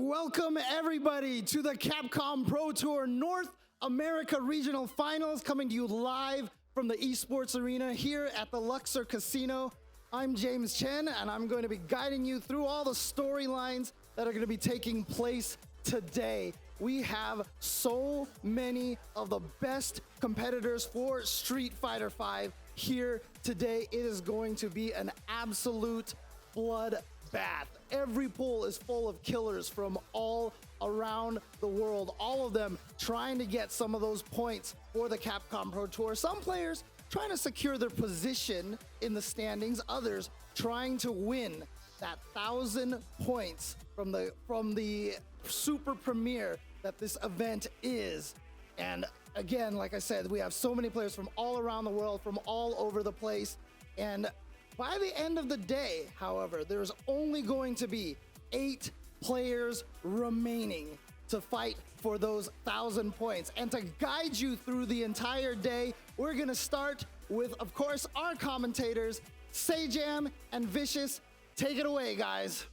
welcome everybody to the Capcom Pro Tour North America Regional Finals, coming to you live from the esports arena here at the Luxor Casino. I'm James Chen, and I'm going to be guiding you through all the storylines that are going to be taking place today. We have so many of the best competitors for Street Fighter V here today. It is going to be an absolute bloodbath. Every pool is full of killers from all around the world, all of them trying to get some of those points for the Capcom Pro Tour. Some players trying to secure their position in the standings, others trying to win that 1,000 points from the super premiere that this event is. And again, like I said, we have so many players from all around the world, from all over the place. And by the end of the day, however, there's only going to be 8 players remaining to fight for those 1,000 points. And to guide you through the entire day, we're gonna start with, of course, our commentators, Sajam and Vicious. Take it away, guys.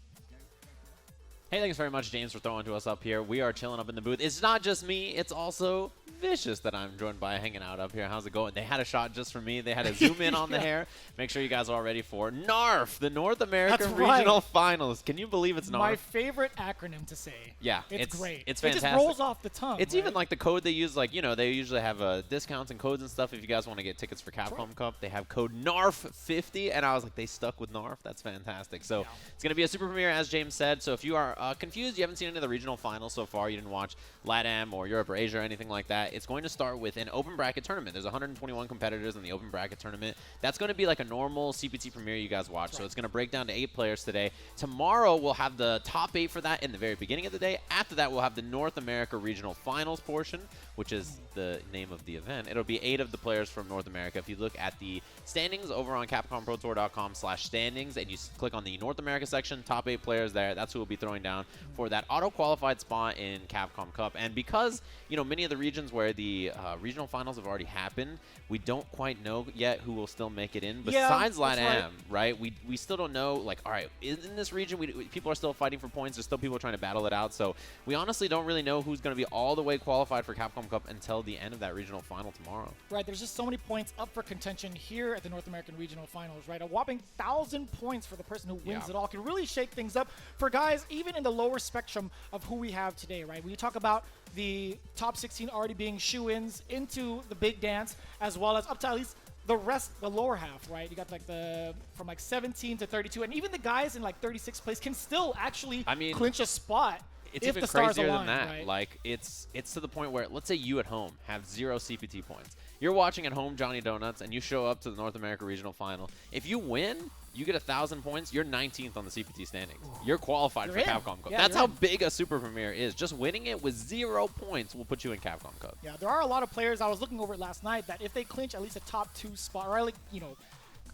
Hey, thanks very much, James, for throwing to us up here. We are chilling up in the booth. It's not just me, it's also Vicious that I'm joined by hanging out up here. How's it going? They had a shot just for me. They had to zoom in on the hair. Make sure you guys are all ready for NARF, the North American Regional Finals. Can you believe it's NARF? My favorite acronym to say. Yeah, it's great. It's fantastic. It just rolls off the tongue. It's even like the code they use, like, you know, they usually have discounts and codes and stuff. If you guys want to get tickets for Capcom Cup, they have code NARF50, and I was like, they stuck with NARF. That's fantastic. So it's going to be a super premiere, as James said. So if you are confused, you haven't seen any of the regional finals so far, you didn't watch LATAM or Europe or Asia or anything like that, it's going to start with an open bracket tournament. There's 121 competitors in the open bracket tournament. That's going to be like a normal CPT premiere you guys watch. So it's going to break down to 8 players today. Tomorrow we'll have the top 8 for that in the very beginning of the day. After that we'll have the North America Regional Finals portion, which is the name of the event. It'll be 8 of the players from North America. If you look at the standings over on CapcomProTour.com/standings and you click on the North America section, top 8 players there, that's who we'll be throwing down for that auto-qualified spot in Capcom Cup. And because, you know, many of the regions where the regional finals have already happened, we don't quite know yet who will still make it in. Besides LATAM, right? We still don't know, like, all right, in this region, people are still fighting for points. There's still people trying to battle it out. So we honestly don't really know who's going to be all the way qualified for Capcom Cup until the end of that regional final tomorrow. Right, there's just so many points up for contention here at the North American Regional Finals, right? A whopping 1,000 points for the person who wins it all can really shake things up for guys even in the lower spectrum of who we have today, right? We talk about the top 16 already being shoe-ins into the big dance, as well as up to at least the rest, the lower half, right? You got like from like 17 to 32, and even the guys in like 36th place can still actually clinch a spot. It's if even the stars crazier align, than that. Right? Like, it's to the point where, let's say you at home have 0 CPT points. You're watching at home Johnny Donuts, and you show up to the North America Regional Final. If you win, you get 1,000 points. You're 19th on the CPT standings. You're qualified for Capcom Cup. Yeah, that's how big a super premiere is. Just winning it with 0 points will put you in Capcom Cup. Yeah, there are a lot of players. I was looking over it last night that if they clinch at least a top 2 spot, or like, you know,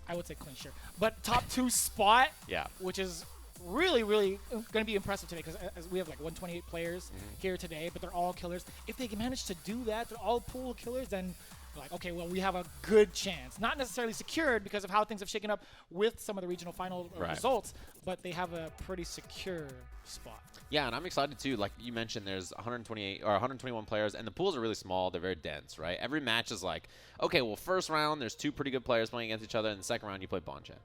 I would say clinch here, but top 2 spot, which is really, really going to be impressive today, because we have like 128 players here today, but they're all killers. If they can manage to do that, they're all pool killers, then like, okay, well, we have a good chance. Not necessarily secured because of how things have shaken up with some of the regional final results, but they have a pretty secure spot. Yeah, and I'm excited too. Like you mentioned, there's 128 or 121 players, and the pools are really small. They're very dense, right? Every match is like, okay, well, first round, there's 2 pretty good players playing against each other, and the second round, you play Bonchan.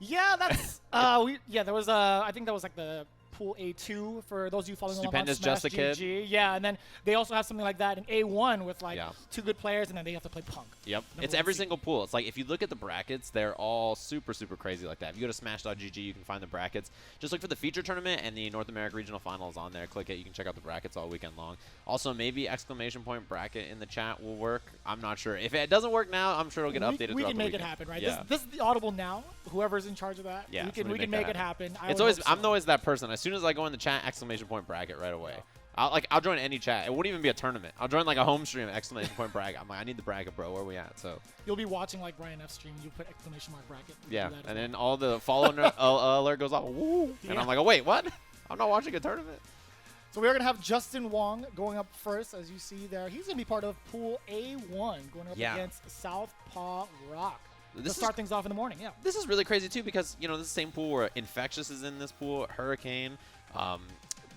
Yeah, that's there was I think that was like the pool A2 for those of you following along on Smash Just a Kid. GG. Yeah, and then they also have something like that in A1 with like 2 good players, and then they have to play Punk. Yep, it's every single pool. It's like if you look at the brackets, they're all super, super crazy like that. If you go to smash.gg, you can find the brackets. Just look for the feature tournament and the North America Regional Finals on there. Click it. You can check out the brackets all weekend long. Also, maybe exclamation point bracket in the chat will work. I'm not sure. If it doesn't work now, I'm sure it'll get updated. We can make it happen, right? Yeah. This is the Audible now. Whoever's in charge of that, we can make it happen. I'm always that person. As soon as I go in the chat, exclamation point bracket right away. I'll join any chat. It wouldn't even be a tournament. I'll join like a home stream, exclamation point bracket. I'm like, I need the bracket, bro. Where are we at? So you'll be watching like Brian F stream. You put exclamation mark bracket. Yeah, and then all the follow alert goes off. Woo! And I'm like, oh wait, what? I'm not watching a tournament. So we're gonna have JWong going up first, as you see there. He's gonna be part of Pool A1, going up against SouthpawRock. To start things off in the morning, This is really crazy too, because, you know, this is the same pool where Infexious is in this pool, Hurricane.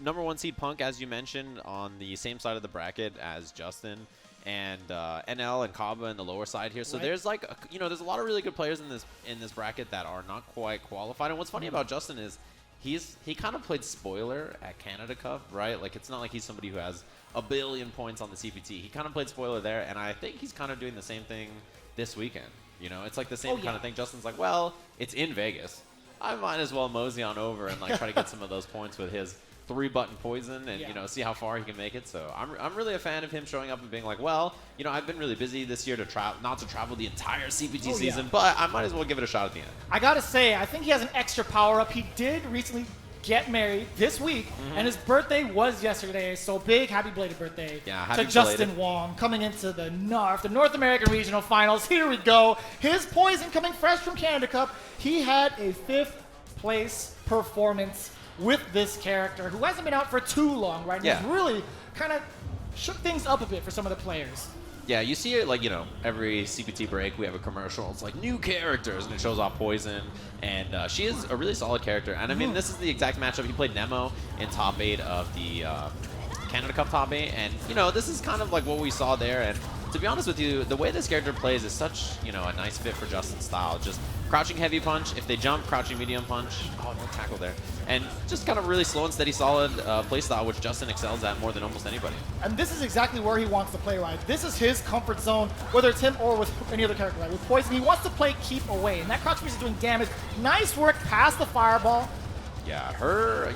#1 seed Punk, as you mentioned, on the same side of the bracket as Justin, and NL and KUBO in the lower side here. So there's like, there's a lot of really good players in this bracket that are not quite qualified. And what's funny about Justin is he kind of played spoiler at Canada Cup, right? Like, it's not like he's somebody who has a billion points on the CPT. He kind of played spoiler there, and I think he's kind of doing the same thing this weekend. It's like the same kind of thing. Justin's like, well, it's in Vegas. I might as well mosey on over and like try to get some of those points with his 3-button poison and see how far he can make it. So I'm really a fan of him showing up and being like, well, I've been really busy this year not to travel the entire CPT season, but I might as well give it a shot at the end. I gotta say, I think he has an extra power up. He did recently get married this week, and his birthday was yesterday, so big happy belated birthday to Justin Wong coming into the NARF, the North American Regional Finals. Here we go. His poison coming fresh from Canada Cup. He had a 5th place performance with this character who hasn't been out for too long, right? And he's really kind of shook things up a bit for some of the players. Yeah, you see it like, every CPT break we have a commercial. It's like new characters, and it shows off Poison. And she is a really solid character. And I mean, this is the exact matchup. He played Nemo in top 8 of the Canada Cup top 8. And, this is kind of like what we saw there. And to be honest with you, the way this character plays is such, a nice fit for Justin's style. Just crouching heavy punch. If they jump, crouching medium punch. Oh, no tackle there. And just kind of really slow and steady, solid play style, which Justin excels at more than almost anybody. And this is exactly where he wants to play, right? This is his comfort zone, whether it's him or with any other character, right? With Poison, he wants to play keep away, and that crouch piece is doing damage. Nice work past the fireball. Yeah, her,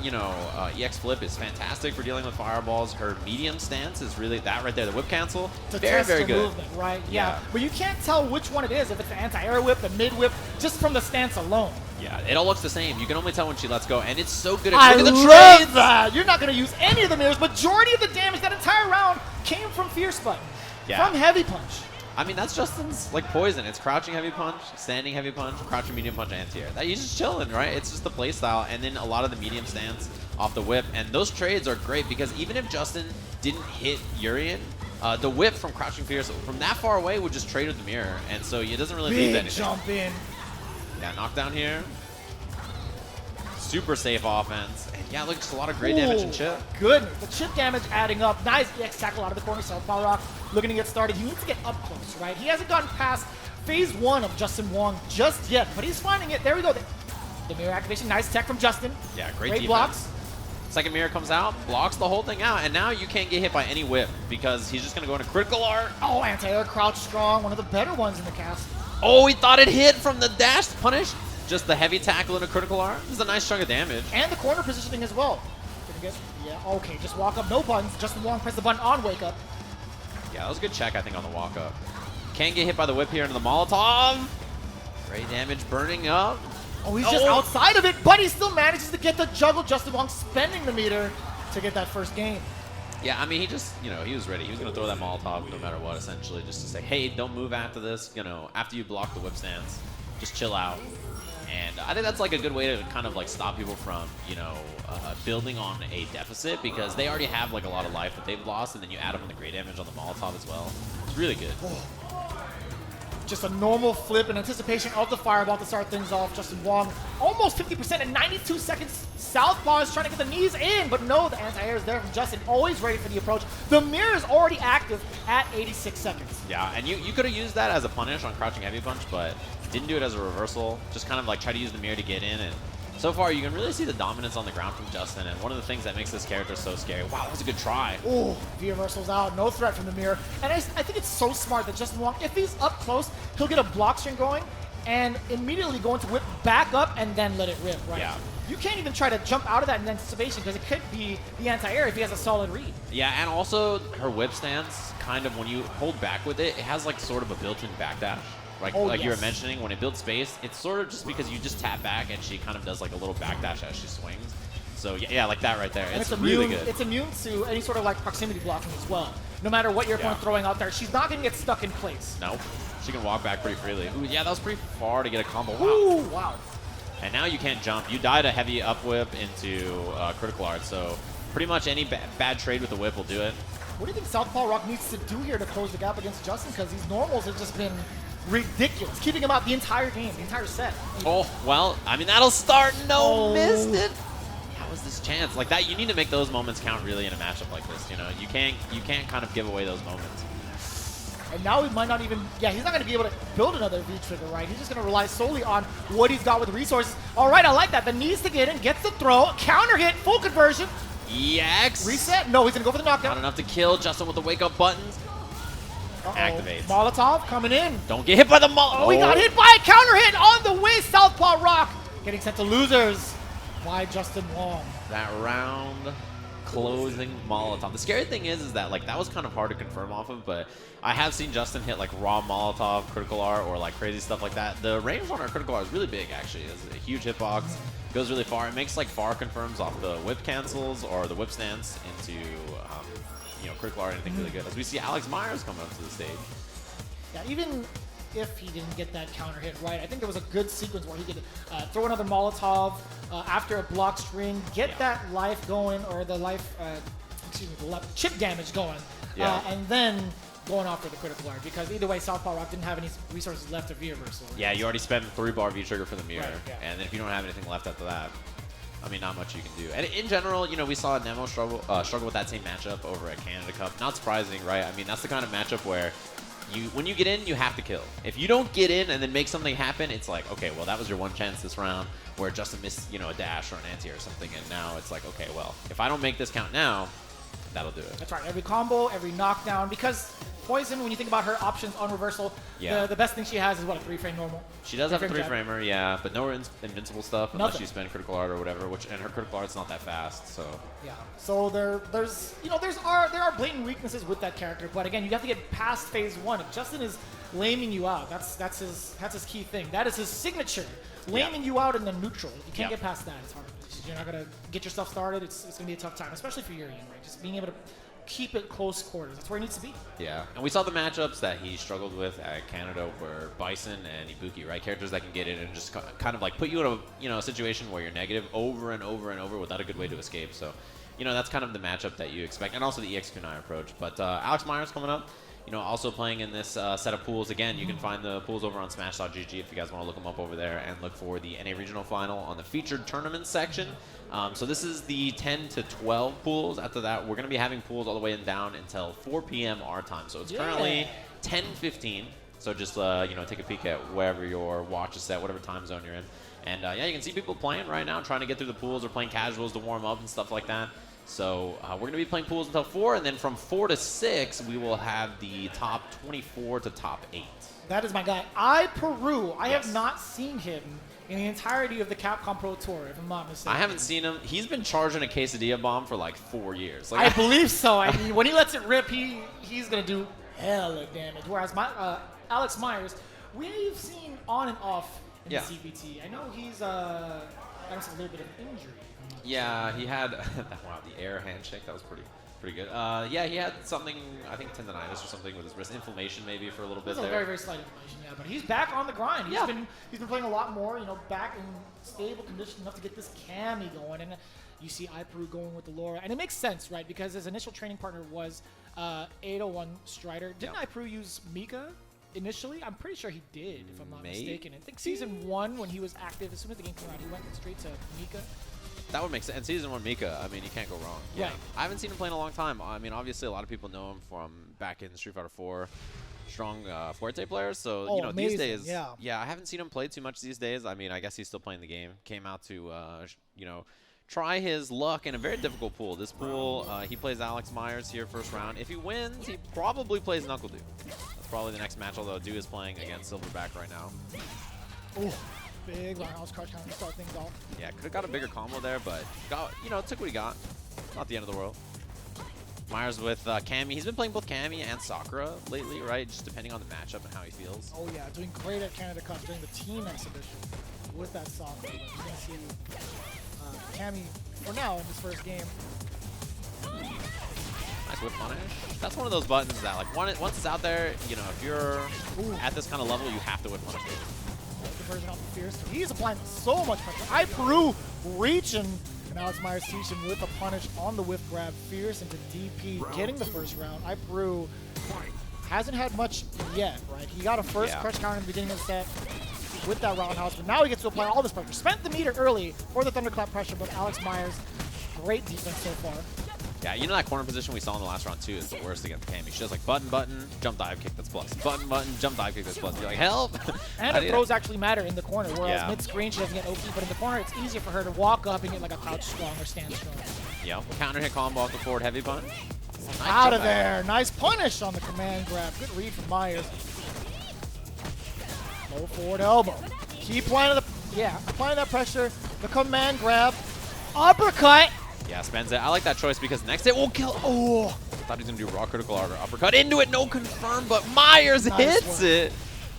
EX flip is fantastic for dealing with fireballs. Her medium stance is really that right there. The whip cancel, very, very good. Movement, right? Yeah. But you can't tell which one it is, if it's the anti-air whip, the mid whip, just from the stance alone. Yeah, it all looks the same. You can only tell when she lets go, and it's so good. Look at the trades. That. You're not going to use any of the mirrors. Majority of the damage that entire round came from Fierce Button, from Heavy Punch. I mean, that's Justin's like Poison. It's crouching heavy punch, standing heavy punch, crouching medium punch, anti-air. He's just chilling, right? It's just the play style, and then a lot of the medium stance off the whip. And those trades are great because even if Justin didn't hit Urien, the whip from crouching Fierce from that far away would just trade with the mirror, and so it doesn't really leave anything. Jump in. Yeah, knockdown here. Super safe offense. And yeah, look, just a lot of great damage and chip. Goodness, the chip damage adding up. Nice EX tackle out of the corner. SouthpawRock looking to get started. He needs to get up close, right? He hasn't gotten past phase 1 of Justin Wong just yet, but he's finding it. There we go. The mirror activation. Nice tech from Justin. Yeah, great blocks. Second mirror comes out, blocks the whole thing out, and now you can't get hit by any whip because he's just going to go into critical art. Oh, anti-air crouch strong. One of the better ones in the cast. Oh, he thought it hit from the dash punish. Just the heavy tackle and a critical arm. This is a nice chunk of damage. And the corner positioning as well. Okay, just walk up, no buttons. Justin Wong press the button on wake up. Yeah, that was a good check, I think, on the walk up. Can't get hit by the whip here into the Molotov. Great damage burning up. Oh, he's just outside of it, but he still manages to get the juggle. Justin Wong spending the meter to get that first game. Yeah, I mean, he just, he was ready. He was going to throw that Molotov no matter what, essentially, just to say, hey, don't move after this. After you block the whip stance, just chill out. And I think that's like a good way to kind of like stop people from, building on a deficit because they already have like a lot of life that they've lost, and then you add them on the great damage on the Molotov as well. It's really good. Just a normal flip in anticipation of the fireball to start things off. Justin Wong almost 50% in 92 seconds. Southpaw is trying to get the knees in, but no, the anti-air is there from Justin, always ready for the approach. The mirror is already active at 86 seconds. Yeah, and you could have used that as a punish on crouching heavy punch, but didn't do it as a reversal. Just kind of like try to use the mirror to get in, and so far you can really see the dominance on the ground from Justin, and one of the things that makes this character so scary. Wow, that was a good try. Oh, V-reversal's out, no threat from the mirror. And I think it's so smart that Justin Wong, if he's up close, he'll get a block string going and immediately go into whip back up and then let it rip, right? Yeah. You can't even try to jump out of that in anticipation because it could be the anti-air if he has a solid read. Yeah, and also her whip stance, kind of when you hold back with it, it has like sort of a built-in backdash. Like you were mentioning, when it builds space, it's sort of just because you just tap back and she kind of does like a little backdash as she swings. So yeah, like that right there. And it's really immune, good. It's immune to any sort of like proximity blocking as well. No matter what your opponent's throwing out there, she's not going to get stuck in place. Nope. She can walk back pretty freely. Ooh, yeah, that was pretty far to get a combo. Wow. Ooh, wow. And now you can't jump. You died a heavy up whip into critical art, so pretty much any bad trade with the whip will do it. What do you think SouthpawRock needs to do here to close the gap against Justin? Because these normals have just been ridiculous, keeping him out the entire game, the entire set. Oh, well, I mean, that'll start. No, missed it. That was this chance. Like that, you need to make those moments count really in a matchup like this. You know, you can't kind of give away those moments. And now he might not even, yeah, he's not going to be able to build another V-trigger, right? He's just going to rely solely on what he's got with resources. All right, I like that. The needs to get in, gets the throw, counter hit, full conversion. EX. Reset. No, he's going to go for the knockdown. Not enough to kill. Justin with the wake-up buttons. Activates. Molotov coming in. Don't get hit by the Molotov. Oh, he got hit by a counter hit on the way. SouthpawRock getting sent to losers by JWong. That round closing Molotov. The scary thing is that like that was kind of hard to confirm off of, but I have seen Justin hit like raw Molotov, critical R, or like crazy stuff like that. The range on our critical R is really big actually. It's a huge hitbox. Goes really far. It makes like far confirms off the whip cancels or the whip stance into you know, critical R or anything really good. As we see Alex Meyers coming up to the stage. Yeah, even if he didn't get that counter hit right, I think there was a good sequence where he could throw another Molotov after a block string, get that life going, or the life, excuse me, the chip damage going, and then going off for the critical R, because either way, SouthpawRock didn't have any resources left to V-reversal. Yeah, you already spent 3-bar V-trigger for the mirror, right, and then if you don't have anything left after that, I mean, not much you can do. And in general, you know, we saw Nemo struggle with that same matchup over at Canada Cup. Not surprising, right? I mean, that's the kind of matchup where when you get in, you have to kill. If you don't get in and then make something happen, it's like, okay, well, that was your one chance this round where Justin missed, you know, a dash or an anti or something, and now it's like, okay, well, if I don't make this count now, that'll do it. That's right. Every combo, every knockdown, because Poison, when you think about her options on reversal, the best thing she has is what, a 3-frame normal? She does have a 3-framer, yeah, but no invincible stuff unless Nothing. you spend critical art or whatever, and her critical art's not that fast, so. Yeah, so there are blatant weaknesses with that character, but again, you have to get past phase 1. If Justin is laming you out, that's his key thing. That is his signature. Laming you out in the neutral. You can't get past that. It's hard. You're not gonna get your stuff started. It's gonna be a tough time, especially for Urien, right? Just being able to keep it close quarters. That's where it needs to be. Yeah, and we saw the matchups that he struggled with at Canada were Bison and Ibuki, right? Characters that can get in and just kind of like put you in a situation where you're negative over and over and over without a good way to escape. So, you know, that's kind of the matchup that you expect, and also the EX-Kunai approach. But Alex Meyers coming up, you know, also playing in this set of pools. Again, you can find the pools over on Smash.gg if you guys want to look them up over there and look for the NA Regional Final on the featured tournament section. So this is the 10 to 12 pools. After that, we're going to be having pools all the way and down until 4 p.m. our time. So it's currently 10:15. So just, you know, take a peek at wherever your watch is set, whatever time zone you're in. And yeah, you can see people playing right now, trying to get through the pools or playing casuals to warm up and stuff like that. So we're going to be playing pools until 4, and then from 4 to 6, we will have the top 24 to top 8. That is my guy. iPeru. I have not seen him in the entirety of the Capcom Pro Tour, if I'm not mistaken. I haven't seen him. He's been charging a quesadilla bomb for like 4 years. Like, I believe so. I mean, when he lets it rip, he's going to do hella damage. Whereas Alex Meyers, we've seen on and off in the CPT. I know he's got a little bit of injury. Yeah, he had wow, the air handshake. That was pretty good. Yeah, he had something, I think tendonitis or something with his wrist, inflammation maybe for a little bit there. Very, very slight inflammation, yeah. But he's back on the grind. He's been playing a lot more, you know, back in stable condition enough to get this Cammy going. And you see iPeru going with the Laura, and it makes sense, right? Because his initial training partner was 801 Strider. Didn't iPeru use Mika initially? I'm pretty sure he did, if I'm not mistaken. I think season 1 when he was active, as soon as the game came out, he went straight to Mika. That would make sense. And season 1 Mika, I mean, you can't go wrong. Yeah. I haven't seen him play in a long time. I mean, obviously, a lot of people know him from back in Street Fighter 4. Strong Fuerte players. So, you know, amazing. these days, yeah, I haven't seen him play too much these days. I mean, I guess he's still playing the game. Came out to, you know, try his luck in a very difficult pool. This pool, he plays Alex Meyers here first round. If he wins, he probably plays NuckleDu. That's probably the next match, although Du is playing against Silverback right now. Ooh. Big roundhouse crouch counter to start things off. Yeah, could have got a bigger combo there, but got, you know, took what he got. Not the end of the world. Meyers with Cammy. He's been playing both Cammy and Sakura lately, right? Just depending on the matchup and how he feels. Oh yeah, doing great at Canada Cup during the team exhibition with that Sakura. You're gonna see Cammy for now in this first game. Nice whip punish. That's one of those buttons that, like, once it's out there, you know, if you're at this kind of level, you have to whip punish it. Conversion off the Fierce. He's applying so much pressure. iPeru reaching, and Alex Meyers teaching with a punish on the whip grab. Fierce into DP, getting the first round. iPeru hasn't had much yet, right? He got a first crush counter in the beginning of the set with that roundhouse, but now he gets to apply all this pressure. Spent the meter early for the thunderclap pressure, but Alex Meyers great defense so far. Yeah, you know that corner position we saw in the last round too is the worst against Cammy. She does like button, button, jump dive kick that's plus. Button, button, jump dive kick that's plus. You're like, help! And her throws actually matter in the corner, whereas mid-screen she doesn't get OP, but in the corner it's easier for her to walk up and get like a crouch strong or stand strong. Yep. Counter hit combo off the forward heavy button. Nice out of there. Nice punish on the command grab. Good read from Meyers. Low forward elbow. Keep applying applying that pressure. The command grab. Uppercut. Yeah, spends it. I like that choice because next it will kill. Oh, thought he was going to do raw critical art or uppercut into it. No confirm, but Meyers hits it.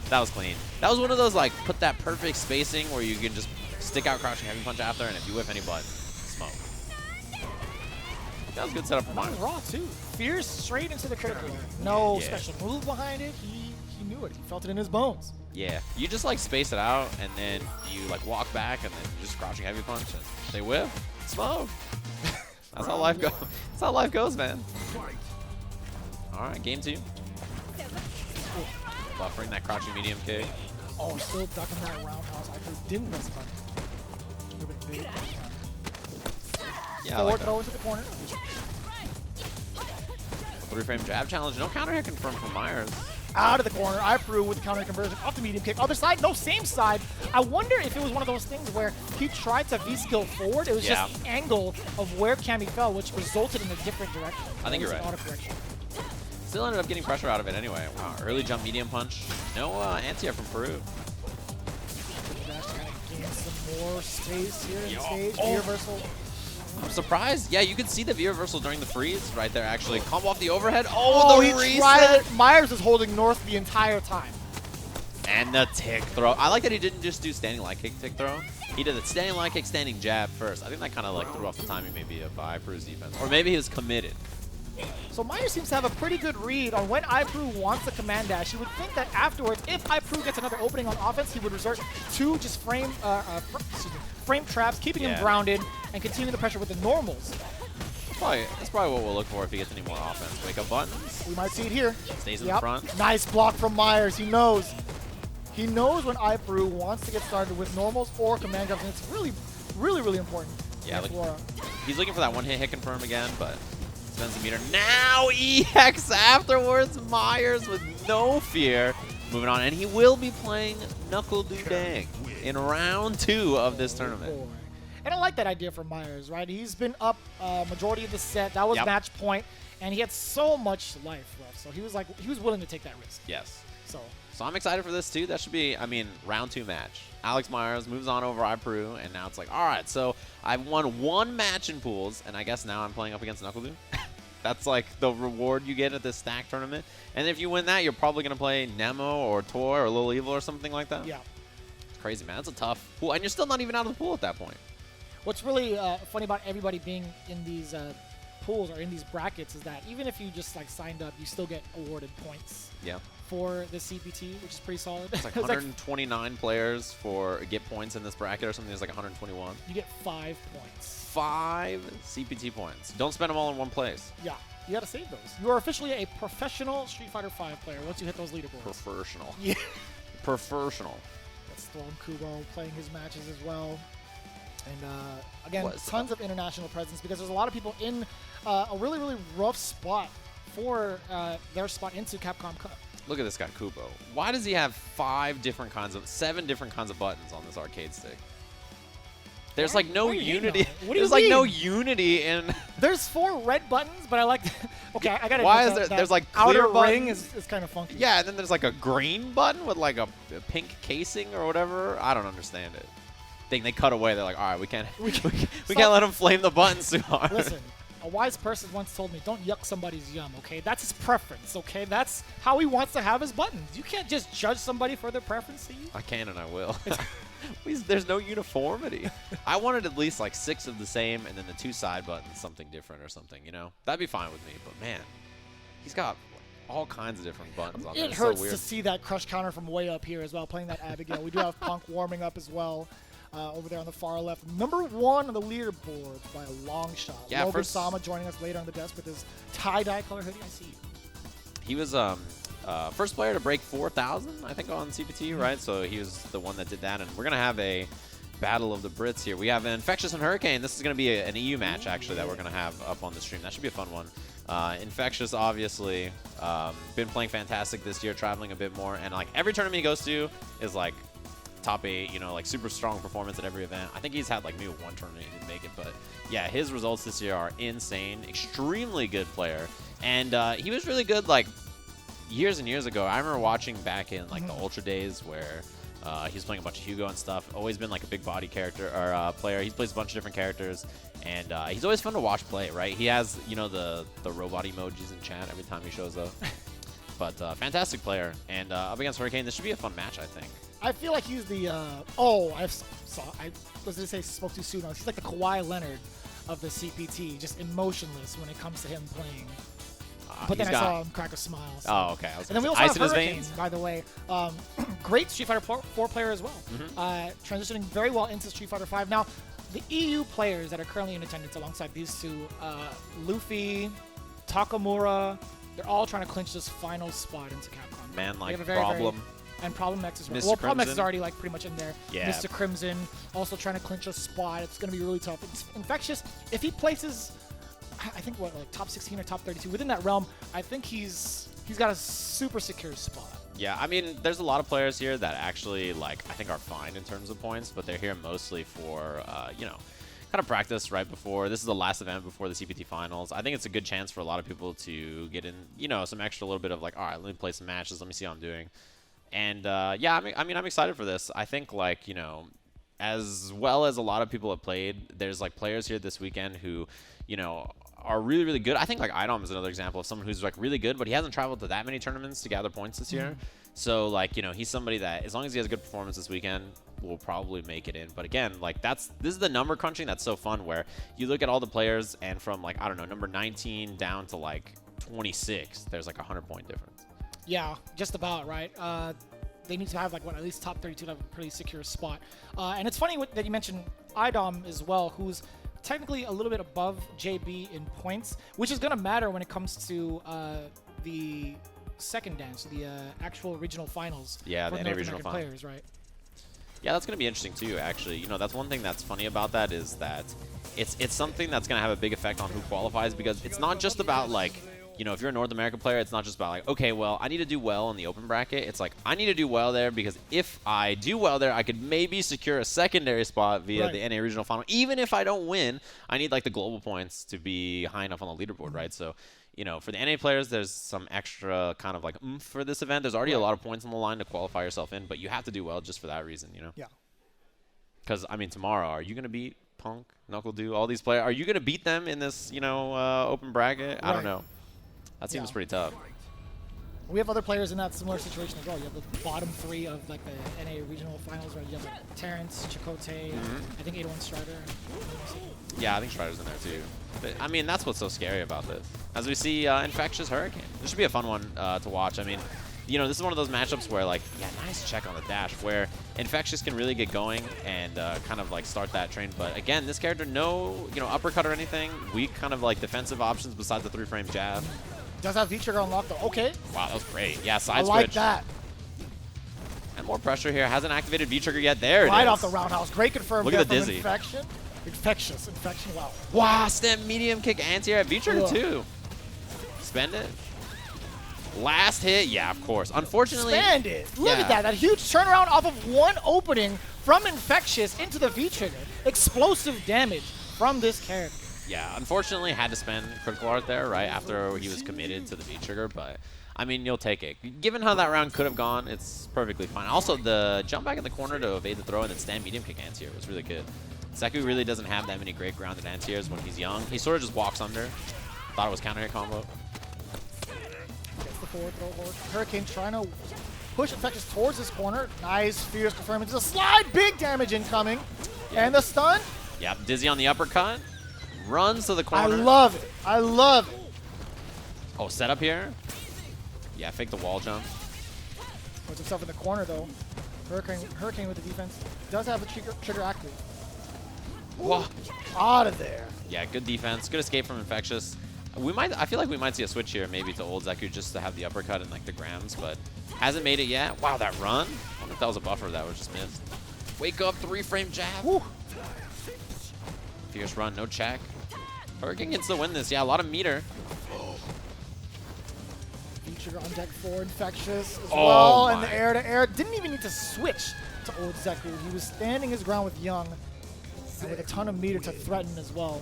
That was clean. That was one of those, like, put that perfect spacing where you can just stick out crouching heavy punch after, and if you whiff any button, smoke. That was a good setup for Meyers. Raw, too. Fierce straight into the critical. No special move behind it. He knew it. He felt it in his bones. Yeah. You just, like, space it out, and then you, like, walk back, and then just crouching heavy punch, and they whiff, smoke. That's how life goes. That's how life goes, man. All right, game 2. Buffering that crouching medium kick. Oh, still ducking that roundhouse. I didn't miss it. Yeah, forward like throw into the corner. 3-frame jab challenge. No counter hit confirmed from Meyers. Out of the corner, iPeru with the counter conversion off the medium kick. Other side, no, same side. I wonder if it was one of those things where he tried to V-skill forward. It was just the angle of where Cammy fell, which resulted in a different direction. I think you're right. Still ended up getting pressure out of it anyway. Wow, early jump medium punch. No anti-air from Peru. Dash trying to gain some more space here in the stage. V-reversal. I'm surprised. Yeah, you could see the V-reversal during the freeze right there, actually. Combo off the overhead. Oh, the reset. Tried it. Meyers is holding north the entire time. And the tick throw. I like that he didn't just do standing light kick tick throw. He did the standing light kick, standing jab first. I think that kind of like threw off the timing maybe of iPeru's defense. Or maybe he was committed. So Meyers seems to have a pretty good read on when iPeru wants the command dash. You would think that afterwards, if iPeru gets another opening on offense, he would resort to just frame traps, keeping him grounded, and continue the pressure with the normals. That's probably what we'll look for if he gets any more offense. Wake up buttons. We might see it here. Stays in the front. Nice block from Meyers. He knows. He knows when iPeru wants to get started with normals or command grabs, and it's really, really, really important. Yeah, he's looking for that one-hit hit confirm again, but spends the meter. Now EX afterwards. Meyers with no fear. Moving on, and he will be playing NuckleDu in round 2 of this tournament. And I like that idea for Meyers, right? He's been up majority of the set. That was match point, and he had so much life left. So he was willing to take that risk. Yes. So I'm excited for this too. That should be, I mean, round 2 match. Alex Meyers moves on over iPeru, and now it's like, all right, so I've won 1 match in pools, and I guess now I'm playing up against NuckleDu. That's like the reward you get at this stack tournament. And if you win that, you're probably going to play Nemo or Toy or Little Evil or something like that. Yeah. It's crazy, man. It's a tough pool, and you're still not even out of the pool at that point. What's really funny about everybody being in these pools or in these brackets is that even if you just like signed up, you still get awarded points. Yeah. For the CPT, which is pretty solid. It's like 129 players for get points in this bracket or something. There's like 121. You get 5 points. 5 CPT points. Don't spend them all in one place. Yeah, you got to save those. You are officially a professional Street Fighter V player once you hit those leaderboards. Professional. Yeah. Professional. That's stormKUBO playing his matches as well. And again, tons of international presence because there's a lot of people in a really, really rough spot for their spot into Capcom Cup. Look at this guy, KUBO. Why does he have 7 different kinds of buttons on this arcade stick? There's like no unity. There's like no unity in. There's 4 red buttons, but I like. Okay, I gotta. Why is there? There's like clear outer buttons. ring is kind of funky. Yeah, and then there's like a green button with like a pink casing or whatever. I don't understand it. They cut away. They're like, all right, we can't let him flame the buttons too hard. Listen. A wise person once told me, don't yuck somebody's yum, okay? That's his preference, okay? That's how he wants to have his buttons. You can't just judge somebody for their preference. I can and I will. There's no uniformity. I wanted at least like 6 of the same and then the 2 side buttons, something different or something, you know? That'd be fine with me, but man, he's got all kinds of different buttons on there. It hurts to see that crush counter from way up here as well, playing that Abigail. We do have Punk warming up as well. Over there on the far left. Number 1 on the leaderboard by a long shot. Yeah, Logan Sama joining us later on the desk with his tie-dye color hoodie. I see you. He was first player to break 4,000, I think, on CPT, right? So he was the one that did that. And we're going to have a Battle of the Brits here. We have Infexious and Hurricane. This is going to be an EU match, actually, that we're going to have up on the stream. That should be a fun one. Infexious, obviously, been playing fantastic this year, traveling a bit more. And, like, every tournament he goes to is, like, top 8, you know, like, super strong performance at every event. I think he's had, like, maybe one tournament he didn't make it. But, yeah, his results this year are insane. Extremely good player. And he was really good, like, years and years ago. I remember watching back in, like, the Ultra days where he was playing a bunch of Hugo and stuff. Always been like a big body character or player. He plays a bunch of different characters, and he's always fun to watch play. Right? He has, you know, the robot emojis in chat every time he shows up. But fantastic player, and up against Hurricane, this should be a fun match, I think. I feel like he's the I was going to say spoke too soon. He's like the Kawhi Leonard of the CPT, just emotionless when it comes to him playing. But then I saw him crack a smile. So. Oh, okay. And then we also have Hurricane, by the way. Great Street Fighter 4 player as well. Transitioning very well into Street Fighter 5. Now, the EU players that are currently in attendance alongside these two, Luffy, Takamura, they're all trying to clinch this final spot into Capcom. Man, like Problem. And Problem X as well. Mr. Well, Problem X Crimson. is already like pretty much in there. Yeah. Mr. Crimson also trying to clinch a spot. It's going to be really tough. It's Infectious, if he places, I think what, like top 16 or top 32 within that realm, I think he's got a super secure spot. Yeah, I mean, there's a lot of players here that actually, like, I think are fine in terms of points, but they're here mostly for, you know, kind of practice right before. This is the last event before the CPT finals. I think it's a good chance for a lot of people to get in, you know, some extra little bit of like, all right, let me play some matches. Let me see how I'm doing. And, yeah, I mean, I'm excited for this. I think, like, you know, as well as a lot of people have played, there's, like, players here this weekend who, you know, are really, really good. I think, like, Idom is another example of someone who's, like, really good, but he hasn't traveled to that many tournaments to gather points this year. So, like, you know, he's somebody that, as long as he has a good performance this weekend, will probably make it in. But again, like, this is the number crunching that's so fun, where you look at all the players, and from, like, I don't know, number 19 down to, like, 26, there's, like, a 100-point difference. Yeah, just about, right? They need to have, like, what, at least top 32 to have a pretty secure spot. And it's funny that you mentioned Idom as well, who's technically a little bit above JB in points, which is going to matter when it comes to the second dance, the actual regional finals. Yeah, for the North NA regional American finals. players, right? Yeah, that's going to be interesting too, actually. You know, that's one thing that's funny about that is that it's something that's going to have a big effect on who qualifies, because it's not just about, like, you know, if you're a North American player, it's not just about, like, okay, well, I need to do well in the open bracket. It's like, I need to do well there, because if I do well there, I could maybe secure a secondary spot via the NA regional final. Even if I don't win, I need, like, the global points to be high enough on the leaderboard, right? So, you know, for the NA players, there's some extra kind of, like, oomph for this event. There's already a lot of points on the line to qualify yourself in, but you have to do well just for that reason, you know? Yeah. Because, I mean, tomorrow, are you going to beat Punk, NuckleDu, all these players? Are you going to beat them in this, you know, open bracket? I don't know. That seems pretty tough. We have other players in that similar situation as well. You have the bottom 3 of, like, the NA regional finals, where you have, like, Terrence, Chakotay, I think 801 Strider. Yeah, I think Strider's in there too. But, I mean, that's what's so scary about this. As we see Infectious Hurricane. This should be a fun one to watch. I mean, you know, this is one of those matchups where, like, yeah, nice check on the dash, where Infectious can really get going and kind of, like, start that train. But, again, this character, no, you know, uppercut or anything. Weak kind of, like, defensive options besides the 3-frame jab. Does have V-trigger unlocked, though. Okay. Wow, that was great. Yeah, side switch. I like that. And more pressure here. Hasn't activated V-trigger yet. There it is. Right off the roundhouse. Great confirm. Look at the dizzy. Infectious. Wow. Wow, stem medium kick anti-air. V-trigger too. Spend it. Last hit. Yeah, of course. Unfortunately. Spend it. Look at that. That huge turnaround off of one opening from Infectious into the V-trigger. Explosive damage from this character. Yeah, unfortunately had to spend critical art there, right, after he was committed to the V-trigger, but, I mean, you'll take it. Given how that round could have gone, it's perfectly fine. Also, the jump back in the corner to evade the throw and then stand medium kick anti-air was really good. Zeku really doesn't have that many great grounded anti-airs when he's young. He sort of just walks under. Thought it was counter hit combo. Gets the forward throw. Hurricane trying to push Infectious towards this corner. Nice fierce confirming. There's a slide. Big damage incoming. And the stun. Yep, dizzy on the uppercut. Runs to the corner. I love it. I love it. Oh, setup here? Yeah, fake the wall jump. Puts himself in the corner, though. Hurricane with the defense. Does have the trigger active. Whoa. Out of there. Yeah, good defense. Good escape from Infectious. I feel like we might see a switch here, maybe to old Zeku, just to have the uppercut and, like, the grams, but hasn't made it yet. Wow, that run? I wonder if that was a buffer that was just missed. Wake up, 3-frame jab. Woo. Fierce run, no check. Hurricane can still win this. Yeah, a lot of meter. V-trigger on deck for Infectious as well. And the air-to-air. Didn't even need to switch to old Zeku. He was standing his ground with Young. And with a ton of meter to threaten as well.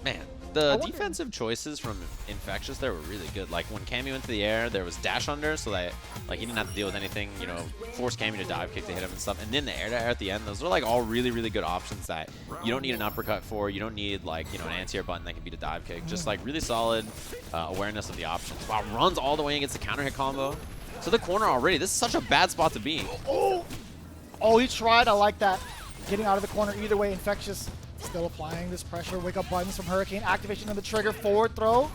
Man, the defensive choices from Infectious there were really good. Like when Cammy went to the air, there was dash under, so that like he didn't have to deal with anything. You know, force Cammy to dive kick to hit him and stuff. And then the air to air at the end, those are like all really, really good options that you don't need an uppercut for. You don't need like an anti-air button that can beat a dive kick. Just like really solid awareness of the options. Wow, runs all the way against the counter hit combo to the corner already. This is such a bad spot to be. Oh, he tried. I like that. Getting out of the corner either way. Infectious still applying this pressure. Wake up buttons from Hurricane. Activation of the trigger. Forward throw.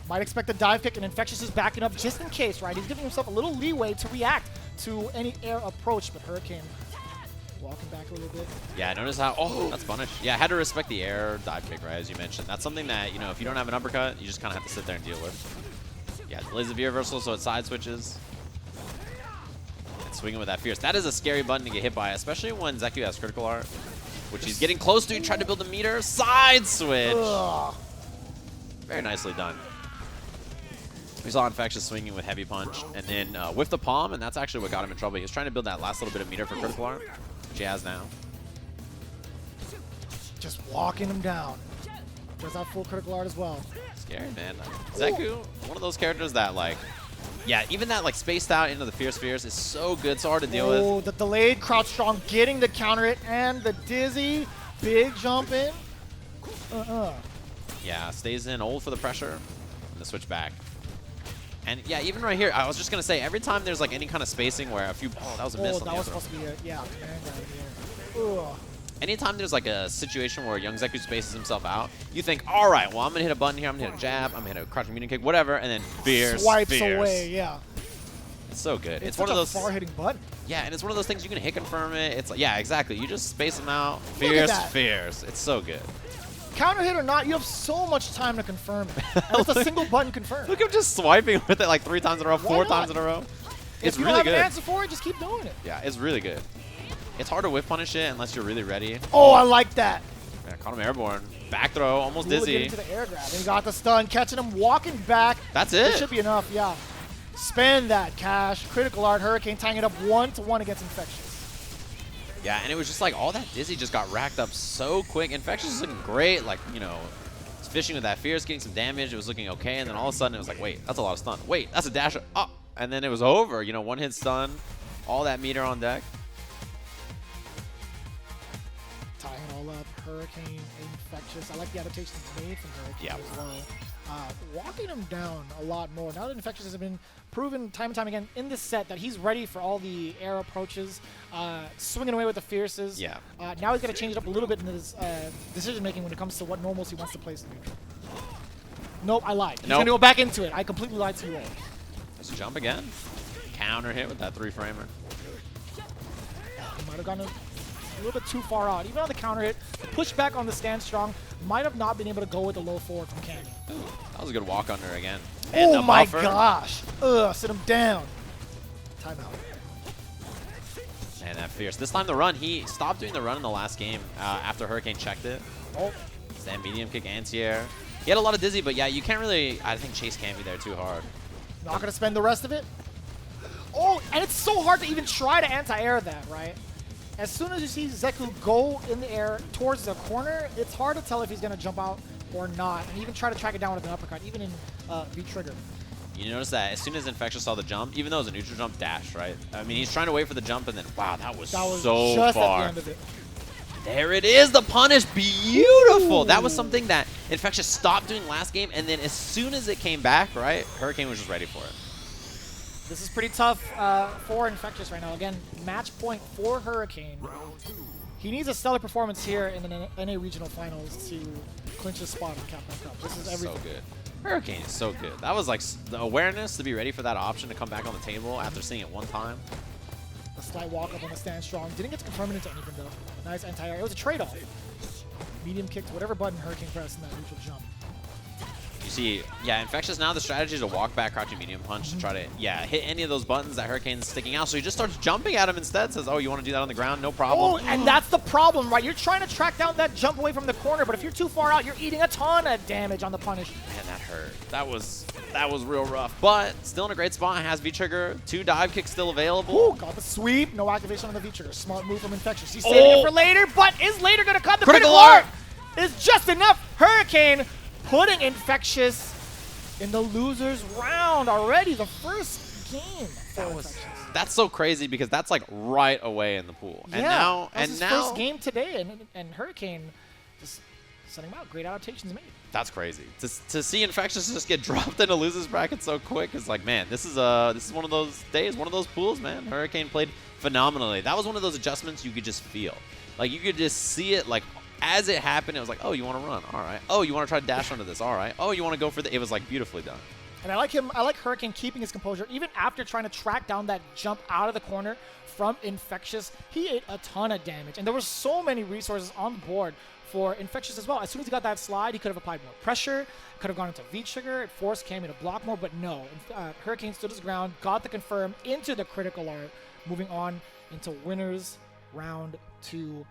Might expect a dive kick, and Infectious is backing up just in case, right? He's giving himself a little leeway to react to any air approach, but Hurricane walking back a little bit. Yeah, notice how, that's punished. Yeah, I had to respect the air dive kick, right, as you mentioned. That's something that, you know, if you don't have an uppercut, you just kind of have to sit there and deal with. Yeah, delays the V reversal, so it side switches. And swinging with that fierce. That is a scary button to get hit by, especially when Zeku has critical art, which he's getting close to. He tried to build a meter. Side switch. Very nicely done. We saw Infectious swinging with heavy punch, and then whiffed the palm, and that's actually what got him in trouble. He was trying to build that last little bit of meter for critical art, which he has now. Just walking him down. Does that full critical art as well. Scary, man. Zeku, one of those characters that, like, yeah, even that, like, spaced out into the fierce is so good, so hard to deal with. Oh, the delayed crouch strong, getting the counter hit, and the dizzy, big jump in. Yeah, stays in, old for the pressure, and the switch back. And yeah, even right here, I was just gonna say, every time there's like any kind of spacing where a few, that was a miss. That was supposed to be a, yeah, command right here. Anytime there's like a situation where young Zeku spaces himself out, you think, all right, well, I'm gonna hit a button here, I'm gonna hit a jab, I'm gonna hit a crouching medium kick, whatever, and then fierce, swipes away, yeah. It's so good. It's one of those far-hitting button. Yeah, and it's one of those things you can hit confirm it. It's like, yeah, exactly. You just space them out, fierce. It's so good. Counter hit or not, you have so much time to confirm it. And it's a single button confirm. Look at him just swiping with it like 3 times in a row, 4 times in a row. It's really good. If you don't have an answer for it, just keep doing it. Yeah, it's really good. It's hard to whiff punish it unless you're really ready. Oh, I like that. Yeah, caught him airborne. Back throw, almost dizzy. Into the air grab. And he got the stun, catching him, walking back. That's it. It should be enough, yeah. Spend that cash. Critical art, Hurricane tying it up 1-1 against Infectious. Yeah, and it was just like all that dizzy just got racked up so quick. Infectious is looking great, like, you know, fishing with that fierce, getting some damage. It was looking okay, and then all of a sudden it was like, wait, that's a lot of stun. Wait, that's a dash up. And then it was over. You know, 1-hit stun, all that meter on deck. Tying it all up, Hurricane, Infectious. I like the adaptations made from Hurricane as well. Walking him down a lot more. Now that Infectious has been proven time and time again in this set that he's ready for all the air approaches, swinging away with the fierces. Yeah. Now he's got to change it up a little bit in his decision-making when it comes to what normals he wants to place in neutral. Nope, I lied. He's going to go back into it. I completely lied to you all. Let's jump again. Counter hit with that 3-framer. He might have gone a little bit too far out. Even on the counter hit, the pushback on the stand strong might have not been able to go with the low forward from Cammy. That was a good walk under again. And oh my gosh. Sit him down. Timeout. And that fierce. This time the run, he stopped doing the run in the last game after Hurricane checked it. Stand medium kick, anti-air. He had a lot of dizzy, but yeah, you can't really, I think, chase Cammy there too hard. Not going to spend the rest of it. Oh, and it's so hard to even try to anti-air that, right? As soon as you see Zeku go in the air towards the corner, it's hard to tell if he's going to jump out or not, and even try to track it down with an uppercut, even in V-trigger. You notice that as soon as Infectious saw the jump, even though it was a neutral jump, dash, right? I mean, he's trying to wait for the jump, and then, wow, that was so just far. At the end of it. There it is, the punish, beautiful. Ooh. That was something that Infectious stopped doing last game, and then as soon as it came back, right, Hurricane was just ready for it. This is pretty tough for Infectious right now. Again, match point for Hurricane. He needs a stellar performance here in the NA Regional Finals to clinch his spot in Capcom Cup. This is everything. So good. Hurricane is so good. That was like the awareness to be ready for that option to come back on the table after seeing it one time. A slight walk up on the stand strong. Didn't get to confirm it into anything though. Nice anti-air. It was a trade-off. Medium kick to whatever button Hurricane pressed in that neutral jump. see, yeah, Infexious now the strategy is to walk back, crouching medium punch to try to, hit any of those buttons that Hurricane's sticking out. So he just starts jumping at him instead, says, oh, you want to do that on the ground? No problem. Oh, and that's the problem, right? You're trying to track down that jump away from the corner, but if you're too far out, you're eating a ton of damage on the punish. Man, that hurt. That was real rough, but still in a great spot. Has V-Trigger, 2 dive kicks still available. Ooh, got the sweep. No activation on the V-Trigger. Smart move from Infexious. He's saving it for later, but is later going to cut the critical art? Is just enough. Hurricane putting Infexious in the loser's round already. The first game. That's so crazy because that's like right away in the pool. Yeah, and now, that was his first game today, and Hurricane just setting him out. Great adaptations made. That's crazy. To see Infectious just get dropped in a losers bracket so quick is like, man, this is one of those days, one of those pools, man. Hurricane played phenomenally. That was one of those adjustments you could just feel. Like, you could just see it, like, as it happened, it was like, oh, you want to run? All right. Oh, you want to try to dash onto this? All right. Oh, you want to go for the... It was, like, beautifully done. And I like Hurricane keeping his composure. Even after trying to track down that jump out of the corner from Infexious, he ate a ton of damage. And there were so many resources on the board for Infexious as well. As soon as he got that slide, he could have applied more pressure, could have gone into V-Trigger, it forced Cammy to block more, but no. Hurricane stood his ground, got the confirm into the critical art, moving on into winners round 2.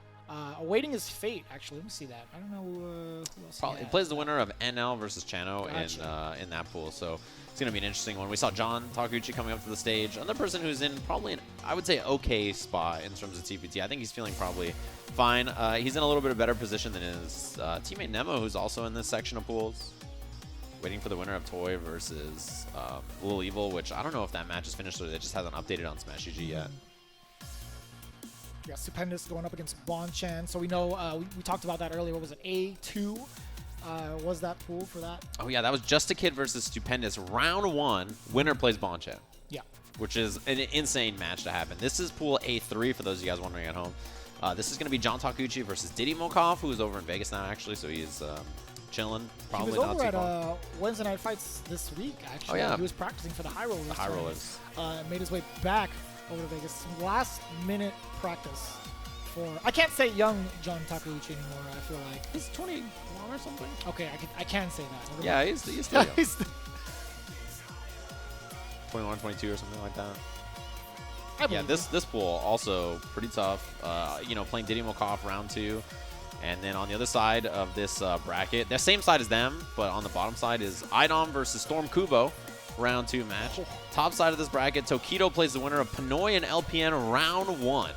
Awaiting his fate, actually. Let me see that. I don't know who else he plays the winner of NL versus Chano in that pool, so it's going to be an interesting one. We saw John Takeuchi coming up to the stage. Another person who's in probably I would say, okay spot in terms of TPT. I think he's feeling probably fine. He's in a little bit of better position than his teammate Nemo, who's also in this section of pools. Waiting for the winner of Toy versus Little Evil, which I don't know if that match is finished or they just hasn't updated on Smash GG yet. Yeah, Stupendous going up against Bonchan. So we know, we talked about that earlier. What was it? A2 was that pool for that? Oh, yeah, that was Just a Kid versus Stupendous. Round 1, winner plays Bonchan. Yeah. Which is an insane match to happen. This is pool A3 for those of you guys wondering at home. This is going to be John Takeuchi versus Didimokof, who is over in Vegas now, actually. So he's chilling. Probably he was not over too far. at Wednesday Night Fights this week, actually. Oh, yeah. He was practicing for the High Rollers. The High Rollers. Made his way back over to Vegas. Some last-minute practice for... I can't say young John Takeuchi anymore, I feel like. He's 21 or something. Okay, I can say that. Yeah, he's still young. 21, 22 or something like that. Yeah, this pool also pretty tough. You know, playing Didimokof round 2. And then on the other side of this bracket, the same side as them, but on the bottom side is Idom versus stormKUBO, round 2 match. Top side of this bracket, Tokido plays the winner of Pinoy and LPN round 1.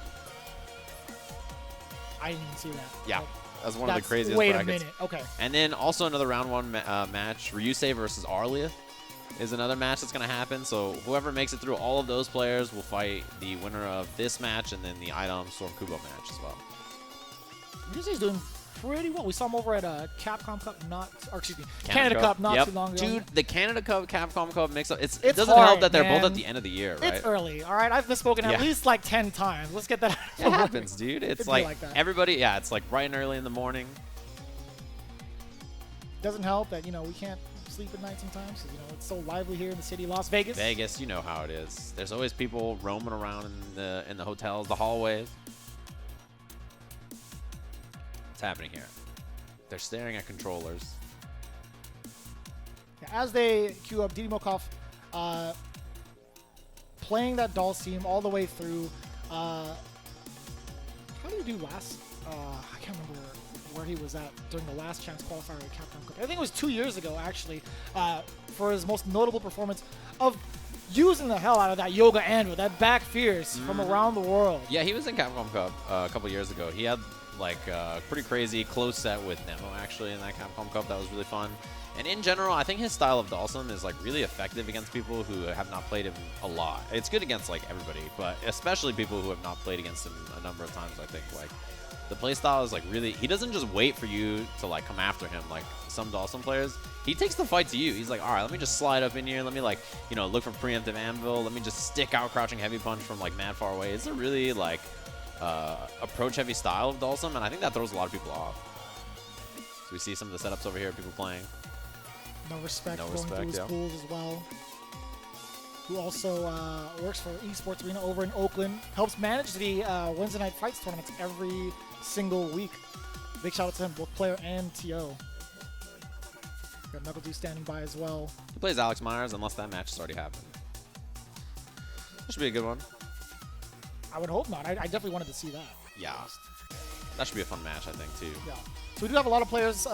I didn't even see that. Yeah, that's one of the craziest brackets. Wait a minute, okay. And then also another round 1 match, Ryusei versus Arlia is another match that's going to happen. So whoever makes it through all of those players will fight the winner of this match and then the Idom stormKUBO match as well. Ryusei's doing pretty well. We saw him over at Capcom Cup Canada Cup not too long ago. Dude, the Canada Cup, Capcom Cup mix-up, it doesn't hard, help that they're man. both at the end of the year, right? It's early, all right? I've misspoken at least like 10 times. Let's get that out of It happens, dude. It's like everybody, it's like bright and early in the morning. Doesn't help that, you know, we can't sleep at night sometimes. You know, it's so lively here in the city of Las Vegas. Vegas, you know how it is. There's always people roaming around in the hotels, the hallways. What's happening here? They're staring at controllers. As they queue up, Didimokof playing that Dhalsim all the way through. How did he do last? I can't remember where he was at during the last chance qualifier at Capcom Cup. I think it was 2 years ago, actually, for his most notable performance of using the hell out of that Yoga Andrew, that back fierce from around the world. Yeah, he was in Capcom Cup a couple years ago. He had like a pretty crazy close set with Nemo actually in that Capcom Cup. That was really fun. And in general, I think his style of Dhalsim is like really effective against people who have not played him a lot. It's good against like everybody, but especially people who have not played against him a number of times. I think like the playstyle is like really, he doesn't just wait for you to like come after him like some Dhalsim players. He takes the fight to you. He's like, all right, let me just slide up in here. Let me like, you know, look for preemptive anvil. Let me just stick out crouching heavy punch from like mad far away. It's a really like approach-heavy style of Dhalsim, and I think that throws a lot of people off. So we see some of the setups over here, people playing. No respect going through his pools as well. Who also works for Esports Arena over in Oakland. Helps manage the Wednesday Night Fights tournaments every single week. Big shout out to him, both player and TO. Got NuckleDu standing by as well. He plays Alex Meyers unless that match has already happened. That should be a good one. I would hope not. I definitely wanted to see that. Yeah. That should be a fun match, I think, too. Yeah. So we do have a lot of players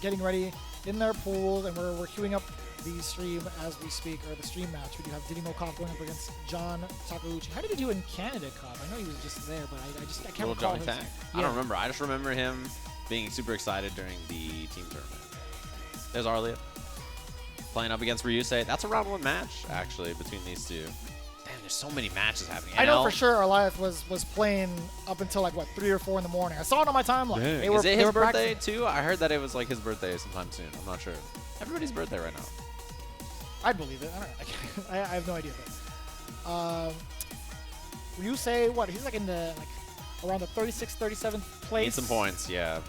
getting ready in their pools, and we're queuing up the stream as we speak, or the stream match. We do have Didimokof going up against John Takeuchi. How did he do in Canada Cup? I know he was just there, but I can't recall his... Yeah. I don't remember. I just remember him being super excited during the team tournament. There's Arlia playing up against Ryusei. That's a round 1 match, actually, between these two. Damn, there's so many matches happening. I know for sure Arliath was playing up until like, what, 3 or 4 in the morning. I saw it on my timeline. Is it his birthday, too? I heard that it was like his birthday sometime soon. I'm not sure. Everybody's birthday right now. I'd believe it. I don't know. I have no idea. But, Ryusei, what? He's like in the around the 36th, 37th place. Need some points, yeah.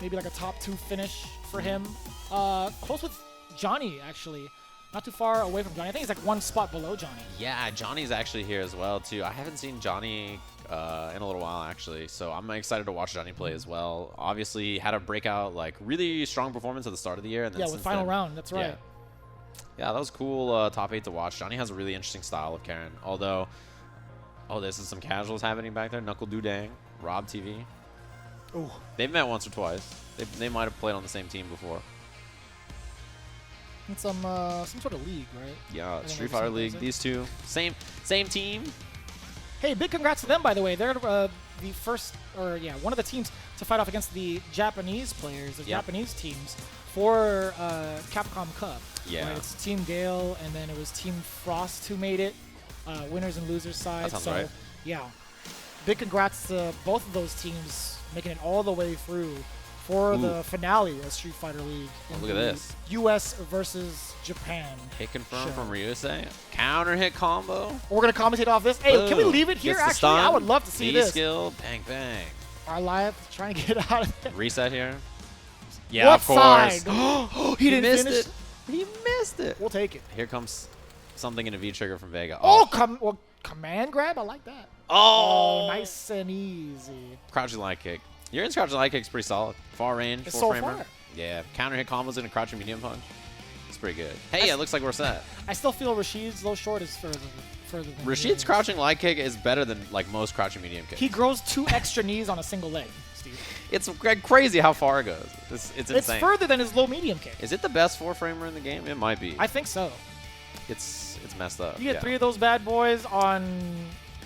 Maybe like a top 2 finish for him. Close with Johnny, actually. Not too far away from Johnny. I think he's like 1 spot below Johnny. Yeah, Johnny's actually here as well, too. I haven't seen Johnny in a little while, actually. So I'm excited to watch Johnny play as well. Obviously, had a breakout, like, really strong performance at the start of the year. And then with final round. That's right. Yeah, that was cool top 8 to watch. Johnny has a really interesting style of Karin. Although, this is some casuals happening back there. NuckleDu Dang, Rob TV. Ooh. They've met once or twice. They might have played on the same team before. It's some sort of league, right? Yeah, Street Fighter League. These two, same team. Hey, big congrats to them, by the way. They're the first, one of the teams to fight off against the Japanese players, the Japanese teams for Capcom Cup. Yeah. Right? It's Team Guile, and then it was Team Frost who made it, winners and losers side. That sounds so, right. Yeah, big congrats to both of those teams making it all the way through for the finale of Street Fighter League. Look at this. US versus Japan. Hit confirmed from Ryusei. Counter hit combo. We're going to commentate off this. Hey, can we leave it here? Actually, I would love to see this. skill. Bang, bang. Arliath trying to get out of there. Reset here. Yeah, what of course. Side? He didn't finish it. He missed it. We'll take it. Here comes something in a V trigger from Vega. Command grab? I like that. Oh, nice and easy. Crouching light kick. Urien's crouching light kick's pretty solid. Far range, it's full so framer. Far. Yeah, counter hit combos in a crouching medium punch. It's pretty good. Hey, it looks like we're set. I still feel Rashid's low short is further than Rashid's crouching light kick is better than like most crouching medium kicks. He grows 2 extra knees on a single leg, Steve. It's crazy how far it goes. It's insane. It's further than his low medium kick. Is it the best 4-framer in the game? It might be. I think so. It's messed up. You get 3 of those bad boys on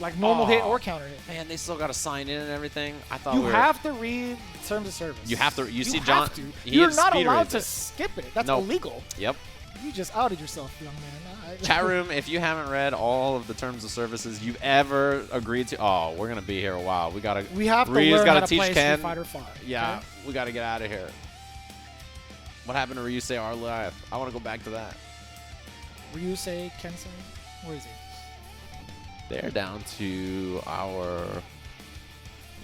like normal hit or counter hit. Man, they still got to sign in and everything. I thought you have to read terms of service. You have to. You see, John. You're not allowed to skip it. That's illegal. Yep. You just outed yourself, young man. Chat room, if you haven't read all of the terms of services you've ever agreed to, we're gonna be here a while. We have to learn how to play Ken. Street Fighter 5. Yeah, okay? We gotta get out of here. What happened to Ryusei Arliath? I want to go back to that. Ryusei Kensei, where is he? They're down to our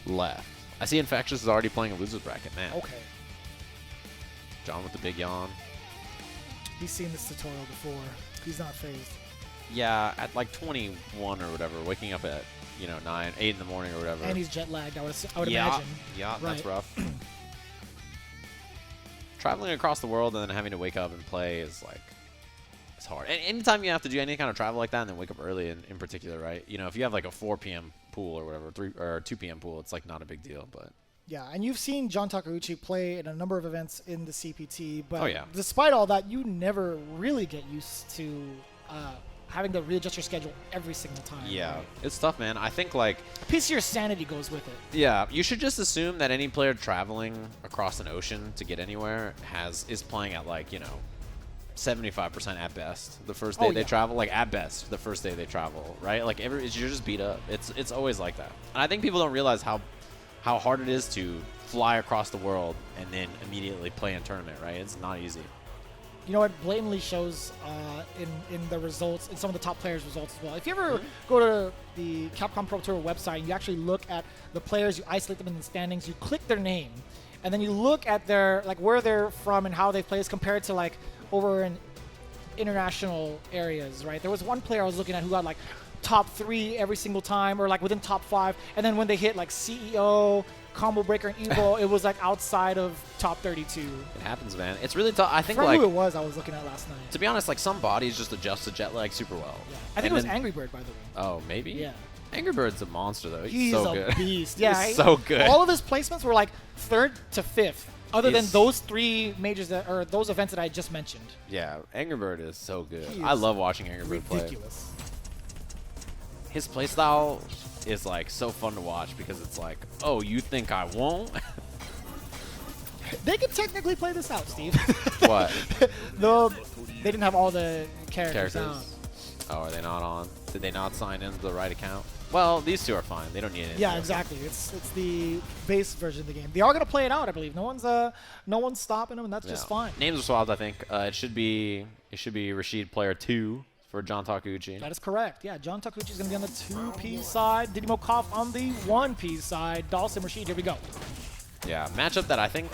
left. I see Infexious is already playing a loser's bracket, man. Okay. John with the big yawn. He's seen this tutorial before. He's not phased. Yeah, at like 21 or whatever, waking up at 8 in the morning or whatever. And he's jet lagged. I would imagine. Yeah, right. That's rough. Traveling across the world and then having to wake up and play is like, it's hard. And anytime you have to do any kind of travel like that and then wake up early in particular, right? If you have like a 4 p.m. pool or whatever, 3 or 2 p.m. pool, it's like not a big deal, but. Yeah, and you've seen John Takeuchi play in a number of events in the CPT, but yeah. Despite all that, you never really get used to having to readjust your schedule every single time. Yeah, right? It's tough, man. I think like a piece of your sanity goes with it. Yeah, you should just assume that any player traveling across an ocean to get anywhere is playing at like 75% at best the first day they travel, like at best the first day they travel, right? Like you're just beat up. It's always like that, and I think people don't realize how hard it is to fly across the world and then immediately play in a tournament, right? It's not easy. You know, it blatantly shows in the results, in some of the top players' results as well. If you ever go to the Capcom Pro Tour website and you actually look at the players, you isolate them in the standings, you click their name, and then you look at their where they're from and how they play as compared to over in international areas, right? There was one player I was looking at who got like top 3 every single time, or like within top 5, and then when they hit like CEO, Combo Breaker, and Evo, it was like outside of top 32. It happens, man. It's really tough. I think I like who it was I was looking at last night. to be honest, like some bodies just adjust to jet lag super well. Yeah. I think it was Angry Bird, by the way. Oh, maybe. Yeah. Angry Bird's a monster though. He's so a good. beast. Yeah, He's so good. All of his placements were like 3rd to 5th, other than He's- those 3 majors that, or those events that I just mentioned. Yeah, Angry Bird is so good. He I is love watching Angry Bird play. Ridiculous. His playstyle is like so fun to watch because it's like, oh, you think I won't? They could technically play this out, Steve. What? Though they didn't have all the characters out. Oh, are they not on? Did they not sign into the right account? Well, these two are fine. They don't need it. Yeah, exactly. It's the base version of the game. They are gonna play it out, I believe. No one's stopping them, and that's just fine. Names are swapped, I think. It should be Rashid player 2 for John Takeuchi. That is correct. Yeah, John Takeuchi is gonna be on the 2P side. Didimokof on the 1P side. Dhalsim, Rashid. Here we go. Yeah, matchup that I think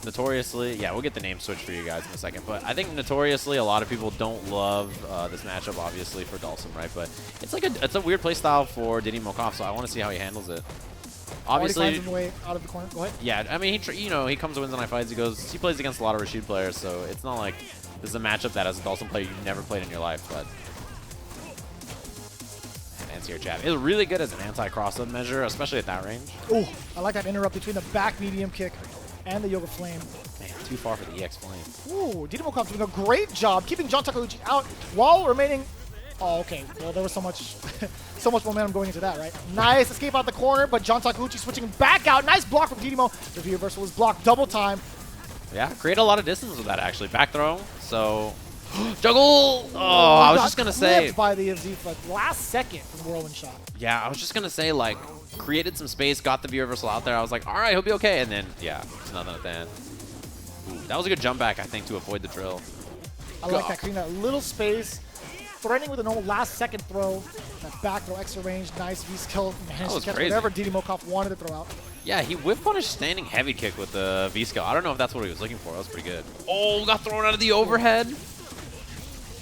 notoriously, yeah, we'll get the name switch for you guys in a second, but I think notoriously a lot of people don't love this matchup, obviously, for Dhalsim, right? But it's like it's a weird playstyle for Didimokof, so I want to see how he handles it. Obviously, finds his way out of the corner. Go ahead. yeah, I mean, he comes and wins on fights. He plays against a lot of Rashid players, so it's not like this is a matchup that as a Dhalsim player you've never played in your life, but anti-air jab is really good as an anti-cross-up measure, especially at that range. Oh, I like that interrupt between the back medium kick and the Yoga Flame. Man, too far for the EX Flame. Ooh, Didimokof doing a great job keeping John Takeuchi out while remaining. Oh, okay. Well, there was so much momentum going into that, right? Nice escape out the corner, but John Takeuchi switching back out. Nice block from Didimo. The V reversal was blocked double time. Yeah, create a lot of distance with that, actually. Back throw, so... Juggle! Oh, I was just going to say... by the FZ for last second from Whirlwind Shot. Yeah, I was just going to say, like, created some space, got the V reversal out there. I was like, all right, he'll be okay. And then, yeah, it's nothing at the end. Ooh, that was a good jump back, I think, to avoid the drill. I like that, creating that little space. Threatening with a normal last second throw. That back throw, extra range, nice V-skill. Managed to catch crazy. whatever Didimokof wanted to throw out. Yeah, he whip punished standing heavy kick with the V-skill. I don't know if that's what he was looking for. That was pretty good. Oh, got thrown out of the overhead.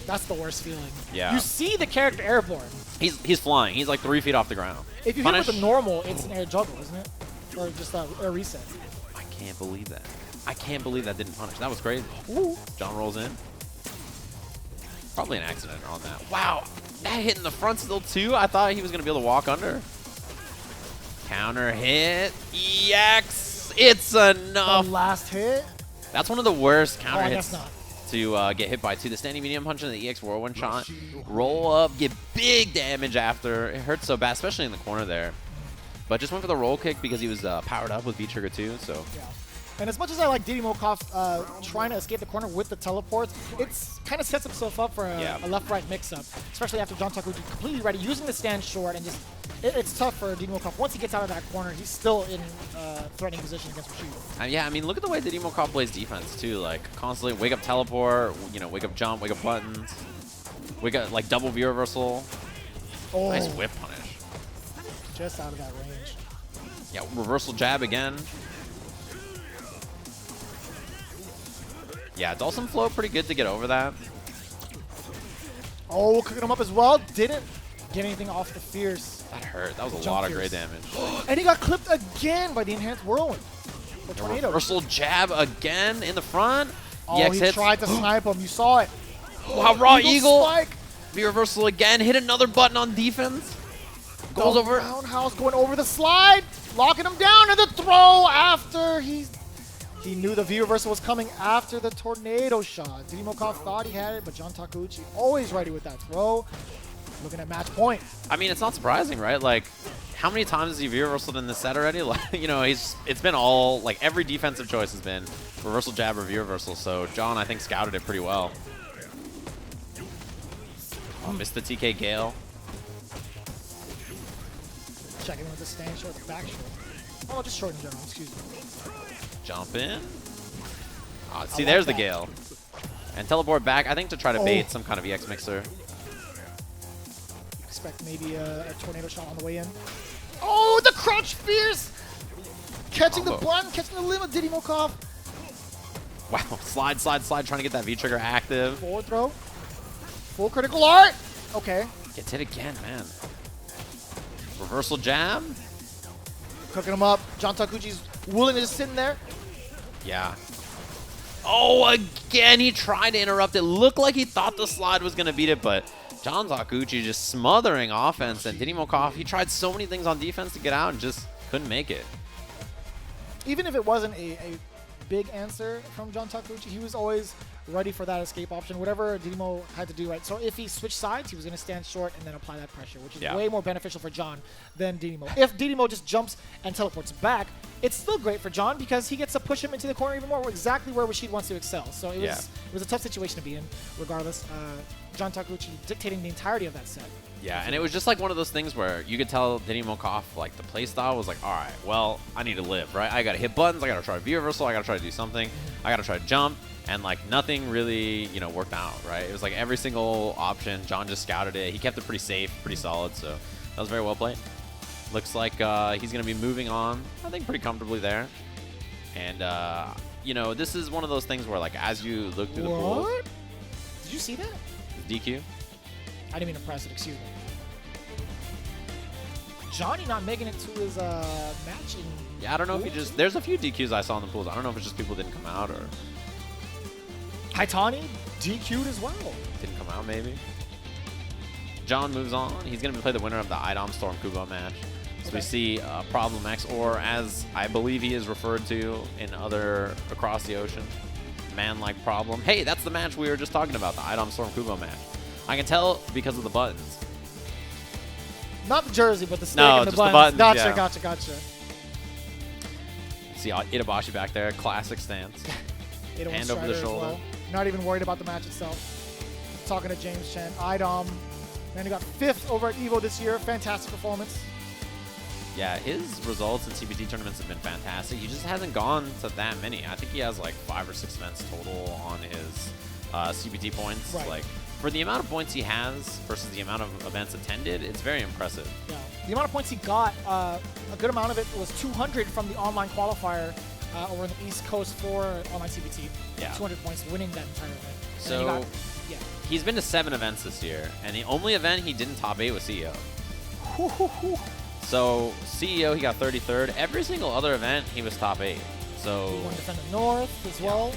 That's the worst feeling. Yeah. You see the character airborne. He's flying. He's like 3 feet off the ground. If you hit with the normal, it's an air juggle, isn't it? Or just a air reset. I can't believe that. I can't believe that didn't punish. That was crazy. Ooh. John rolls in. Probably an accident on that. Wow. That hit in the front still, too. I thought he was going to be able to walk under. Counter hit. EX. It's enough. The last hit? That's one of the worst counter hits not. to get hit by, too. The standing medium punch and the EX whirlwind shot. Roll up, get big damage after. It hurts so bad, especially in the corner there. But just went for the roll kick because he was powered up with V-Trigger, too. So. Yeah. And as much as I like Didimokof trying to escape the corner with the teleports, it's kind of sets himself up for a left-right mix-up, especially after John Takeuchi completely ready, using the stand short, and just it's tough for Didimokof. Once he gets out of that corner, he's still in threatening position against Rashid. Yeah, I mean, look at the way Didimokof plays defense, too. Like, constantly wake up teleport, wake up jump, wake up buttons, wake up, like, double V reversal. Oh. Nice whip punish. Just out of that range. Yeah, reversal jab again. Yeah, Dhalsim flow pretty good to get over that. Oh, cooking him up as well. Didn't get anything off the fierce. That hurt. That was a lot of great damage. And he got clipped again by the enhanced whirlwind. The tornado. Reversal jab again in the front. Oh, EX he hits. tried to snipe him. You saw it. Wow, raw eagle. Spike. V reversal again. Hit another button on defense. Goes over. Roundhouse going over the slide. Locking him down. And the throw after he knew the V reversal was coming after the tornado shot. Didimokof thought he had it, but John Takeuchi always ready with that throw. Looking at match point. I mean, it's not surprising, right? Like, how many times has he V-reversaled in this set already? Like, it's been all, like, every defensive choice has been reversal jab or V-reversal. So John, I think, scouted it pretty well. Oh, missed the TK Guile. Checking in with the stand short, back short. Oh, just short in general, excuse me. Jump in. Oh, see, there's the Guile. And teleport back, I think, to try to bait some kind of EX mixer. Expect maybe a tornado shot on the way in. Oh, the crouch fierce! Catching the button, catching the limb of Didimokof. Wow, slide, trying to get that V-trigger active. Forward throw. Full critical art. Okay. Gets hit again, man. Reversal jab. Cooking him up. John Takeuchi's willing to just sit in there. Yeah. Oh, again, he tried to interrupt it. Looked like he thought the slide was going to beat it, but John Takeuchi just smothering offense. And Didimokof, he tried so many things on defense to get out and just couldn't make it. Even if it wasn't a big answer from John Takeuchi, he was always ready for that escape option, whatever Didimo had to do, right? So if he switched sides, he was going to stand short and then apply that pressure, which is way more beneficial for John than Didimo. If Didimo just jumps and teleports back, it's still great for John because he gets to push him into the corner even more, exactly where Rashid wants to excel. So it was a tough situation to be in, regardless. John Takeuchi dictating the entirety of that set. Yeah, and it was just like one of those things where you could tell Didimokof, like, the play style was like, all right, well, I need to live, right? I got to hit buttons, I got to try to view reversal, I got to try to do something, I got to try to jump, and, like, nothing really, you know, worked out, right? It was like every single option, John just scouted it. He kept it pretty safe, pretty solid, so that was very well played. Looks like he's going to be moving on, I think, pretty comfortably there. And, you know, this is one of those things where, like, as you look through the pools. Did you see that? DQ? I didn't mean to press it, excuse me. Johnny not making it to his match in Yeah, I don't know if he just... There's a few DQs I saw in the pools. I don't know if it's just people didn't come out or... Haitani DQ'd as well. Didn't come out, maybe. John moves on. He's going to play the winner of the IDOM stormKUBO match. So we see Problem X, or as I believe he is referred to in other across the ocean, man-like Problem. Hey, that's the match we were just talking about, the IDOM stormKUBO match. I can tell because of the buttons. Not the jersey, but the stick no, and the just buttons. The buttons. Gotcha, yeah. gotcha. See Itabashi back there, classic stance. Hand over the shoulder. Well. Not even worried about the match itself. Talking to James Chen. IDOM, man, he got 5th over at EVO this year. Fantastic performance. Yeah, his results in CBT tournaments have been fantastic. He just hasn't gone to that many. I think he has like 5 or 6 events total on his CBT points. Right. Like, for the amount of points he has versus the amount of events attended, it's very impressive. Yeah. The amount of points he got, a good amount of it was 200 from the online qualifier over in the East Coast for online CBT. Yeah. 200 points winning that entire event. So he's been to 7 events this year, and the only event he didn't top 8 was CEO. So CEO, he got 33rd. Every single other event, he was top 8. So he won Defender North as well.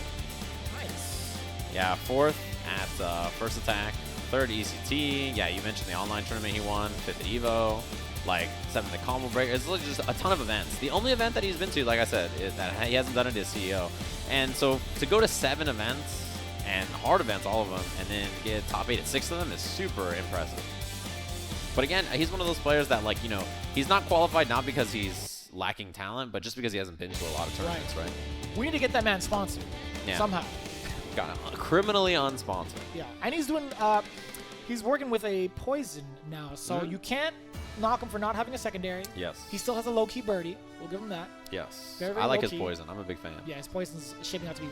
Nice. Yeah, 4th at First Attack, 3rd ECT. Yeah, you mentioned the online tournament he won, 5th at EVO, like 7th at Combo Breaker. It's just a ton of events. The only event that he's been to, like I said, is that he hasn't done it as CEO. And so to go to 7 events, and hard events, all of them, and then get top 8 at 6 of them is super impressive. But again, he's one of those players that, like, you know, he's not qualified not because he's lacking talent, but just because he hasn't been to a lot of tournaments, right? We need to get that man sponsored somehow. Got him criminally unsponsored. Yeah, and he's doing, he's working with a poison now, so you can't knock him for not having a secondary. Yes. He still has a low-key birdie. We'll give him that. Yes. Very, very I like his low-key. poison. I'm a big fan. Yeah, his poison's shaping out to be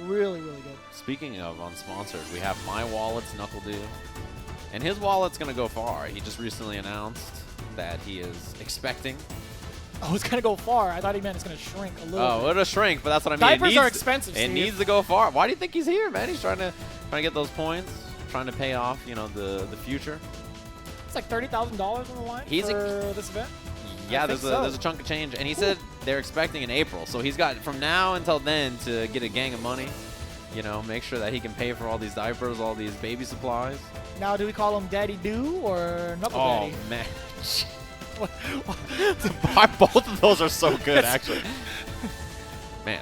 really, really good. Speaking of unsponsored, we have MYWALLET's NuckleDu. And his wallet's going to go far. He just recently announced that he is expecting. Oh, it's going to go far. I thought he meant it's going to shrink a little bit. It'll shrink, but that's what I mean. Diapers are expensive, It needs to go far. Why do you think he's here, man? He's trying to get those points, trying to pay off, you know, the future. It's like $30,000 on the line for this event. Yeah, there's a chunk of change. And he said they're expecting in April. So he's got from now until then to get a gang of money. You know, make sure that he can pay for all these diapers, all these baby supplies. Now, do we call him Daddy Do or Knuckle Daddy? Oh, man. Both of those are so good, actually. Man,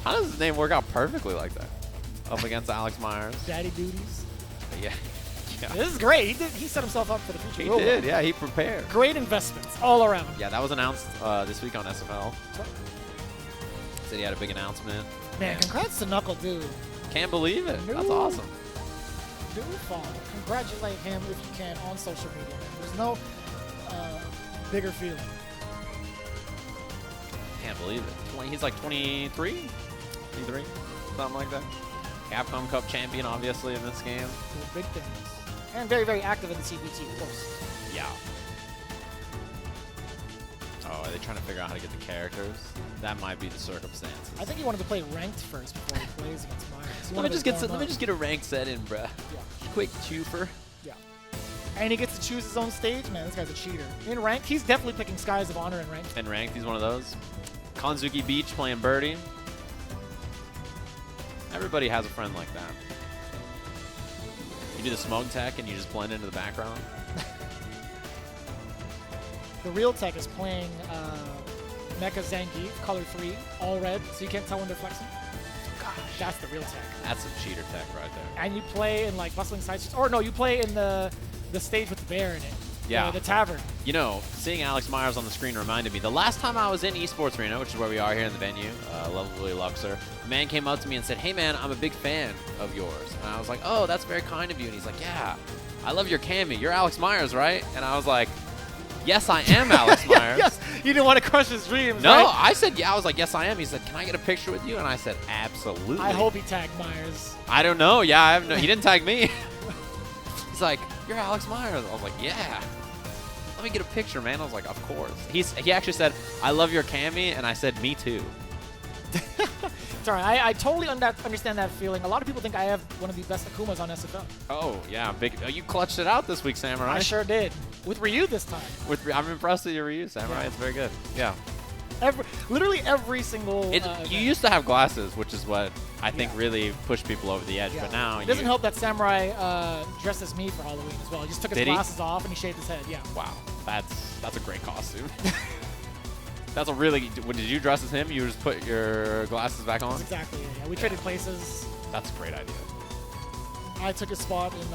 how does his name work out perfectly like that? Up against Alex Meyers. Daddy Duties. Yeah. This is great. He set himself up for the future. He did, yeah. He prepared. Great investments all around. Yeah, that was announced this week on SFL. Said he had a big announcement. Man, congrats to NuckleDu. Can't believe it. That's awesome. Do follow. Congratulate him if you can on social media. There's no bigger feeling. Can't believe it. He's like 23? 23? Something like that. Capcom Cup champion, obviously, in this game. Big things. And very, very active in the CBT, of course. Yeah. Oh, are they trying to figure out how to get the characters? That might be the circumstances. I think he wanted to play ranked first before he plays against Myers. Let me just get a ranked set in, bruh. Yeah. Quick chufer. Yeah. And he gets to choose his own stage? Man, this guy's a cheater. In ranked, he's definitely picking Skies of Honor in ranked. In ranked, he's one of those. Kanzuki Beach playing Birdie. Everybody has a friend like that. You do the smoke tech and you just blend into the background. The real tech is playing Mecha Zangief, color 3, all red, so you can't tell when they're flexing. Gosh, that's the real tech. That's some cheater tech right there. And you play in like bustling side streets, or no, you play in the stage with the bear in it. Yeah. The tavern. You know, seeing Alex Meyers on the screen reminded me, the last time I was in Esports Arena, which is where we are here in the venue, lovely Luxor, a man came up to me and said, hey man, I'm a big fan of yours. And I was like, oh, that's very kind of you. And he's like, yeah, I love your Cammy. You're Alex Meyers, right? And I was like, yes, I am Alex Meyers. Yes, you didn't want to crush his dreams, No, right? I said, yeah. I was like, yes, I am. He said, can I get a picture with you? And I said, absolutely. I hope he tagged Myers. I don't know. Yeah, I have no, he didn't tag me. He's like, you're Alex Meyers. I was like, yeah. Let me get a picture, man. I was like, of course. He actually said, I love your Cammy, and I said, me too. It's all right. I totally understand that feeling. A lot of people think I have one of the best Akumas on SFL. Oh, yeah. You clutched it out this week, Samurai. I sure did. With Ryu this time. I'm impressed with your Ryu, Samurai. Yeah. It's very good. Yeah. Literally every single... you used to have glasses, which is what I think really pushed people over the edge, but now it doesn't help that Samurai dressed as me for Halloween as well. He just took his glasses off and he shaved his head, yeah. Wow. That's a great costume. That's a really... Did you dress as him? You just put your glasses back on? That's exactly it, yeah. We traded places. That's a great idea. I took his spot in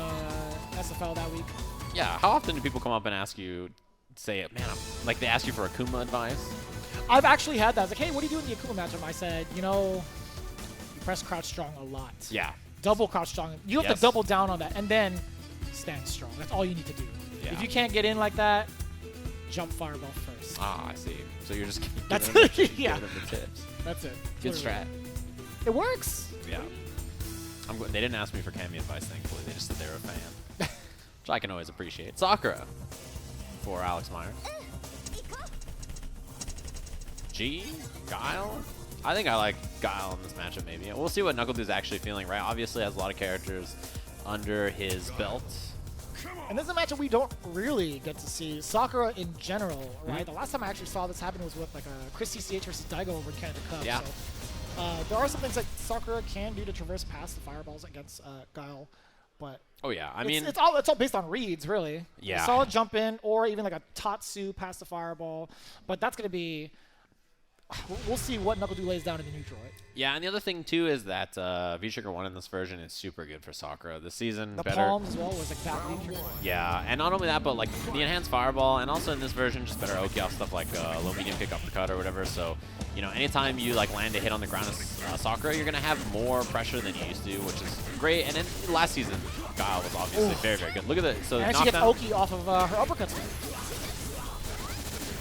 SFL that week. Yeah, how often do people come up and ask you, say, man, like they ask you for Akuma advice? I've actually had that. I was like, hey, what do you do in the Akuma matchup? I said, you know, you press crouch strong a lot. Yeah. Double crouch strong. You have to double down on that, and then stand strong. That's all you need to do. Yeah. If you can't get in like that, jump fireball first. Ah, I see. So you're just That's giving yeah. them the tips. That's it. Good strat. It works. Yeah. They didn't ask me for Cammy advice, thankfully. They just said they were a fan, which I can always appreciate. Sakura for Alex Meyers. Guile? I think I like Guile in this matchup, maybe. We'll see what NuckleDu's actually feeling, right? Obviously has a lot of characters under his belt. And this is a matchup we don't really get to see. Sakura in general, right? The last time I actually saw this happen was with like a Chris CCH versus Daigo over Canada Cup. Yeah. So, there are some things that Sakura can do to traverse past the fireballs against Guile, but oh yeah, I mean it's all based on reads, really. Yeah. A solid jump in, or even like a Tatsu past the fireball, but that's gonna be. We'll see what NuckleDu lays down in the neutral, right? Yeah, and the other thing, too, is that VICTRIX 1 in this version is super good for Sakura. This season, the better. palms as well was like that VICTRIX. Yeah, and not only that, but like the enhanced fireball, and also in this version, just better Oki off stuff like low medium kick uppercut or whatever. So, you know, anytime you like land a hit on the ground as Sakura, you're going to have more pressure than you used to, which is great. And then last season, Guile was obviously very, very good. Look at that. So and she gets Oki off of her uppercuts.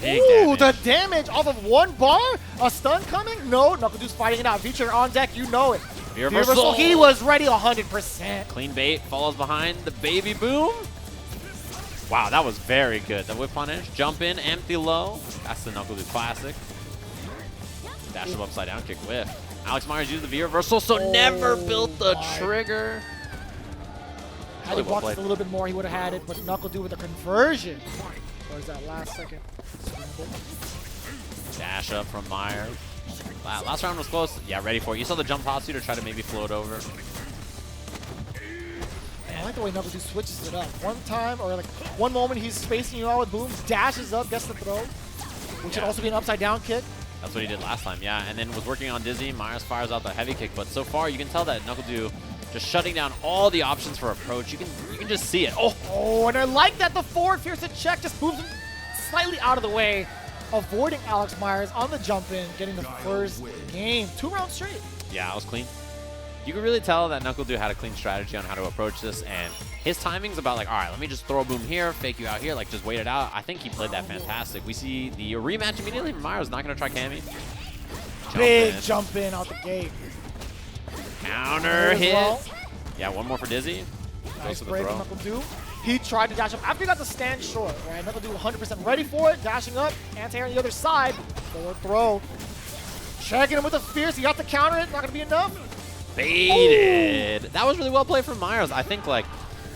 Big Ooh, damage. the damage off of one bar? A stun coming? No, NuckleDu's fighting it out. VICTRIX on deck, you know it. Reversal. He was ready 100%. Clean bait, follows behind the baby boom. Wow, that was very good. The whip punish, jump in, empty low. That's the NuckleDu classic. Dash of upside down kick whiff. Alex Meyers used the V reversal, so never built the trigger. Had he blocked it a little bit more, he would have had it, but NuckleDu with a conversion. Or is that last second? Dash up from Meyers. Last round was close. Yeah, ready for it. You saw the jump Tatsu to try to maybe float over. I like the way NuckleDu switches it up. One time, or like one moment he's spacing you out with boom, dashes up, gets the throw, which should also be an upside down kick. That's what he did last time, yeah. And then was working on Dizzy. Meyers fires out the heavy kick, but so far you can tell that NuckleDu just shutting down all the options for approach. You can just see it. Oh, and I like that the forward fierce check just moves him slightly out of the way, avoiding Alex Meyers on the jump in, getting the first game. 2 rounds straight. Yeah, that was clean. You can really tell that NuckleDu had a clean strategy on how to approach this, and his timing's about like, all right, let me just throw a boom here, fake you out here, like just wait it out. I think he played that fantastic. We see the rematch immediately from Meyers, not going to try Cammy. Big jump in out the gate. Counter hit. Well. Yeah, one more for Dizzy. Nice break from NuckleDu. He tried to dash up after he got the stand short, right? NuckleDu 100% ready for it, dashing up, anti-air on the other side. Forward throw. Checking him with a fierce. He got to counter it. Not going to be enough. Baited. That was really well played from Meyers. I think like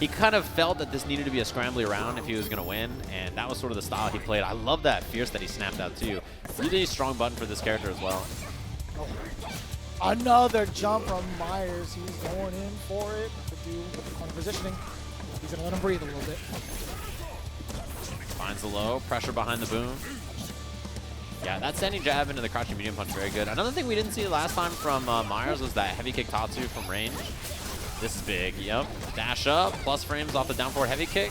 he kind of felt that this needed to be a scrambly round if he was going to win, and that was sort of the style he played. I love that fierce that he snapped out too. Really strong button for this character as well. Oh. Another jump from Meyers. He's going in for it. To do on the positioning. He's going to let him breathe a little bit. Finds the low. Pressure behind the boom. Yeah, that standing jab into the crouching medium punch, very good. Another thing we didn't see last time from Meyers was that heavy kick Tatsu from range. This is big, yep. Dash up, plus frames off the down forward heavy kick.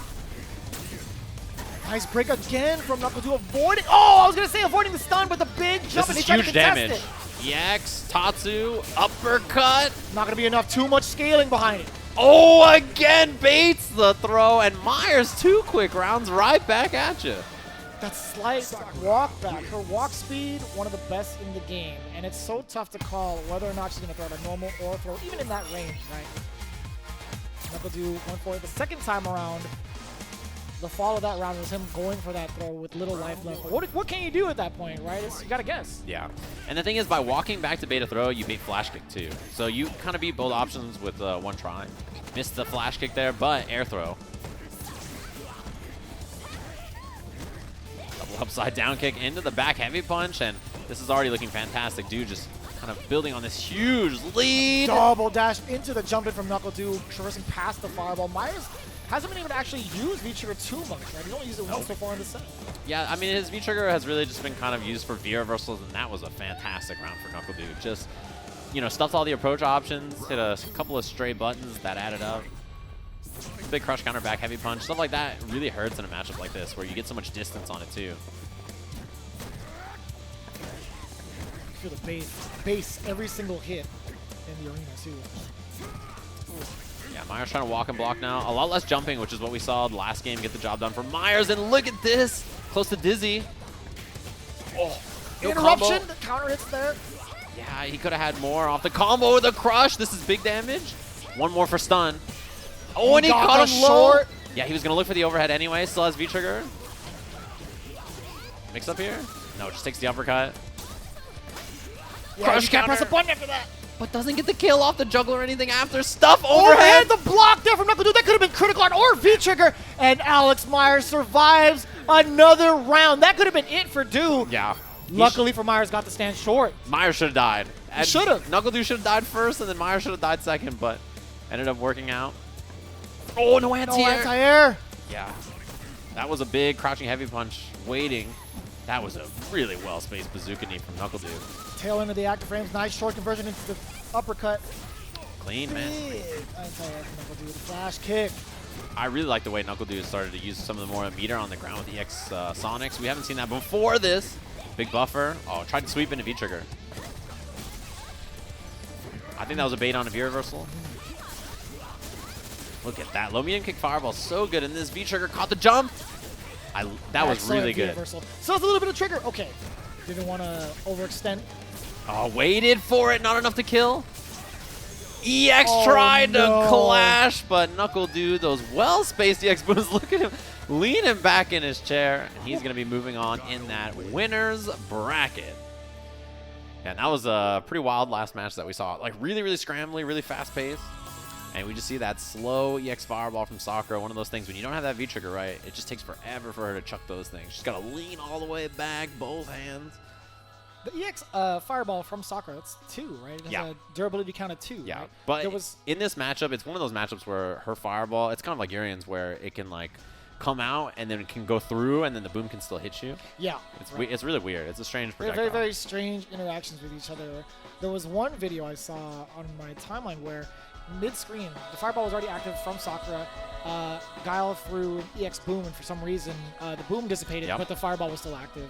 Nice break again from NuckleDu, avoiding. Oh, I was going to say avoiding the stun, but the big jump. This is huge damage. EX, Tatsu, uppercut. Not going to be enough, too much scaling behind it. Oh, again, baits the throw, and Meyers 2 quick rounds right back at you. That slight walk back, her walk speed, one of the best in the game. And it's so tough to call whether or not she's going to throw it a normal or a throw, even in that range, right? NuckleDu went for it the second time around. The fall of that round was him going for that throw with little life left. What can you do at that point, right? You got to guess. Yeah. And the thing is, by walking back to beta throw, you bait flash kick too. So you kind of beat both options with one try. Missed the flash kick there, but air throw. Upside down kick into the back heavy punch, and this is already looking fantastic. Dude just kind of building on this huge lead. Double dash into the jump in from NuckleDu, traversing past the fireball. Meyers hasn't been able to actually use V-Trigger too much, right? He's only used it once so far in the set. Yeah, I mean, his V-Trigger has really just been kind of used for V-reversals, and that was a fantastic round for NuckleDu. Just, you know, stuffed all the approach options, hit a couple of stray buttons that added up. Big crush counter back heavy punch, stuff like that really hurts in a matchup like this where you get so much distance on it too. You feel the base every single hit in the arena too. Yeah, Meyers trying to walk and block now. A lot less jumping, which is what we saw the last game get the job done for Meyers. And look at this, close to dizzy. Oh, no interruption, combo. the counter hits there. Yeah, he could have had more off the combo with a crush. This is big damage. One more for stun. Oh, and he caught him short. Yeah, he was going to look for the overhead anyway. Still has V-Trigger. Mix up here? No, just takes the uppercut. Yeah, Crush you can't counter. press a button after that. But doesn't get the kill off the juggler or anything after. Stuff overhead. The block there from NuckleDu. That could have been critical on or V-Trigger. And Alex Meyers survives another round. That could have been it for Du. Yeah. Luckily for Meyers, got the stand short. Meyers should have died. Should have. NuckleDu should have died first, and then Meyers should have died second, but ended up working out. Oh, no anti-air. No anti-air. Yeah. That was a big crouching heavy punch waiting. That was a really well-spaced bazooka knee from NuckleDu. Tail end of the active frames. Nice short conversion into the uppercut. Clean, man. Anti-air from NuckleDu. The flash kick. I really like the way NuckleDu started to use some of the more meter on the ground with the EX Sonics. We haven't seen that before this. Big buffer. Oh, tried to sweep into V-Trigger. I think that was a bait on a V-reversal. Look at that. Low medium kick fireball. So good. And this V-Trigger caught the jump. That was really good. So it's a little bit of trigger. Okay. Didn't want to overextend. Oh, waited for it. Not enough to kill. EX tried to clash, but NuckleDu, those well-spaced EX booms. Look at him leaning back in his chair. And he's going to be moving on in that winner's bracket. And that was a pretty wild last match that we saw. Like really, really scrambly, really fast-paced. And we just see that slow EX fireball from Sakura. One of those things, when you don't have that V-Trigger right, it just takes forever for her to chuck those things. She's got to lean all the way back, both hands. The EX fireball from Sakura, that's 2, right? It has a durability count of 2, yeah, right? But in this matchup, it's one of those matchups where her fireball, it's kind of like Urien's, where it can like come out and then it can go through and then the boom can still hit you. Yeah. It's really weird. It's a strange projectile. Very, very strange interactions with each other. There was one video I saw on my timeline where mid-screen, the fireball was already active from Sakura. Guile threw an EX boom, and for some reason, the boom dissipated, but the fireball was still active.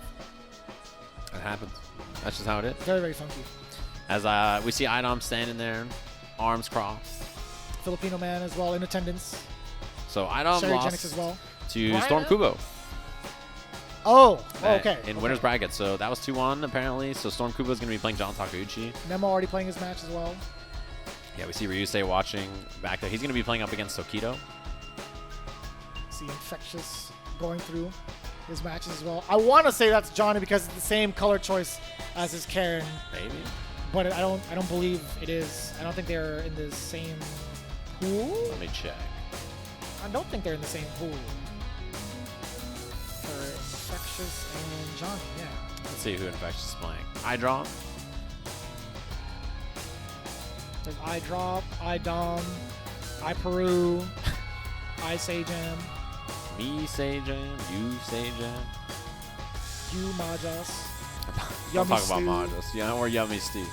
It happens. That's just how it is. Very, very funky. As we see Idom standing there, arms crossed. Filipino man as well in attendance. So Idom lost as well. to stormKUBO. Oh, okay. In winner's bracket. So that was 2-1 apparently. So stormKUBO is going to be playing John Takeuchi. Nemo already playing his match as well. Yeah, we see Ryusei watching back there. He's going to be playing up against Tokido. See Infexious going through his matches as well. I want to say that's Johnny because it's the same color choice as his Karin. Maybe. But I don't believe it is. I don't think they're in the same pool. Let me check. I don't think they're in the same pool. For Infexious and Johnny, yeah. Let's see who Infexious is playing. iDrop. There's iDrop, iDom, iPeru, iSajam. Me Sajam, you Sajam. You Majas. Don't talk Stew. about Majas. Yeah, or Yummy Steve.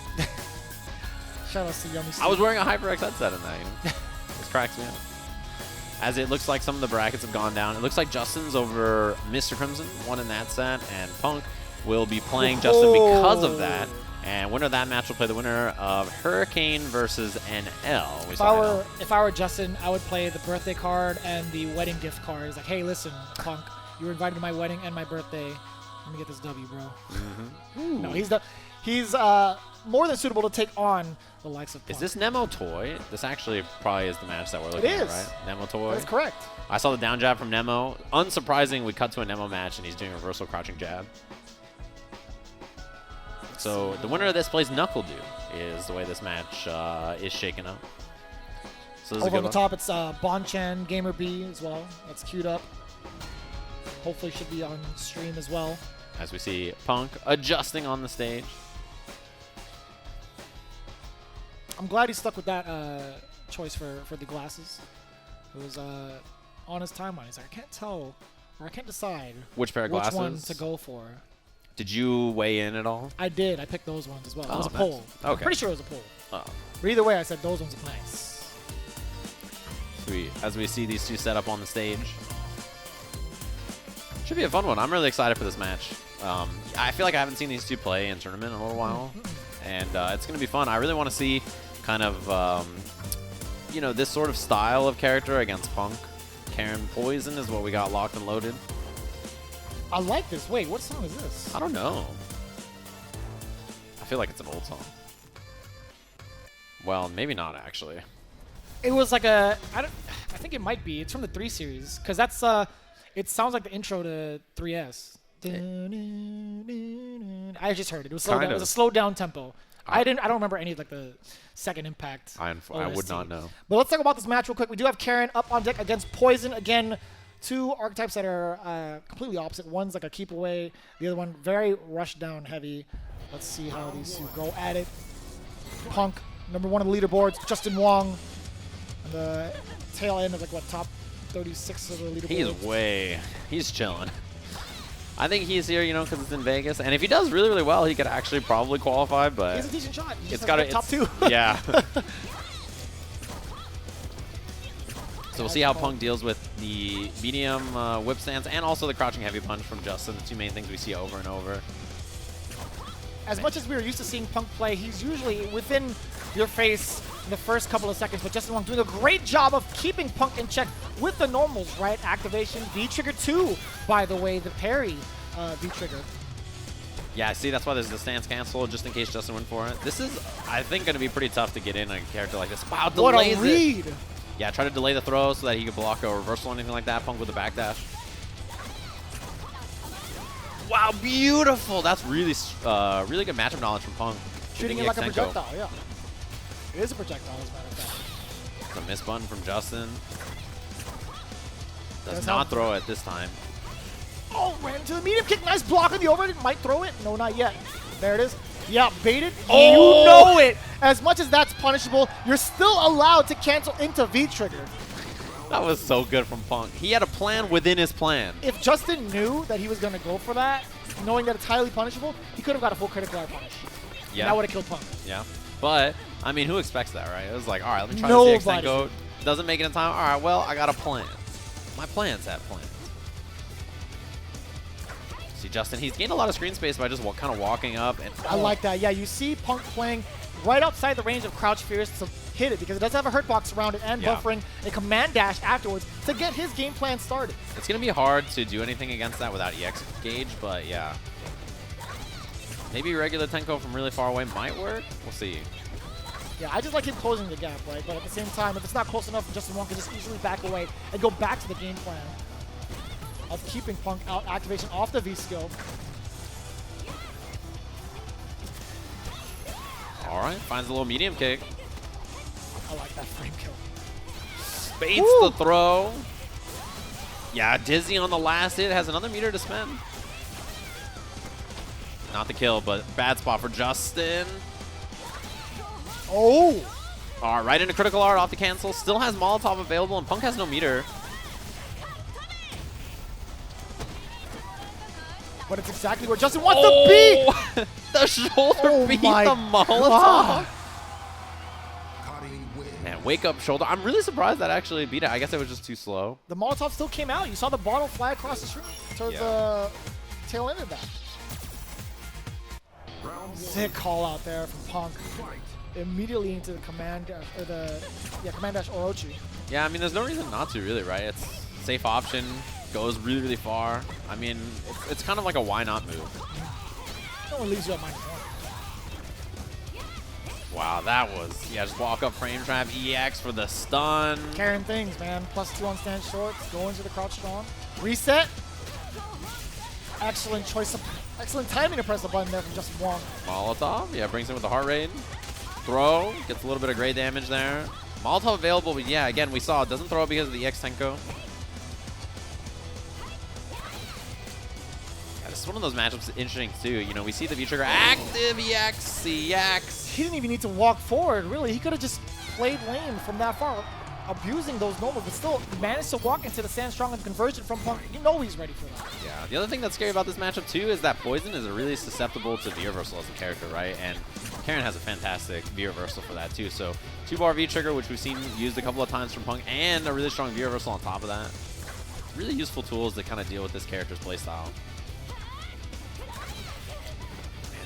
Shout out to Yummy Stew. I was wearing a HyperX headset in that, you know? This cracks me up. As it looks like some of the brackets have gone down. It looks like Justin's over Mr. Crimson, won in that set, and Punk will be playing Justin because of that. And winner of that match will play the winner of Hurricane versus NL. If I were Justin, I would play the birthday card and the wedding gift card. It's like, hey, listen, Punk, you were invited to my wedding and my birthday. Let me get this W, bro. Mm-hmm. No, he's more than suitable to take on the likes of Punk. Is this Nemo Toy? This actually probably is the match that we're looking at, right? Nemo Toy. That's correct. I saw the down jab from Nemo. Unsurprising, we cut to a Nemo match and he's doing a reversal crouching jab. So the winner of this plays NuckleDu is the way this match is shaken up. So this Over is a on good the one. top, it's GamerBee Gamer B as well. That's queued up. Hopefully should be on stream as well. As we see Punk adjusting on the stage. I'm glad he stuck with that choice for the glasses. It was on his timeline. He's like, I can't tell, or I can't decide Which pair of which glasses? one to go for. Did you weigh in at all? I did. I picked those ones as well. Oh, It was a nice. poll. I'm Okay. pretty sure it was a poll. Oh, But either way, I said those ones are nice. sweet. As we see these two set up on the stage. Should be a fun one. I'm really excited for this match. I feel like I haven't seen these two play in tournament in a little while. And it's going to be fun. I really want to see kind of, you know, this sort of style of character against Punk. Karin Poison is what we got locked and loaded. I like this. Wait, what song is this? I don't know. I feel like it's an old song. Well, maybe not actually. It was like I think it might be. It's from the 3 series because that's it sounds like the intro to 3S. I just heard it. It was slow down. It was a slowed down tempo. I don't remember any of like the second impact. I would not know. But let's talk about this match real quick. We do have Karin up on deck against Poison again. Two archetypes that are completely opposite. One's like a keep away. The other one very rush down heavy. Let's see how these two go at it. Punk, number 1 on the leaderboards. JWong on the tail end of like what, top 36 of the leaderboard. He's chilling. I think he's here, you know, because it's in Vegas. And if he does really, really well, he could actually probably qualify. But He has a decent shot. He it's just got has to top 2. Yeah. So we'll see how Punk deals with the medium whip stance and also the crouching heavy punch from Justin. The two main things we see over and over. As much as we were used to seeing Punk play, he's usually within your face in the first couple of seconds, but JWong doing a great job of keeping Punk in check with the normals, right? Activation, V-trigger 2, by the way, the parry V-trigger. Yeah, see, that's why there's the stance cancel, just in case Justin went for it. This is, I think, going to be pretty tough to get in a character like this. Wow, delays what a read! it. Yeah, try to delay the throw so that he could block a reversal or anything like that. Punk with the backdash. Wow, beautiful! That's really, really good matchup knowledge from Punk. Shooting it like a projectile, yeah. It is a projectile, as a matter of fact. The miss button from Justin. Does not throw it this time. Oh, ran into the medium kick. Nice block on the overhead. Might throw it. No, not yet. There it is. Yeah, baited. Oh! You know it. As much as that's punishable, you're still allowed to cancel into V-trigger. That was so good from Punk. He had a plan within his plan. If Justin knew that he was going to go for that, knowing that it's highly punishable, he could have got a full critical eye punish. Yeah. And that would have killed Punk. Yeah. But, I mean, who expects that, right? It was like, all right, let me try Nobody. to see extent go. Doesn't make it in time. All right, well, I got a plan. My plans have plans. See, Justin, he's gained a lot of screen space by just kind of walking up. And I like that. Yeah, you see Punk playing right outside the range of Crouch Fierce to hit it because it does have a hurt box around it and buffering a command dash afterwards to get his game plan started. It's going to be hard to do anything against that without EX gauge, but yeah. Maybe regular Tenko from really far away might work. We'll see. Yeah, I just like him closing the gap, right? But at the same time, if it's not close enough, JWong can just easily back away and go back to the game plan. of keeping Punk out. Activation off the V skill. All right, finds a little medium kick. I like that frame kill. Baits the throw. Yeah, Dizzy on the last hit has another meter to spend. Not the kill, but bad spot for Justin. Oh! All right, right into critical art off the cancel. Still has Molotov available, and Punk has no meter. But it's exactly where Justin wants to be! The shoulder beat the Molotov. Man, wake up shoulder. I'm really surprised that actually beat it. I guess it was just too slow. The Molotov still came out. You saw the bottle fly across the screen towards the tail end of that. Sick call out there from Punk. Immediately into the command dash Orochi. Yeah, I mean, there's no reason not to, really, right? It's a safe option, goes really, really far. I mean, it's kind of like a why not move. No one leaves you at -1. Wow, that was, just walk up frame trap, EX for the stun. Karin things, man. +2 on stand short, going to the crouch strong. Reset. Excellent choice of, excellent timing to press the button there from JWong. Molotov, brings him with the heart rate. Throw, gets a little bit of gray damage there. Molotov available, but yeah, again, we saw it doesn't throw it because of the EX Tenko. This is one of those matchups that's interesting too. You know, we see the V-Trigger active, EX, CX. He didn't even need to walk forward, really. He could have just played lane from that far, abusing those normals, but still managed to walk into the stand strong and conversion from Punk. You know he's ready for that. Yeah, the other thing that's scary about this matchup too is that Poison is really susceptible to V-Reversal as a character, right? And Karin has a fantastic V-Reversal for that too. So 2-bar V-Trigger, which we've seen used a couple of times from Punk, and a really strong V-Reversal on top of that. Really useful tools to kind of deal with this character's playstyle.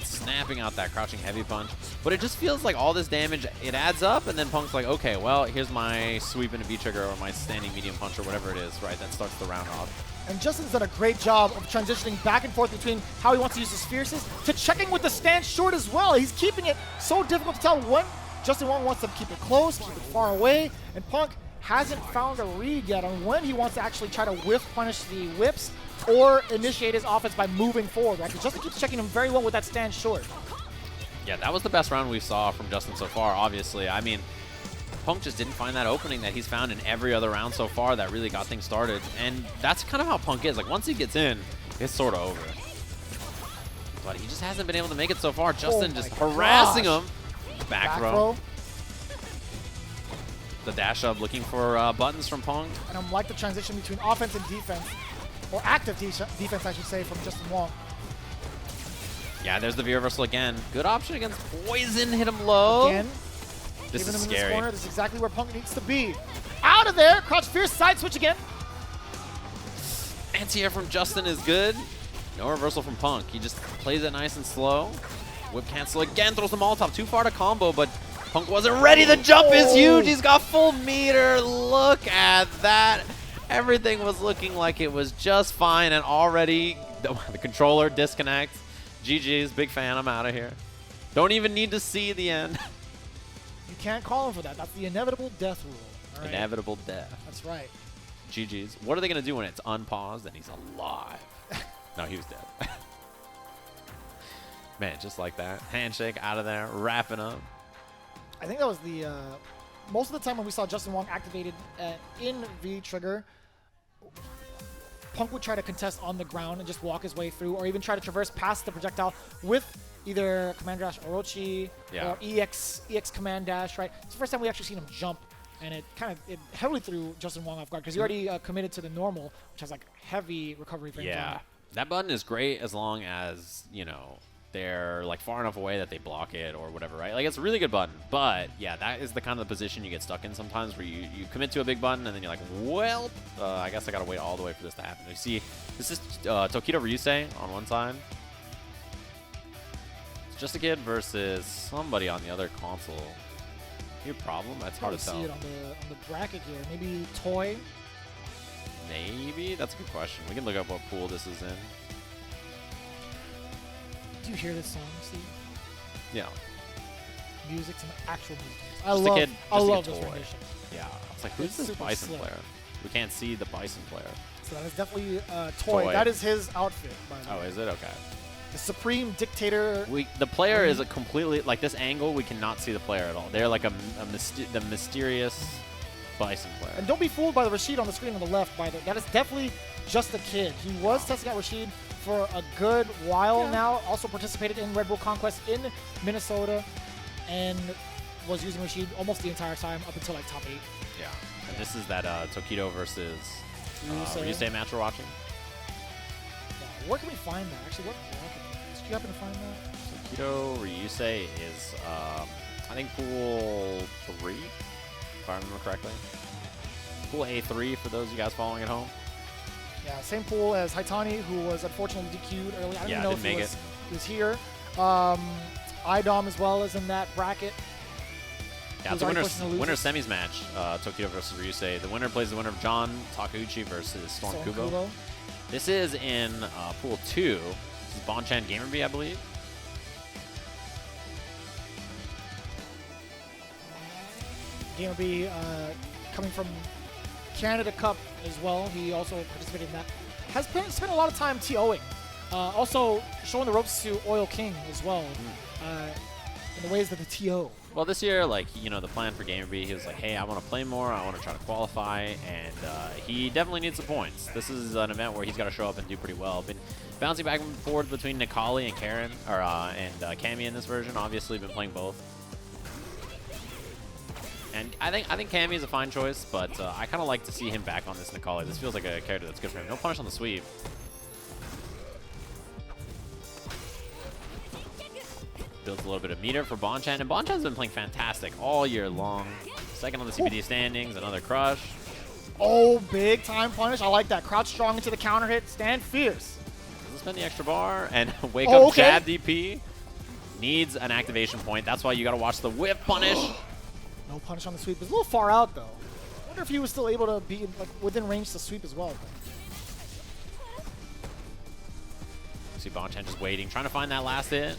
Snapping out that crouching heavy punch, but it just feels like all this damage, it adds up, and then Punk's like, okay, well, here's my sweep into V-Trigger or my standing medium punch or whatever it is, right? That starts the round off. And Justin's done a great job of transitioning back and forth between how he wants to use his fierces to checking with the stand short as well. He's keeping it so difficult to tell when JWong wants to keep it close, keep it far away, and Punk hasn't found a read yet on when he wants to actually try to whiff punish the whips or initiate his offense by moving forward, right? Because Justin keeps checking him very well with that stand short. Yeah, that was the best round we saw from Justin so far, obviously. I mean, Punk just didn't find that opening that he's found in every other round so far that really got things started. And that's kind of how Punk is. Like, once he gets in, it's sort of over. But he just hasn't been able to make it so far. Justin just harassing him. Back throw. The dash up looking for buttons from Punk. And I like the transition between offense and defense. Or active defense, I should say, from JWong. Yeah, there's the V-Reversal again. Good option against Poison. Hit him low. Again, this is him scary. In this corner. This is exactly where Punk needs to be. Out of there. Crouch fierce side switch again. Anti-air from Justin is good. No reversal from Punk. He just plays it nice and slow. Whip cancel again. Throws the Molotov. Too far to combo, but Punk wasn't ready. The jump is huge. He's got full meter. Look at that. Everything was looking like it was just fine, and already the controller disconnects. GG's, big fan, I'm out of here. Don't even need to see the end. You can't call him for that. That's the inevitable death rule. All right? Inevitable death. That's right. GG's. What are they going to do when it's unpaused and he's alive? No, he was dead. Man, just like that. Handshake out of there, wrapping up. I think that was the... most of the time when we saw JWong activated in V-Trigger, Punk would try to contest on the ground and just walk his way through, or even try to traverse past the projectile with either Command Dash Orochi or EX Command Dash, right? It's the first time we actually seen him jump, and it heavily threw JWong off guard because he already committed to the normal, which has like heavy recovery frame time. That button is great as long as, you know, they're like far enough away that they block it or whatever, right? Like, it's a really good button, but yeah, that is the kind of position you get stuck in sometimes where you commit to a big button and then you're like, well, I guess I gotta wait all the way for this to happen. You see, this is Tokido Ryusei on one side. It's just a kid versus somebody on the other console. Your problem? That's hard to tell. See it on the bracket here. Maybe Toy? Maybe? That's a good question. We can look up what pool this is in. Do you hear this song, Steve? Yeah. Music, some actual music. I love this rendition. Yeah. It's like, who's this Bison player? We can't see the Bison player. So that is definitely Toy. That is his outfit, by the way. Oh, is it? Okay. The Supreme Dictator. The player is a completely, like this angle, we cannot see the player at all. They're like the mysterious Bison player. And don't be fooled by the Rashid on the screen on the left, by the way. That is definitely just a kid. He was testing out Rashid for a good while now. Also participated in Red Bull Conquest in Minnesota and was using Rashid almost the entire time up until like top 8. Yeah. And this is that Tokido versus Ryusei match we're watching. Yeah. Where can we find that? Actually, what did you happen to find that? Tokido Ryusei is, I think, pool 3, if I remember correctly. Pool A3 for those of you guys following at home. Yeah, same pool as Haitani, who was unfortunately DQ'd early. I don't even know if he was here. IDOM as well as in that bracket. Yeah, it's a winner semis match, Tokido versus Ryusei. The winner plays the winner of John Takeuchi versus stormKUBO. This is in pool 2. This is Bonchan GamerBee, I believe. GamerBee coming from Canada Cup as well. He also participated in that. Has spent a lot of time TOing. Also showing the ropes to Oil King as well in the ways that the TO. Well, this year, like, you know, the plan for GamerBee, he was like, hey, I want to play more. I want to try to qualify. And he definitely needs some points. This is an event where he's got to show up and do pretty well. Been bouncing back and forth between Necalli and Karin, or and Cammy in this version. Obviously, been playing both. And I think Cammy is a fine choice, but I kind of like to see him back on this Necalli. This feels like a character that's good for him. No punish on the sweep. Builds a little bit of meter for Bonchan, and Bonchan's been playing fantastic all year long. Second on the CBD standings, another crush. Oh, big time punish. I like that. Crouch strong into the counter hit. Stand fierce. Doesn't spend the extra bar, and wake up jab DP. Needs an activation point. That's why you got to watch the whip punish. No punish on the sweep. It's a little far out, though. I wonder if he was still able to be like within range to sweep as well. See Bonchan just waiting, trying to find that last hit.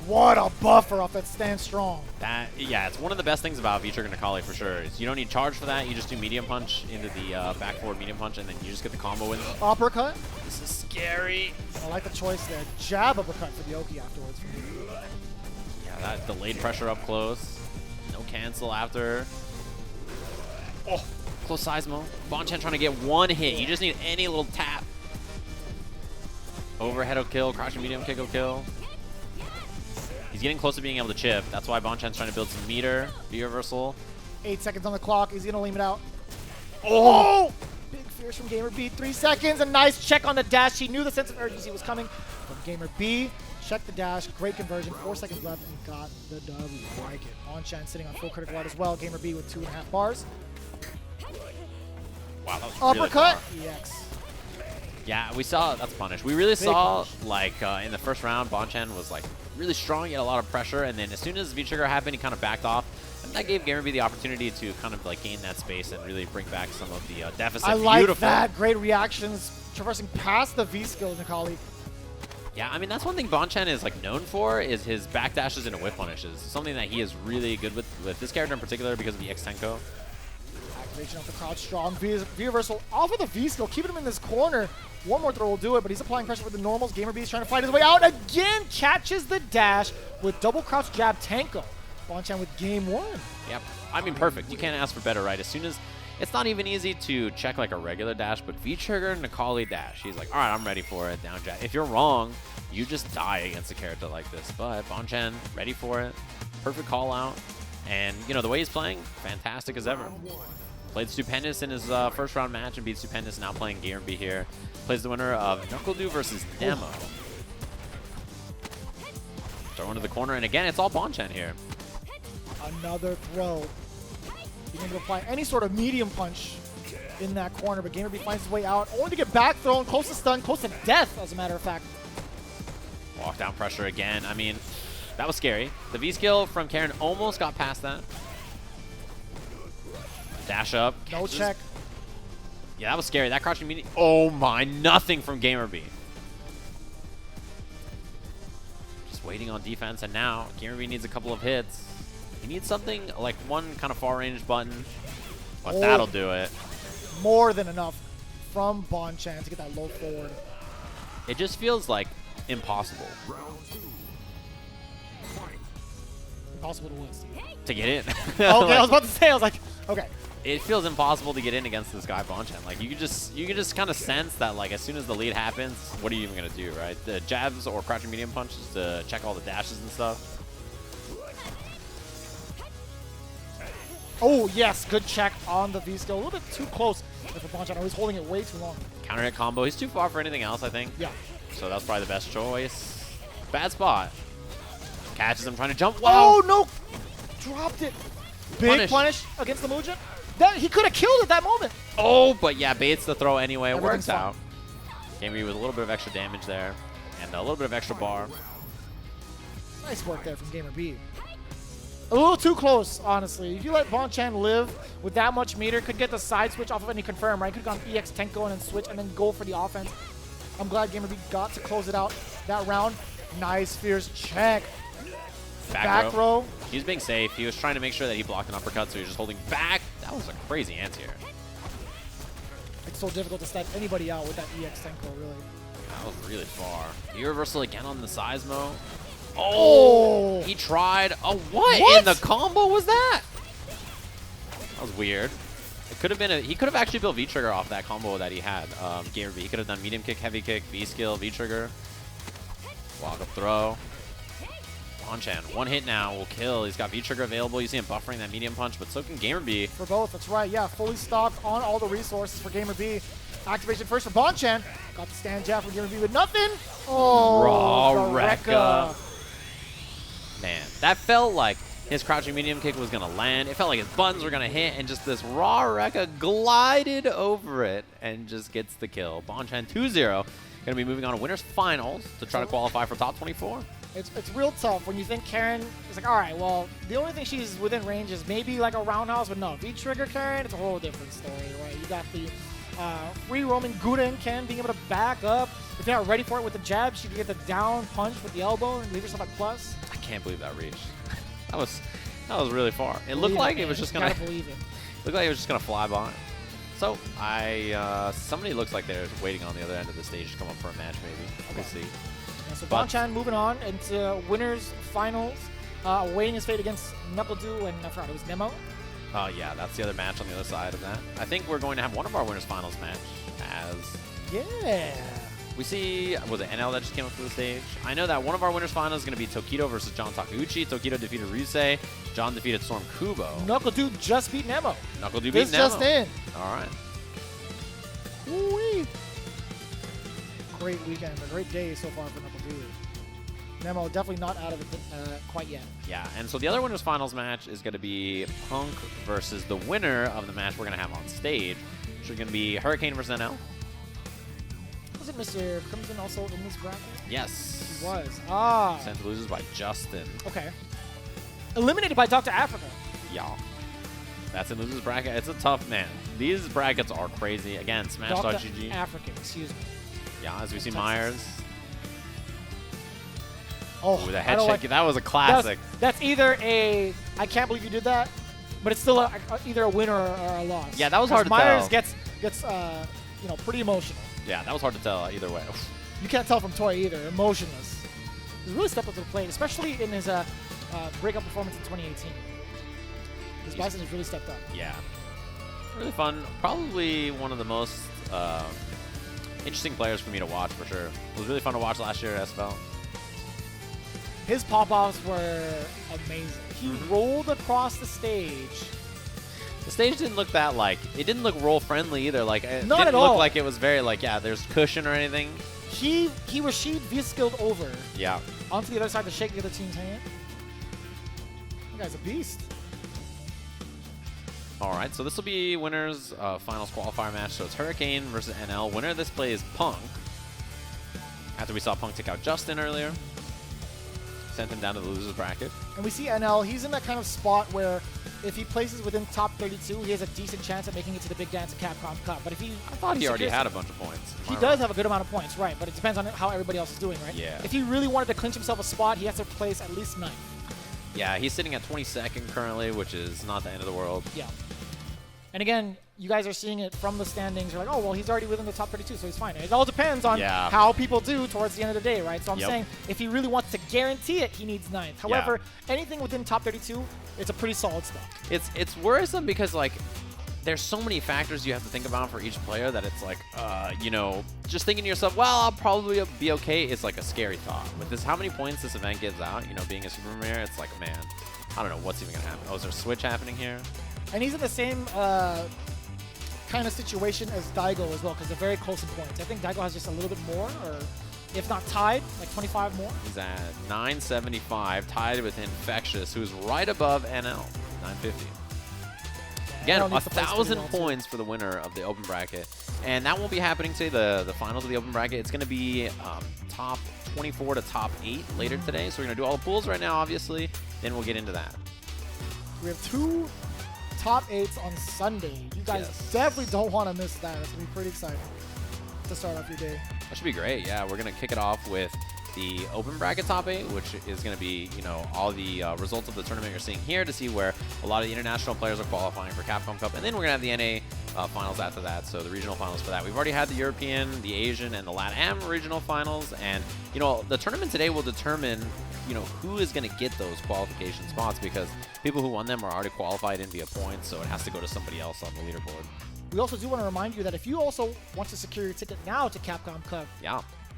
What a buffer off that stand strong. Yeah, it's one of the best things about VICTRIX Necalli for sure. Is you don't need charge for that. You just do medium punch into the back forward medium punch, and then you just get the combo in. Uppercut. This is scary. I like the choice there. Jab uppercut for the Oki afterwards. Yeah, that delayed pressure up close. No cancel after. Oh, close seismo. Bonchan trying to get one hit. You just need any little tap. Overhead will kill. Crouching medium kick will kill. He's getting close to being able to chip. That's why Bonchan's trying to build some meter. B-reversal. 8 seconds on the clock. He's going to lean it out. Oh! Big fierce from GamerBee. 3 seconds. A nice check on the dash. He knew the sense of urgency was coming from GamerBee. Check the dash. Great conversion. 4 seconds left and got the W. Like it. Bonchan sitting on full critical light as well. GamerBee with 2.5 bars. Wow, that was uppercut. Really EX. Yeah, we saw that's punish. We really saw like in the first round, Bonchan was like really strong. He had a lot of pressure, and then as soon as V-Trigger happened, he kind of backed off, and that gave GamerBee the opportunity to kind of like gain that space and really bring back some of the deficit. I like that. Great reactions, traversing past the V skill, Necalli. Yeah, I mean that's one thing Bonchan is like known for is his backdashes into whip punishes. Something that he is really good with this character in particular because of the X-Tenko. Activation of the crouch strong. V-reversal off of the V-skill, keeping him in this corner. One more throw will do it, but he's applying pressure with the normals. GamerBee is trying to fight his way out. Again, catches the dash with double crouch jab Tenko. Bonchan with game 1. Yep. I mean, perfect. You can't ask for better, right? As soon as it's not even easy to check like a regular dash, but V-Trigger Necalli dash. He's like, all right, I'm ready for it. Down jab. If you're wrong, you just die against a character like this. But Bonchan, ready for it. Perfect call out. And, you know, the way he's playing, fantastic as ever. Played Stupendous in his first round match and beat Stupendous, now playing GamerBee here. Plays the winner of KnuckleDu versus Nemo. Throw into the corner, and again, it's all Bonchan here. Another throw. Being able to apply any sort of medium punch in that corner, but GamerBee finds his way out, only to get back thrown, close to stun, close to death, as a matter of fact. Walk down pressure again. I mean, that was scary. The V-skill from Karin almost got past that. Dash up. No check. Yeah, that was scary. That crouching medium. Oh my, nothing from GamerBee. Just waiting on defense, and now GamerBee needs a couple of hits. He needs something like one kind of far range button, but that'll do it. More than enough. from Bonchan to get that low forward. It just feels like impossible Impossible to win. to get in. Okay, I was about to say, I was like, okay. It feels impossible to get in against this guy Bonchan. Like you can just kind of sense that like as soon as the lead happens, what are you even gonna do, right? The jabs or crouching medium punches to check all the dashes and stuff. Oh yes, good check on the V skill. A little bit too close for Bonchan. I was holding it way too long. Counter hit combo. He's too far for anything else, I think. Yeah. So that's probably the best choice. Bad spot. Catches him trying to jump. Wow. Oh no! Dropped it. Big punish against the Mujin. He could have killed it that moment. Oh, but yeah, baits the throw anyway. It works fine. out. GamerBee with a little bit of extra damage there. And a little bit of extra bar. Nice work there from GamerBee. A little too close, honestly. If you let Bonchan live with that much meter, could get the side switch off of any confirm, right? Could have gone EX Tenko and then switch and then go for the offense. I'm glad GamerBee got to close it out that round. Nice fierce check. Back throw. He was being safe. He was trying to make sure that he blocked an uppercut, so he was just holding back. That was a crazy anti-air. It's so difficult to step anybody out with that EX Tenko, really. That was really far. E-reversal again on the Seismo. Oh! He tried. Oh, what in the combo was that? That was weird. It could have been he could have actually built V-trigger off that combo that he had. GamerBee. He could have done medium kick, heavy kick, V-skill, V-trigger. Walk up throw. Bonchan, one hit now will kill. He's got V-trigger available. You see him buffering that medium punch, but so can GamerBee. For both, that's right. Yeah, fully stocked on all the resources for GamerBee. Activation first for Bonchan. Got the stand jab from GamerBee with nothing. Oh, Rekka. Man, that felt like his crouching medium kick was going to land. It felt like his buttons were going to hit, and just this raw Rekka glided over it and just gets the kill. Bonchan 2-0. Going to be moving on to winners finals to try to qualify for top 24. It's real tough when you think Karin is like, all right, well, the only thing she's within range is maybe like a roundhouse, but no, V-trigger Karin, it's a whole different story, right? You got the free roaming Guden Ken being able to back up. If you're not ready for it with the jab, she can get the down punch with the elbow and leave yourself at plus. I can't believe that reached. that was really far. It looked like it was just gonna believe it. Looked like it was just gonna fly by. So somebody looks like they're waiting on the other end of the stage to come up for a match, maybe. Okay. We'll see. Yeah, so Bonchan moving on into winners finals, awaiting his fate against NuckleDu and I forgot it was Nemo. Oh yeah, that's the other match on the other side of that. I think we're going to have one of our winners finals match as we see, was it NL that just came up to the stage? I know that one of our winners finals is going to be Tokido versus John Takeuchi. Tokido defeated Ryusei. John defeated stormKUBO. NuckleDu just beat Nemo. NuckleDu beat Nemo. This just in. All right. Woo-wee. Great weekend, a great day so far for NuckleDu. Nemo definitely not out of it quite yet. Yeah, and so the other winners finals match is going to be Punk versus the winner of the match we're going to have on stage, which is going to be Hurricane versus NL. Wasn't Mr. Crimson also in this bracket? Yes. He was. Ah. Sent loses by Justin. Okay. Eliminated by Dr. Africa. Yeah. That's in losers bracket. It's a tough, man. These brackets are crazy. Again, Smash.gg. African, excuse me. Yeah, as we see Myers. Oh, ooh, the head shake. That was a classic. That's either a, I can't believe you did that, but it's still either a win or a loss. Yeah, that was hard to Myers tell. gets pretty emotional. Yeah, that was hard to tell either way. You can't tell from Toy either. Emotionless. He's really stepped up to the plate, especially in his breakout performance in 2018. His Bison has really stepped up. Yeah. Really fun. Probably one of the most interesting players for me to watch, for sure. It was really fun to watch last year at SFL. His pop-offs were amazing. He rolled across the stage. The stage didn't look that it didn't look roll friendly either. Like it Not didn't at look all. like it was very there's cushion or anything. He V-skilled over. Yeah. Onto the other side to shake the other team's hand. That guy's a beast. All right, so this will be winners finals qualifier match. So it's Hurricane versus NL. Winner of this play is Punk. After we saw Punk take out Justin earlier. Sent him down to the losers bracket. And we see NL, he's in that kind of spot where if he places within top 32, he has a decent chance at making it to the big dance at Capcom Cup. But if he... I thought he already had a bunch of points. He does have a good amount of points, right, but it depends on how everybody else is doing, right? Yeah. If he really wanted to clinch himself a spot, he has to place at least 9th. Yeah, he's sitting at 22nd currently, which is not the end of the world. Yeah. And again, you guys are seeing it from the standings. You're like, oh, well, he's already within the top 32, so he's fine. And it all depends on how people do towards the end of the day, right? So I'm saying if he really wants to guarantee it, he needs 9th. However, anything within top 32, it's a pretty solid stuff. It's worrisome because, like, there's so many factors you have to think about for each player that it's like, you know, just thinking to yourself, well, I'll probably be okay is like a scary thought. With this, how many points this event gives out, you know, being a super premiere, it's like, man, I don't know what's even going to happen. Oh, is there a switch happening here? And he's in the same kind of situation as Daigo as well, because they're very close in points. I think Daigo has just a little bit more, or if not tied, like 25 more. He's at 975, tied with Infexious, who's right above NL, 950. Again, 1,000 points for the winner of the open bracket. And that won't be happening today, the finals of the open bracket. It's going to be top 24 to top 8 later today. So we're going to do all the pools right now, obviously. Then we'll get into that. We have 2 top 8s on Sunday. You guys definitely don't want to miss that. It's going to be pretty exciting to start off your day. That should be great. Yeah, we're going to kick it off with the open bracket top 8, which is going to be, you know, all the results of the tournament you're seeing here to see where a lot of the international players are qualifying for Capcom Cup. And then we're going to have the NA finals after that, so the regional finals for that. We've already had the European, the Asian, and the LATAM regional finals. And, you know, the tournament today will determine, you know, who is going to get those qualification spots, because people who won them are already qualified in via points, so it has to go to somebody else on the leaderboard. We also do want to remind you that if you also want to secure your ticket now to Capcom Cup,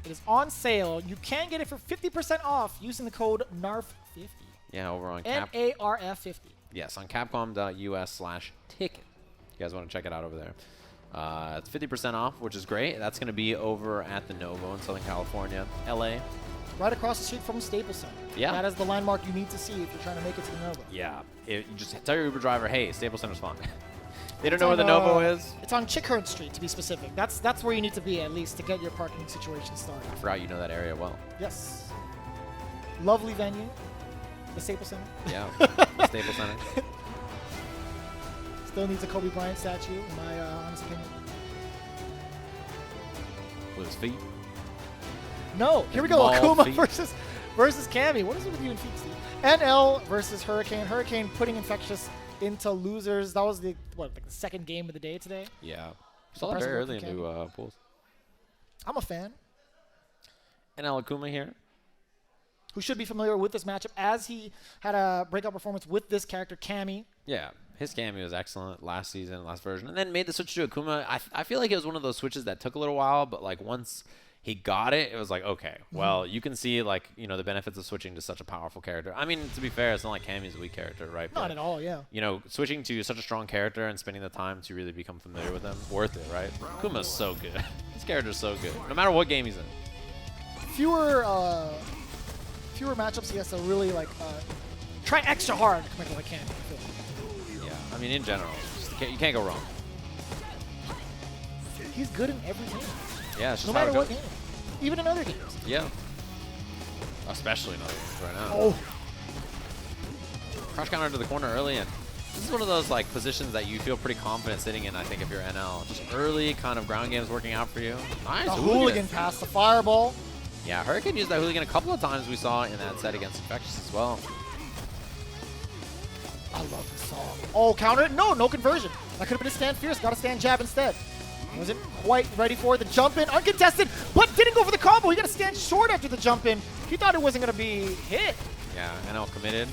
it is on sale. You can get it for 50% off using the code NARF50. Yeah, over on NARF50. Yes, on capcom.us/ticket. You guys want to check it out over there. It's 50% off, which is great. That's going to be over at the Novo in Southern California, LA. Right across the street from Staples Center. Yeah. That is the landmark you need to see if you're trying to make it to the Novo. Yeah. You just tell your Uber driver, hey, Staples Center's fun. They don't know where the Novo is. It's on Chickhurn Street, to be specific. That's where you need to be, at least, to get your parking situation started. I forgot you know that area well. Yes. Lovely venue. The Staples Center. Yeah, the Staples Center. Still needs a Kobe Bryant statue, in my honest opinion. With his feet? No. Here we go. Akuma versus Cammy. What is it with you and feet, Steve? NL versus Hurricane. Hurricane putting Infexious into losers. That was the second game of the day today. Yeah. Saw that very early into pools. I'm a fan. NL Akuma here, who should be familiar with this matchup, as he had a breakout performance with this character, Cammy. Yeah, his Cammy was excellent last season, last version, and then made the switch to Akuma. I feel like it was one of those switches that took a little while, but like once he got it, it was like, okay, well, you can see, like, you know, the benefits of switching to such a powerful character. I mean, to be fair, it's not like Cammy's a weak character, right? Not at all, yeah. You know, switching to such a strong character and spending the time to really become familiar with them, worth it, right? Akuma's so good. This character's so good, no matter what game he's in. Fewer matchups he has to really, like, try extra hard to come back like Cammy. Yeah, I mean, in general, you can't go wrong. He's good in every game. Yeah, it's just no matter what game. Even in other games. Yeah. Especially in other games right now. Oh. Crouch counter to the corner early, and this is one of those like positions that you feel pretty confident sitting in, I think, if you're NL. Just early kind of ground games working out for you. Nice. The hooligan pass, the fireball. Yeah, Hurricane used that hooligan a couple of times we saw in that set against Infexious as well. I love this song. Oh, counter it? No conversion. That could have been a stand fierce. Got a stand jab instead. Wasn't quite ready for the jump in, uncontested, but didn't go for the combo. He got to stand short after the jump in. He thought it wasn't going to be hit. Yeah, NL committed.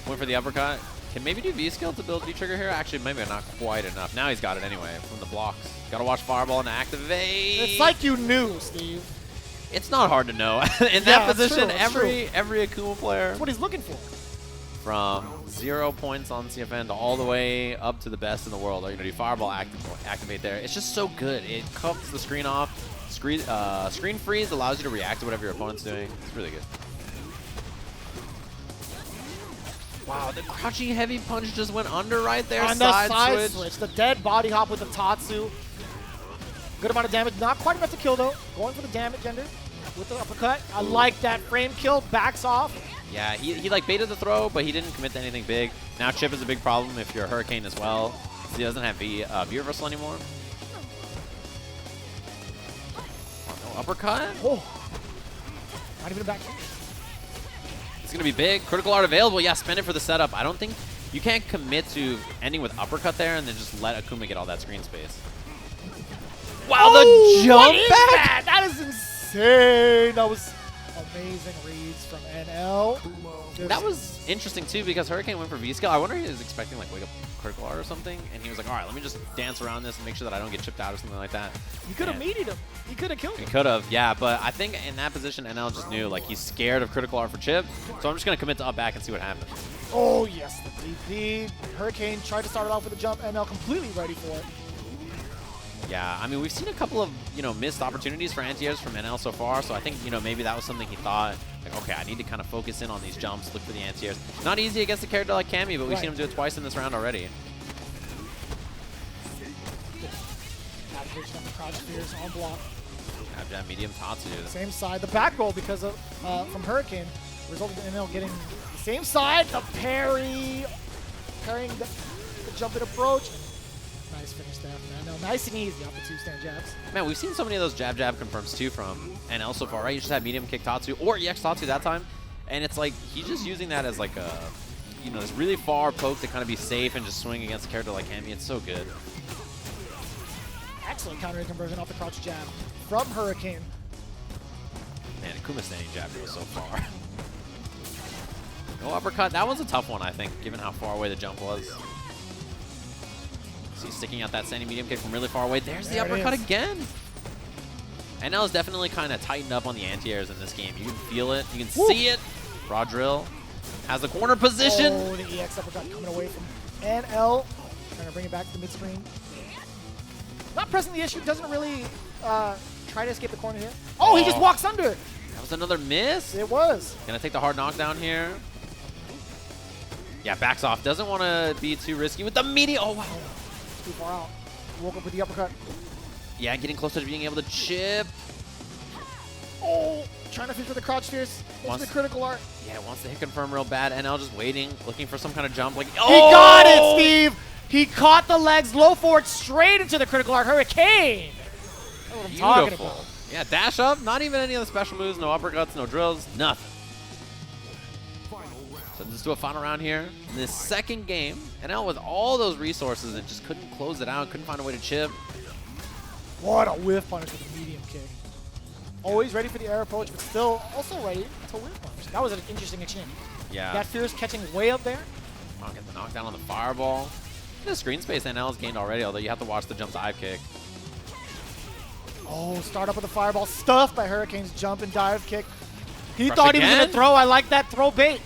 Went for the uppercut. Can maybe do V-skill to build V-trigger here? Actually, maybe not quite enough. Now he's got it anyway from the blocks. Got to watch Fireball and activate. It's like you knew, Steve. It's not hard to know. In that position, every Akuma player. That's what he's looking for. From 0 points on CFN to all the way up to the best in the world. Are you going to do Fireball activate there? It's just so good. It cuts the screen off. Screen freeze allows you to react to whatever your opponent's doing. It's really good. Wow, the crouching heavy punch just went under right there. On the side switch. The dead body hop with the Tatsu. Good amount of damage. Not quite enough to kill, though. Going for the damage ender with the uppercut. I like that frame kill. Backs off. Yeah, he like baited the throw, but he didn't commit to anything big. Now chip is a big problem if you're a Hurricane as well. He doesn't have V reversal anymore. Oh, no uppercut? Oh. Not even a back. It's going to be big. Critical art available. Yeah, spend it for the setup. I don't think you can't commit to ending with uppercut there and then just let Akuma get all that screen space. Wow, the jump back! That is insane. That was amazing reads from NL. That was interesting too because Hurricane went for V-Skill. I wonder if he was expecting like wake up critical art or something, and he was like, all right, let me just dance around this and make sure that I don't get chipped out or something like that. You could have meated him. He could have killed him. He could have, yeah, but I think in that position, NL just knew like he's scared of critical art for chip, so I'm just gonna commit to up back and see what happens. Oh yes, the DP. Hurricane tried to start it off with a jump, NL completely ready for it. Yeah, I mean, we've seen a couple of, missed opportunities for anti-airs from NL so far, so I think, maybe that was something he thought, like, okay, I need to kind of focus in on these jumps, look for the anti-airs. Not easy against a character like Cammy, but we've seen him do it twice in this round already. Navigation on the crouch spears on block. Jab, medium, Tatsu. Same side. The back roll because of from Hurricane resulted in NL getting the same side. The parry, parrying the jump and approach. Nice finish there from NL. Nice and easy off the 2 stand jabs. Man, we've seen so many of those jab confirms too from NL so far, right? You just had medium kick Tatsu or EX Tatsu that time, and it's like he's just using that as like a, this really far poke to kind of be safe and just swing against a character like Cammy. It's so good. Excellent counter conversion off the crouch jab from Hurricane. Man, Akuma standing jab goes so far. No uppercut. That one's a tough one, I think, given how far away the jump was. See, sticking out that standing medium kick from really far away. There's the uppercut again. NL is definitely kind of tightened up on the anti-airs in this game. You can feel it. You can see it. Raw drill has the corner position. Oh, the EX uppercut coming away from NL. Trying to bring it back to the mid-screen. Not pressing the issue. Doesn't really try to escape the corner here. Oh, he just walks under. That was another miss. It was. Gonna take the hard knockdown here. Yeah, backs off. Doesn't want to be too risky with the media. Oh, wow. Too far out. Woke up with the uppercut. Yeah, getting closer to being able to chip. Oh, trying to fish with the crouch spears into the critical art. Yeah, wants to hit confirm real bad. NL just waiting, looking for some kind of jump. Like, He got it, Steve! He caught the legs, low forward, straight into the critical art. Hurricane! That's what I'm talking about. Yeah, dash up. Not even any of the special moves. No uppercuts, no drills, nothing. So let's do a final round here. In this second game, NL with all those resources and just couldn't close it out, couldn't find a way to chip. What a whiff punish with a medium kick. Always ready for the air approach, but still also ready to whiff punish. That was an interesting exchange. Yeah. That Fierce catching way up there. Oh, get the knockdown on the fireball. The screen space NL has gained already, although you have to watch the jump dive kick. Oh, start up with the fireball. Stuffed by Hurricane's jump and dive kick. He Rush thought he was again. going to throw. I like that throw bait.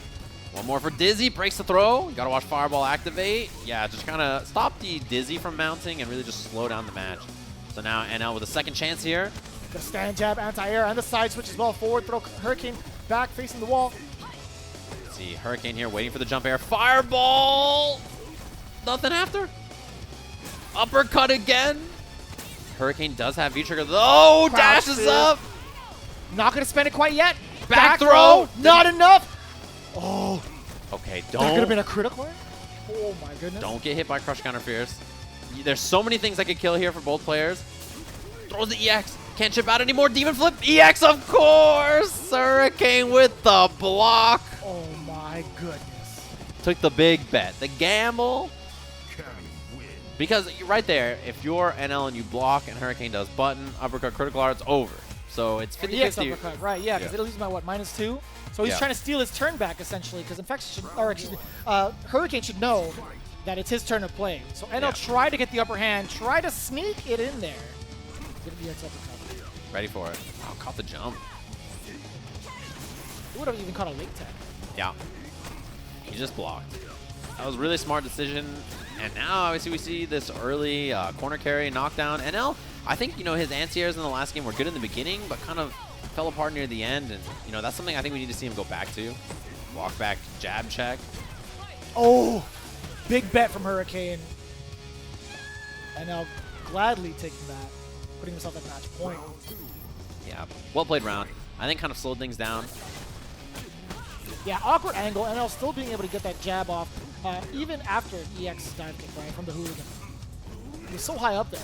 One more for Dizzy. Breaks the throw. You got to watch fireball activate. Yeah, just kind of stop the Dizzy from mounting and really just slow down the match. So now NL with a second chance here. The stand jab, anti-air, and the side switch as well. Forward throw, Hurricane back facing the wall. Let's see, Hurricane here waiting for the jump air. Fireball! Nothing after. Uppercut again. Hurricane does have V-trigger. Oh, dashes up. Not going to spend it quite yet. Back throw. Not enough. Oh. Okay, That could have been a critical. Oh my goodness. Don't get hit by crush counter fierce. There's so many things I could kill here for both players. Throws the EX. Can't chip out anymore. Demon flip. EX, of course. Hurricane with the block. Oh my goodness. Took the big bet. The gamble. Because right there, if you're NL and you block and Hurricane does button, uppercut, critical art, it's over. So it's 50-50. EX uppercut, right, yeah, because it'll lose by what, -2? So he's trying to steal his turn back, essentially, because Infexious should, or excuse me, Hurricane should know that it's his turn to play. So NL try to get the upper hand, try to sneak it in there. Get the EX uppercut. Ready for it. Oh, caught the jump. He would have even caught a late tag. Yeah. He just blocked. That was a really smart decision. And now, obviously, we see this early corner carry knockdown. NL, I think, his anti-airs in the last game were good in the beginning, but kind of fell apart near the end. And, that's something I think we need to see him go back to. Walk back, jab check. Oh, big bet from Hurricane. NL gladly taking that, putting himself at match point. Yeah, well played round. I think kind of slowed things down. Yeah, awkward angle. NL still being able to get that jab off, even after EX dive kick, right, from the hooligan. He was so high up there.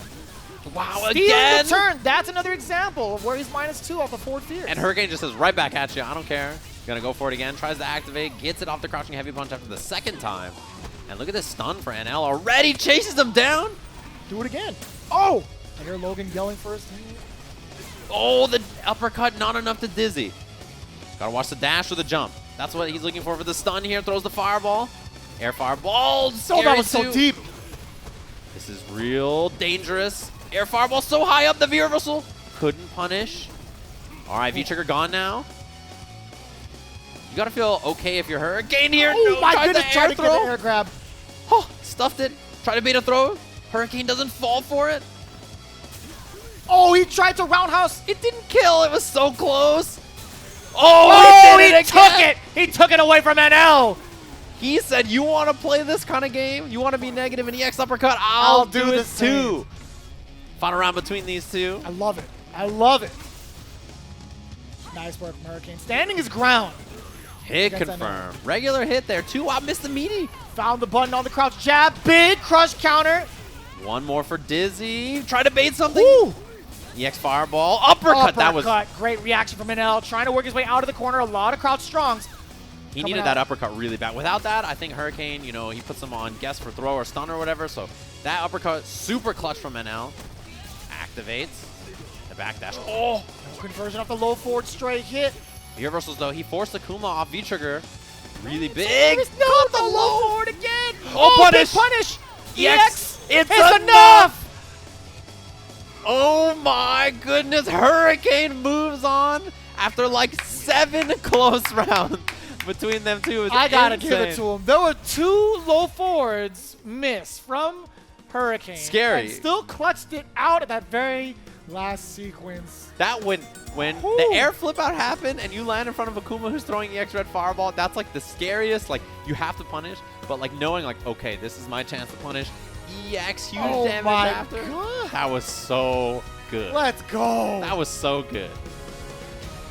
Wow, Stealing again! the turn. That's another example of where he's -2 off the forward fierce. And Hurricane just says right back at you. I don't care. Gonna go for it again. Tries to activate. Gets it off the crouching heavy punch after the second time. And look at this stun for NL. Already chases them down. Do it again. Oh! I hear Logan yelling for his team. Oh, the uppercut, not enough to dizzy. Gotta watch the dash or the jump. That's what he's looking for the stun here. Throws the fireball. Air fireball. Oh, that was so deep. This is real dangerous. Air fireball so high up. The V reversal couldn't punish. All right, V trigger gone now. You gotta feel okay if you're Hurricane here. Oh no, my goodness, tried to get the air grab. Oh, stuffed it. Tried to bait a throw. Hurricane doesn't fall for it. Oh, he tried to roundhouse. It didn't kill. It was so close. Oh, he took it. He took it away from NL. He said, you want to play this kind of game? You want to be negative in EX uppercut? I'll do it too. Final round between these two. I love it. I love it. Nice work from Hurricane. Standing his ground. Hit confirm. Regular hit there too. I missed the meaty. Found the button on the crouch jab. Big crush counter. One more for Dizzy. Try to bait something. Ooh. EX fireball. Uppercut. That was great reaction from NL. Trying to work his way out of the corner. A lot of crouch strongs. He needed that uppercut really bad. Without that, I think Hurricane, you know, he puts him on guess for throw or stun or whatever. So that uppercut, super clutch from NL. Activates. The backdash. Oh! No conversion off the low forward straight hit. The reversals, though, he forced Akuma off V-trigger. Really big. No, the low forward again. Oh, punish. Big punish. EX. It's enough. Oh, my goodness. Hurricane moves on after like 7 close rounds. Between them two, I gotta give it to him. There were 2 low forwards miss from Hurricane. Scary. And still clutched it out at that very last sequence. That when the air flip out happened and you land in front of Akuma who's throwing EX red fireball, that's like the scariest. Like you have to punish, but like knowing like okay, this is my chance to punish. EX huge damage after. God. That was so good. Let's go. That was so good.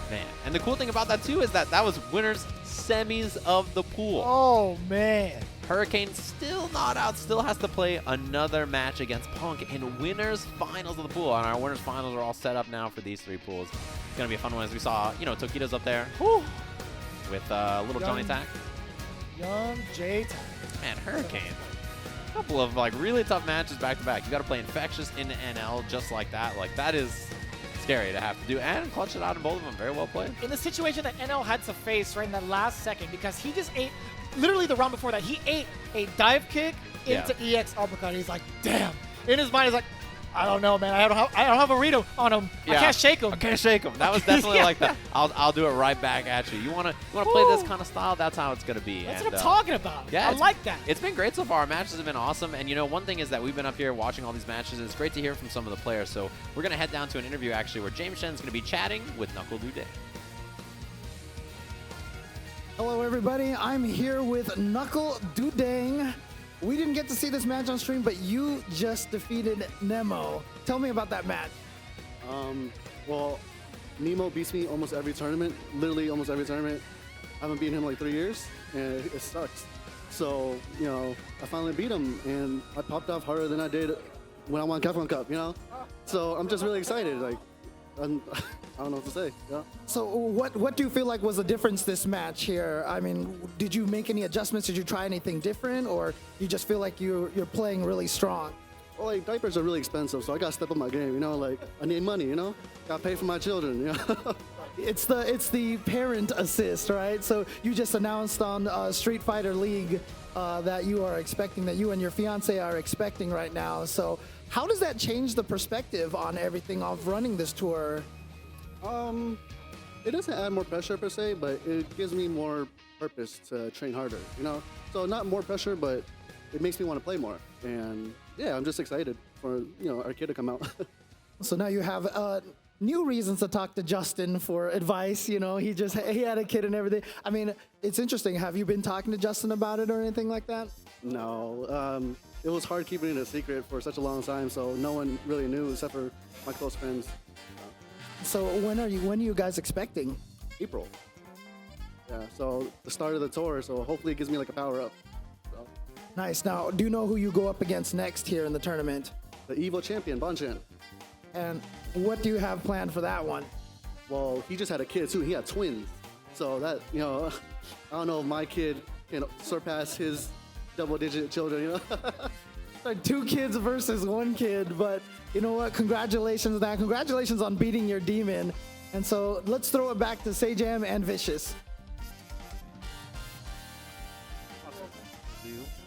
Man, and the cool thing about that too is that was winners semis of the pool. Oh man. Hurricane still not out, still has to play another match against Punk in winners finals of the pool. And our winners finals are all set up now for these 3 pools. It's gonna be a fun one as we saw, you know, Tokido's up there with little Johnny Tack. Young J Tack. Man, Hurricane. A couple of like really tough matches back to back. You gotta play Infectious in NL just like that. Like that is scary to have to do and clutch it out in both of them. Very well played. In the situation that NL had to face right in that last second, because he just ate, literally the round before that, he ate a dive kick into EX uppercut. He's like, damn. In his mind, he's like, I don't know, man. I don't have a read on him. Yeah. I can't shake him. I can't shake him. That was definitely like that. I'll do it right back at you. You wanna play this kind of style? That's how it's gonna be. That's what I'm talking about. Yeah, I like that. It's been great so far. Our matches have been awesome. And you know, one thing is that we've been up here watching all these matches. And it's great to hear from some of the players. So we're gonna head down to an interview actually where James Shen's gonna be chatting with NuckleDu Day. Hello, everybody. I'm here with NuckleDu Day. We didn't get to see this match on stream, but you just defeated Nemo. Tell me about that match. Well, Nemo beats me almost every tournament, literally almost every tournament. I haven't beaten him in like 3 years, and it sucks. So, you know, I finally beat him, and I popped off harder than I did when I won Capcom Cup, you know? So I'm just really excited. Like, I don't know what to say. Yeah. So what do you feel like was the difference this match here? I mean, did you make any adjustments? Did you try anything different, or you just feel like you're playing really strong? Well, like diapers are really expensive, so I gotta step up my game. You know, like I need money. You know, gotta pay for my children. You know. It's the parent assist, right? So you just announced on Street Fighter League that you are expecting, that you and your fiance are expecting right now. So how does that change the perspective on everything of running this tour? It doesn't add more pressure per se, but it gives me more purpose to train harder, you know? So not more pressure, but it makes me want to play more. And yeah, I'm just excited for, you know, our kid to come out. So now you have new reasons to talk to Justin for advice. You know, he had a kid and everything. I mean, it's interesting. Have you been talking to Justin about it or anything like that? No, it was hard keeping it a secret for such a long time, so no one really knew except for my close friends. So when are you guys expecting? April. Yeah, so the start of the tour, so hopefully it gives me like a power up. So. Nice. Now, do you know who you go up against next here in the tournament? The Evo champion, Bonchan. And what do you have planned for that one? Well, he just had a kid too. He had twins. So that, you know, I don't know if my kid can surpass his double-digit children, you know. Like 2 kids versus 1 kid, but you know what? Congratulations, man. Congratulations on beating your demon. And so let's throw it back to Sejam and Vicious.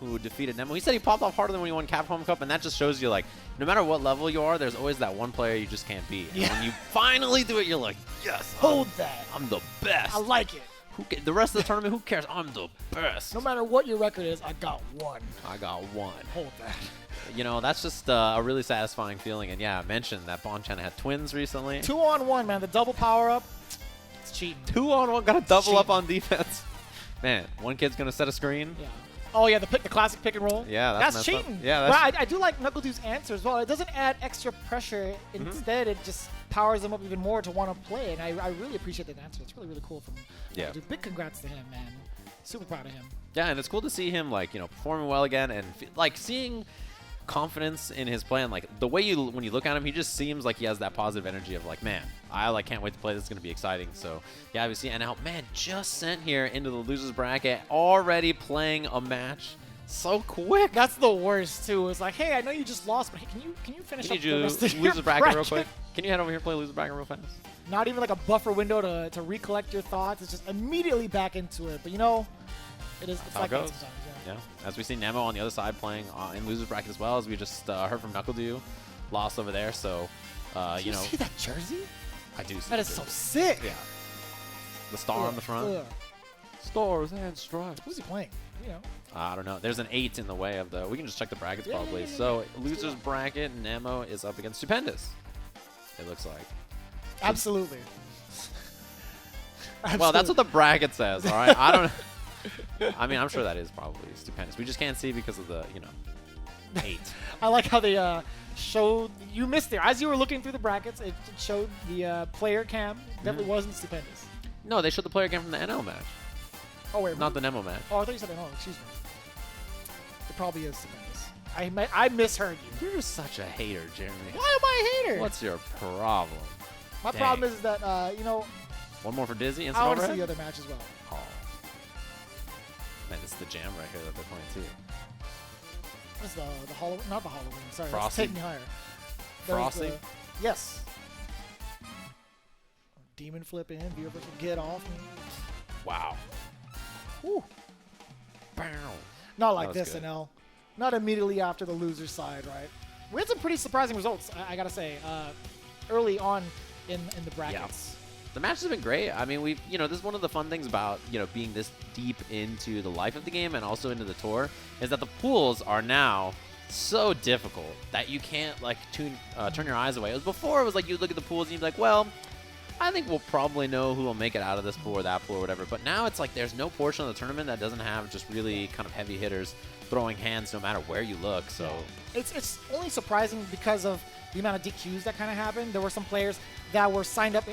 Who defeated Nemo. He said he popped off harder than when he won Capcom Cup, and that just shows you, like, no matter what level you are, there's always that one player you just can't beat. And when you finally do it, you're like, yes, Hold that. I'm the best. I like it. The rest of the tournament, who cares? I'm the best. No matter what your record is, I got 1. I got 1. Hold that. You know, that's just a really satisfying feeling. And yeah, I mentioned that Bonchan had twins recently. 2-on-1, man. The double power-up, it's cheating. 2-on-1, got to double Cheating. up on defense. Man, one kid's going to set a screen. Yeah. Oh, yeah, the classic pick and roll. Yeah, that's cheating. Up. Yeah, that's but I do like NuckleDu's answer as well. It doesn't add extra pressure. Instead, it just powers them up even more to want to play. And I really appreciate that answer. It's really, really cool from NuckleDu. Big congrats to him, man. Super proud of him. Yeah, and it's cool to see him, like, you know, performing well again and, like, seeing confidence in his play. And, like, the way when you look at him, he just seems like he has that positive energy of, like, man, I, like, can't wait to play. This is going to be exciting. So, yeah, obviously. And now, man, just sent here into the loser's bracket, already playing a match. So quick. That's the worst too. It's like, hey, I know you just lost, but hey, can you finish up the rest of your loser bracket real quick? Can you head over here and play loser bracket real fast? Not even like a buffer window to recollect your thoughts. It's just immediately back into it. But you know, it's like that sometimes. Yeah. As we see Nemo on the other side playing in losers bracket as well, as we just heard from NuckleDu, lost over there. So, you know, see that jersey? I do see that. Is so sick. Yeah. The star on the front. Stars and stripes. Who's he playing? You know. I don't know. There's an 8 in the way of the. We can just check the brackets probably. So losers bracket, Nemo is up against Stupendous. It looks like. Absolutely. Well, that's what the bracket says. All right. I don't. I mean, I'm sure that is probably Stupendous. We just can't see because of the 8. I like how they showed. You missed there as you were looking through the brackets. It showed the player cam. Definitely wasn't Stupendous. No, they showed the player cam from the NL match. Oh wait, not the Nemo match. Oh, I thought you said NL. Excuse me. It probably is Stupendous. I misheard you. You're such a hater, Jeremy. Why am I a hater? What's your problem? My problem is that you know. One more for Dizzy. I want to see the other match as well. Oh. Man, this is the jam right here that they're playing too. What's the Halloween? Not the Halloween. Sorry, Frosty. Take Me Higher. Frosty. Yes. Demon flip in. Viewer can get off me. Wow. Woo. Bow. Not like this, NL. Not immediately after the loser side, right? We had some pretty surprising results, I gotta say, early on in the brackets. Yeah. The match has been great. I mean, this is one of the fun things about, being this deep into the life of the game and also into the tour, is that the pools are now so difficult that you can't, like, turn your eyes away. It was before, it was like, you'd look at the pools and you'd be like, well, I think we'll probably know who will make it out of this pool or that pool or whatever. But now it's like there's no portion of the tournament that doesn't have just really kind of heavy hitters throwing hands no matter where you look. So it's only surprising because of the amount of DQs that kind of happened. There were some players that were signed up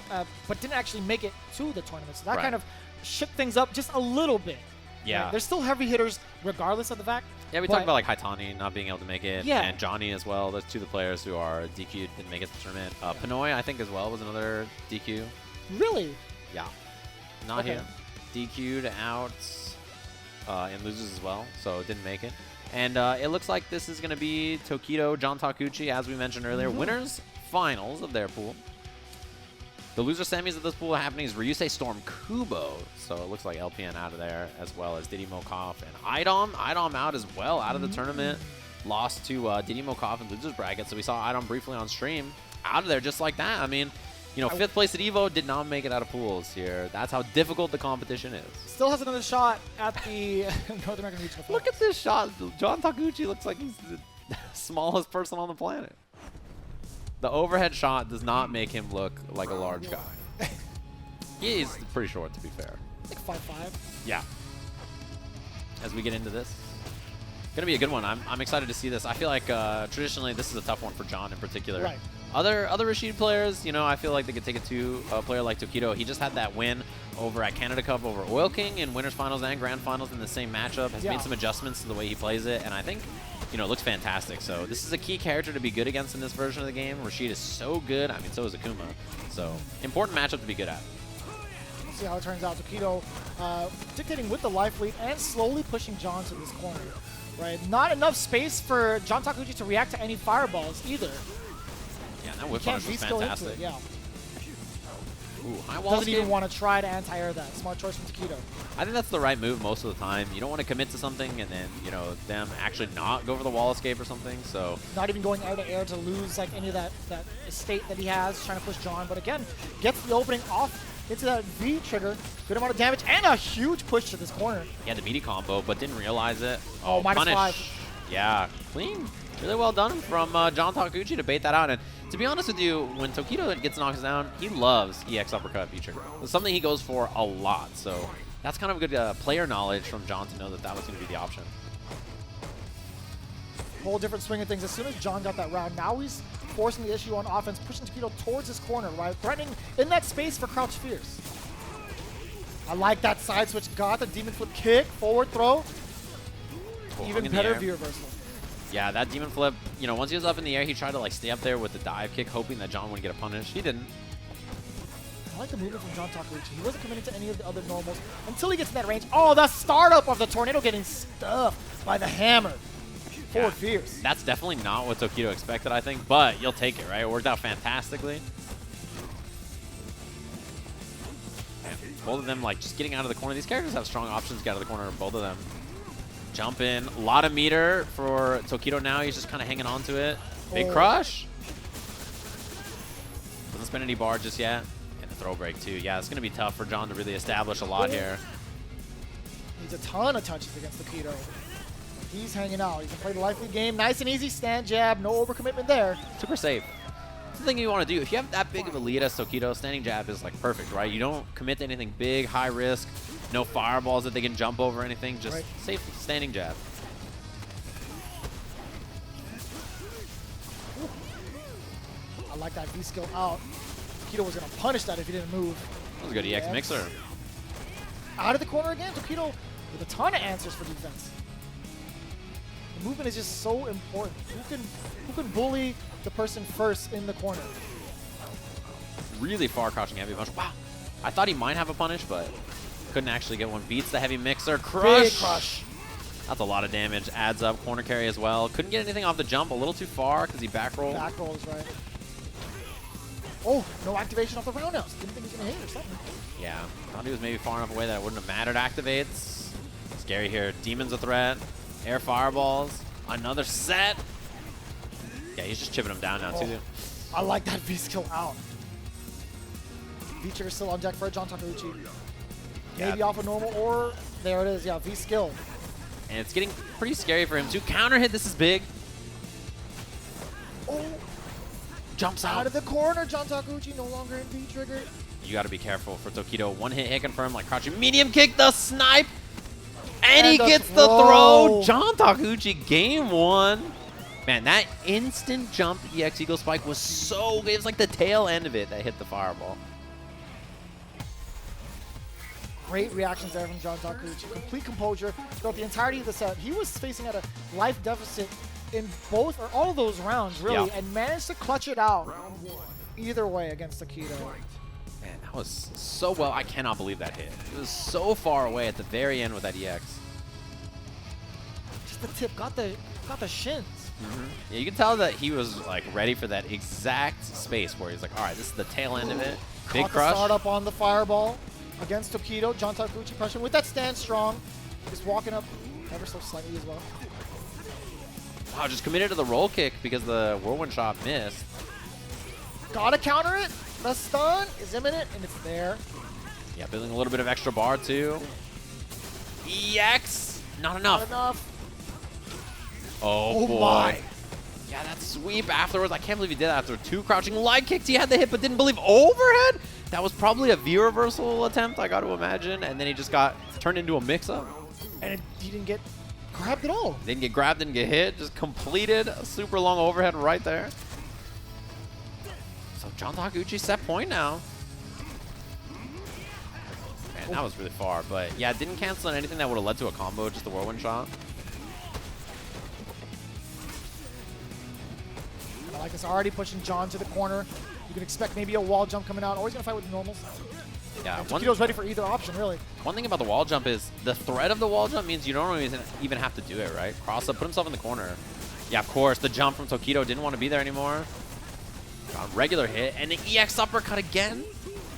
but didn't actually make it to the tournament. So that kind of shook things up just a little bit. Yeah. Right? There's still heavy hitters regardless of the fact. Yeah, we talked about like Haitani not being able to make it, Yeah. and Johnny as well. Those two of the players who are DQ'd didn't make it to the tournament. Pinoy, I think, as well was another DQ. Really? Yeah. Not here. DQ'd out in losers as well, so didn't make it. And it looks like this is going to be Tokido, John Takeuchi, as we mentioned earlier, winners finals of their pool. The loser semis of this pool happening is Ryusei stormKUBO, so it looks like LPN out of there, as well as Didimokof and Idom. Idom out as well, out of the tournament. Lost to Didimokof in losers bracket, so we saw Idom briefly on stream. Out of there just like that. I mean, 5th place at EVO did not make it out of pools here. That's how difficult the competition is. Still has another shot at the North American Regional Finals. Look at this shot. John Takeuchi looks like he's the smallest person on the planet. The overhead shot does not make him look like a large guy. He's pretty short, to be fair. Like 5'5". Yeah. As we get into this, gonna be a good one. I'm excited to see this. I feel like traditionally this is a tough one for John in particular. Right. Other Rashid players, I feel like they could take it to a player like Tokido. He just had that win over at Canada Cup over Oil King in Winners Finals and Grand Finals in the same matchup. Has made some adjustments to the way he plays it, and I think, looks fantastic. So this is a key character to be good against in this version of the game. Rashid is so good. I mean, so is Akuma. So important matchup to be good at. See how it turns out. Tokido dictating with the life lead and slowly pushing John to this corner. Right, not enough space for John Takeuchi to react to any fireballs either. Yeah, that whip Can't punish was V-skill into fantastic. it, yeah. Ooh, high wall Doesn't escape. even want to try to anti-air that. Smart choice from Tokido. I think that's the right move most of the time. You don't want to commit to something and then, you know, them actually not go for the wall escape or something, so. Not even going air to air to lose like any of that estate that he has, trying to push John, but again, gets the opening off into that V trigger. Good amount of damage and a huge push to this corner. He had the meaty combo, but didn't realize it. Oh, punish. -5. Yeah, clean. Really well done from John Takeuchi to bait that out. And to be honest with you, when Tokido gets knocked down, he loves EX uppercut feature. It's something he goes for a lot. So that's kind of a good player knowledge from John to know that that was going to be the option. Whole different swing of things. As soon as John got that round, now he's forcing the issue on offense, pushing Tokido towards his corner, right? Threatening in that space for Crouch Fierce. I like that side switch. Got the demon flip kick, forward throw. Even better V reversal. Yeah, that demon flip, you know, once he was up in the air, he tried to like stay up there with the dive kick, hoping that John wouldn't get a punish. He didn't. I like the movement from John Takeuchi. He wasn't committing to any of the other normals until he gets in that range. Oh, the startup of the tornado getting stuffed by the hammer. Forward fierce. That's definitely not what Tokido expected, I think, but you'll take it, right? It worked out fantastically. Man, both of them, like, just getting out of the corner. These characters have strong options to get out of the corner, both of them. Jump in. A lot of meter for Tokido now. He's just kind of hanging on to it. Big crush. Doesn't spend any bar just yet. And the throw break, too. Yeah, it's going to be tough for John to really establish a lot here. Needs a ton of touches against Tokido. He's hanging out. He can play the lively game. Nice and easy stand jab. No overcommitment there. Super safe. It's the thing you want to do. If you have that big of a lead as Tokido, standing jab is like perfect, right? You don't commit to anything big, high risk, no fireballs that they can jump over or anything. Just safe standing jab. Ooh. I like that V skill out. Tokido was going to punish that if he didn't move. That was a good EX mixer. Out of the corner again. Tokido with a ton of answers for defense. The movement is just so important. Who can bully the person first in the corner? Really far crouching heavy punch. Wow. I thought he might have a punish, but couldn't actually get one. Beats the heavy mixer. Crush. Big crush. That's a lot of damage. Adds up. Corner carry as well. Couldn't get anything off the jump. A little too far because he back rolled. Back rolls, right. Oh, no activation off the roundhouse. Didn't think he was going to hit or something. Yeah. Thought he was maybe far enough away that it wouldn't have mattered. Activates. Scary here. Demon's a threat. Air fireballs. Another set. Yeah, he's just chipping him down now, too. I like that V skill out. V trigger still on deck for John Takeuchi. Maybe off a normal, or there it is. Yeah, V skill. And it's getting pretty scary for him, too. Counter hit. This is big. Oh. Jumps out. Out of the corner. John Takeuchi no longer in V trigger. You got to be careful for Tokido. One hit confirmed, like crouching medium kick, the snipe. And he gets the throw. John Takeuchi, game one. Man, that instant jump EX Eagle Spike was so good. It was like the tail end of it that hit the fireball. Great reactions there from John Takeuchi. Complete composure throughout the entirety of the set. He was facing at a life deficit in both or all of those rounds, really, and managed to clutch it out either way against Tokido. Man, that was so well. I cannot believe that hit. It was so far away at the very end with that EX. Just the tip, got the shins. Yeah, you can tell that he was like ready for that exact space where he's like, all right, this is the tail end of it. Big Caught crush. the startup on the fireball against Tokido. John Takeuchi pressure with that stand strong. Just walking up ever so slightly as well. Wow, just committed to the roll kick because the whirlwind shot missed. Gotta counter it. The stun is imminent, and it's there. Yeah, building a little bit of extra bar, too. EX! Not enough. Not enough. Oh boy. My. Yeah, that sweep afterwards. I can't believe he did that after two crouching light kicks. He had the hit, but didn't believe overhead. That was probably a V reversal attempt, I got to imagine. And then he just got turned into a mix-up. And he didn't get grabbed at all. Didn't get grabbed, didn't get hit. Just completed a super long overhead right there. So John Takeuchi set point now. Man, that was really far. But yeah, didn't cancel on anything that would have led to a combo, just the whirlwind shot. I like this, already pushing John to the corner. You can expect maybe a wall jump coming out. Always going to fight with the normals. Yeah, Tokido's ready for either option, really. One thing about the wall jump is the threat of the wall jump means you don't even have to do it, right? Cross up, put himself in the corner. Yeah, of course, the jump from Tokido didn't want to be there anymore. Got a regular hit, and the EX uppercut again.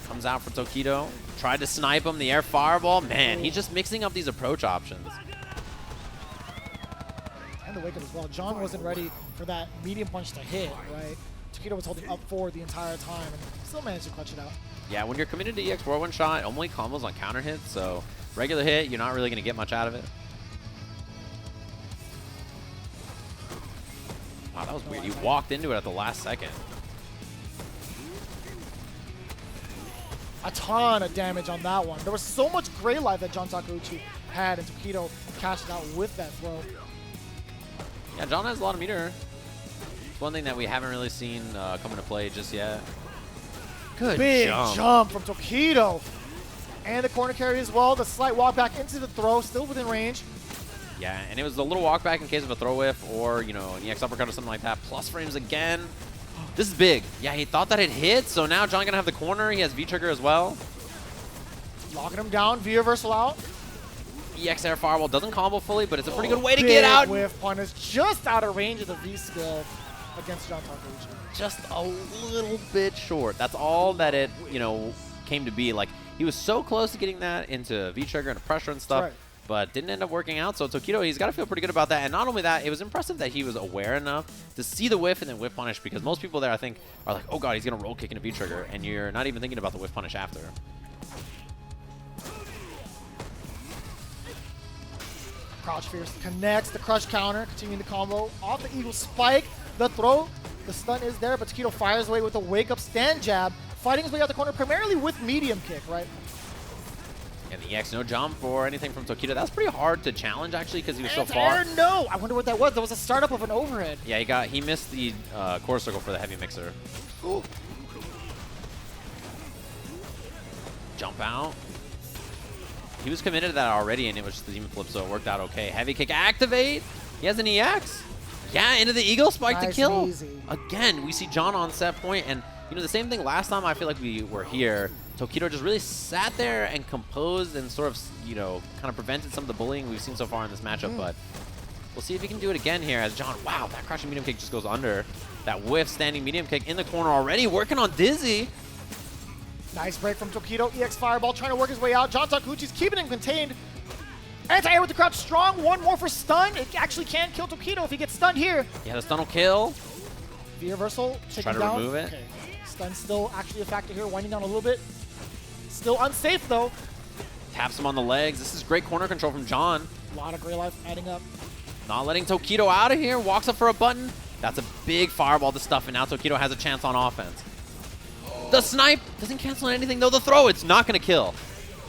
Comes out for Tokido. Tried to snipe him, the air fireball. Man, he's just mixing up these approach options. And the wake up as well. John wasn't ready for that medium punch to hit, right? Tokido was holding up forward the entire time and still managed to clutch it out. Yeah, when you're committed to EX forward one shot, it only combos on counter hits, so regular hit, you're not really going to get much out of it. Wow, that was weird. He walked into it at the last second. A ton of damage on that one. There was so much gray life that John Takeuchi had, and Tokido cashed it out with that throw. Yeah, John has a lot of meter. It's one thing that we haven't really seen come into play just yet. Good Big jump from Tokido. And the corner carry as well. The slight walk back into the throw, still within range. Yeah, and it was a little walk back in case of a throw whiff or, you know, an EX uppercut or something like that. Plus frames again. This is big. Yeah, he thought that it hit, so now John gonna have the corner. He has V-trigger as well. Locking him down, V-reversal out. EX air fireball doesn't combo fully, but it's a pretty good way to get out. Whiff punish just out of range of the V-skill against John Takeuchi. Just a little bit short. That's all that it, you know, came to be. Like, he was so close to getting that into V-trigger and pressure and stuff. Right. But didn't end up working out. So Tokido, he's got to feel pretty good about that. And not only that, it was impressive that he was aware enough to see the whiff and then whiff punish, because most people there, I think, are like, oh god, he's going to roll kick into V-trigger, and you're not even thinking about the whiff punish after. Crouch Fierce connects the crush counter, continuing the combo off the Eagle Spike. The throw, the stun is there, but Tokido fires away with a wake-up stand jab, fighting his way out the corner primarily with medium kick, right? And the EX no jump or anything from Tokido. That was pretty hard to challenge, actually, because he was so far. No! I wonder what that was. There was a startup of an overhead. Yeah, he missed the core circle for the heavy mixer. Ooh. Jump out. He was committed to that already, and it was just the demon flip, so it worked out okay. Heavy kick activate. He has an EX. Yeah, into the Eagle Spike to kill. Again, we see John on set point, and you know the same thing last time I feel like we were here. Tokido just really sat there and composed and sort of, you know, kind of prevented some of the bullying we've seen so far in this matchup, but we'll see if he can do it again here as John, wow, that crushing medium kick just goes under. That whiff standing medium kick in the corner already, working on Dizzy. Nice break from Tokido, EX Fireball trying to work his way out. John Takeuchi's keeping him contained. Anti-air with the crouch strong, one more for stun. It actually can kill Tokido if he gets stunned here. Yeah, the stun will kill. V-reversal, try to remove it. Okay. Stun still actually a factor here, winding down a little bit. Still unsafe though. Taps him on the legs. This is great corner control from John. A lot of gray life adding up. Not letting Tokido out of here. Walks up for a button. That's a big fireball to stuff, and now Tokido has a chance on offense. The snipe doesn't cancel anything though. The throw, it's not going to kill.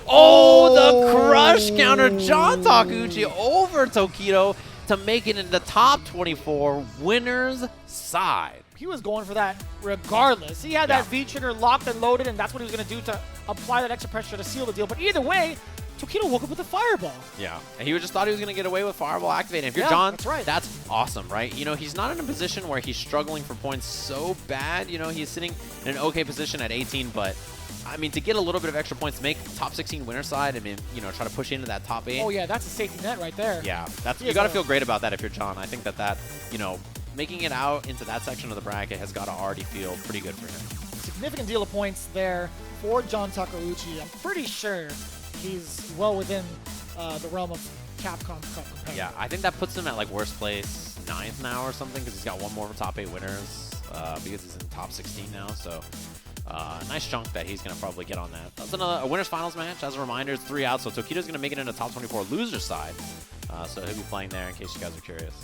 Oh, the crush counter. John Takeuchi over Tokido to make it in the top 24 winners side. He was going for that regardless. He had that V-trigger locked and loaded, and that's what he was going to do to apply that extra pressure to seal the deal. But either way, Tokido woke up with a fireball. Yeah, and he just thought he was going to get away with fireball activating. If you're John, that's right. That's awesome, right? You know, he's not in a position where he's struggling for points so bad. You know, he's sitting in an okay position at 18, but I mean, to get a little bit of extra points, make top 16 winner side, I mean, you know, try to push into that top 8. Oh yeah, that's a safety net right there. Yeah, that's you got to feel great about that if you're John. I think that, you know, making it out into that section of the bracket has got to already feel pretty good for him. Significant deal of points there for John Takeuchi. I'm pretty sure he's well within the realm of Capcom Cup. Yeah, I think that puts him at like worst place 9th now or something, because he's got one more top 8 winners because he's in top 16 now. So nice chunk that he's going to probably get on that. That's a winners finals match. As a reminder, it's 3 out, so Tokido's going to make it into top 24 loser side. So he'll be playing there in case you guys are curious.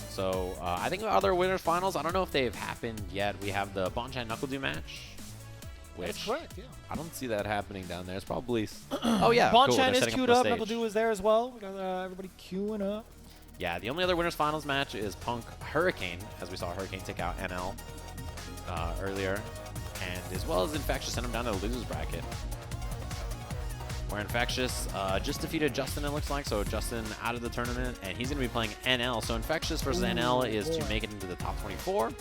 So I think other winners finals, I don't know if they've happened yet. We have the Bonchan NuckleDu match. That's correct, yeah. I don't see that happening down there. It's probably... oh, yeah. Bonchan is queued up. NuckleDu is there as well. We got everybody queuing up. Yeah, the only other winners finals match is Punk Hurricane, as we saw Hurricane take out NL earlier. And as well as Infexious sent him down to the losers bracket. Where Infexious just defeated Justin, it looks like. So Justin out of the tournament, and he's going to be playing NL. So Infexious versus NL is to make it into the top 24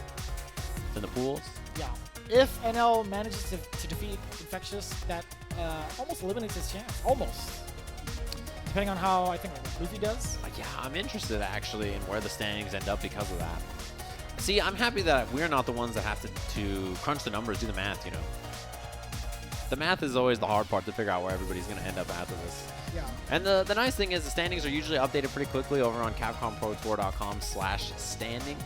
in the pools. Yeah. if NL manages to defeat Infexious, that almost eliminates his chance. Almost. Depending on how I think Luffy does. Yeah, I'm interested actually in where the standings end up because of that. See, I'm happy that we're not the ones that have to crunch the numbers, do the math, you know. The math is always the hard part to figure out where everybody's going to end up after this. Yeah. And the nice thing is the standings are usually updated pretty quickly over on CapcomProTour.com/standings.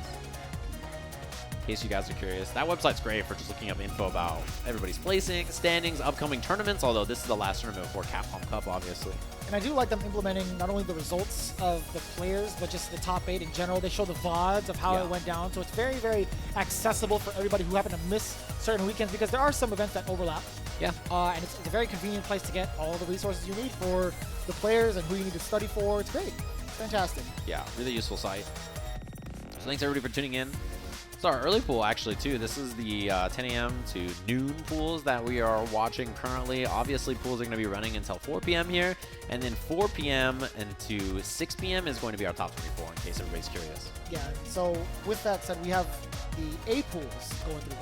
In case you guys are curious. That website's great for just looking up info about everybody's placing, standings, upcoming tournaments, although this is the last tournament before Capcom Cup, obviously. And I do like them implementing not only the results of the players, but just the top 8 in general. They show the VODs of how it went down, so it's very, very accessible for everybody who happen to miss certain weekends, because there are some events that overlap. Yeah. And it's a very convenient place to get all the resources you need for the players and who you need to study for. It's great. It's fantastic. Yeah, really useful site. So thanks everybody for tuning in. It's our early pool actually too. This is the 10 a.m. to noon pools that we are watching currently. Obviously pools are going to be running until 4 p.m. here, and then 4 p.m. into 6 p.m. is going to be our top 24 in case everybody's curious. Yeah, so with that said, we have the A pools going through.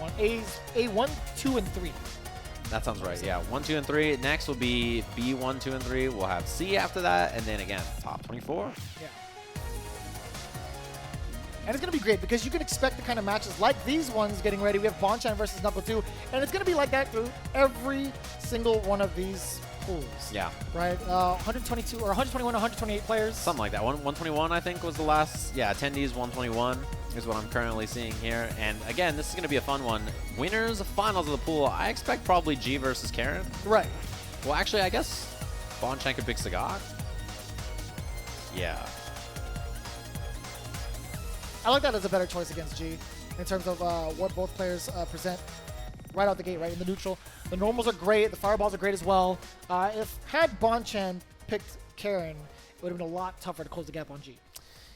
A1, 2, and 3. That sounds right, yeah. 1, 2, and 3. Next will be B1, 2, and 3. We'll have C after that, and then again, top 24. Yeah. And it's going to be great because you can expect the kind of matches like these ones getting ready. We have Bonchan versus NuckleDu, and it's going to be like that through every single one of these pools. Yeah. Right? 122 or 121, 128 players. Something like that. 121, I think, was the last. Yeah, attendees 121 is what I'm currently seeing here. And again, this is going to be a fun one. Winners, finals of the pool. I expect probably G versus Karin. Right. Well, actually, I guess Bonchan could pick Sagat. Yeah. I like that as a better choice against G in terms of what both players present right out the gate, right? In the neutral. The normals are great. The fireballs are great as well. Had Bonchan picked Karin, it would have been a lot tougher to close the gap on G.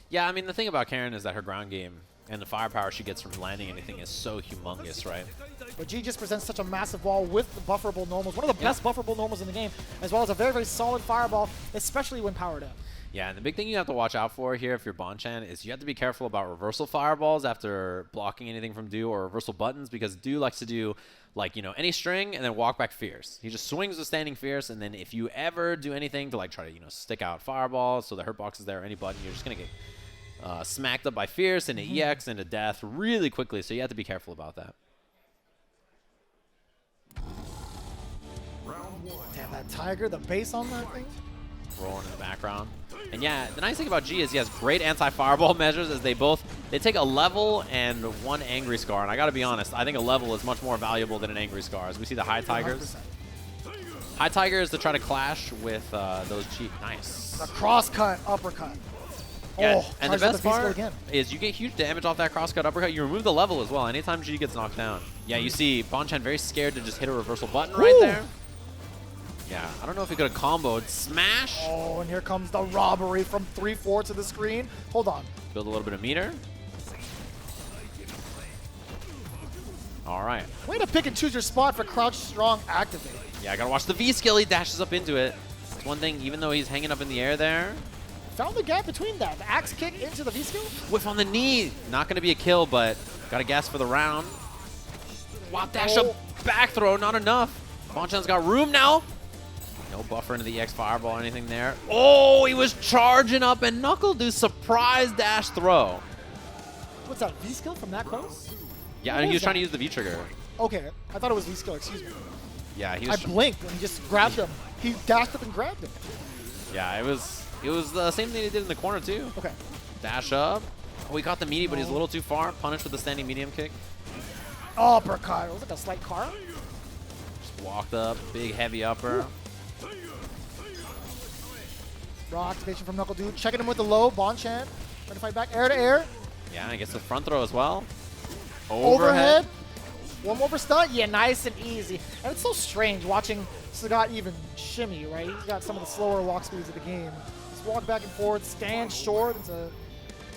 Yeah, I mean, the thing about Karin is that her ground game and the firepower she gets from landing anything is so humongous, right? But G just presents such a massive wall with the bufferable normals, one of the best bufferable normals in the game, as well as a very, very solid fireball, especially when powered up. Yeah, and the big thing you have to watch out for here if you're Bonchan is you have to be careful about reversal fireballs after blocking anything from Du, or reversal buttons, because Du likes to do, like, you know, any string and then walk back fierce. He just swings the standing fierce, and then if you ever do anything to, like, try to, you know, stick out fireballs so the hurt box is there or any button, you're just going to get smacked up by fierce into EX into death really quickly, so you have to be careful about that. Damn, that Tiger, the base on that thing. Rolling in the background. And yeah, the nice thing about G is he has great anti-fireball measures as they take a level and 1 angry scar. And I gotta be honest, I think a level is much more valuable than an angry scar. As we see the high tigers. 100%. High tiger is to try to clash with those G. Nice. A cross-cut uppercut. Yeah, oh, and the best part is you get huge damage off that cross-cut uppercut. You remove the level as well anytime G gets knocked down. Yeah, you see Bonchan very scared to just hit a reversal button right there. Yeah, I don't know if he could have comboed. Smash! Oh, and here comes the robbery from 3/4 of the screen. Hold on. Build a little bit of meter. All right. Way to pick and choose your spot for crouch strong activate. Yeah, I gotta watch the V skill. He dashes up into it. It's one thing, even though he's hanging up in the air there. Found the gap between that. The axe kick into the V skill. Whiff on the knee. Not gonna be a kill, but gotta guess for the round. Wow, dash up, back throw, not enough. Bonchan's got room now. No buffer into the EX fireball or anything there. Oh, he was charging up, and NuckleDu surprise dash throw. What's that, V skill from that close? Yeah, and he was trying to use the V trigger. Okay, I thought it was V skill, excuse me. Yeah, he was. I blinked and he just grabbed him. He dashed up and grabbed him. Yeah, it was the same thing he did in the corner too. Okay. Dash up. Oh, he caught the meaty, but he's a little too far. Punished with the standing medium kick. Uppercut. It was like a slight car. Just walked up, big heavy upper. Ooh. Raw activation from NuckleDu. Checking him with the low. Bonchan trying to fight back. Air to air. Yeah, I guess the front throw as well. Overhead. One more for stunt. Yeah, nice and easy. And it's so strange watching Sagat even shimmy, right? He's got some of the slower walk speeds of the game. Just walk back and forth, stand short into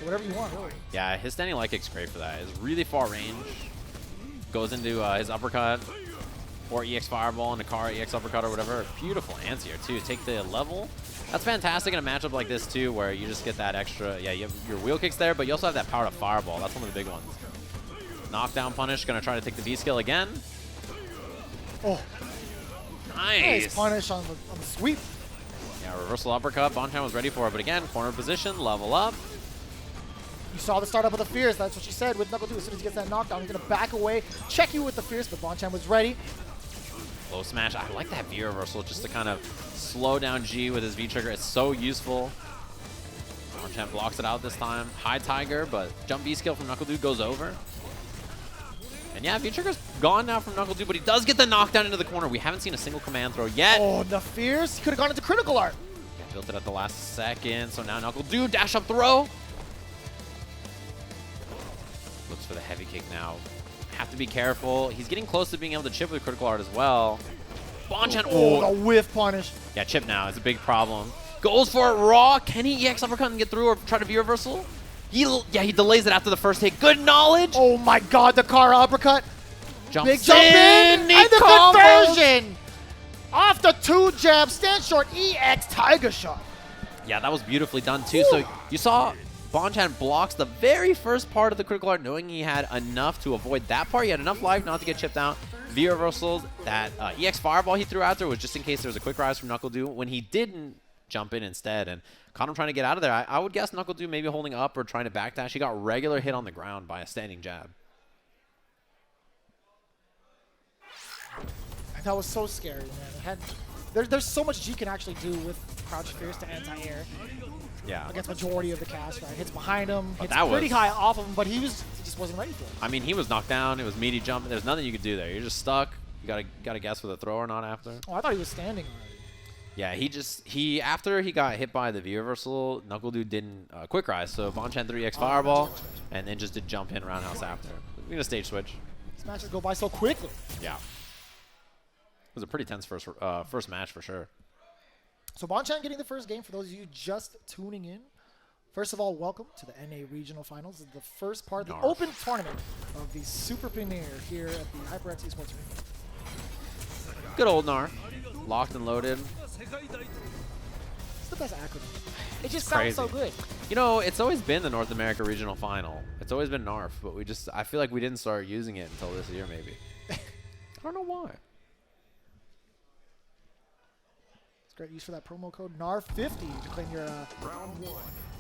whatever you want, really. Yeah, his standing light kick's great for that. It's really far range. Goes into his uppercut or EX fireball into car EX uppercut or whatever. Beautiful anti-air too. Take the level. That's fantastic in a matchup like this too, where you just get that extra. Yeah, you have your wheel kicks there, but you also have that powered up fireball. That's one of the big ones. Knockdown punish, gonna try to take the V skill again. Oh, Nice. punish on the sweep. Yeah, reversal uppercut. Bonchan was ready for it, but again, corner position, level up. You saw the startup of the Fierce. That's what she said with NuckleDu. As soon as he gets that knockdown, he's going to back away, check you with the Fierce, but Bonchan was ready. Low smash. I like that V reversal just to kind of slow down G with his V trigger. It's so useful. Bonchan blocks it out this time. High Tiger, but jump V skill from NuckleDu goes over. And yeah, V trigger's gone now from NuckleDu, but he does get the knockdown into the corner. We haven't seen a single command throw yet. Oh, the Fierce. He could have gone into critical art. Yeah, built it at the last second. So now NuckleDu dash up throw. Looks for the heavy kick now. Have to be careful. He's getting close to being able to chip with critical art as well. Bonchan. Oh, the whiff punish. Yeah, chip now is a big problem. Goes for it raw. Can he EX uppercut and get through or try to V reversal? He delays it after the first hit. Good knowledge. Oh my god, the car uppercut. Jumps Big jump in. And the combos. conversion. Off the 2 jab, stand short, EX Tiger Shot. Yeah, that was beautifully done too. So you saw Bonchan blocks the very first part of the critical art, knowing he had enough to avoid that part. He had enough life not to get chipped out. V reversals. That EX fireball he threw out there was just in case there was a quick rise from NuckleDu. When he didn't, jump in instead and caught him trying to get out of there. I would guess NuckleDu maybe holding up or trying to backdash. He got regular hit on the ground by a standing jab. That was so scary, man. There's so much G can actually do with Crouch Fierce to anti-air. Yeah. Against majority of the cast, right? Hits behind him, But hits that pretty was- high off of him, but he just wasn't ready for it. I mean, he was knocked down. It was meaty jump. There's nothing you could do there. You're just stuck. You gotta guess with a throw or not after. Oh, I thought he was standing already. Yeah, after he got hit by the V reversal, NuckleDu didn't quick rise, so Bonchan 3x fireball, and then just did jump in roundhouse after. We're gonna stage switch. These matches go by so quickly. Yeah. It was a pretty tense first match for sure. So Bonchan getting the first game for those of you just tuning in. First of all, welcome to the NA Regional Finals. This is the first part of the open tournament of the Super Premiere here at the HyperX Esports Arena. Good old Nar. Locked and loaded. It's the best acronym. It just Crazy. sounds so good. You know, it's always been the North America Regional Final. It's always been NARF, but I feel like we didn't start using it until this year maybe. I don't know why. It's great use for that promo code NAR50 to claim your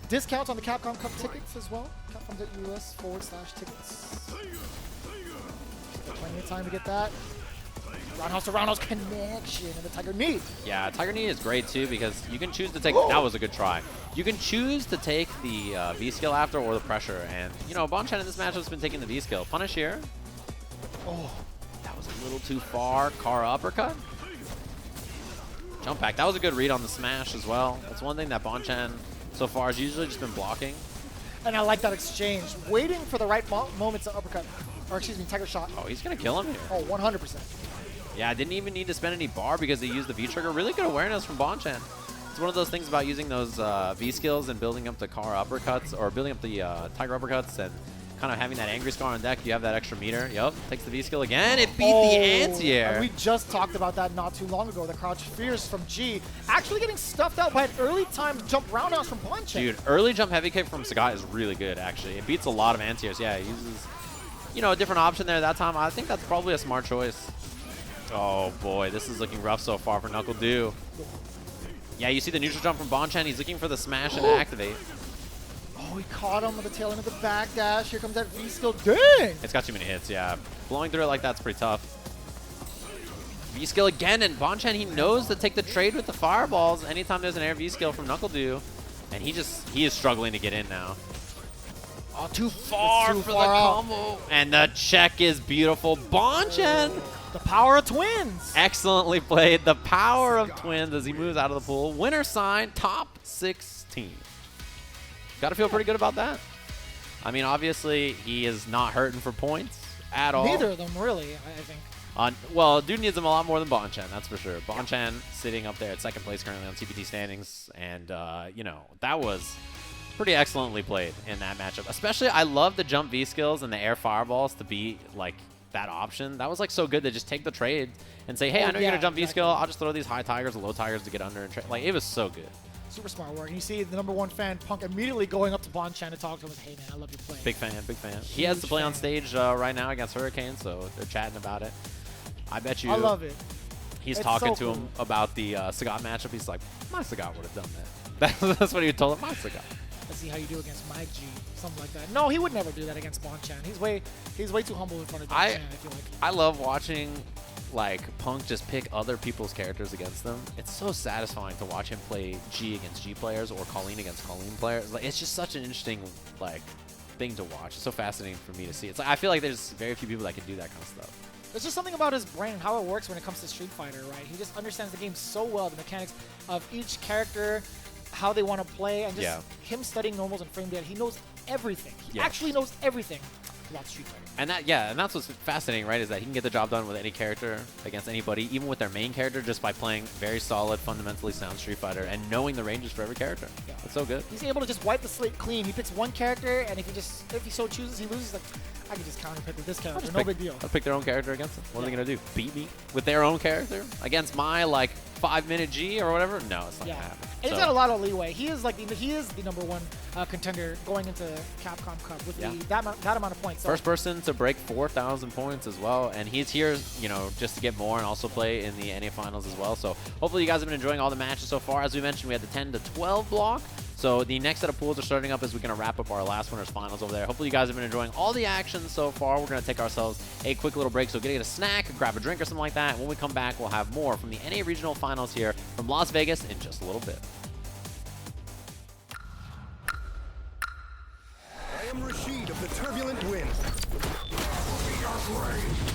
discounts on the Capcom Cup tickets as well. Capcom.us/tickets. Plenty of time to get that. Roundhouse to roundhouse connection and the Tiger Knee. Yeah, Tiger Knee is great too because you can choose to take. That was a good try. You can choose to take the V skill after or the pressure, and you know Bonchan in this match has been taking the V skill. Punish here. Oh, that was a little too far. Car uppercut. Jump back. That was a good read on the smash as well. That's one thing that Bonchan so far has usually just been blocking. And I like that exchange, waiting for the right moments to uppercut, or excuse me, Tiger Shot. Oh, he's gonna kill him here. Oh, 100%. Yeah, didn't even need to spend any bar because they used the V trigger. Really good awareness from Bonchan. It's one of those things about using those V skills and building up the car uppercuts, or building up the Tiger uppercuts, and kind of having that angry scar on deck. You have that extra meter. Yep, takes the V skill again. It beat the anti-air. And we just talked about that not too long ago. The Crouch Fierce from G actually getting stuffed out by an early time jump roundhouse from Bonchan. Dude, early jump heavy kick from Sagat is really good, actually. It beats a lot of anti-airs. Yeah, it uses, you know, a different option there that time. I think that's probably a smart choice. Oh boy, this is looking rough so far for NuckleDu. Yeah, you see the neutral jump from Bonchan. He's looking for the smash and activate. Oh, he caught him with the tail end of the back dash. Here comes that V skill. Dang! It's got too many hits, yeah. Blowing through it like that's pretty tough. V skill again, and Bonchan, he knows to take the trade with the fireballs anytime there's an air V skill from NuckleDu. And he is struggling to get in now. Oh, too far for the combo. And the check is beautiful. Bonchan! The power of twins. Excellently played. The power of twins as he moves out of the pool. Winner sign, top 16. Got to feel pretty good about that. I mean, obviously, he is not hurting for points at all. Neither of them, really, I think. Well, dude needs them a lot more than Bonchan, that's for sure. Bonchan sitting up there at second place currently on CPT standings. And, you know, that was pretty excellently played in that matchup. Especially, I love the jump V skills and the air fireballs to be, like, that option. That was like so good to just take the trade and say, hey, I know you're gonna jump V skill. I'll just throw these high tigers or low tigers to get under and trade. Like, it was so good. Super smart work. And you see the #1 fan, Punk, immediately going up to Bonchan to talk to him and say, hey, man, I love your play. Big fan, big fan. He has to play on stage right now against Hurricane, so they're chatting about it. I bet you. I love it. He's It's talking so to him about the Sagat matchup. He's like, my Sagat would have done that. That's what he told him, my Sagat. Let's see how you do against my G, something like that. No, he would never do that against Bonchan. He's way too humble in front of Bonchan, I feel like. I love watching like Punk just pick other people's characters against them. It's so satisfying to watch him play G against G players or Colleen against Colleen players. Like, it's just such an interesting like thing to watch. It's so fascinating for me to see. It's like I feel like there's very few people that can do that kind of stuff. There's just something about his brain and how it works when it comes to Street Fighter, right? He just understands the game so well, the mechanics of each character, how they want to play, and just him studying normals and frame data. He knows everything. He actually knows everything about Street Fighter. And that's what's fascinating, right? Is that he can get the job done with any character against anybody, even with their main character, just by playing very solid, fundamentally sound Street Fighter and knowing the ranges for every character. Yeah. It's so good. He's able to just wipe the slate clean. He picks one character, and if he so chooses, he loses. Like, I can just counter pick with this character. No big deal. I'll pick their own character against them. What are they gonna do? Beat me with their own character against my like 5-minute G or whatever? No, it's not gonna happen. And he's got a lot of leeway. He is like the #1 contender going into Capcom Cup with that amount of points. So first person to break 4,000 points as well, and he's here, you know, just to get more and also play in the NA finals as well. So hopefully you guys have been enjoying all the matches so far. As we mentioned, we had the 10 to 12 block. So the next set of pools are starting up as we're going to wrap up our last winners finals over there. Hopefully you guys have been enjoying all the action so far. We're going to take ourselves a quick little break. So get a snack, grab a drink or something like that. And when we come back, we'll have more from the NA regional finals here from Las Vegas in just a little bit. I am Rashid of the Turbulent Wind. We are brave.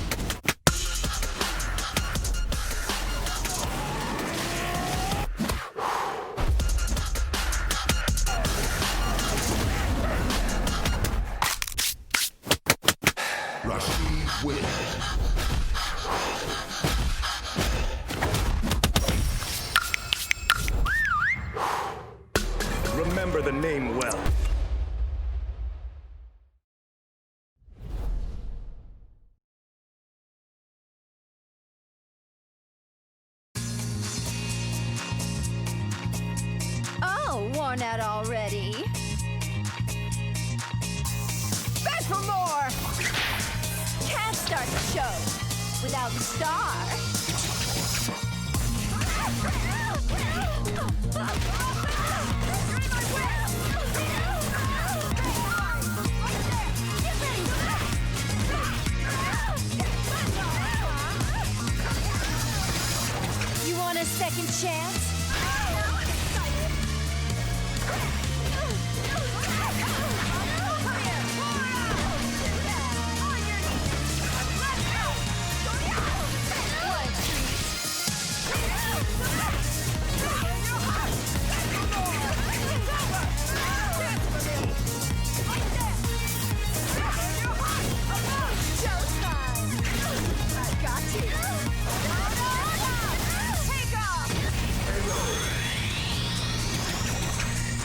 Rashid wins. Remember the name well. Oh, worn out already. Back for more! Can't start the show without the star. You want a second chance?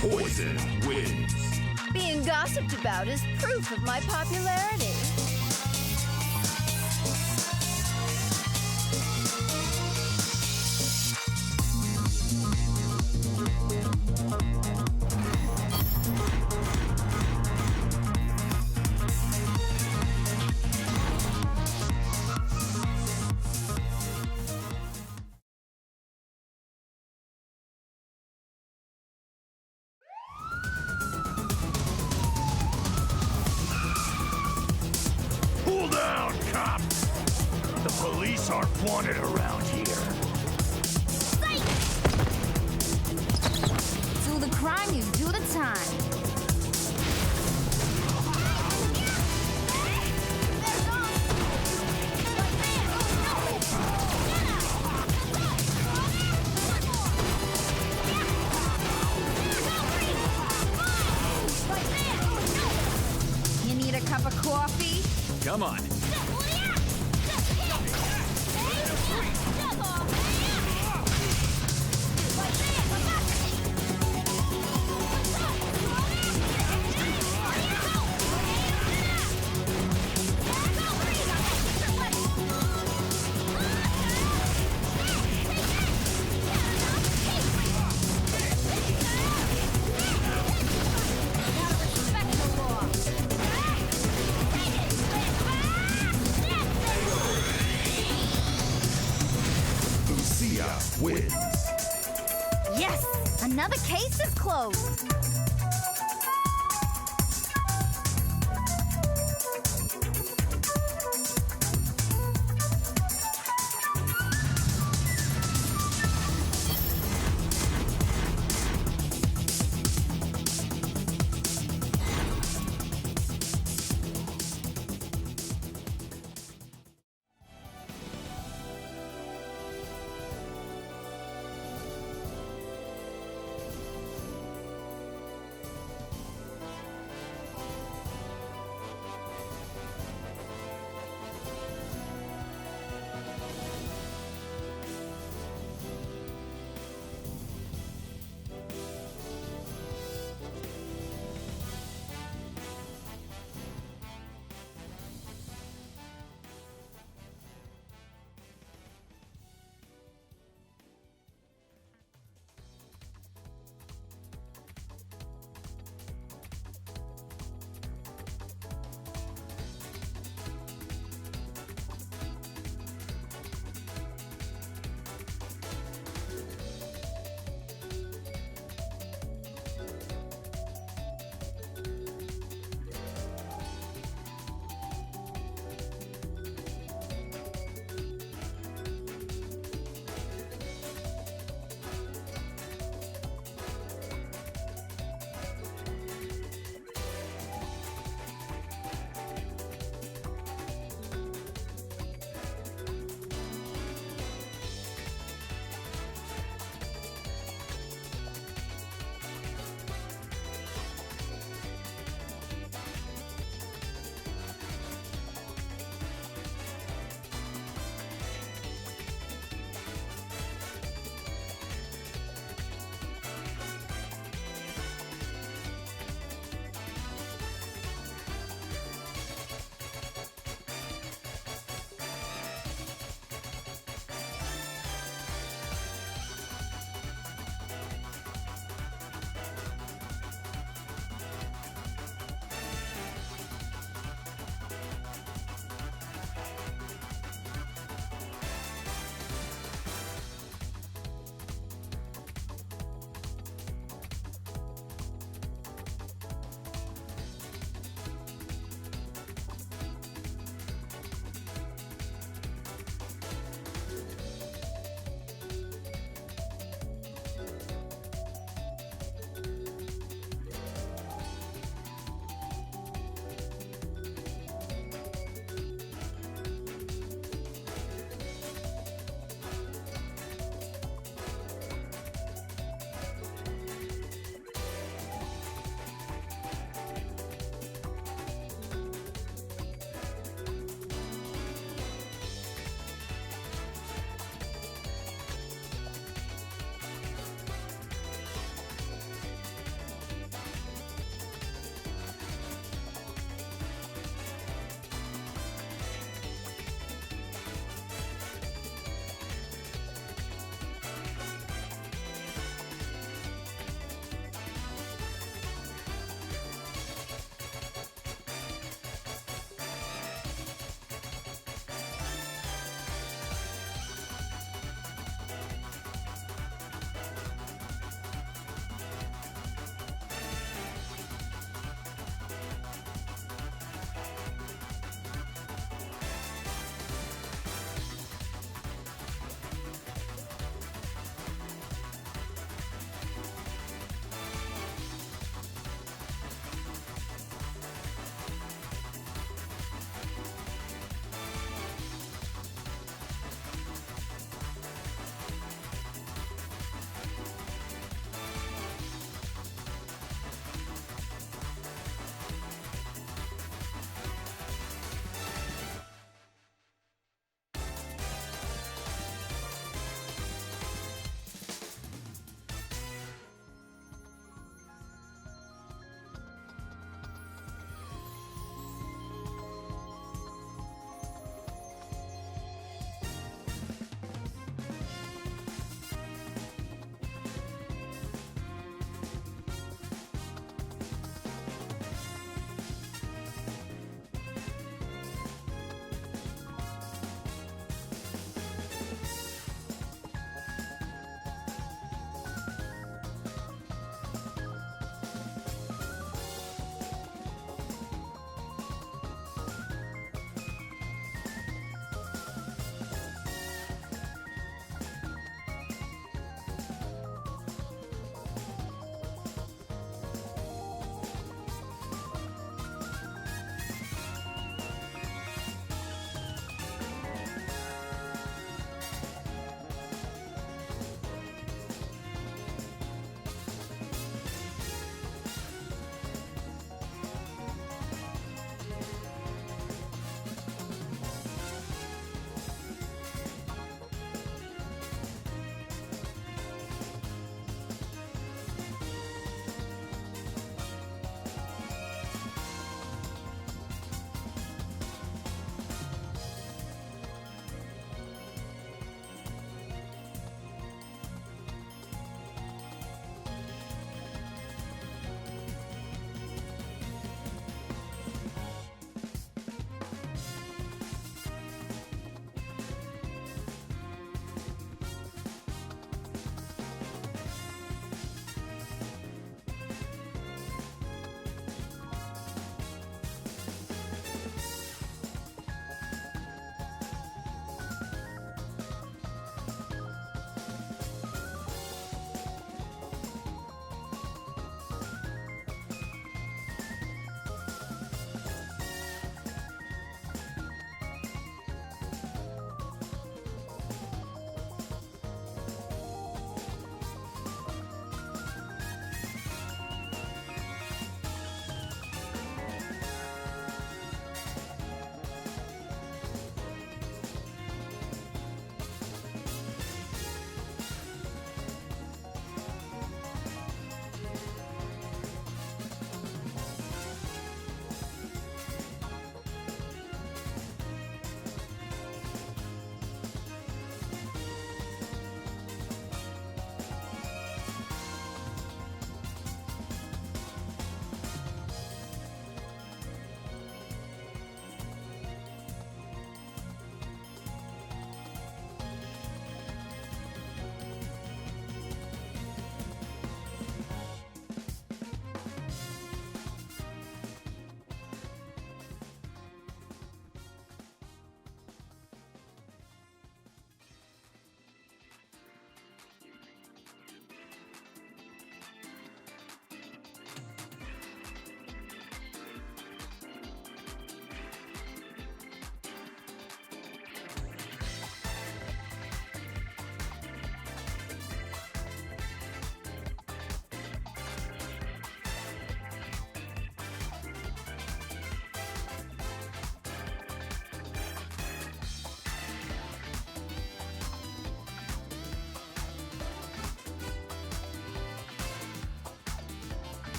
Poison wins. Being gossiped about is proof of my popularity. Cool down, cops! The police aren't wanted around here. Do the crime, you do the time. You need a cup of coffee? Come on. wins. Yes! Another case is closed.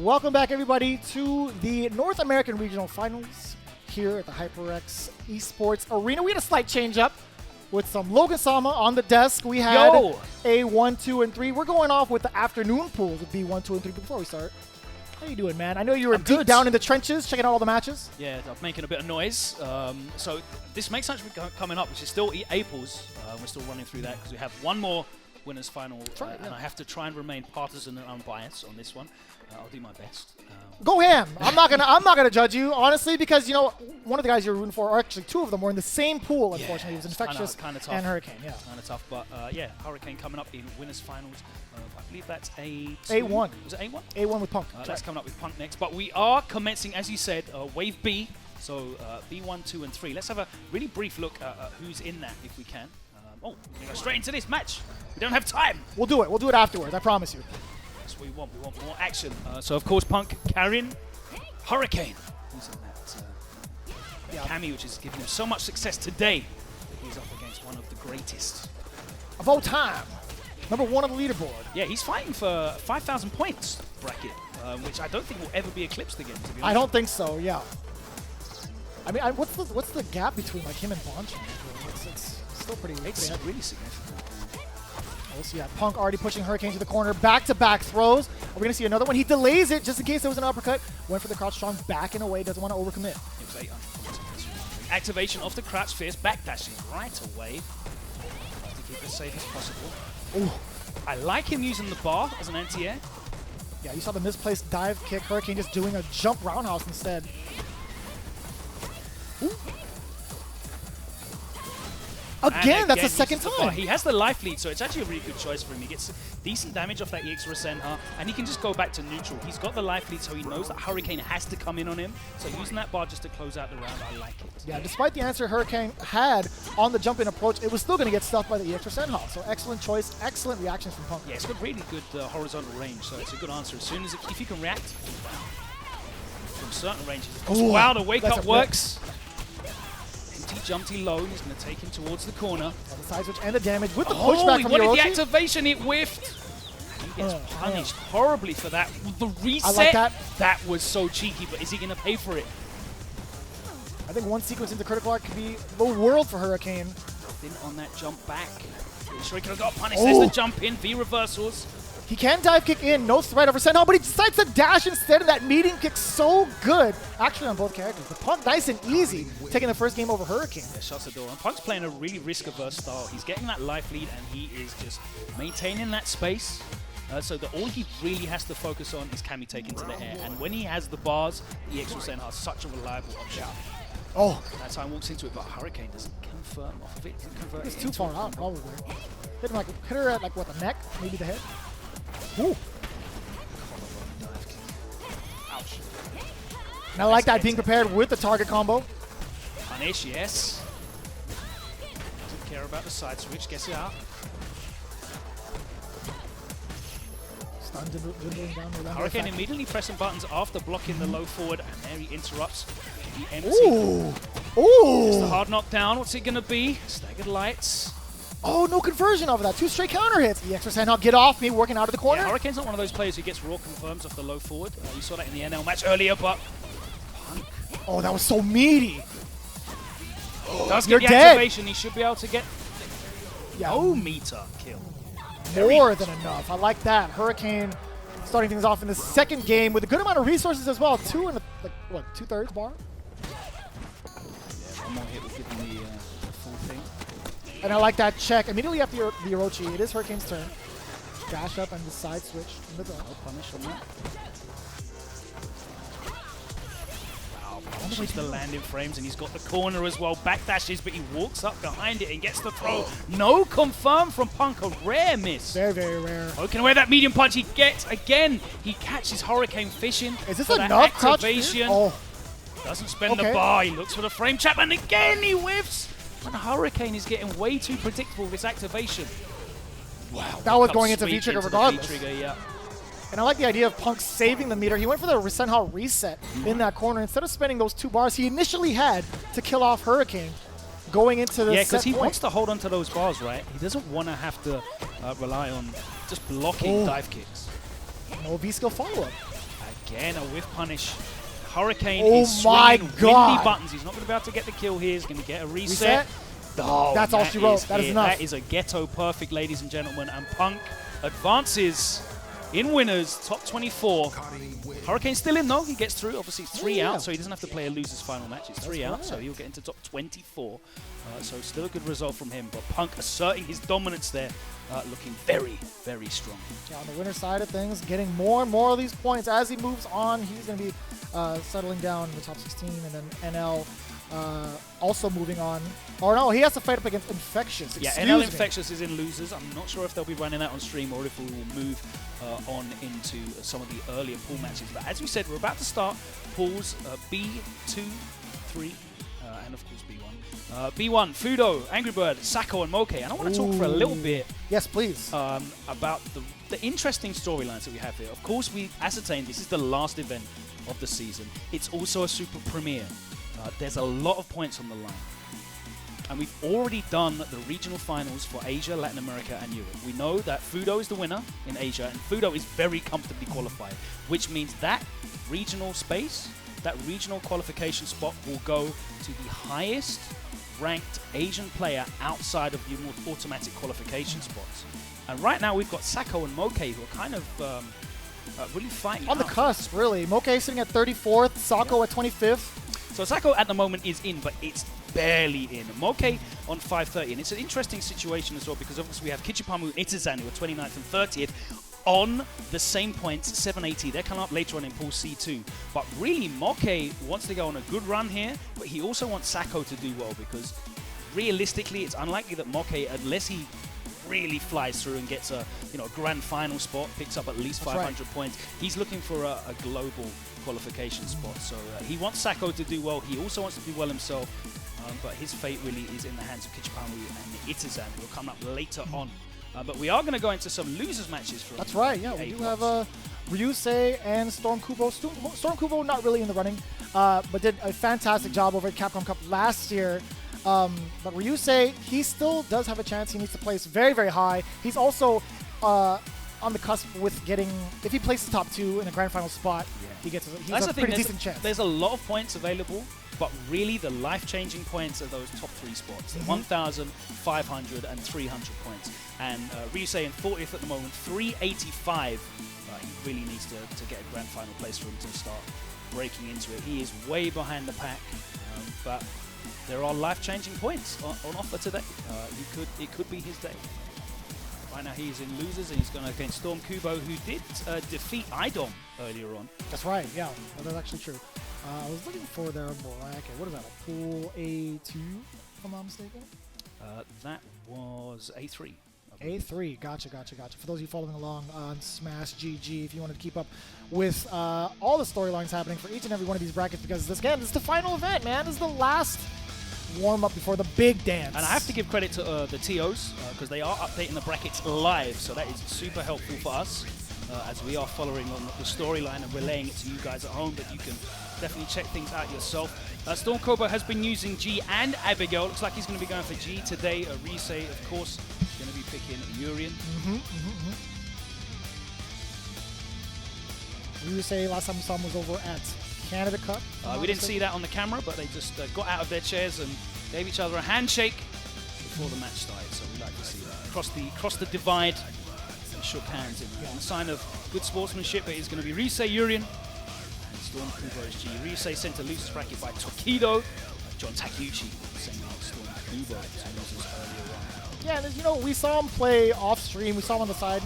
Welcome back, everybody, to the North American Regional Finals here at the HyperX Esports Arena. We had a slight change up with some Logan Sama on the desk. We had a 1, 2, and 3. We're going off with the afternoon pools with B1, 2, and 3 before we start. How you doing, man? I know you were deep down in the trenches, checking out all the matches. Yeah, I'm making a bit of noise. So this makes sense coming up, which is still A pools. We're still running through that because we have one more winners final, and I have to try and remain partisan and unbiased on this one. I'll do my best. Go ham. I'm not gonna judge you, honestly, because you know one of the guys you're rooting for, or actually two of them, were in the same pool. Unfortunately, it was Infectious and Hurricane. Yeah, kind of tough, but yeah, Hurricane coming up in winners finals. I believe that's A1. Was it A1? A1 with Punk. That's coming up with Punk next, but we are commencing, as you said, Wave B. So B1, 2, and 3. Let's have a really brief look at who's in that, if we can. We're gonna go straight into this match. We don't have time. We'll do it. We'll do it afterwards. I promise you. That's what we want. We want more action. So, of course, Punk, Karin, Hurricane. Who's in that? Cammy, which is giving him so much success today. He's up against one of the greatest of all time. Number 1 on the leaderboard. Yeah, he's fighting for 5,000 points bracket, which I don't think will ever be eclipsed again, to be honest. I don't think so, yeah. I mean, what's the gap between like him and Bonchan? It's still pretty really significant. We'll see that. Punk already pushing Hurricane to the corner. Back-to-back throws. Are we going to see another one? He delays it just in case there was an uppercut. Went for the crouch strong, backing away. Doesn't want to overcommit. It was 800 points. Activation of the crouch fierce. Backdashing right away. To keep it as safe as possible. Ooh. I like him using the bar as an anti-air. Yeah, you saw the misplaced dive kick. Hurricane just doing a jump roundhouse instead. Ooh. Again, that's the second time. He has the life lead, so it's actually a really good choice for him. He gets decent damage off that EX Resenta, and he can just go back to neutral. He's got the life lead, so he knows that Hurricane has to come in on him. So using that bar just to close out the round, I like it. Yeah, despite the answer Hurricane had on the jump-in approach, it was still going to get stuffed by the EX Resenta. So excellent choice, excellent reactions from Punk. Yeah, it's got really good horizontal range, so it's a good answer. As soon as if you can react from certain ranges. Wow, the wake-up works. Jumpy low, he's going to take him towards the corner. The side switch and the damage with the pushback from the activation, it whiffed. He gets punished horribly for that. The reset, I like that was so cheeky, but is he going to pay for it? I think one sequence into critical art could be the world for Hurricane. Then on that jump back, pretty sure he could have got punished. There's the jump in, V reversals. He can dive kick in, no threat over Sentinel, but he decides to dash instead of that medium kick. So good, actually, on both characters. The Punk nice and easy, taking the first game over Hurricane. Yeah, shuts the door. And Punk's playing a really risk-averse style. He's getting that life lead, and he is just maintaining that space. So that all he really has to focus on is Cammy taking to the air. And when he has the bars, the EX Resenta are such a reliable option. Oh, that's how he walks into it, but Hurricane doesn't confirm off of it. It's too far out, probably. Hit her at like what, the neck, maybe the head. Ooh. Ouch. And I like that being prepared with the target combo. Punish, yes. Doesn't care about the side switch, gets it out. Hurricane immediately pressing buttons after blocking the low forward, and there he interrupts the empty. Ooh! Ooh! It's the hard knockdown. What's it going to be? Staggered lights. Oh, no conversion off of that. 2 straight counter hits. The extra sand, get off me, working out of the corner. Yeah, Hurricane's not one of those players who gets raw confirms off the low forward. You saw that in the NL match earlier, but Punk. Oh, that was so meaty. Does get the activation. He should be able to get no meter kill. More than enough. I like that. Hurricane starting things off in the second game with a good amount of resources as well. 2 and what, 2/3 bar? Yeah, one more hit will give him the full thing. And I like that check. Immediately after the Orochi, it is Hurricane's turn. Dash up and the side switch. No punish on that. Wow, punishes the landing frames, and he's got the corner as well. Backdashes, but he walks up behind it and gets the throw. No confirm from Punk. A rare miss. Very, very rare. Poking away that medium punch. He gets, again, he catches Hurricane fishing. Is this for enough activation? Oh. Doesn't spend the bar. He looks for the frame trap, and again he whiffs. And Hurricane is getting way too predictable with his activation. Wow. That was going into V-Trigger regardless. V-Trigger, yeah. And I like the idea of Punk saving the meter. He went for the Resenta reset in that corner. Instead of spending those 2 bars he initially had to kill off Hurricane going into the because he wants to hold on to those bars, right? He doesn't want to have to rely on just blocking dive kicks. No V-skill follow-up. Again, a whiff punish. Hurricane Oh is my swinging God. windy buttons. He's not going to be able to get the kill here. He's going to get a reset. Oh, That's all she wrote. That is enough. That is a ghetto perfect, ladies and gentlemen. And Punk advances in winners, top 24. Hurricane's still in, though. He gets through. Obviously, it's 3 out, so he doesn't have to play a loser's final match. It's 3 out, so he'll get into top 24. So still a good result from him. But Punk asserting his dominance there, looking very, very strong. Yeah, on the winner side of things, getting more and more of these points as he moves on. He's going to be settling down in the top 16, and then NL also moving on. Or no, he has to fight up against Infexious. Yeah, Excuse NL me. Infexious is in losers. I'm not sure if they'll be running that on stream or if we will move on into some of the earlier pool matches. But as we said, we're about to start pools B2, 3, and of course B1. B1, Fudo, Angry Bird, Sako, and Moke. And I want to talk for a little bit Yes, please. about the interesting storylines that we have here. Of course, we ascertained this is the last event of the season. It's also a super premiere. There's a lot of points on the line. And we've already done the regional finals for Asia, Latin America, and Europe. We know that Fudo is the winner in Asia, and Fudo is very comfortably qualified, which means that regional space, that regional qualification spot will go to the highest ranked Asian player outside of the more automatic qualification spots. And right now we've got Sako and Moke who are kind of really fighting On the out. cusp, really. Moke sitting at 34th, Sako at 25th. So Sako at the moment is in, but it's barely in. Moke on 530, and it's an interesting situation as well because obviously we have Kichipa-Mu, Itazan, who are 29th and 30th on the same points, 780. They're coming up later on in Pool C2. But really, Moke wants to go on a good run here, but he also wants Sako to do well because realistically, it's unlikely that Moke, unless he really flies through and gets a grand final spot, picks up at least 500 points. He's looking for a global qualification spot. So he wants Sako to do well. He also wants to do well himself. But his fate really is in the hands of Kichipa-Mu and Itazan, who will come up later on. But we are going to go into some losers matches. That's right, yeah. We do have Ryusei and stormKUBO. stormKUBO not really in the running, but did a fantastic job over at Capcom Cup last year. But Ryusei, he still does have a chance. He needs to place very, very high. He's also on the cusp with getting, if he places top 2 in a grand final spot, he gets a pretty decent chance. There's a lot of points available, but really the life-changing points are those top 3 spots, 1,000, 500, and 300 points. And Ryusei in 40th at the moment, 385. He really needs to get a grand final place for him to start breaking into it. He is way behind the pack, but there are life-changing points on offer today. It could be his day. Right now he's in losers and he's going against stormKUBO, who did defeat IDOM earlier on. That's right, yeah. That's actually true. I was looking for their bracket. What is that, a Pool A2, if I'm not mistaken? That was A3. A3, gotcha. For those of you following along on Smash GG, if you want to keep up with all the storylines happening for each and every one of these brackets, because this is the final event, man. This is the last warm-up before the big dance. And I have to give credit to the TOs, because they are updating the brackets live, so that is super helpful for us, as we are following on the storyline and relaying it to you guys at home, but you can definitely check things out yourself. stormKUBO has been using G and Abigail. Looks like he's going to be going for G today. Ryusei, of course, going to be picking Urien. Ryusei, last time we saw him was over at Canada Cup. We didn't see that on the camera, but they just got out of their chairs and gave each other a handshake before the match started. So we like to see that. Cross the divide and shook hands in a sign of good sportsmanship. It is going to be Ryusei, Urien, and stormKUBO is G. Ryusei sent to losers bracket by Tokido. John Takeuchi sent out stormKUBO to losers earlier on. Yeah, and we saw him play off stream. We saw him on the side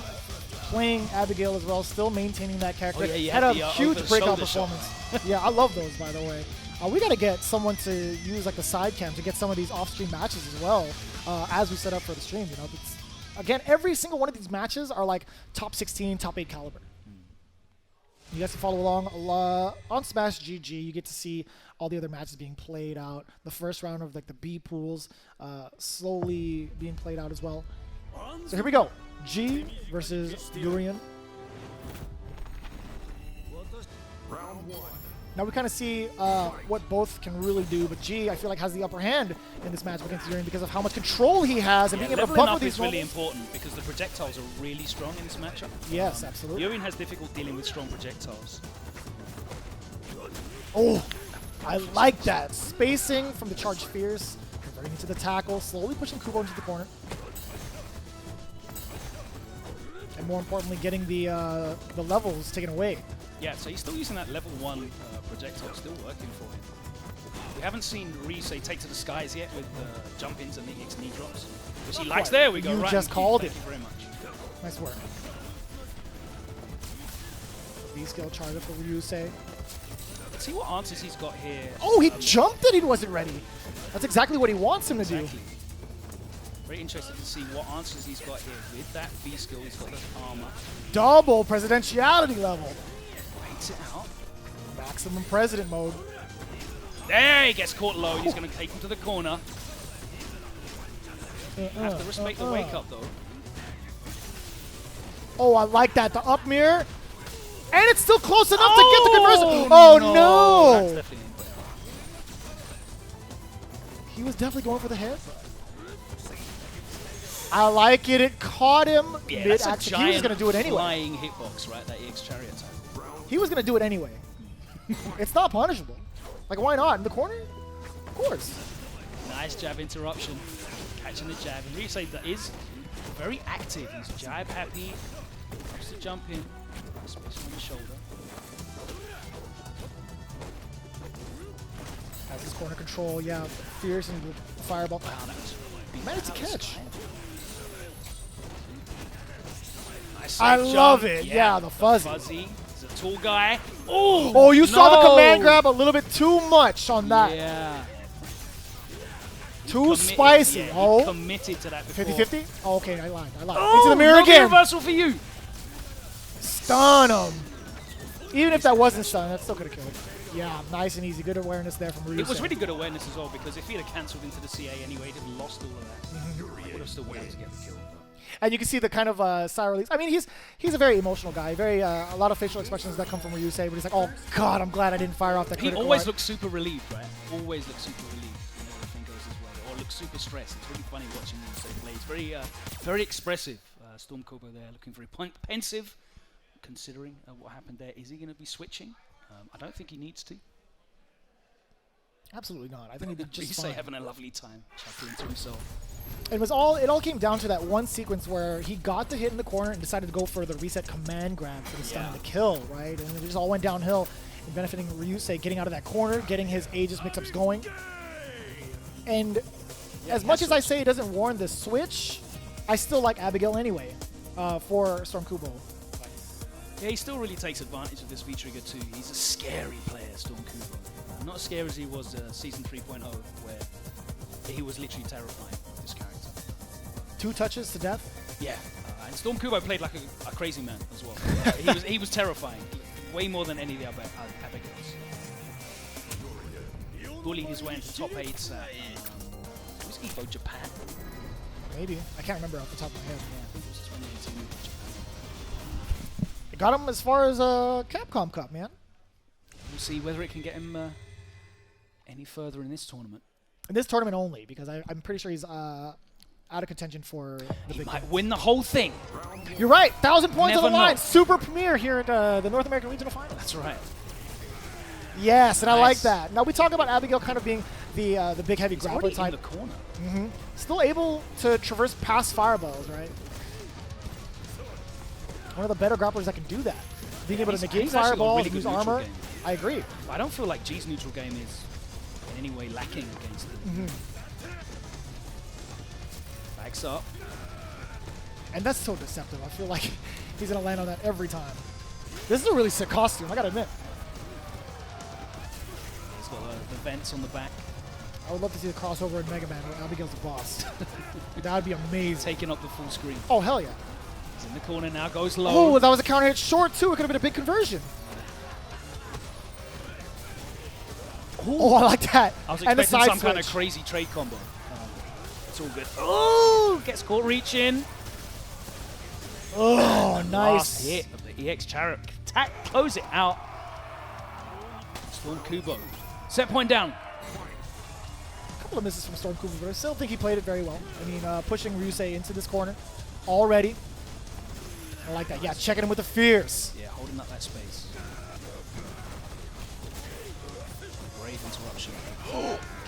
playing Abigail as well, still maintaining that character. Had a huge breakout performance. Yeah, I love those, by the way. We got to get someone to use like the side cam to get some of these off-stream matches as well, as we set up for the stream. Again, every single one of these matches are like top 16, top 8 caliber. You guys can follow along on Smash GG. You get to see all the other matches being played out. The first round of like the B pools slowly being played out as well. So here we go. G versus Urien. Round 1. Now we kind of see what both can really do, but G, I feel like, has the upper hand in this match against Urien because of how much control he has and being able to buffer these is really important because the projectiles are really strong in this matchup. Yes, absolutely. Urien has difficulty dealing with strong projectiles. Oh, I like that. Spacing from the charged Fierce, converting into the tackle, slowly pushing KUBO into the corner. And more importantly, getting the levels taken away. Yeah, so he's still using that level 1 projectile, still working for him. We haven't seen Ryusei take to the skies yet with jump-ins and the EX knee drops, which he likes. There we go. You right just called it. Thank you very much. Nice work. V-skill charger for Ryusei. Let's see what answers he's got here. Oh, he jumped it. He wasn't ready. That's exactly what he wants him to do. Very interested to see what answers he's got here. With that V-skill, he's got the armor. Double presidentiality level. Waits it out. Maximum president mode. There, he gets caught low. He's going to take him to the corner. Have to respect the wake up, though. Oh, I like that. The up mirror. And it's still close enough to get the conversion. Oh, no. That's definitely in play. He was definitely going for the head. I like it. It caught him. Yeah, that's a giant he was going to do it anyway. Flying hitbox, right? That EX chariot attack. He was going to do it anyway. It's not punishable. Like, why not? In the corner? Of course. Nice jab interruption. Catching the jab. And Ryusei that is very active. He's jab happy. Loves to jump in. Especially on the shoulder. Has his corner control. Yeah, Fierce and the fireball. Wow, that was Managed to catch. Nice I safe love jump. it. Yeah, the fuzzy. He's a tall guy. Oh, you saw the command grab a little bit too much on that. Yeah. Too spicy. Yeah, oh. Committed to that before. 50-50? Oh, okay, I lied. Oh, into the mirror no again. reversal for you. Stun him. Even if that wasn't stun, that still could have killed him. Yeah, nice and easy. Good awareness there from Ryusei. It was really good awareness as well, because if he'd have cancelled into the CA anyway, he'd have lost all of that. He would have still been able to get the kill. And you can see the kind of side release. I mean, he's a very emotional guy. Very a lot of facial expressions that come from Ryusei, but he's like, oh God, I'm glad I didn't fire off that critical. He always looks super relieved, right? Always looks super relieved when everything goes his way, or looks super stressed. It's really funny watching Ryusei play. It's very, very expressive. stormKUBO there, looking very pensive, considering what happened there. Is he going to be switching? I don't think he needs to. Absolutely not. I think he did just Ryusei fine. having a lovely time chuckling to himself. It all came down to that one sequence where he got the hit in the corner and decided to go for the reset command grab for the stun and the kill, right? And it just all went downhill and benefiting Ryusei getting out of that corner, getting his Aegis mix-ups going. And as much as I say it doesn't warrant the switch, I still like Abigail anyway for stormKUBO. Yeah, he still really takes advantage of this V-Trigger too. He's a scary player, stormKUBO. Not as scary as he was Season 3.0, where he was literally terrifying, this character. 2 touches to death? Yeah, and stormKUBO played like a crazy man as well. he was terrifying, way more than any of the other Abigails. Bullied his way into top 8s at was EVO Japan? Maybe. I can't remember off the top of my head. Yeah, I think it was 2018 Japan. It got him as far as Capcom Cup, man. We'll see whether it can get him any further in this tournament. In this tournament only, because I'm pretty sure he's out of contention for the big Might games. win the whole thing. You're right. 1,000 points on Never the line. know. Super premiere here at the North American Regional Finals. That's right. Yes, and I like Nice. that. Now we talk about Abigail kind of being the big heavy He's grappler already type. in the corner. Still able to traverse past fireballs, right? One of the better grapplers that can do that. Being able to he's- negate he's actually got a fireballs, really use good neutral armor. game. I agree. I don't feel like G's neutral game is in any way lacking against it. Backs up. And that's so deceptive. I feel like he's going to land on that every time. This is a really sick costume, I got to admit. He's got the vents on the back. I would love to see the crossover in Mega Man where Abigail's the boss. That would be amazing. Taking up the full screen. Oh, hell yeah. He's in the corner now, goes low. Oh, that was a counter hit short, too. It could have been a big conversion. Oh, I like that. I was and the expecting side some kind of switch. crazy trade combo. It's all good. Oh, gets caught reaching. Oh, nice. Last hit of the EX Chariot. Close it out. stormKUBO. Set point down. A couple of misses from stormKUBO, but I still think he played it very well. I mean, pushing Ryusei into this corner already. I like that. Yeah, checking him with the fierce. Yeah, holding up that space. Great interruption.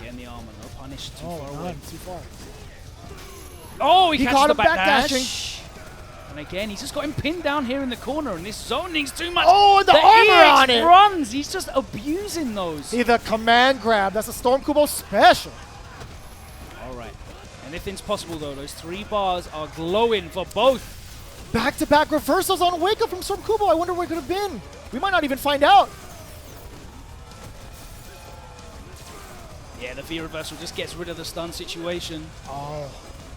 Getting the armor, no punish, too far away. Too far. Oh, he catches caught the him back backdashing. dash. And again, he's just got him pinned down here in the corner, and this zoning's too much. Oh, the armor EX on it. runs. He's just abusing those. See the command grab. That's a stormKUBO special. All right. Anything's possible, though. Those 3 bars are glowing for both. Back-to-back reversals on Wake Up from stormKUBO. I wonder where it could have been. We might not even find out. Yeah, the V reversal just gets rid of the stun situation. Oh,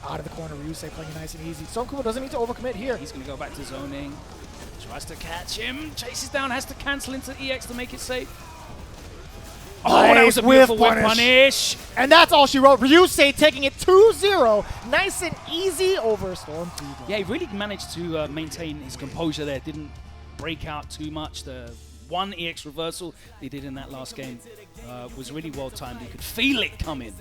out of the corner. Ryusei playing nice and easy. stormKUBO doesn't need to overcommit here. He's going to go back to zoning. Tries to catch him. Chases down, has to cancel into EX to make it safe. Oh, that was a beautiful whip punish. And that's all she wrote. Ryusei taking it 2-0. Nice and easy over stormKUBO. Yeah, he really managed to maintain his composure there. Didn't break out too much. The 1 EX reversal they did in that last game was really well timed. You could feel it coming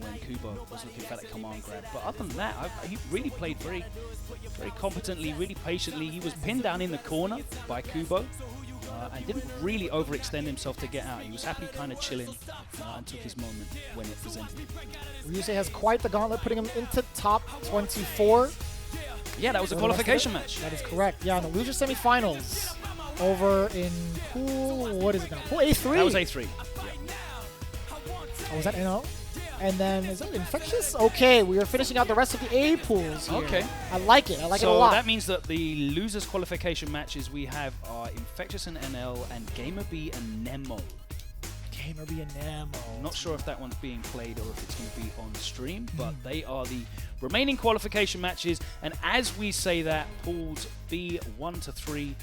when KUBO was looking for that command grab. But other than that, he really played very competently, really patiently. He was pinned down in the corner by KUBO and didn't really overextend himself to get out. He was happy kind of chilling and took his moment when it presented. Ryusei has quite the gauntlet, putting him into top 24. Yeah, that was a qualification match. That is correct. Yeah, in the loser semifinals over in pool, what is it now? Pool A3. That was A3. Oh, was that NL? And then, is that Infectious? Okay, we are finishing out the rest of the A pools here. Okay. I like it. I like it a So lot. that means that the losers qualification matches we have are Infectious and NL and GamerBee and Nemo. GamerBee and Nemo. I'm not sure if that one's being played or if it's going to be on stream, but they are the remaining qualification matches. And as we say that, pools B1 to 3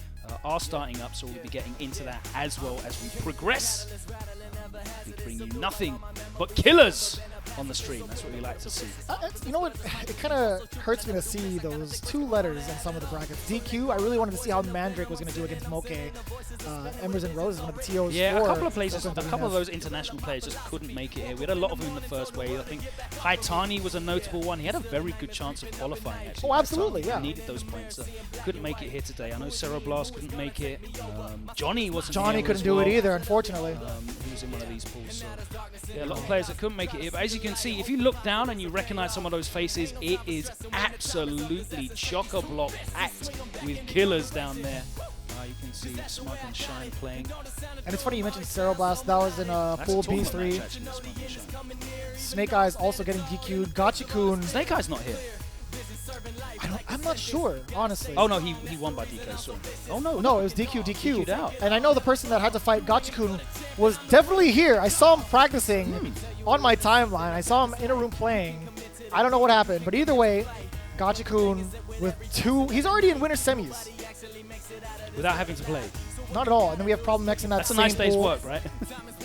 are starting up, so we'll be getting into that as well as we progress. We bring you nothing but killers on the stream. That's what we like to see. You know what? It kind of hurts me to see those 2 letters in some of the brackets. DQ, I really wanted to see how Mandrake was going to do against Moke. Embers and Roses, one of the TOs. Yeah, a couple of places, a couple of those international players just couldn't make it here. We had a lot of them in the first wave. I think Haitani was a notable one. He had a very good chance of qualifying, actually. Oh, absolutely, yeah. He needed those points. So couldn't make it here today. I know Ceroblast couldn't make it. Johnny wasn't Johnny here couldn't as do well. it either, unfortunately. He was in one of these pools. So yeah, a lot of players that couldn't make it here. But as you can see, if you look down and you recognize some of those faces, it is absolutely chock-a-block packed with killers down there. You can see Smug and Shine playing. And it's funny you mentioned Ceroblast. That was in pool B3. Snake Eyes also getting DQ'd. Gachikun. Snake Eyes not here. I'm not sure, honestly. Oh no, he won by DK, sorry. Oh no. No, it was DQ'd. DQ'd out. And I know the person that had to fight Gachikun was definitely here. I saw him practicing on my timeline. I saw him in a room playing. I don't know what happened, but either way, Gachikun with 2. He's already in winter semis. Without having to play. Not at all. And then we have Problem X in that That's a same nice day's pool. work, right?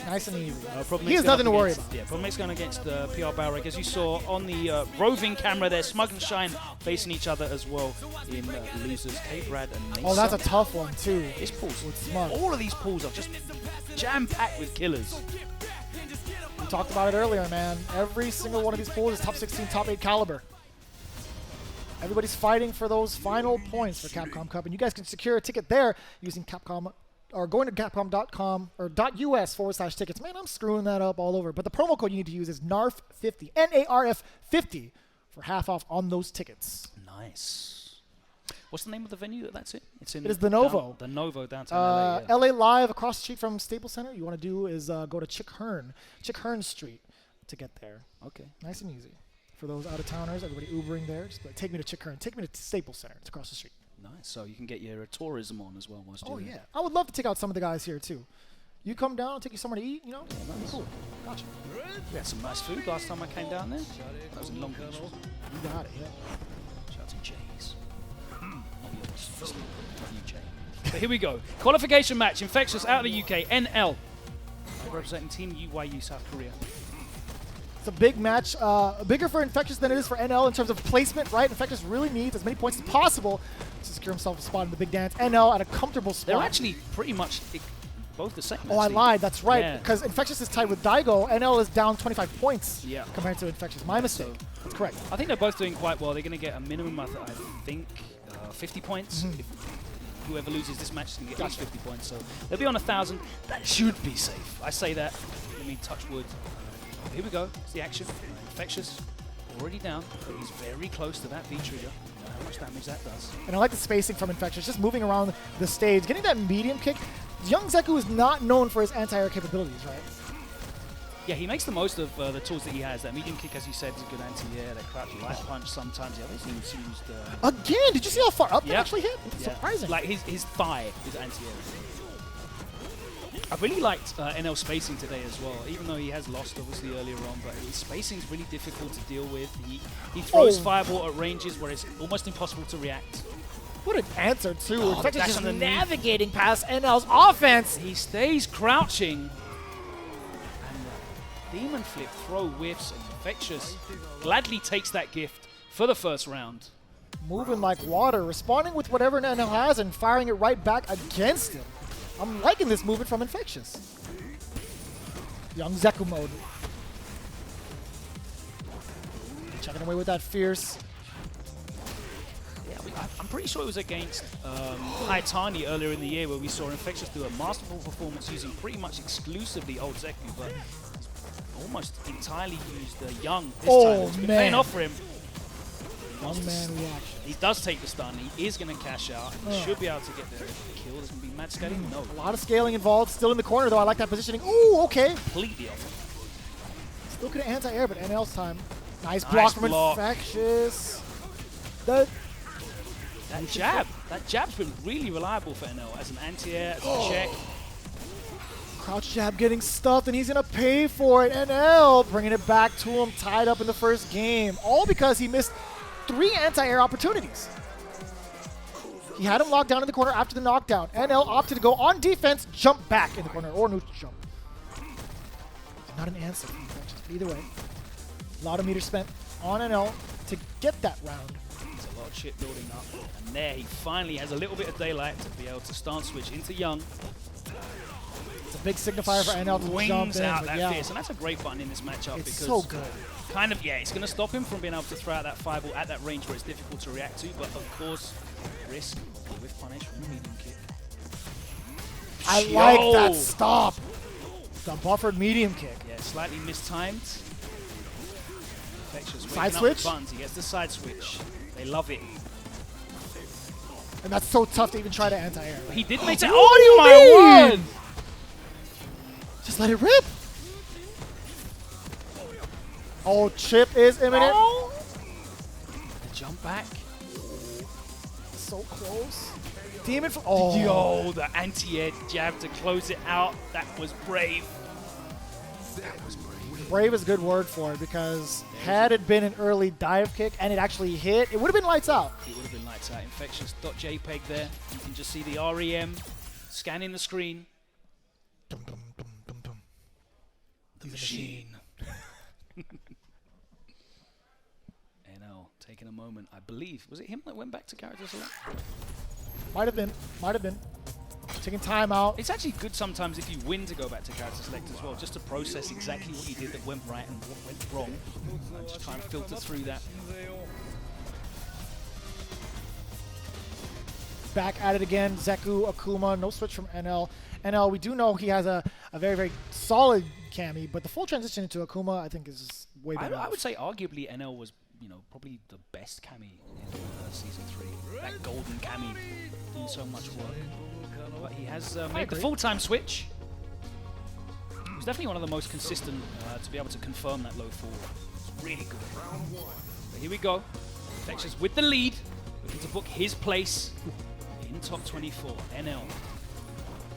Nice and easy. Problem He has nothing to worry about. Yeah, Problem X going against PR Balrog. As you saw on the roving camera there, Smug and Shine facing each other as well in losers. K-Brad and Mesa. Oh, that's a tough one, too. This pool's with Smug. All of these pools are just jam-packed with killers. We talked about it earlier, man. Every single one of these pools is top 16, top 8 caliber. Everybody's fighting for those final points for Capcom Cup, and you guys can secure a ticket there using Capcom or going to capcom.com or .us/tickets. Man, I'm screwing that up all over. But the promo code you need to use is NARF50, NARF50 for half off on those tickets. Nice. What's the name of the venue that's in? It is the Novo. The Novo downtown LA. Yeah. LA Live across the street from Staples Center. You want to do is go to Chick Hearn Street to get there. Okay. Nice and easy. For those out-of-towners, everybody Ubering there, just like, take me to Chick Hearn. Take me to Staples Center. It's across the street. Nice. So you can get your tourism on as well. Oh, yeah. I would love to take out some of the guys here, too. You come down, I'll take you somewhere to eat, you know? Yeah, nice. Cool. Gotcha. We had some nice food last time I came down there. That was in Long Beach. You got it, yeah. Shout out to Jay's. Not you, Jay. But here we go. Qualification match. Infectious out of the UK. NL. Representing Team UYU South Korea. It's a big match, bigger for Infectious than it is for NL in terms of placement, right? Infectious really needs as many points as possible to secure himself a spot in the big dance. NL at a comfortable spot. They're actually pretty much both the same. Oh, I lied. That's right. Yeah. Because Infectious is tied with Daigo. NL is down 25 points Yeah. compared to Infectious. My mistake. That's correct. I think they're both doing quite well. They're going to get a minimum, I think, 50 points. whoever loses this match is going to get at least 50 points. So they'll be on 1,000. That should be safe. I say that. I mean, touch wood. Here we go. It's the action. Infectious. Already down, but he's very close to that V-trigger. How much damage that does. And I like the spacing from Infectious, just moving around the stage. Getting that medium kick. Young Zeku is not known for his anti-air capabilities, right? Yeah, he makes the most of the tools that he has. That medium kick, as you said, is a good anti-air. That crouch light punch sometimes. Yeah, he's used... Again, did you see how far up that yep. actually hit? Yeah. Surprising. Like his thigh is anti-air. I really liked NL spacing today as well, even though he has lost obviously earlier on, but his spacing is really difficult to deal with. He throws fireball at ranges where it's almost impossible to react. What an answer, too. Oh, Infectious just navigating past NL's offense. He stays crouching. And the Demon Flip throw whiffs, and Infectious gladly takes that gift for the first round. Moving like water, responding with whatever NL has and firing it right back against him. I'm liking this movement from Infectious. Young Zeku mode. Checking away with that fierce. Yeah, I'm pretty sure it was against Haitani earlier in the year where we saw Infectious do a masterful performance using pretty much exclusively old Zeku, but almost entirely used Young this time. It's been paying off for him. One man reaction. He does take the stun. He is going to cash out. He should be able to get the kill. There's going to be mad scaling. No. A lot of scaling involved. Still in the corner, though. I like that positioning. Ooh, okay. Completely off. Still could have anti-air, but NL's time. Nice block from Infectious. That jab's been really reliable for NL as an anti-air, as a check. Crouch jab getting stuffed, and he's going to pay for it. NL bringing it back to him, tied up in the first game. All because he missed 3 anti-air opportunities. He had him locked down in the corner after the knockdown. NL opted to go on defense, jump back in the corner, or neutral jump. Not an answer from Infectious, but either way. A lot of meters spent on NL to get that round. There's a lot of shit building up. And there he finally has a little bit of daylight to be able to stance switch into Young. It's a big signifier for NL to jump in. Out that fierce, and that's a great button in this matchup because so good. Kind of, yeah, it's going to stop him from being able to throw out that fireball at that range where it's difficult to react to, but of course, risk with punish from the medium kick. I like that stop. The buffered medium kick. Yeah, slightly mistimed. Infectious side switch. Buttons. He gets the side switch. They love it. And that's so tough to even try to anti-air. He did make it. Oh my word! Just let it rip. Oh, chip is imminent. Oh. The jump back. So close. Demon. Oh. Yo, the anti-air jab to close it out. That was brave. Brave is a good word for it because had it been an early dive kick and it actually hit, it would have been lights out. It would have been lights out. Infectious.jpg there. You can just see the REM scanning the screen. Dum, dum, dum, dum, dum. The machine. NL taking a moment, I believe. Was it him that went back to character select? Might have been. Might have been. Taking time out. It's actually good sometimes if you win to go back to character select as well, just to process exactly what you did that went right and what went wrong. And just try and filter through that. Back at it again. Zeku, Akuma, no switch from NL. NL, we do know he has a very, very solid Cammy, but the full transition into Akuma, I think, is way better. I would say arguably NL was, probably the best Cammy in Season 3. That golden Cammy doing so much work. But he has made the full-time switch. He was definitely one of the most consistent to be able to confirm that low fall. It's really good. But here we go. Infectious with the lead, looking to book his place in top 24. NL.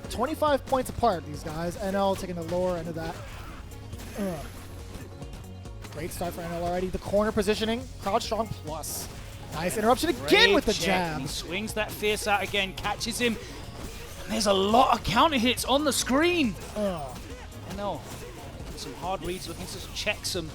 25 points apart, these guys. NL taking the lower end of that. Great start for NL already. The corner positioning, crouch strong plus. Nice interruption again with the jab. He swings that fierce out again, catches him. And there's a lot of counter hits on the screen. NL some hard reads, looking to check some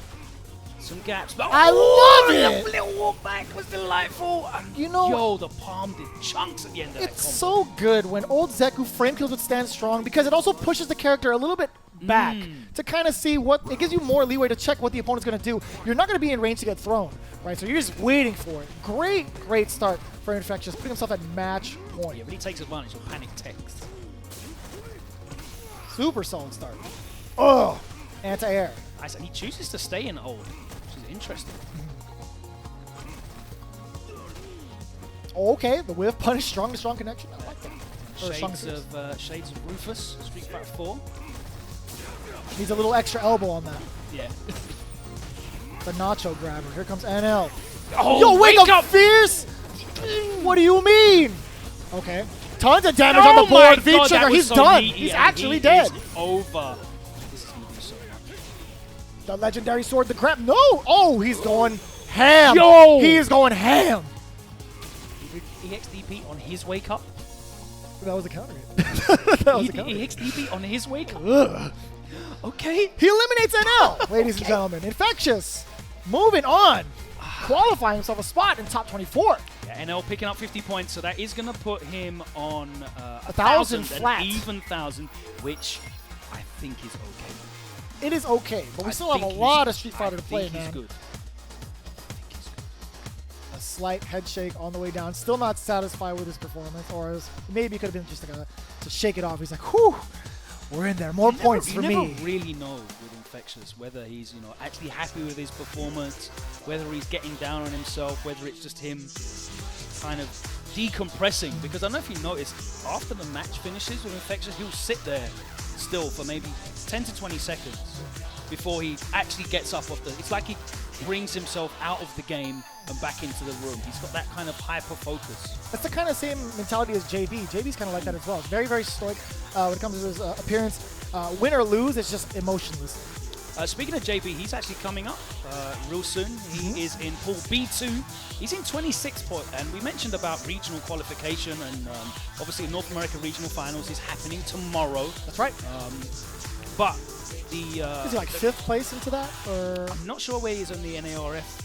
gaps. But I love it! The little walk back was delightful. And yo, the palm did chunks at the end of that combo. It's so good when old Zeku frame kills with stand strong because it also pushes the character a little bit back to kind of see what, it gives you more leeway to check what the opponent's going to do. You're not going to be in range to get thrown, right? So you're just waiting for it. Great start for Infectious, putting himself at match point. Yeah, but he takes advantage of panic text. Super solid start. Oh, anti-air. I said he chooses to stay in hold, which is interesting. Okay, the whiff punish, strong connection. I like that. Shades of Rufus, Street Fighter 4. Needs a little extra elbow on that. Yeah. The nacho grabber. Here comes NL. Oh, yo, wake up, Fierce! What do you mean? Okay. Tons of damage on the board. V-Trigger, he's so done. He's actually dead. Over. This is going to do so much. The legendary sword, the grab. No! Oh, he's going ham. Yo! He is going ham. EXDP on his wake up. That was a counter hit. That was a counter hit. EXDP on his wake up. Okay. He eliminates NL, ladies and gentlemen. Infectious. Moving on. Qualifying himself a spot in top 24. Yeah, NL picking up 50 points, so that is going to put him on 1,000 flat. An even 1,000, which I think is okay. It is okay, but we still have a lot of Street Fighter to play, man. He's good. A slight head shake on the way down. Still not satisfied with his performance, or maybe it could have been just like to shake it off. He's like, whew, we're in there. More points for me. You never really know with Infectious whether he's actually happy with his performance, whether he's getting down on himself, whether it's just him kind of decompressing. Because I don't know if you noticed, after the match finishes with Infectious, he'll sit there still for maybe 10 to 20 seconds before he actually gets up off the... It's like he brings himself out of the game and back into the room. He's got that kind of hyper focus. That's the kind of same mentality as JB. JB's kind of like that as well. Very, very stoic when it comes to his appearance. Win or lose, it's just emotionless. Speaking of JB, he's actually coming up real soon. He is in Pool B2. He's in 26th point, and we mentioned about regional qualification, and obviously North America Regional Finals is happening tomorrow. That's right. But is he like 5th place into that? Or? I'm not sure where he is on the NARF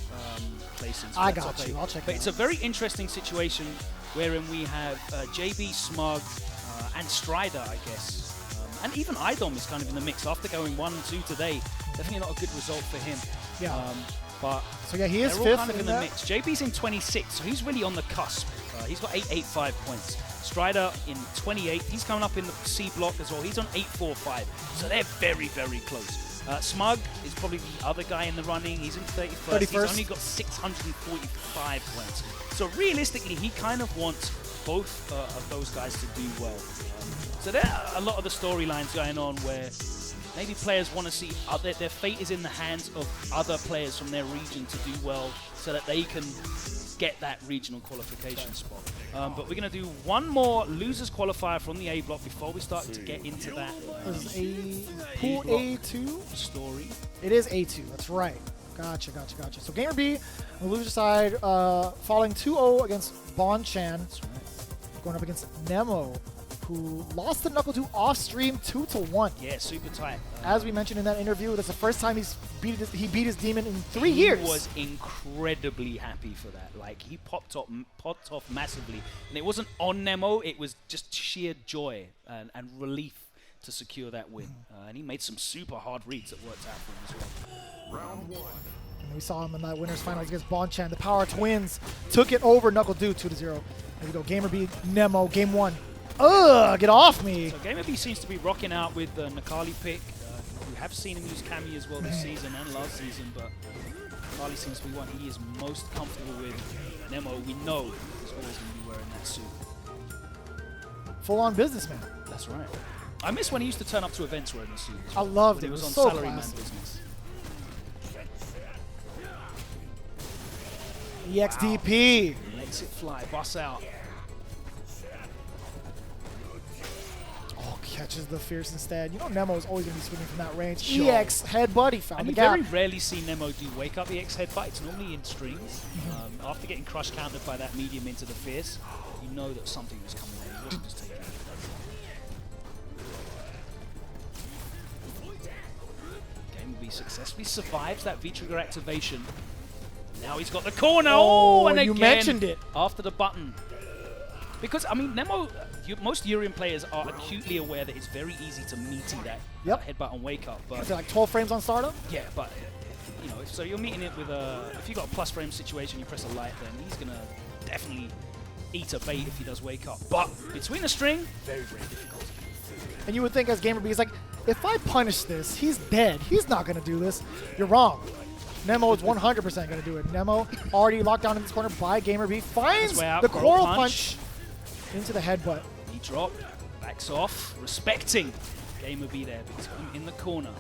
placings. I got you. I'll check But it's a very interesting situation wherein we have JB, Smug, and Strider, I guess. And even IDOM is kind of in the mix after going 1 and 2 today. Definitely not a good result for him. Yeah. But so yeah, he is 5th all kind of in the that mix. JB's in 26, so he's really on the cusp. He's got 885 points. Strider in 28. He's coming up in the C block as well. He's on 845. So they're very, very close. Smug is probably the other guy in the running. He's in 31st. He's only got 645 points. So realistically, he kind of wants both of those guys to do well. So there are a lot of the storylines going on where maybe players want to see their fate is in the hands of other players from their region to do well so that they can get that regional qualification spot. But we're going to do one more losers qualifier from the A block before we start to get into that. This is a Pool A2 story. It is A2, that's right. Gotcha. So GamerBee on the loser side, falling 2-0 against Bonchan. That's right. Going up against Nemo, who lost to NuckleDu off stream 2-1. Yeah, super tight. As we mentioned in that interview, that's the first time he beat his demon in 3 years. He was incredibly happy for that. Like, he popped off massively. And it wasn't on Nemo, it was just sheer joy and relief to secure that win. And he made some super hard reads that worked out for him as well. Round 1. And we saw him in that winners finals against Bonchan. The Power Twins took it over NuckleDu 2-0. There we go, GamerBee, Nemo, game 1. Ugh, get off me! So GamerBee seems to be rocking out with the Necalli pick. We have seen him use Cammy as well this season and last season, but Necalli seems to be one he is most comfortable with. Nemo, we know, is always going to be wearing that suit. Full-on businessman. That's right. I miss when he used to turn up to events wearing the suit. I loved it. It was on so salaryman classic. business. EXDP. Lets it fly, bust out. Oh, catches the Fierce instead. You know Nemo is always going to be swinging from that range. Sure. EX headbutt, he found And the you gap. very rarely see Nemo do wake up EX headbutt. It's normally in streams. After getting crush countered by that medium into the Fierce, you know that something was coming in. He wasn't just taking it. GamerBee successfully survives that V-trigger activation. Now he's got the corner. Oh, and you again, mentioned it. After the button. Because, I mean, Nemo, most Urien players are acutely aware that it's very easy to meaty that headbutt and wake up. But is it like 12 frames on startup? yeah, but, you know, so you're meeting it with a, if you got a plus frame situation, you press a light, then he's going to definitely eat a bait if he does wake up. But between the string, very, very difficult. And you would think as GamerBee, is like, if I punish this, he's dead. He's not going to do this. You're wrong. Nemo is 100% going to do it. Nemo already locked down in this corner by GamerBee. Finds the Coral Punch into the headbutt. He dropped, backs off, respecting GamerBee there because I'm in the corner.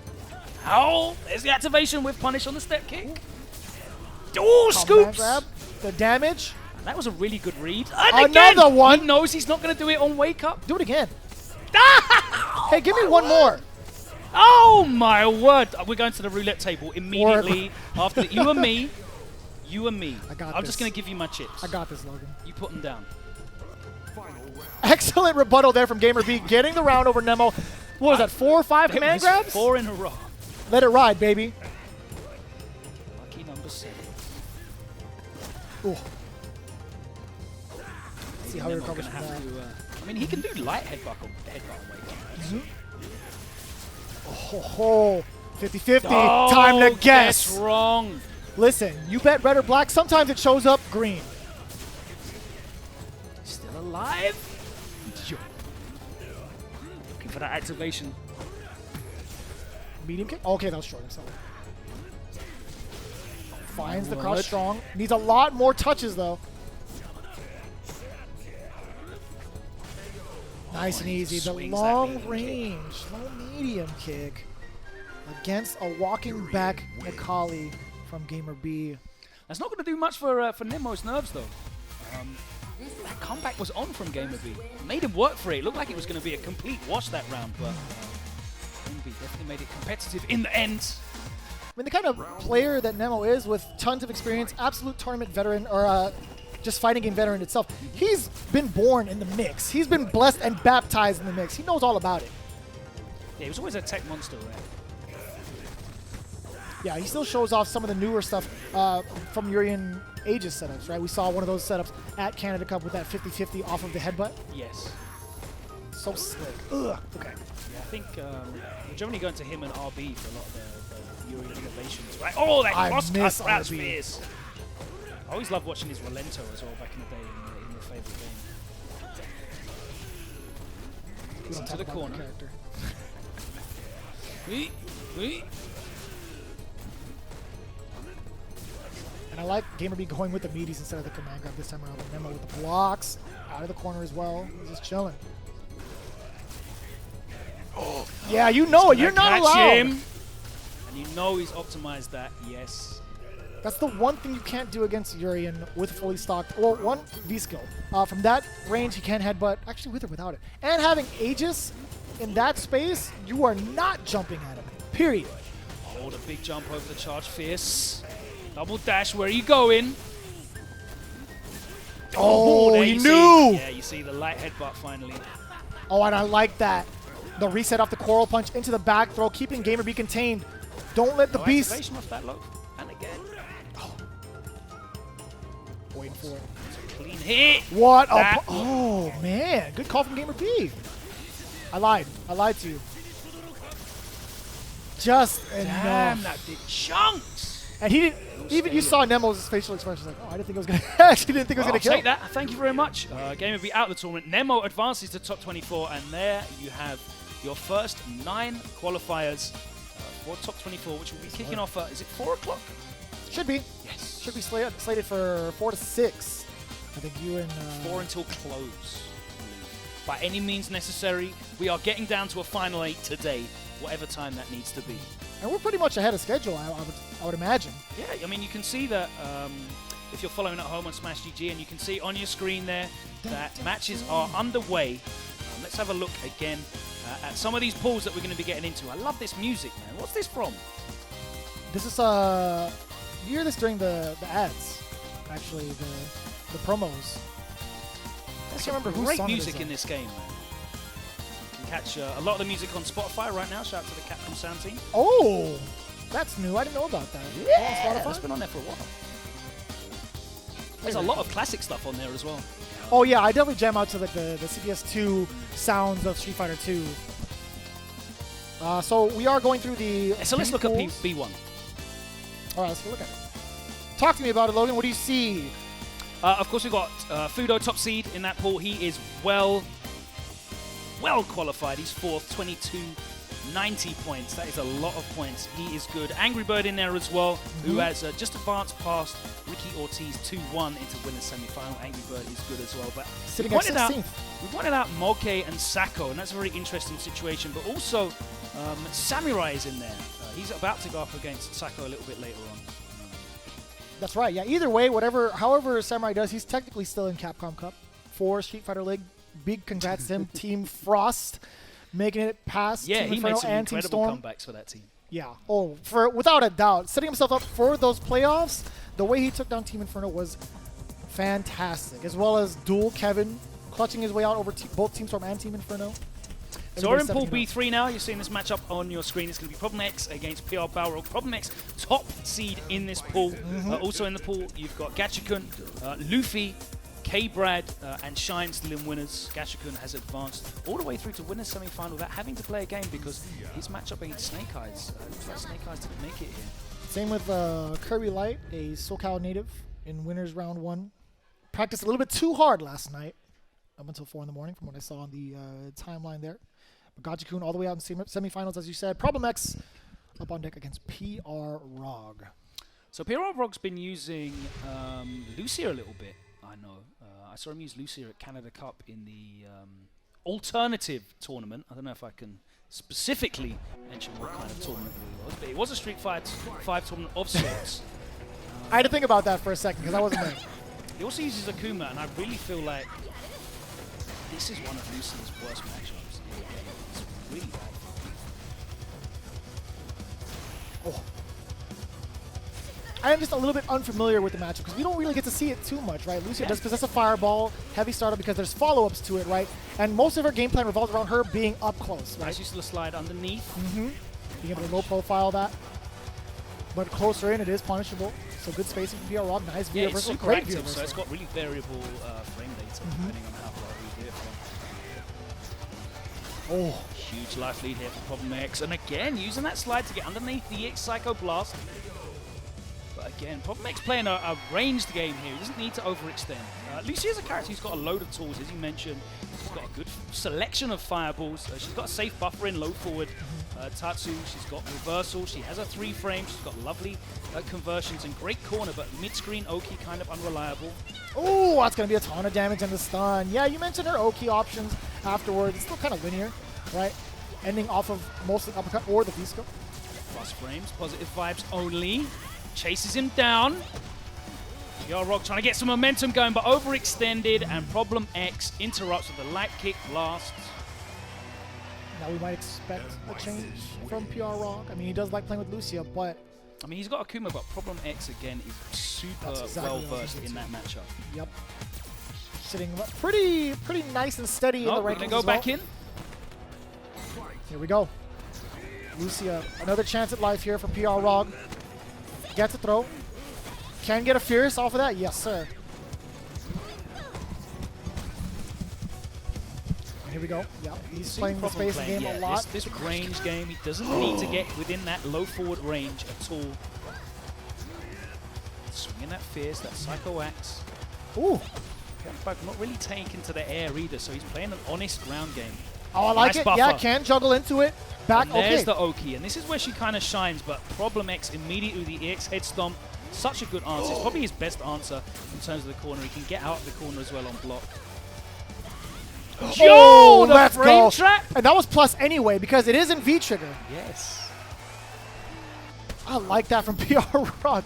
Oh, there's the activation with punish on the step kick. Oh, scoops! Grab, the damage. That was a really good read. And Another one. He knows he's not going to do it on wake up. Do it again. Hey, give me one more. Oh my word! We're going to the roulette table immediately after you and me. You and me. I'm just going to give you my chips. I got this, Logan. You put them down. Excellent rebuttal there from GamerBee, getting the round over Nemo. What was that, 4 or 5 command grabs? 4 in a row. Let it ride, baby. Lucky number 7. Ooh. Let's see how he recovers from that. I mean, he can do light headbutt on wake up. Oh, 50-50. Time to guess. That's wrong. Listen, you bet red or black. Sometimes it shows up green. Still alive. Looking for that activation. Medium kick? Okay, that was short. Finds the crouch strong. Needs a lot more touches, though. Nice and easy. The long range, low medium kick against a walking back Necalli from GamerBee. That's not going to do much for Nemo's nerves, though. That comeback was on from GamerBee. Made him work for it. It looked like it was going to be a complete wash that round, but GamerBee definitely made it competitive in the end. I mean, the kind of player that Nemo is, with tons of experience, absolute tournament veteran, or just fighting game veteran itself, he's been born in the mix. He's been blessed and baptized in the mix. He knows all about it. Yeah, he was always a tech monster, right? Yeah, he still shows off some of the newer stuff from Urien Aegis setups, right? We saw one of those setups at Canada Cup with that 50-50 off of the headbutt. Yes. So slick. Ugh. Okay. Yeah, I think we're generally going to him and RB for a lot of the Urien innovations, right? Oh, that cross-cut crouch spears. I always loved watching his Rolento as well back in the day in the favorite game. Into the corner. And I like GamerBee going with the meaties instead of the command grab this time around. With Nemo with the blocks out of the corner as well. He's just chilling. Oh, yeah, you know it. You're not allowed. Him. And you know he's optimized that. Yes. That's the one thing you can't do against Urien with fully stocked, or one V-skill. From that range, he can headbutt, actually with or without it. And having Aegis in that space, you are not jumping at him, period. Oh, the big jump over the charge fierce. Double dash, where are you going? Oh, he knew! Yeah, you see the light headbutt finally. Oh, and I like that. The reset off the Coral Punch into the back throw, keeping GamerBee contained. Don't let the beast... Activation off that low. And again. Waiting for it. Clean hit. What a... Oh, man. Good call from GamerBee. I lied. I lied to you. Just enough. Damn, that did chunks. And he didn't... Even you saw Nemo's facial expression. Like, oh, I didn't think it was going to... actually didn't think it was going to kill. Take that. Thank you very much. GamerBee out of the tournament. Nemo advances to top 24. And there you have your first 9 qualifiers for top 24, which will be kicking off at... Is it 4 o'clock? Should be. Yes. Should be slated for 4 to 6. I think you and... 4 until close. By any means necessary, we are getting down to a final 8 today, whatever time that needs to be. And we're pretty much ahead of schedule, I would imagine. Yeah, I mean, you can see that if you're following at home on Smash GG, and you can see on your screen there that matches are underway. Let's have a look again at some of these pools that we're going to be getting into. I love this music, man. What's this from? This is you hear this during the ads, actually, the promos. I can't remember who's great song music in this game, man. You can catch a lot of the music on Spotify right now. Shout out to the Capcom sound team. Oh, that's new. I didn't know about that. Yeah, on Spotify? It's been on there for a while. There's a lot of classic stuff on there as well. Oh yeah, I definitely jam out to like the CPS2 sounds of Street Fighter 2. So we are going through the. So let's look at B1. All right, let's look at it. Talk to me about it, Logan. What do you see? Of course, we've got Fudo top seed in that pool. He is well qualified. He's 4th, 90 points. That is a lot of points. He is good. Angry Bird in there as well, who has just advanced past Ricky Ortiz 2-1 into winner's semi-final. Angry Bird is good as well. But Sitting we at 16th. pointed out Moke and Sako, and that's a very interesting situation. But also, Samurai is in there. He's about to go up against Sako a little bit later on. That's right. Yeah. Either way, however Samurai does, he's technically still in Capcom Cup for Street Fighter League. Big congrats to him, Team Frost, making it past Team he Inferno made some and Team incredible Storm. comebacks for that team. Yeah. Oh, without a doubt, setting himself up for those playoffs. The way he took down Team Inferno was fantastic, as well as Dual Kevin clutching his way out over both Team Storm and Team Inferno. So we're in Pool B3 now. You're seeing this matchup on your screen. It's going to be Problem X against PR Balrog. Problem X, top seed in this pool. Also in the pool, you've got Gachikun, Luffy, K-Brad, and Shine still in winners. Gachikun has advanced all the way through to winners semi-final without having to play a game because his matchup against Snake Eyes. Looks like Snake Eyes didn't make it here. Same with Kirby Light, a SoCal native in winners round 1. Practiced a little bit too hard last night, up until 4 in the morning from what I saw on the timeline there. But Gachikun all the way out in semifinals, as you said. Problem X up on deck against PR Rog. So PR Rog's been using Lucia a little bit, I know. I saw him use Lucia at Canada Cup in the alternative tournament. I don't know if I can specifically mention what kind of tournament it was, but it was a Street Fighter 5 tournament of sorts. I had to think about that for a second because I wasn't there. He also uses Akuma, and I really feel like this is one of Lucia's worst matchups. It's really bad. Oh. I am just a little bit unfamiliar with the matchup because we don't really get to see it too much, right? Lucia does possess a fireball, heavy startup because there's follow-ups to it, right? And most of her game plan revolves around her being up close, right? Nice use of the slide underneath. Being able to low profile that. But closer in, it is punishable. So good spacing from PR Rog. Nice view It's reversal. super Great active, view so reversal. it's got really variable frame data depending on how far we do it from. Oh, Huge life lead here for Problem X, and again using that slide to get underneath the EX Psycho Blast. But again, Problem X playing a ranged game here. He doesn't need to overextend. Lucia's a character who's got a load of tools, as you mentioned. She's got a good selection of fireballs. She's got a safe buffer in low forward. Tatsu, she's got reversal. She has a 3 frame. She's got lovely conversions and great corner, but mid-screen Oki kind of unreliable. oh, that's going to be a ton of damage and the stun. Yeah, you mentioned her Oki options afterwards. It's still kind of linear, right? Ending off of mostly uppercut or the V-scope. Plus frames, positive vibes only. Chases him down. PR Rog trying to get some momentum going, but overextended, and Problem X interrupts with a light kick blast. Now we might expect a change from PR Rog. I mean, he does like playing with Lucia, but... I mean, he's got Akuma, but Problem X, again, is super exactly well-versed in that matchup. Yep. Sitting pretty nice and steady in the Oh, we're rankings going to go as well. back in. Here we go. Lucia, another chance at life here for PR Rog. Gets a throw. Can get a Fierce off of that? Yes, sir. Here we go. Yeah, he's playing the spacing game a lot. This range game, he doesn't need to get within that low forward range at all. Swinging that Fierce, that Psycho Axe. Ooh. But not really taken to the air either, so he's playing an honest ground game. Oh, I like Nice it. buffer. Yeah, can juggle into it. Back, And there's okay. the Oki, and this is where she kind of shines, but Problem X immediately with the EX head stomp. Such a good answer. It's probably his best answer in terms of the corner. He can get out of the corner as well on block. Oh, the let's frame go. trap! And that was plus anyway because it is in V-trigger. Yes. I like that from PR Rod.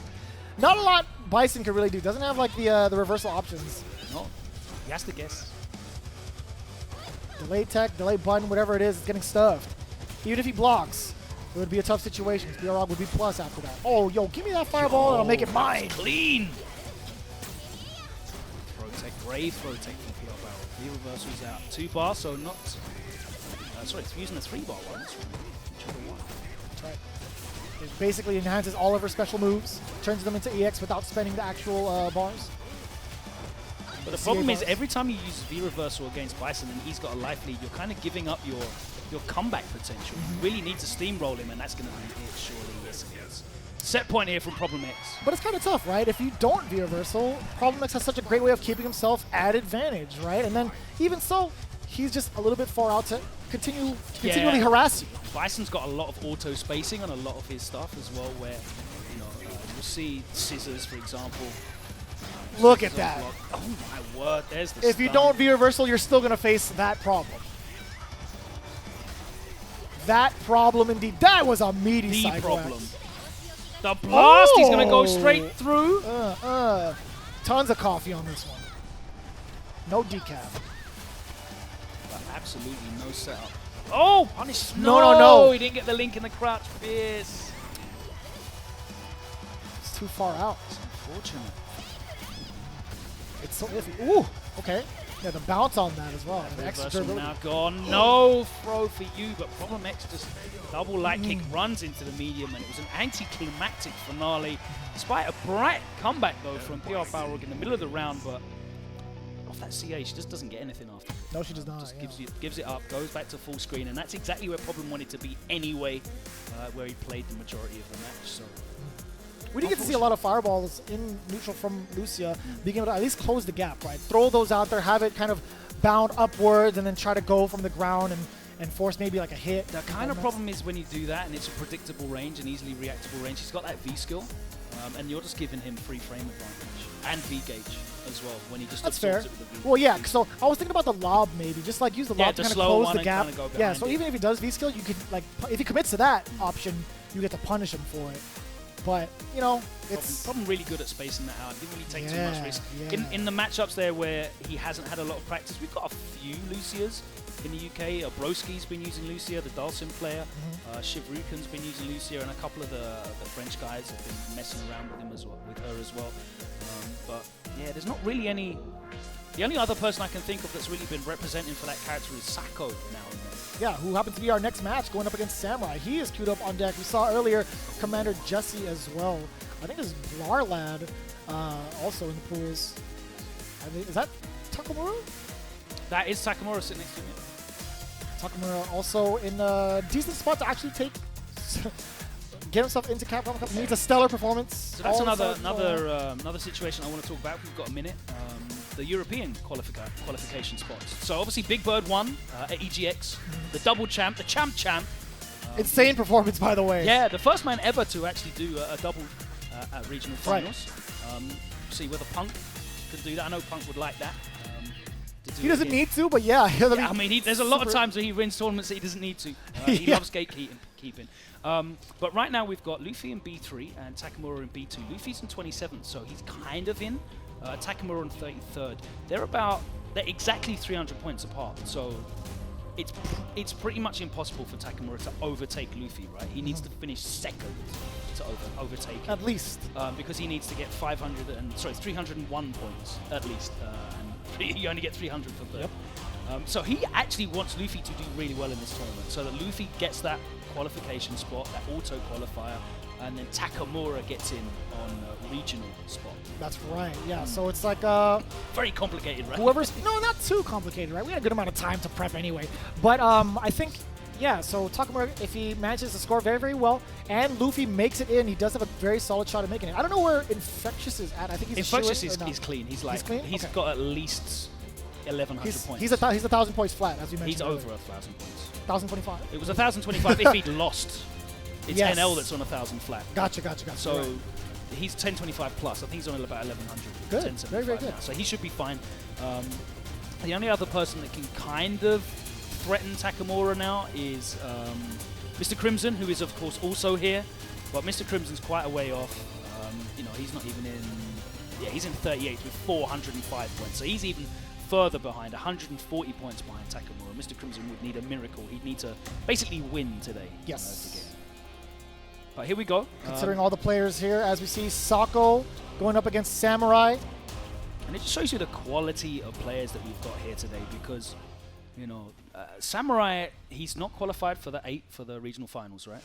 Not a lot Bison can really do. Doesn't have like the reversal options. No, he has to guess. Delay tech, delay button, whatever it is, it's getting stuffed. Even if he blocks, it would be a tough situation. PR Rog would be plus after that. Oh, yo, give me that fireball and I'll make it mine. Clean! Throw tech, brave throw tech from PR Barrel. 3 reversals out. 2 bar, so not... sorry, it's using a 3 bar one. That's Right. It basically enhances all of her special moves, turns them into EX without spending the actual bars. But the problem is every time you use V-reversal against Bison and he's got a life lead, you're kind of giving up your comeback potential. You really need to steamroll him, and that's going to be it, surely. Yes, it is. Set point here from Problem X. But it's kind of tough, right? If you don't V-reversal, Problem X has such a great way of keeping himself at advantage, right? And then even so, he's just a little bit far out to continually harass you. Bison's got a lot of auto spacing on a lot of his stuff as well, where you'll see scissors, for example. Look at that. Oh my word, there's the If you don't V-reversal, you're still going to face that problem. That problem indeed. That was a meaty side problem. X. The blast, he's going to go straight through. Tons of coffee on this one. No decaf. But absolutely no setup. Oh, punish. No. He didn't get the link in the crouch. Fierce. It's too far out. It's unfortunate. It's so iffy. Ooh, okay. Yeah, the bounce on that as well. The extra Reversal durability. now gone. No throw for you, but Problem X just double light kick runs into the medium, and it was an anticlimactic finale. Despite a bright comeback, though, from PR Balrog in the middle of the round, but off that CA, she just doesn't get anything after it. No, she does not. Just gives it up, goes back to full screen, and that's exactly where Problem wanted to be anyway, where he played the majority of the match. So. We did get to see a lot of fireballs in neutral from Lucia, being able to at least close the gap, right? Throw those out there, have it kind of bound upwards, and then try to go from the ground and force maybe like a hit. The kind of problem is when you do that, and it's a predictable range, an easily reactable range. He's got that V skill, and you're just giving him free frame advantage and V gauge as well when he just That's fair. It with the V. Well, yeah. So I was thinking about the lob, maybe just like use the lob to kind of close the gap. Yeah. So even if he does V skill, you could like if he commits to that option, you get to punish him for it. But, you know, it's... Problem really good at spacing that out. Didn't really take too much risk. In the matchups there where he hasn't had a lot of practice, we've got a few Lucias in the UK. Broski's been using Lucia, the Dhalsim player. Shivrukan's been using Lucia, and a couple of the French guys have been messing around with him as well, with her as well. But, yeah, there's not really any... The only other person I can think of that's really been representing for that character is Sako now. Yeah, who happens to be our next match going up against Samurai. He is queued up on deck. We saw earlier Commander Jesse as well. I think there's Blarlad also in the pools. Is that Takamura? That is Takamura sitting next to me. Takamura also in a decent spot to actually get himself into Capcom Cup. He needs a stellar performance. So that's another situation I want to talk about. We've got a minute. The European qualification spots. So obviously Big Bird won at EGX, the double champ, the champ. Insane performance, by the way. Yeah, the first man ever to actually do a double at regional finals. See whether Punk could do that. I know Punk would like that. He doesn't need to, but yeah. I mean, there's a lot of times where he wins tournaments that he doesn't need to. He loves gatekeeping. But right now we've got Luffy in B3 and Takamura in B2. Luffy's in 27th, so he's kind of in. Takamura on 33rd. They're exactly 300 points apart. So it's pretty much impossible for Takamura to overtake Luffy, right? He needs to finish second to overtake him. At least. Because he needs to get 301 points at least. And you only get 300 for third. Yep. So he actually wants Luffy to do really well in this tournament so that Luffy gets that qualification spot, that auto qualifier, and then Takamura gets in on regional spot. That's right, yeah. So it's like very complicated, right? No, not too complicated, right? We had a good amount of time to prep anyway. But I think, yeah, so Takamura, if he manages to score very, very well, and Luffy makes it in, he does have a very solid shot at making it. I don't know where Infexious is at. I think he's Infexious is clean. He's clean? He's got at least 1,100 points. He's 1,000 points flat, as you mentioned. He's over 1,000 points. 1,025? It was 1,025 if he'd lost. It's NL that's on 1,000 flat. Gotcha. So right. He's 1025 plus. I think he's on about 1,100. Good. Very, very good. Now. So he should be fine. The only other person that can kind of threaten Takamura now is Mr. Crimson, who is of course also here. But Mr. Crimson's quite a way off. He's not even in... Yeah, he's in 38th with 405 points. So he's even further behind, 140 points behind Takamura. Mr. Crimson would need a miracle. He'd need to basically win today. Yes. But here we go. Considering all the players here, as we see Sako going up against Samurai. And it just shows you the quality of players that we've got here today because, Samurai, he's not qualified for the 8 for the regional finals, right?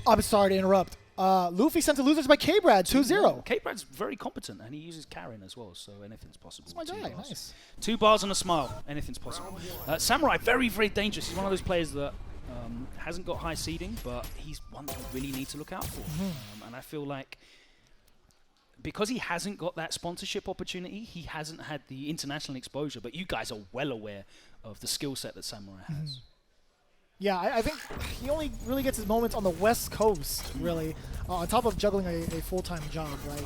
I'm sorry to interrupt. Luffy sent to losers by K-Brad, 2-0. K-Brad's very competent, and he uses Karin as well, so anything's possible. That's my guy, nice. 2 bars and a smile, anything's possible. Samurai, very, very dangerous. He's one of those players that hasn't got high seeding, but he's one that we really need to look out for. And I feel like because he hasn't got that sponsorship opportunity, he hasn't had the international exposure, but you guys are well aware of the skill set that Samurai has. Yeah, I think he only really gets his moments on the West Coast, really, on top of juggling a full-time job, right?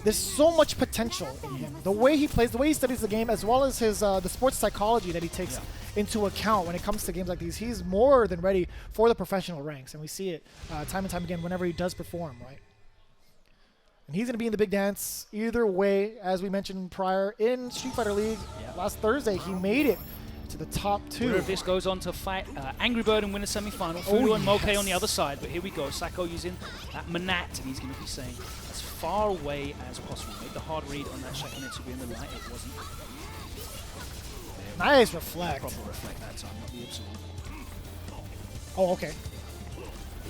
There's so much potential in him. The way he plays, the way he studies the game, as well as his the sports psychology that he takes into account when it comes to games like these, he's more than ready for the professional ranks, and we see it time and time again whenever he does perform, right? And he's going to be in the big dance either way, as we mentioned prior, in Street Fighter League. Last Thursday, he made it to the top 2. Winner of this goes on to fight Angry Bird and win a semi-final. Fudo and Moke on the other side, but here we go. Sako using that Manat, and he's going to be saying as far away as possible. Made the hard read on that Shakinetsubi in the light. It wasn't. Nice reflect. Proper reflect that time, not the absolute. Oh, okay.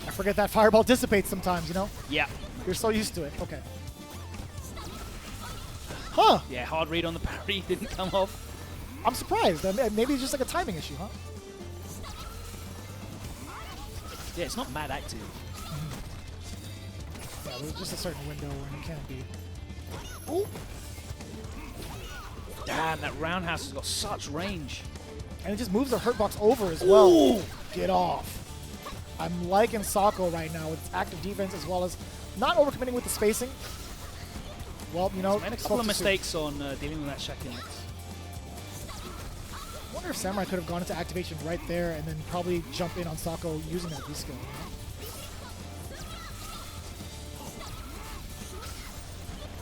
I forget that fireball dissipates sometimes, you know? Yeah. You're so used to it. Okay. Huh. Yeah, hard read on the parry. Didn't come off. I'm surprised. Maybe it's just like a timing issue, huh? Yeah, it's not mad active. Yeah, there's just a certain window when it can't be. Oh! Damn, that roundhouse has got such range. And it just moves the hurt box over as well. Ooh. Get off. I'm liking Sako right now with active defense as well as not overcommitting with the spacing. Well, you know, he's made a couple of mistakes on dealing with that Shakinet. I wonder if Samurai could have gone into activation right there and then probably jump in on Sako using that V-skill.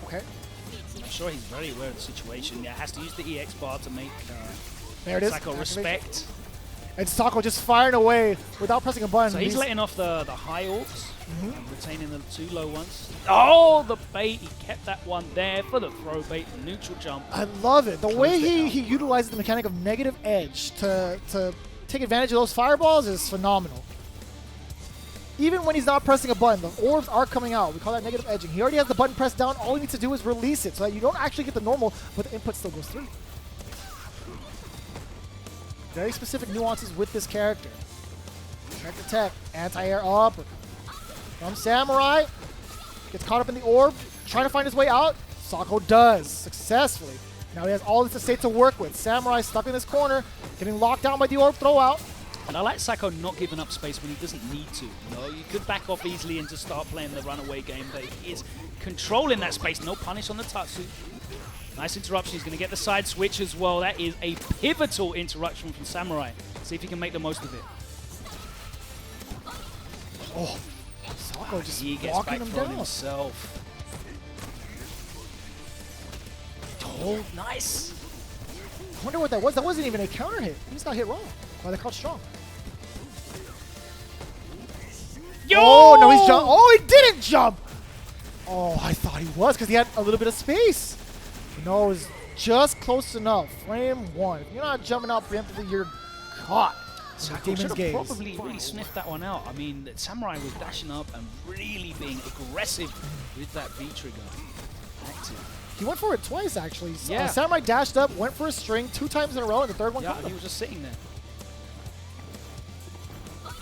Okay. I'm sure he's very aware of the situation. Yeah, has to use the EX bar to make there it is. Sako respect. And Sako just firing away without pressing a button. So he's letting off the high orbs and retaining the 2 low ones. Oh, the bait. He kept that one there for the throw bait, the neutral jump. I love it. The way he utilizes the mechanic of negative edge to take advantage of those fireballs is phenomenal. Even when he's not pressing a button, the orbs are coming out. We call that negative edging. He already has the button pressed down. All he needs to do is release it so that you don't actually get the normal, but the input still goes through. Very specific nuances with this character. Check the tech. Anti-air up. From Samurai. Gets caught up in the orb. Trying to find his way out. Sako does. Successfully. Now he has all this estate to work with. Samurai stuck in this corner. Getting locked down by the orb throw out. And I like Sako not giving up space when he doesn't need to. You know, you could back off easily and just start playing the runaway game, but he is controlling that space. No punish on the Tatsu. Nice interruption. He's going to get the side switch as well. That is a pivotal interruption from Samurai. See if he can make the most of it. Oh, Sako just he gets walking back him from down himself. Oh, nice. I wonder what that was. That wasn't even a counter hit. He just got hit wrong. Why they caught strong. Yo! Oh, no, he's jump. Oh, he didn't jump. Oh, I thought he was because he had a little bit of space. No, it was just close enough. Frame 1. If you're not jumping out preemptively, you're caught. Sako should have probably really sniffed that one out. I mean, Samurai was dashing up and really being aggressive with that V trigger. Active. He went for it twice, actually. Yeah. Samurai dashed up, went for a string 2 times in a row, and the third one caught him. He was just sitting there.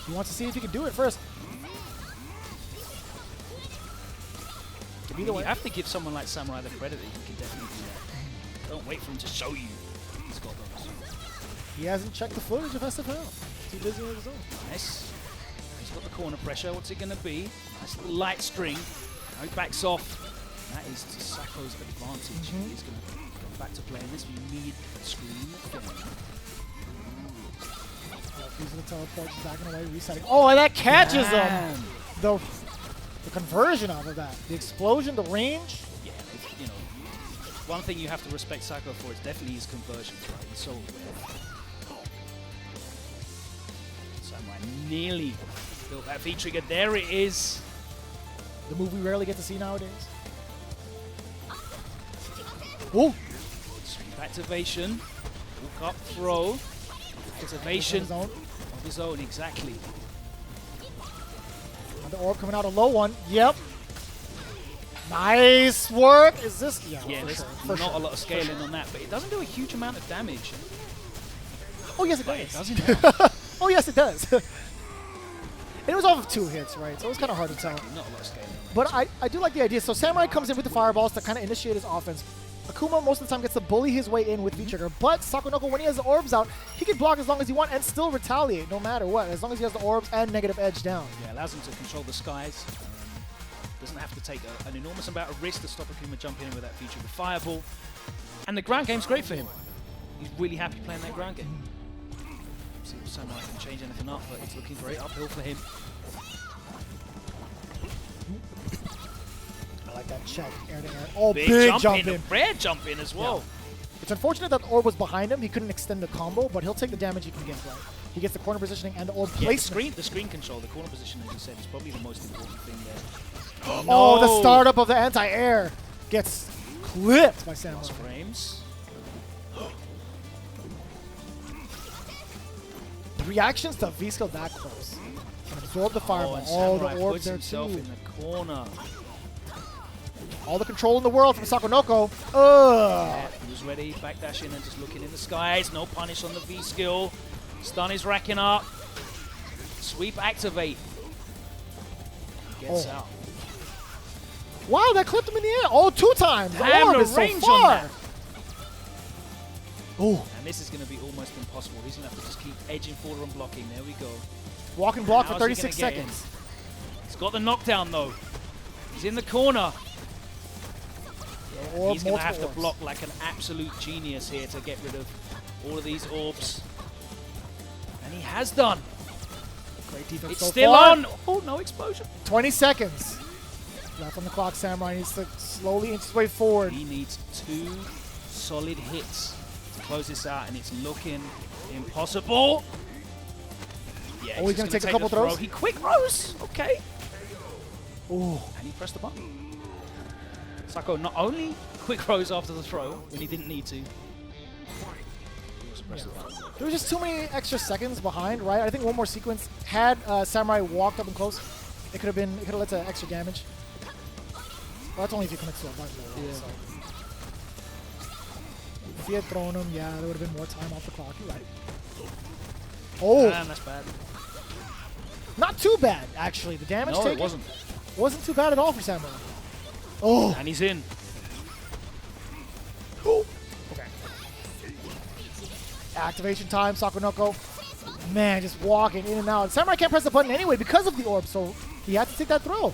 He wants to see if he can do it first. You have to give someone like Samurai the credit that he can definitely do that. Don't wait for him to show you he's got those. He hasn't checked the footage of SFL. He's too busy with his own. Nice. He's got the corner pressure. What's it going to be? Nice little light string. Now he backs off. That is to Sako's advantage. He's going to go back to playing this mid-screen game. Using the teleport, just backing away, resetting. Oh, and that catches him! The conversion out of that. The explosion, the range. Yeah, you know, one thing you have to respect Sako for is definitely his conversions, right? He's so aware. Samurai nearly built that V-trigger. There it is. The move we rarely get to see nowadays. Oh! Sweep activation. Walk up throw. Activation of his own, exactly. The orb coming out, a low one. Yep. Nice work. Is this? Yeah, Yeah, for there's sure. not a lot of scaling on that, but it doesn't do a huge amount of damage. Oh, yes, it But it does. doesn't. Oh, yes, it does. It was off of 2 hits, right? So it was kind of hard to tell. Not a lot of scaling on that. But I do like the idea. So Samurai comes in with the fireballs to kind of initiate his offense. Akuma most of the time gets to bully his way in with V-Trigger, but Sako, when he has the orbs out, he can block as long as he wants and still retaliate no matter what, as long as he has the orbs and negative edge down. Yeah, allows him to control the skies. Doesn't have to take an enormous amount of risk to stop Akuma jumping in with that V-Trigger fireball. And the ground game's great for him. He's really happy playing that ground game. See if Samurai can change anything up, but it's looking very uphill for him. I like that check, air to air. Oh, big jump in. Rare jump in as well. Yeah. It's unfortunate that the orb was behind him. He couldn't extend the combo, but he'll take the damage he can get, right? He gets the corner positioning and the orb Yeah, placement. the screen control, the corner position, as you said, is probably the most important thing there. Oh, the startup of the anti-air gets clipped by Samurai. Lost frames. The reactions to V-Skill that close. Can absorb the fireball. and Oh, Samurai the orbs puts there himself too. in the corner. All the control in the world from Sakonoko. Ugh. Yeah, he was ready, backdashing and just looking in the skies. No punish on the V skill. Stun is racking up. Sweep activate. Gets out. Wow, that clipped him in the air. Oh, 2 times. Damn, the orb the is so range far. on that. Oh, And this is going to be almost impossible. He's going to have to just keep edging forward and blocking. There we go. walk and block for How's he 36 gonna get in? seconds. He's got the knockdown though. He's in the corner. The orb, He's going to have to multiple block like an absolute genius here to get rid of all of these orbs. And he has done. Great defense It's so still far. on. Oh, no explosion. 20 seconds. Left on the clock. Samurai needs to slowly inch his way forward. He needs 2 solid hits to close this out, and it's looking impossible. Yeah, Oh, he's just gonna take a the couple throw. throws? He quick throws. Okay. Ooh. And he pressed the button. Sako not only quick throws after the throw when he didn't need to. He also pressed the button. There was just too many extra seconds behind, right? I think one more sequence had Samurai walked up and close. It could have led to extra damage. Well, that's only if you commit to a button, though. Right? So. If he had thrown him, yeah, there would have been more time off the clock. You're right. Oh, Man, that's bad. not too bad, actually. The damage No, taken it wasn't. too bad at all for Samurai. Oh, And he's in. okay. Activation time, Sakonoko. Man, just walking in and out. Samurai can't press the button anyway because of the orb, so he had to take that throw.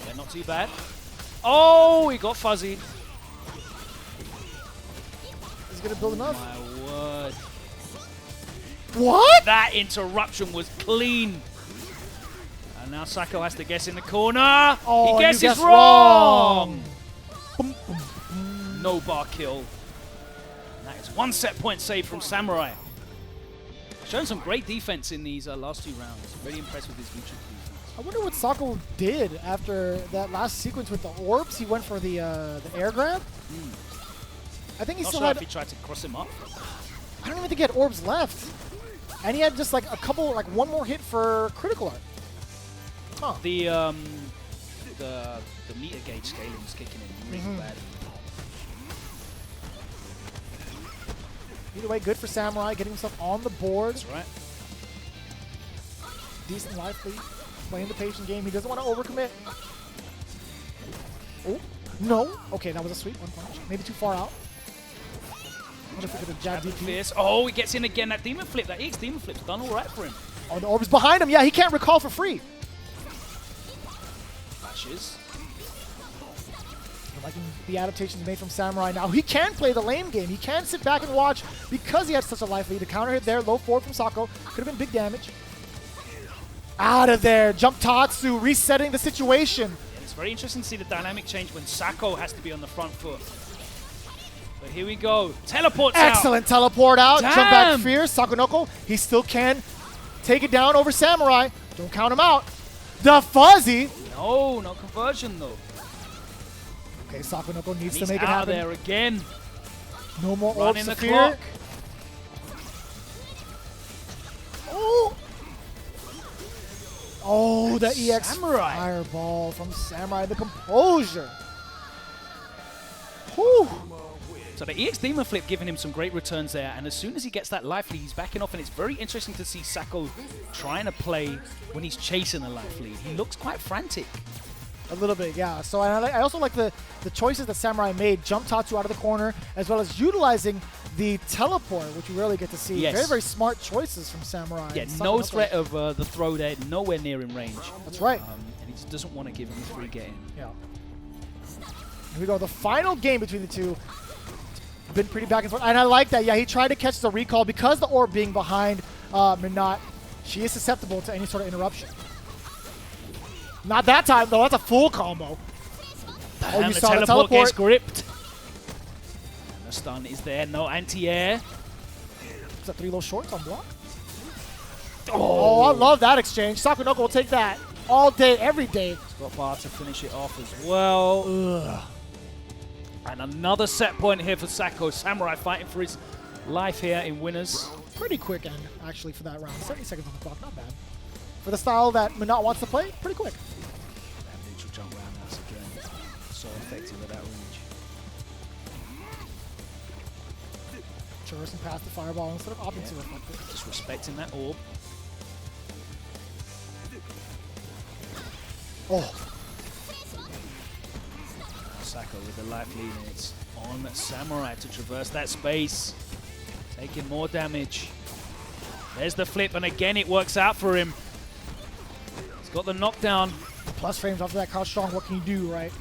Yeah, not too bad. Oh, he got fuzzy. Is he gonna build enough? My word. What? That interruption was clean. And now Sako has to guess in the corner. Oh, he and guesses you guessed wrong. Boom, boom. No bar kill. And that is 1 set point save from Samurai. Showing some great defense in these last 2 rounds. Very impressed with his VICTRIX defense. I wonder what Sako did after that last sequence with the orbs. He went for the air grab. I think he Not still sure had. if he tried to cross him up. I don't even think he had orbs left, and he had just like a couple, like one more hit for critical art. Huh. The meter gauge scaling was kicking in really bad. Either way, good for Samurai, getting himself on the board. That's right. Decent life lead, playing the patient game. He doesn't want to overcommit. Oh, no. Okay, that was a sweep. 1 punch. Maybe too far out. I wonder if we could have jabbed DP. Fierce. Oh, he gets in again. That demon flip, that EX demon flip's done all right for him. Oh, the orb is behind him. Yeah, he can't recall for free. Flashes. I'm liking the adaptations made from Samurai now. He can play the lane game. He can sit back and watch because he has such a life lead. The counter hit there, low forward from Sako. Could have been big damage. Out of there. Jump Tatsu, resetting the situation. And it's very interesting to see the dynamic change when Sako has to be on the front foot. But here we go. Teleports out. Excellent teleport out. Damn. Jump back fierce. Sakonoko, he still can take it down over Samurai. Don't count him out. The fuzzy. No, no conversion though. Okay, Sakonoko needs He's to make it out happen. there again. No more orb Running the Saphir. clock. Oh! Oh, the EX Samurai. fireball from Samurai. The composure. Whew. So the EX Demon Flip giving him some great returns there, and as soon as he gets that life lead, he's backing off, and it's very interesting to see Sako trying to play when he's chasing a life lead. He looks quite frantic. A little bit, yeah. So I also like the choices that Samurai made. Jump Tatsu out of the corner, as well as utilizing the teleport, which we rarely get to see. Yes. Very, very smart choices from Samurai. Yeah, no threat of the throw there, nowhere near in range. That's right. And he just doesn't want to give him the free game. Yeah. Here we go. The final game between the two. Been pretty back and forth. And I like that. Yeah, he tried to catch the recall because the orb being behind Minot. She is susceptible to any sort of interruption. Not that time, though. That's a full combo. Oh, you And the saw the teleport gets teleport. gripped. And the stun is there. No anti-air. Is that 3 low shorts on block? Oh, I love that exchange. Sako Knuckle will take that all day, every day. He's got bar to finish it off as well. Ugh. And another set point here for Sako. Samurai fighting for his life here in winners. Pretty quick end, actually, for that round. 70 seconds on the clock, not bad. For the style that Minot wants to play, pretty quick. That neutral jump round once again. So effective at that range. Traversing past the fireball instead of opting to reflect it. Just respecting that orb. Oh, Sako with the life lead, and it's on Samurai to traverse that space. Taking more damage. There's the flip, and again it works out for him. He's got the knockdown. plus frames after that. Kyle Strong, what can you do, right?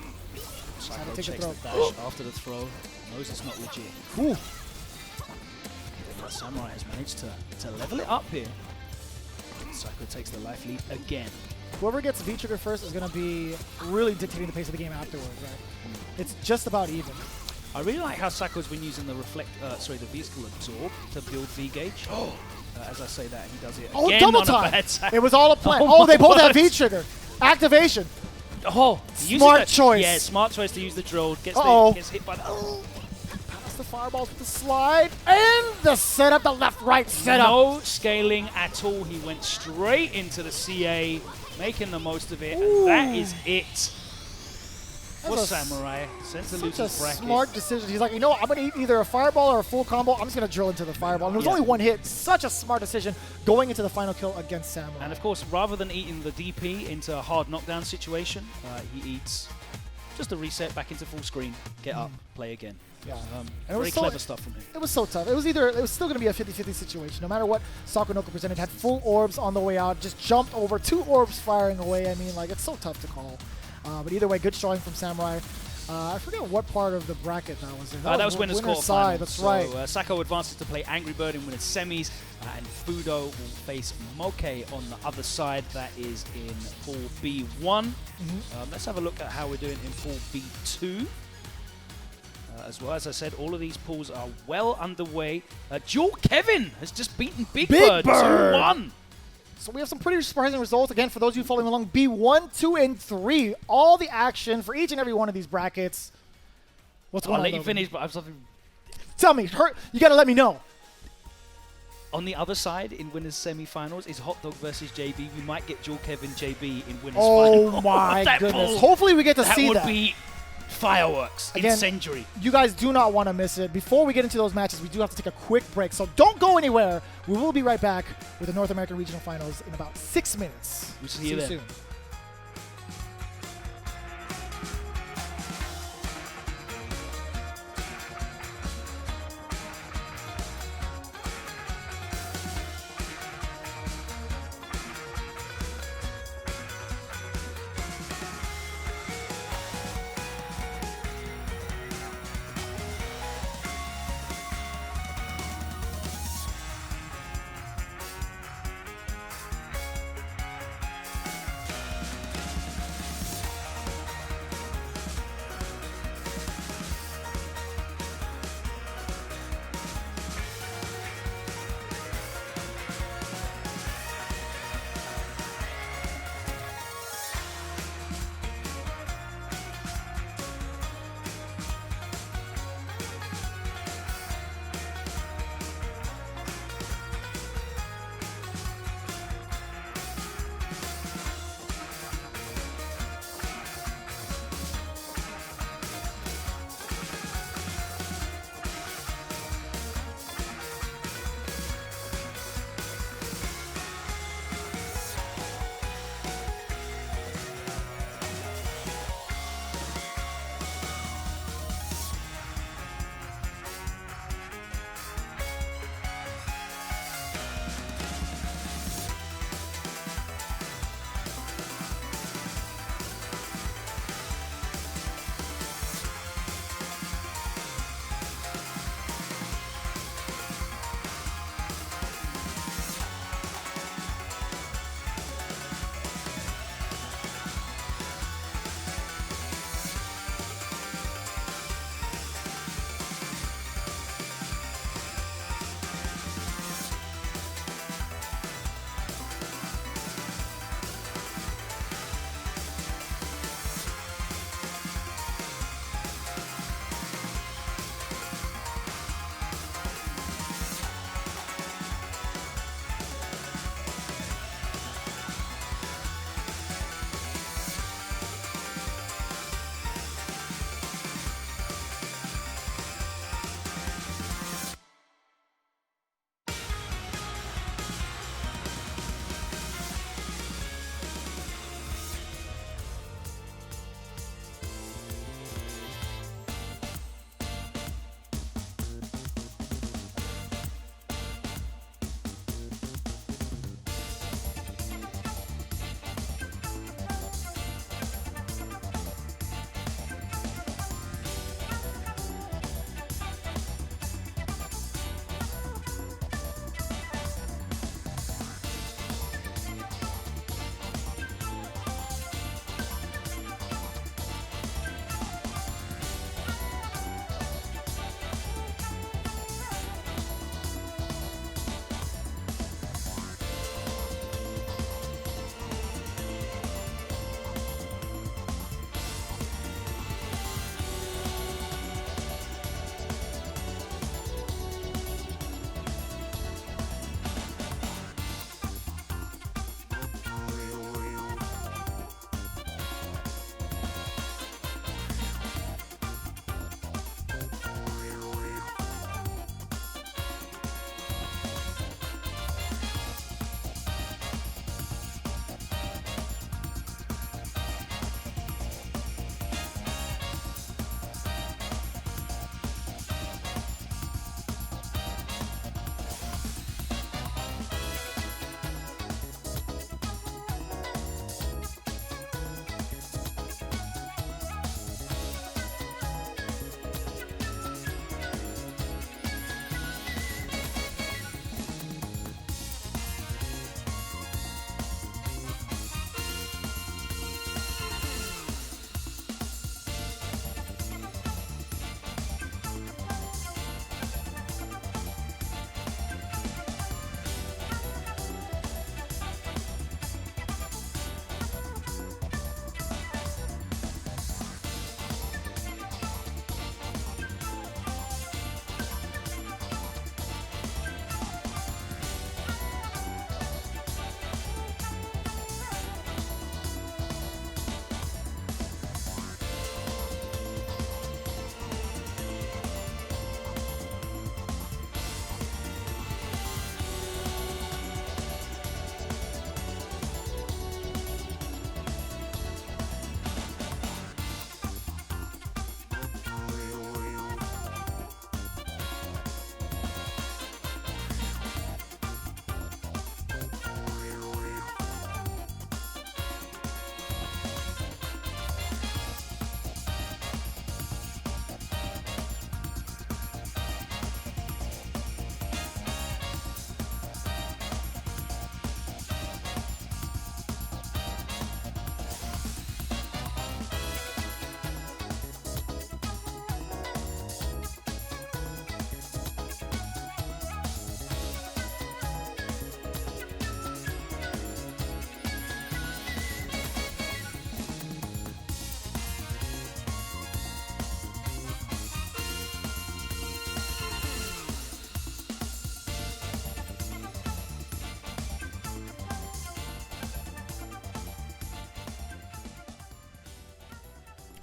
Sako take the checks throw. the dash after the throw. Knows it's not legit. Ooh. But Samurai has managed to level it up here. Sako takes the life lead again. Whoever gets V-Trigger first is going to be really dictating the pace of the game afterwards, right? It's just about even. I really like how Sako's been using the the Vehicle Absorb to build V-Gauge. As I say that, he does it again double on time! a bad side. It was all a plan. Oh Oh, they my both have word. V-Trigger. Activation. Oh, Smart choice. Yeah, smart choice to use the drill. Gets hit by the... Pass the fireballs with the slide. And the setup, the left-right setup. No scaling at all. He went straight into the CA, making the most of it, and that is it for That's a Samurai. Sent to Such lose a his bracket. smart decision. He's like, you know what? I'm going to eat either a fireball or a full combo. I'm just going to drill into the fireball. And it was Yeah. only one hit. Such a smart decision going into the final kill against Samurai. And of course, rather than eating the DP into a hard knockdown situation, he eats just a reset back into full screen, get up, play again. Yeah. And it Very was so- clever stuff from him. It was so tough. It was still going to be a 50-50 situation. No matter what Sako Knuckle presented, had full orbs on the way out, just jumped over, 2 orbs firing away. I mean, like, it's so tough to call. But either way, good showing from Samurai. I forget what part of the bracket that was in. That was winners quarterfinals. side, that's so, right. Sako advances to play Angry Bird in winners semis, and Fudo will face Moke on the other side. That is in pool B1. Let's have a look at how we're doing in pool B2. As well as I said, all of these pools are well underway. Jewel Kevin has just beaten Big Bird 2-1. So we have some pretty surprising results. Again, for those of you following along, B1, 2, and 3. All the action for each and every one of these brackets. What's going I'll on? let you Logan? finish, but I have something. Tell me. You got to let me know. On the other side, in winners semi-finals, is Hot Dog versus JB. We might get Jewel Kevin JB in winners Oh final. my That goodness. pool, Hopefully we get to that see would that. be fireworks. Again, Incendiary. You guys do not want to miss it. Before we get into those matches, we do have to take a quick break. So don't go anywhere. We will be right back with the North American Regional Finals in about 6 minutes. We'll see you then. soon.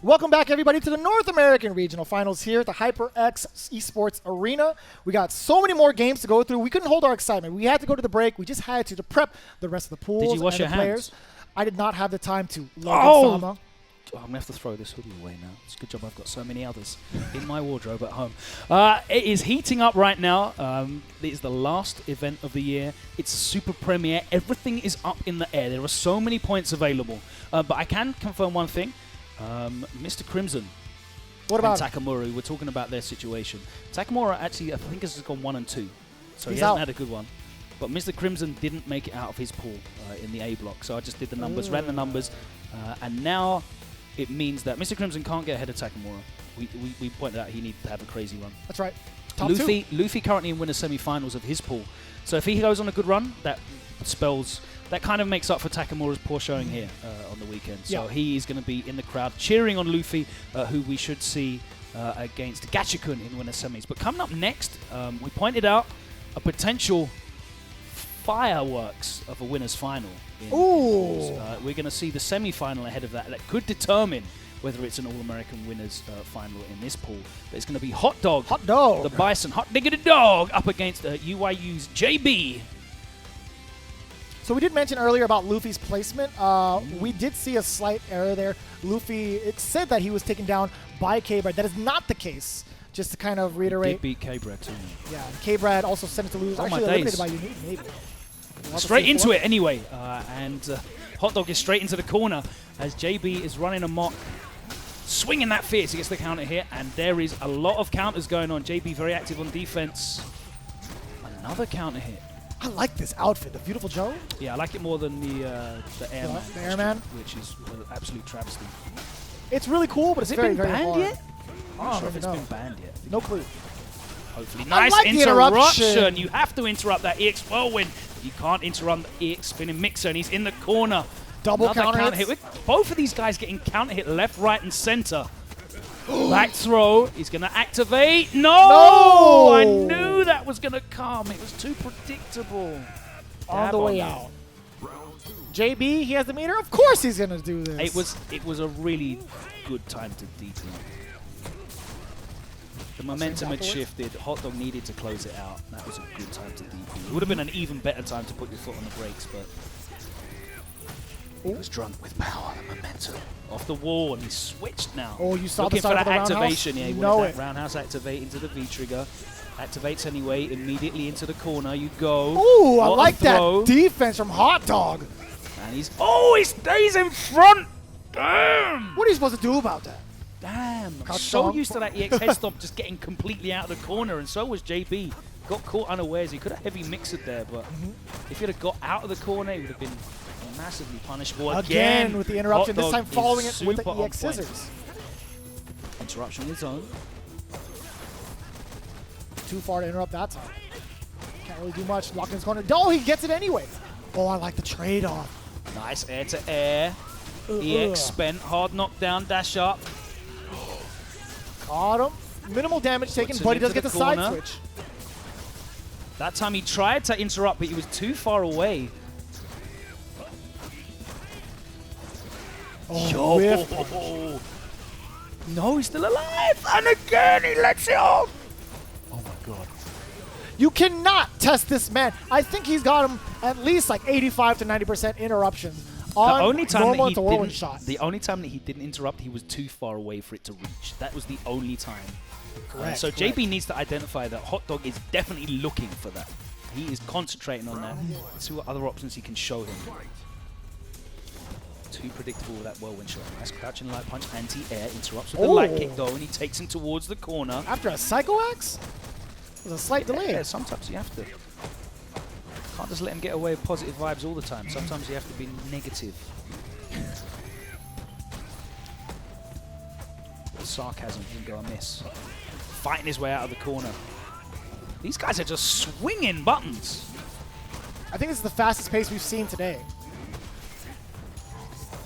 Welcome back, everybody, to the North American Regional Finals here at the HyperX Esports Arena. We got so many more games to go through. We couldn't hold our excitement. We had to go to the break. We just had to prep the rest of the pools. Did you wash and your the players. hands? I did not have the time to. Oh, I'm going to have to throw this hoodie away now. It's a good job I've got so many others in my wardrobe at home. It is heating up right now. It is the last event of the year. It's a super premiere. Everything is up in the air. There are so many points available. But I can confirm one thing. Mr. Crimson what about and Takamura, we're talking about their situation. Takamura actually, I think, has gone 1 and 2. So He's he hasn't out. had a good one. But Mr. Crimson didn't make it out of his pool in the A block. So I just did the numbers, ran the numbers. And now it means that Mr. Crimson can't get ahead of Takamura. We pointed out he needs to have a crazy run. That's right. Top 2. Luffy currently in winner semi-finals of his pool. So if he goes on a good run, that kind of makes up for Takamura's poor showing here on the weekend. So he is going to be in the crowd cheering on Luffy, who we should see against Gachikun in winner semis. But coming up next, we pointed out a potential fireworks of a winner's final. Ooh. We're going to see the semi-final ahead of that. That could determine whether it's an All-American winners final in this pool. But it's going to be Hot Dog, the Bison, Hot Diggity Dog, up against UYU's JB. So we did mention earlier about Luffy's placement. We did see a slight error there. Luffy, it said that he was taken down by K-Brad. That is not the case. Just to kind of reiterate. He did beat K-Brad too. Yeah, K-Brad also sent it to lose. Oh, actually eliminated by Unique, maybe. Straight into it anyway. And Hot Dog is straight into the corner as JB is running amok. Swinging that fierce, he gets the counter here. And there is a lot of counters going on. JB very active on defense. Another counter hit. I like this outfit, the beautiful Joe. Yeah, I like it more than the Airman. The Airman? Which is an absolute travesty. It's really cool, but it's very, very hard. Has it been banned yet? I'm not Oh, sure if it's no. been banned yet. No clue. Hopefully. I Nice like the interruption. You have to interrupt that EX whirlwind. You can't interrupt the EX spinning mixer, and he's in the corner. Double Another counter hit. With both of these guys getting counter hit left, right, and center. Back throw. He's going to activate. No! I knew that was going to come. It was too predictable. On the way out. JB, he has the meter. Of course he's going to do this. It was a really good time to DP. The momentum had shifted. Hot Dog needed to close it out. That was a good time to DP. It would have been an even better time to put your foot on the brakes, but he was drunk with power and momentum. Off the wall, and he's switched now. Oh, you saw Looking the start for of that the activation. roundhouse? Yeah, he wanted that roundhouse activate into the V-trigger. Activates anyway, immediately into the corner. You go. Ooh, I What a like throw. that defense from Hot Dog. And he stays in front. Damn. What are you supposed to do about that? Damn. I'm Crouch so stomp. used to that EX head stomp just getting completely out of the corner, and so was JB. Got caught unawares. He could have heavy mixed there, but if he'd have got out of the corner, he would have been massively punishable. Again with the interruption, Hot this time Dog following is it with the super on EX point. scissors. Interruption on his own. Too far to interrupt that time. Can't really do much. Locked in his corner. No, he gets it anyway. Oh, I like the trade-off. Nice air to air. EX spent. Hard knockdown, dash up. Caught him. Minimal damage taken, Puts him but he does into get the the side corner. switch. That time he tried to interrupt, but he was too far away. Oh, whiff. No, he's still alive. And again, he lets it off. Oh my god. You cannot test this man. I think he's got him at least like 85 to 90% interruptions on The only time normal that to he whirlwind didn't, shot. the only time that he didn't interrupt, he was too far away for it to reach. That was the only time. Correct, So correct. JB needs to identify that Hot Dog is definitely looking for that. He is concentrating on that. Let's see what other options he can show him. Too predictable with that whirlwind shot. Nice crouching light punch, anti-air, interrupts with the light kick though, and he takes him towards the corner. After a Psycho Axe? There's a slight delay. Yeah, sometimes you have to. Can't just let him get away with positive vibes all the time. Sometimes you have to be negative. Sarcasm didn't go amiss. Fighting his way out of the corner. These guys are just swinging buttons. I think this is the fastest pace we've seen today.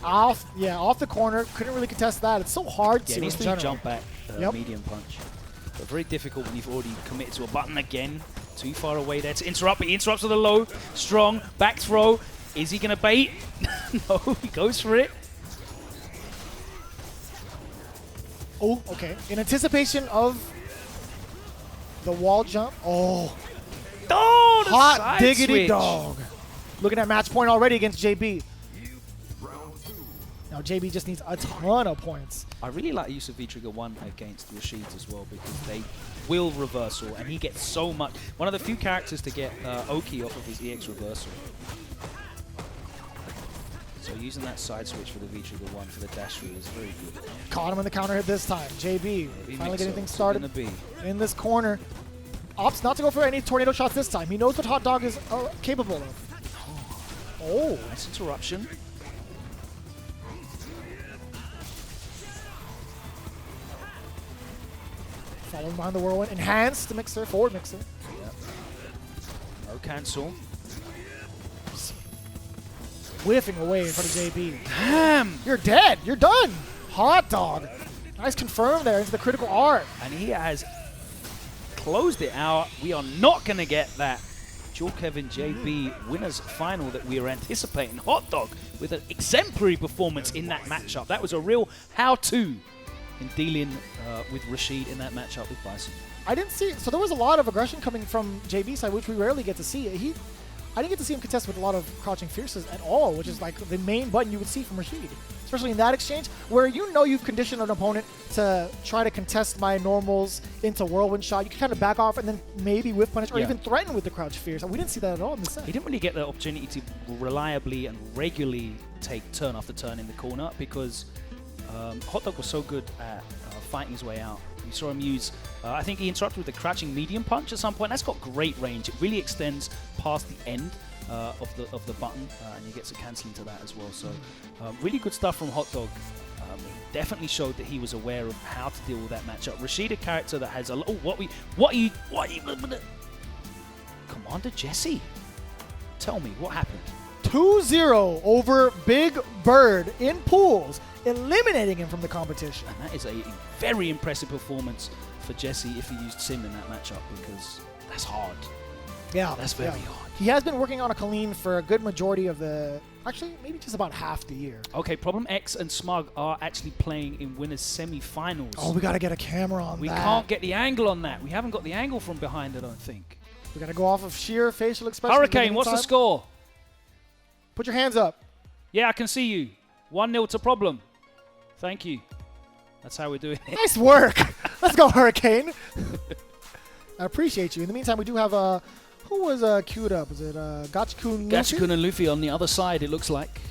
Off the corner. Couldn't really contest that. It's so hard Yeah, to he needs in to general. jump back, medium punch. But very difficult when you've already committed to a button again. Too far away there to interrupt, but he interrupts with a low, strong, back throw. Is he going to bait? No, he goes for it. Oh, okay. In anticipation of the wall jump. Oh, Oh, the hot side diggity switch. dog. Looking at match point already against JB. Now JB just needs a ton of points. I really like the use of V-Trigger 1 against Rashid's as well because they will reversal and he gets so much. One of the few characters to get Oki off of his EX reversal. So using that side switch for the V-Trigger 1 for the dash through is very good. Caught him in the counter hit this time. JB finally getting things started Gonna be. in this corner. Opts not to go for any tornado shots this time. He knows what Hot Dog is capable of. Oh, Nice interruption. following behind the whirlwind. Enhanced mixer, forward mixer. No cancel. Whiffing away in front of JB. Damn! You're dead. You're done. Hot Dog. Nice confirm there into the critical art. And he has closed it out. We are not going to get that Dual Kevin JB winners final that we are anticipating. Hot Dog with an exemplary performance in that matchup. That was a real how-to in dealing with Rashid in that matchup with Bison. I didn't see, so there was a lot of aggression coming from JB's side, which we rarely get to see. I didn't get to see him contest with a lot of crouching fierces at all, which is like the main button you would see from Rashid. Especially in that exchange, where you know you've conditioned an opponent to try to contest my normals into whirlwind shot. You can kind of back off and then maybe whiff punish or even threaten with the crouch fierce. We didn't see that at all in the set. He didn't really get the opportunity to reliably and regularly take turn after turn in the corner because Hot Dog was so good at fighting his way out. You saw him use, I think he interrupted with the crouching medium punch at some point. That's got great range. It really extends past the end of the button, and he gets a cancel into that as well. So really good stuff from Hot Dog. He definitely showed that he was aware of how to deal with that matchup. Rashid, a character that has a lot. Commander Jesse, tell me what happened. 2-0 over Big Bird in pools, eliminating him from the competition. And that is a very impressive performance for Jesse if he used Sim in that matchup because that's hard. Yeah, That's very hard. He has been working on a Colleen for a good majority of actually maybe just about half the year. Okay, Problem X and Smug are actually playing in winners semi-finals. Oh, we got to get a camera on We that. can't get the angle on that. We haven't got the angle from behind, I don't think. We got to go off of sheer facial expression. Hurricane, what's the score? Put your hands up. Yeah, I can see you. 1-0 to Problem. Thank you. That's how we're doing it. Nice work. Let's go, Hurricane. I appreciate you. In the meantime, we do have who was queued up? Is it Gachikun? Gachikun and Luffy on the other side, it looks like.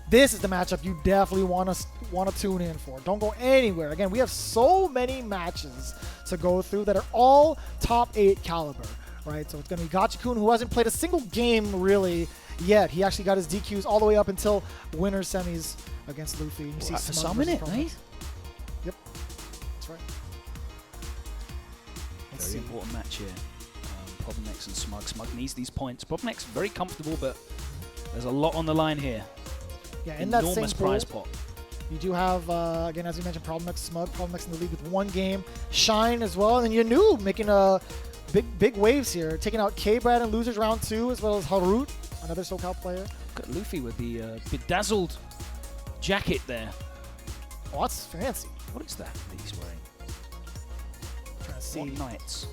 This is the matchup you definitely want to tune in for. Don't go anywhere. Again, we have so many matches to go through that are all top 8 caliber, right? So it's going to be Gachikun, who hasn't played a single game really yet. He actually got his DQs all the way up until winner semis against Luffy. You see For Smug some versus minute, Promo. mate. Yep, that's right. Let's Very see. important match here. Problem X and Smug. Smug needs these points. Problem X very comfortable, but there's a lot on the line here. Yeah, in that same Enormous pool, prize pot. you do have, again, as you mentioned, Problem X, Smug. Problem X in the lead with 1 game. Shine as well. And then Yanu making big waves here, taking out K-Brad in losers round 2, as well as Harut, another SoCal player. Look at Luffy with the bedazzled jacket there. Oh, that's fancy. What is that he's wearing? Trying to see. What Knights?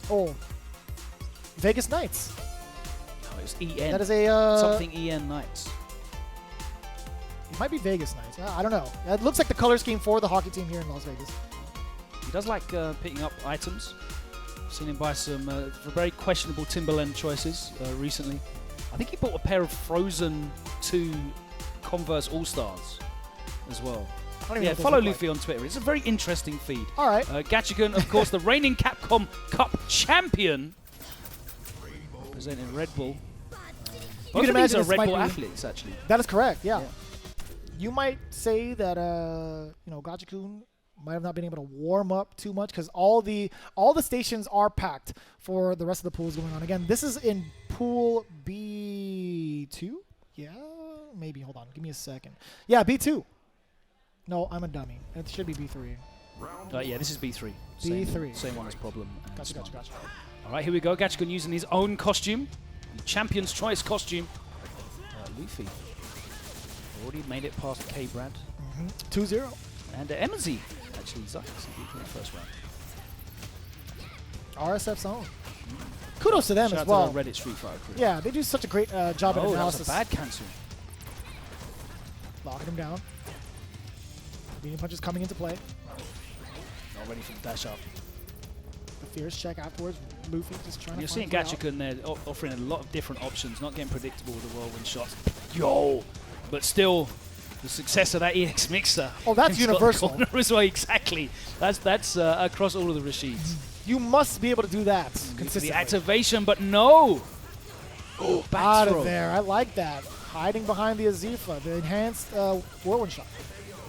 Oh, Vegas Knights. No, it's EN. That is a something EN Knights. It might be Vegas Knights. I don't know. It looks like the color scheme for the hockey team here in Las Vegas. He does like picking up items. Seen him buy some very questionable Timberland choices recently. I think he bought a pair of Frozen 2 Converse All-Stars as well. I don't even know Yeah, what those follow look Luffy on Twitter. It's a very interesting feed. All right. Gachikun, of course, the reigning Capcom Cup champion. Representing Red Bull. Both of these are Red Bull athletes, actually. That is correct, yeah. You might say that, Gachikun might have not been able to warm up too much because all the stations are packed for the rest of the pools going on. Again, this is in pool B2? Yeah, maybe. Hold on. Give me a second. Yeah, B2. No, I'm a dummy. It should be B3. Yeah, this is B3. B3. Same one as Problem. Gotcha. All right, here we go. Gachikun using his own costume. The Champion's Choice costume. Luffy. Already made it past K-Brad. 2-0. And MZ, actually, Zucks in the first round. RSF's own. Kudos to them Shout as out well. to the Reddit Street Fighter crew. Yeah, they do such a great job at Oh, that analysis. was a bad cancel. Locking him down. Medium punches coming into play. Not ready for the dash up. The fierce check afterwards. Luffy just trying You're to seeing find a way Gachiku there offering a lot of different options, not getting predictable with the whirlwind shots. Yo! But still, the success of that EX mixer. Oh, that's in Scott universal. Corner as well, exactly. That's across all of the Rashids. You must be able to do that consistently. The activation, but no! Oh, back Out throw. of there. I like that. Hiding behind the Azifa, the enhanced whirlwind shot.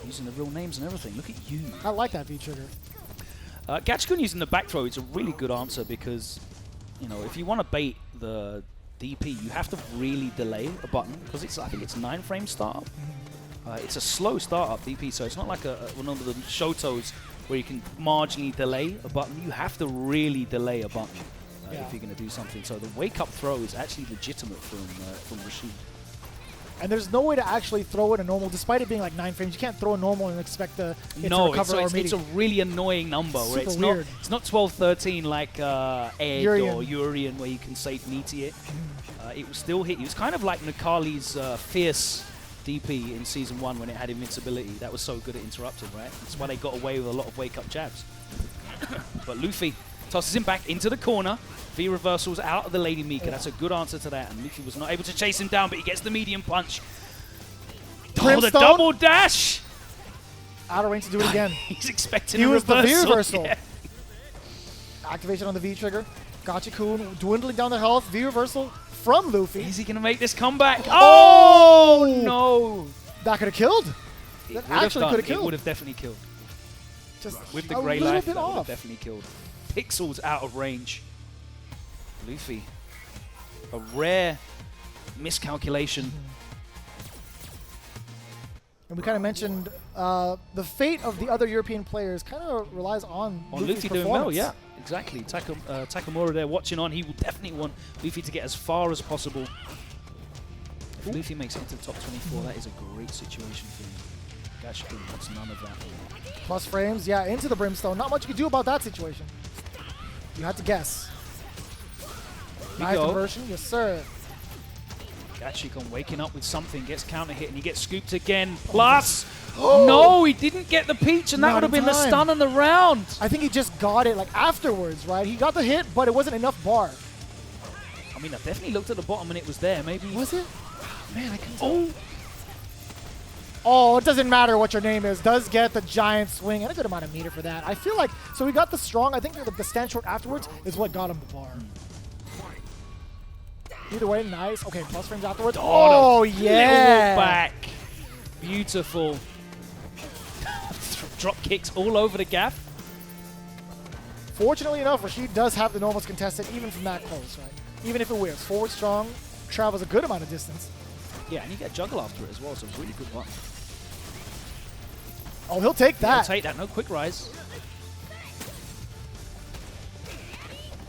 Using the real names and everything. Look at you. I like that V-trigger. Gachikun using the back throw, it's a really good answer because, you know, if you want to bait the DP, you have to really delay a button because I think it's 9 frame startup. It's a slow startup DP, so it's not like one of the Shotos where you can marginally delay a button. You have to really delay a button if you're going to do something. So the wake up throw is actually legitimate from Rashid. And there's no way to actually throw it a normal, despite it being like 9 frames. You can't throw a normal and expect it to recover or it's a really annoying number. Where it's weird. It's not 12-13 like Ed Urien. or Urien where you can safe meaty it. It will still hit you. It's kind of like Necalli's fierce DP in Season 1 when it had invincibility. That was so good at interrupting, right? That's why they got away with a lot of wake-up jabs. But Luffy tosses him back into the corner. V reversals out of the Lady Mika. That's a good answer to that. And Luffy was not able to chase him down, but he gets the medium punch. Oh, the double dash! Out of range to do it again. He's expecting He a was reversal. the V reversal. Yeah. Activation on the V trigger. Gachikun dwindling down the health. V reversal from Luffy. Is he going to make this comeback? Oh, no! That could have killed. It That would have actually done. could have It killed. would have definitely killed. Just With the a grey little life, bit that would have off. definitely killed. Pixels out of range. Luffy. A rare miscalculation. And we kind of mentioned the fate of the other European players kind of relies on Luffy's Luffy doing well, performance. yeah. Exactly. Takamura there watching on. He will definitely want Luffy to get as far as possible. If Luffy makes it into the top 24, that is a great situation for him. Gachikun wants none of that. Plus frames, yeah, into the Brimstone. Not much you can do about that situation. You had to guess. Nice conversion, yes sir. Gachikun waking up with something, gets counter hit, and he gets scooped again. Plus, no, he didn't get the peach, and that Not would have in been the time. stun on the round. I think he just got it like afterwards, right? He got the hit, but it wasn't enough bar. I mean, I definitely looked at the bottom and it was there. Maybe. Was it? Man, I couldn't tell. Oh, Oh, it doesn't matter what your name is. Does get the giant swing and a good amount of meter for that. I feel like, so we got the strong. I think the stand short afterwards is what got him the bar. Either way, nice. Okay, plus frames afterwards. Oh, yeah. back. Beautiful. Drop kicks all over the gap. Fortunately enough, Rashid does have the normals contested even from that close, right? Even if it whiffs. Forward strong, travels a good amount of distance. Yeah, and you get juggle after it as well, so it's a really good one. Oh, he'll take that. He'll take that. No quick rise.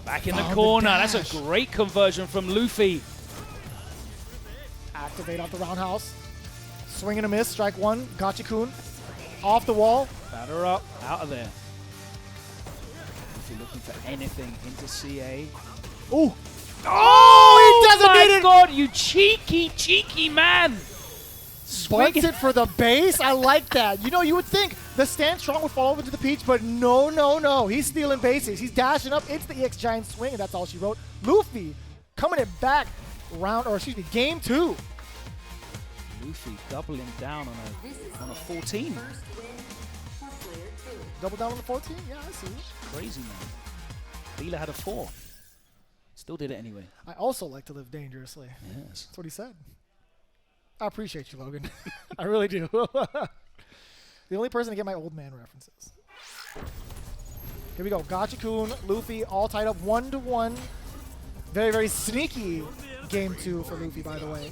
Back in the corner. That's a great conversion from Luffy. Activate off the roundhouse. Swing and a miss. Strike one. Gachikun. Off the wall. Batter up. Out of there. Luffy looking for anything into CA. Ooh. Oh, he doesn't need my it. God, you cheeky man. Bunts it for the base. I like that. You know, you would think the stand strong would fall over to the peach, but no, no, no. He's stealing bases. He's dashing up into the EX Giant swing, and that's all she wrote. Luffy coming it back game 2. Luffy doubling down on a 14. Double down on the 14? Yeah, I see. Crazy, man. Guile had a 4. Still did it anyway. I also like to live dangerously. Yes. That's what he said. I appreciate you, Logan. I really do. The only person to get my old man references. Here we go. Gachikun, Luffy, all tied up 1-1. Very, very sneaky game 2 for Luffy, by the way.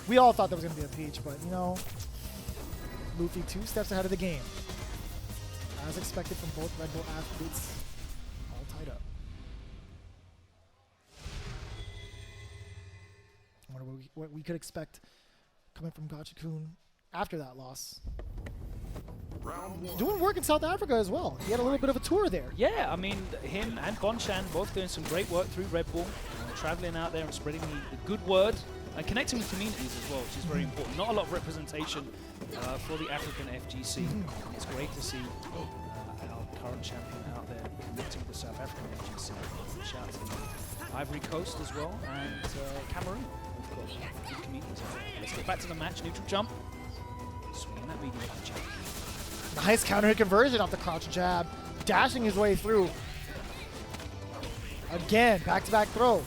We all thought there was going to be a peach, but, you know, Luffy 2 steps ahead of the game. As expected from both Red Bull athletes. All tied up. I wonder what we could expect coming from Gachikun after that loss. Doing work in South Africa as well. He had a little bit of a tour there. Yeah, I mean, him and Bonchan both doing some great work through Red Bull, traveling out there and spreading the good word and connecting with communities as well, which is very important. Not a lot of representation for the African FGC. It's great to see our current champion out there connecting with the South African FGC. Shout out to Ivory Coast as well, and Cameroon. We've got good communities. Let's get back to the match. Neutral jump. Swinging that medium punch out. Nice counter hit conversion off the crouch jab, dashing his way through. Again, back-to-back throw.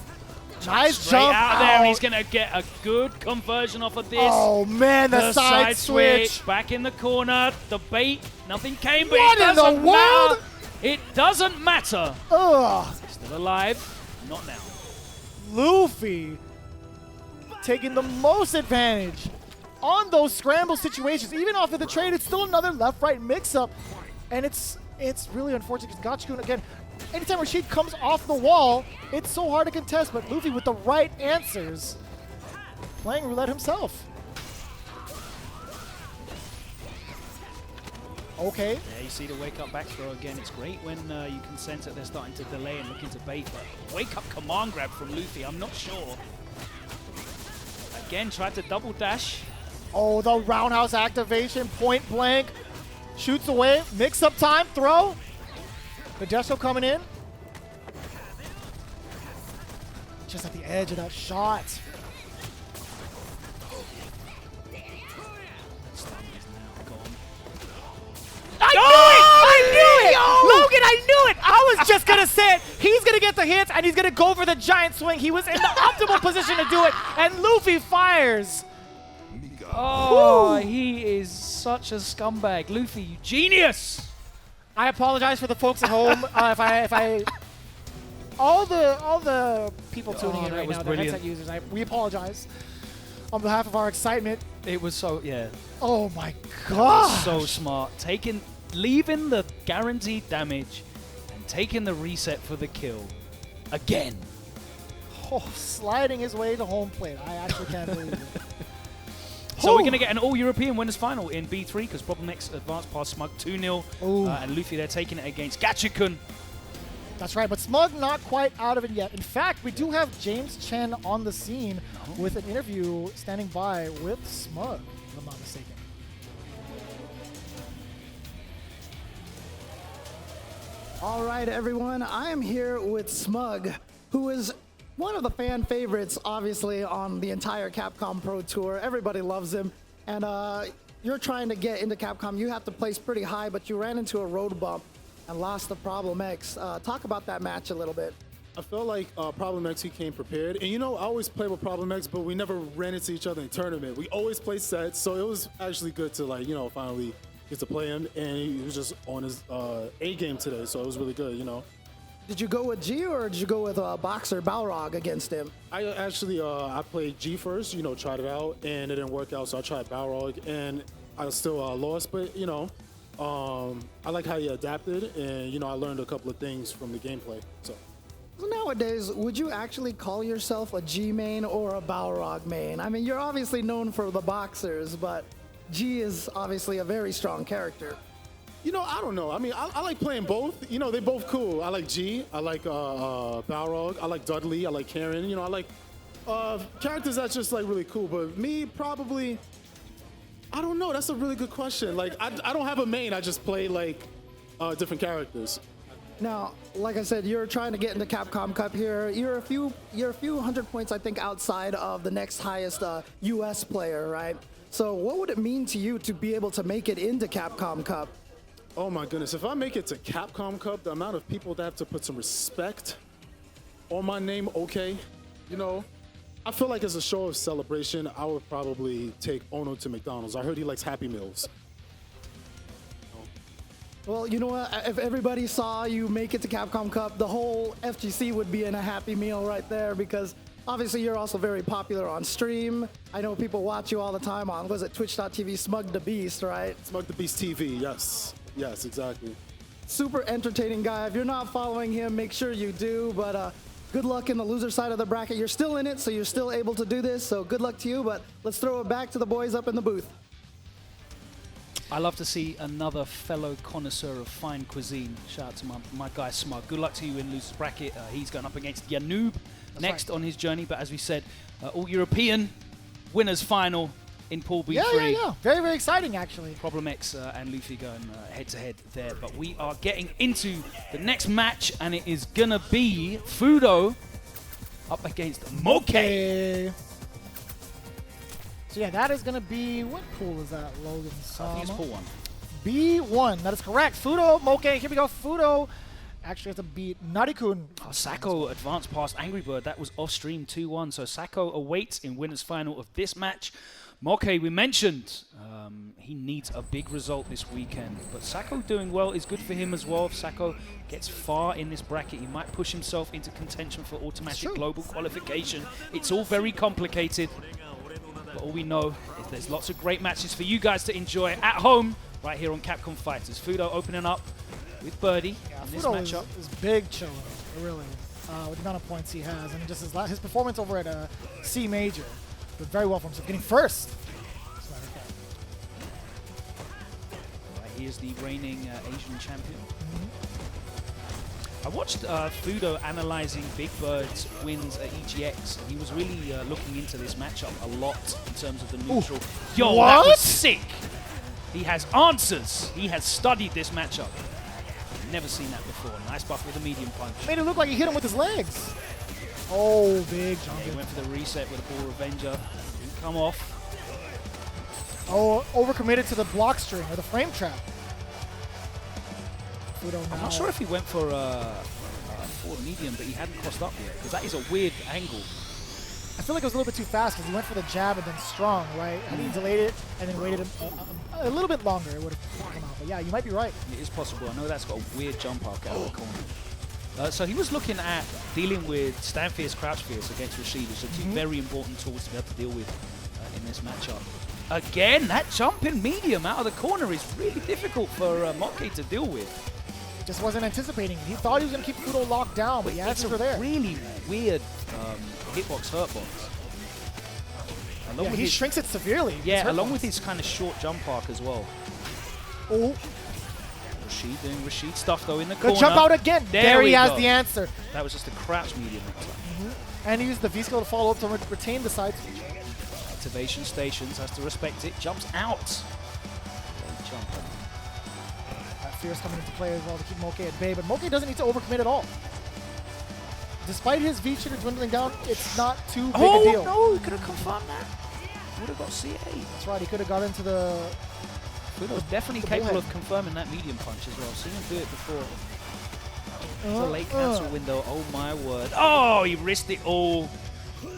Nice Straight jump out there. He's going to get a good conversion off of this. Oh man, the side switch. Back in the corner. The bait. Nothing came, but What it in the doesn't world? matter. It doesn't matter. Ugh. Still alive. Not now. Luffy taking the most advantage on those scramble situations. Even off of the trade, it's still another left-right mix-up. And it's really unfortunate because Gachikun, again, anytime Rashid comes off the wall, it's so hard to contest. But Luffy with the right answers, playing roulette himself. Okay. Yeah, you see the wake-up back throw again. It's great when you can sense that they're starting to delay and look into bait. But wake-up command grab from Luffy, I'm not sure. Again, tried to double dash. Oh, the roundhouse activation, point blank. Shoots away, mix-up time, throw. Modesto coming in. Just at the edge of that shot. I knew it! Logan, I knew it! I was just gonna say it. He's gonna get the hits and he's gonna go for the giant swing. He was in the optimal position to do it, and Luffy fires. Oh, he is such a scumbag. Luffy, you genius! I apologize for the folks at home. If I all the people tuning in right now, the headset users, we apologize on behalf of our excitement. It was so, yeah. Oh my god! So smart. Leaving the guaranteed damage and taking the reset for the kill. Again. Oh, sliding his way to home plate. I actually can't believe it. So we're going to get an all-European winners final in B3 because Problem X advanced past Smug 2-0. And Luffy, they're taking it against Gachikun. That's right, but Smug not quite out of it yet. In fact, we do have James Chen on the scene with an interview standing by with Smug, if I'm not mistaken. All right, everyone. I am here with Smug, who is one of the fan favorites, obviously, on the entire Capcom Pro Tour. Everybody loves him. And you're trying to get into Capcom. You have to place pretty high, but you ran into a road bump and lost to Problem X. Talk about that match a little bit. I felt like Problem X, he came prepared. And, you know, I always play with Problem X, but we never ran into each other in tournament. We always play sets, so it was actually good to, like, you know, finally get to play him. And he was just on his A game today, so it was really good, you know. Did you go with G or did you go with boxer Balrog against him? I actually, I played G first, you know, tried it out, and it didn't work out, so I tried Balrog, and I still lost, but, you know, I like how he adapted, and, you know, I learned a couple of things from the gameplay, so. Nowadays, would you actually call yourself a G main or a Balrog main? I mean, you're obviously known for the boxers, but G is obviously a very strong character. You know, I don't know. I mean, I like playing both. You know, they're both cool. I like G. I like Balrog. I like Dudley. I like Karin. You know, I like characters that's just, like, really cool. But me, probably, I don't know. That's a really good question. Like, I don't have a main. I just play, like, different characters. Now, like I said, you're trying to get into Capcom Cup here. You're a few hundred points, I think, outside of the next highest U.S. player, right? So what would it mean to you to be able to make it into Capcom Cup? Oh my goodness, if I make it to Capcom Cup, the amount of people that have to put some respect on my name, okay, you know, I feel like as a show of celebration, I would probably take Ono to McDonald's. I heard he likes Happy Meals. Well, you know what, if everybody saw you make it to Capcom Cup, the whole FGC would be in a happy meal right there because obviously you're also very popular on stream. I know people watch you all the time on, was it twitch.tv, Smug the Beast, right? Smug the Beast TV, yes. Yes, exactly. Super entertaining guy. If you're not following him, make sure you do. But Good luck in the loser side of the bracket. You're still in it, so you're still able to do this. So good luck to you, but let's throw it back to the boys up in the booth. I love to see another fellow connoisseur of fine cuisine. Shout out to my guy Smug. Good luck to you in loser's bracket. He's going up against Yanoob next on his journey. But as we said, all European winners final in Pool B3. Yeah. Very, very exciting, actually. Problem X and Luffy going head-to-head there. But we are getting into the next match, and it is going to be Fudo up against Moke. So yeah, that is going to be, what pool is that, Logan? I think it's pool 1. B1, that is correct. Fudo, Moke, here we go. Fudo actually has to beat Narikun. Oh, Sako advanced past Angry Bird. That was off stream 2-1. So Sako awaits in winner's final of this match. Moke, we mentioned, he needs a big result this weekend. But Sako doing well is good for him as well. If Sako gets far in this bracket, he might push himself into contention for automatic global qualification. It's all very complicated. But all we know is there's lots of great matches for you guys to enjoy at home right here on Capcom Fighters. Fudo opening up with Birdie in this matchup. Is big chilling, really, with the amount of points he has. And just his performance over at C Major did very well for himself, getting first. Right, he is the reigning Asian champion. I watched Fudo analyzing Big Bird's wins at EGX, and he was really looking into this matchup a lot in terms of the neutral. Yo, that was sick! He has answers. He has studied this matchup. Never seen that before. Nice buff with a medium punch. Made it look like he hit him with his legs. Oh, big jump. He went for the reset with a Ball Revenger. Didn't come off. Oh, overcommitted to the block string or the frame trap. I'm not sure if he went for forward medium, but he hadn't crossed up yet, because that is a weird angle. I feel like it was a little bit too fast, because he went for the jab and then strong, right? And he delayed it and then waited a little bit longer. It would have come out. But yeah, you might be right. It is possible. I know that's got a weird jump arc out of the corner. So he was looking at dealing with Stand Fierce, Crouch Fierce against Rashid, which are two very important tools to be able to deal with in this matchup. Again, that jump in medium out of the corner is really difficult for Moke to deal with. Just wasn't anticipating it. He thought he was going to keep Fudo locked down, but the answers were there. Really weird hitbox, hurtbox. Yeah, he shrinks it severely. Yeah, along with his kind of short jump arc as well. Oh. Rashid doing Rashid stuff though in the corner. Good jump out again. There he has the answer. That was just a crouch medium. And he used the V-skill to follow up to retain the side switch. Activation stations, has to respect it. Jumps out. Jump out. Fierce coming into play as well to keep Moke at bay, but Moke doesn't need to overcommit at all. Despite his V-trigger dwindling down, it's not too big a deal. No, he could have confirmed that. Would have got CA. That's right, he could have got into the... Fudo's definitely capable of confirming that medium punch as well. I've seen him do it before. It's a late cancel window, oh my word. Oh, he risked it all. He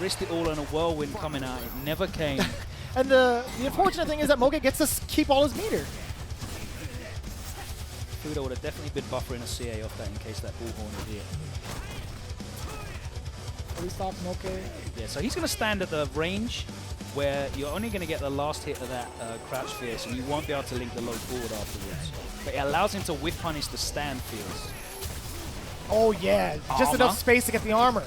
risked it all on a whirlwind coming out. It never came. And the unfortunate thing is that Moke gets to keep all his meter. Fudo would have definitely been buffering a CA off that in case that bullhorn was here. Restock Moke. Yeah, so he's going to stand at the range where you're only going to get the last hit of that crouch fierce, and you won't be able to link the low forward afterwards. But it allows him to whiff punish the stand fierce. Oh yeah, just enough space to get the armor.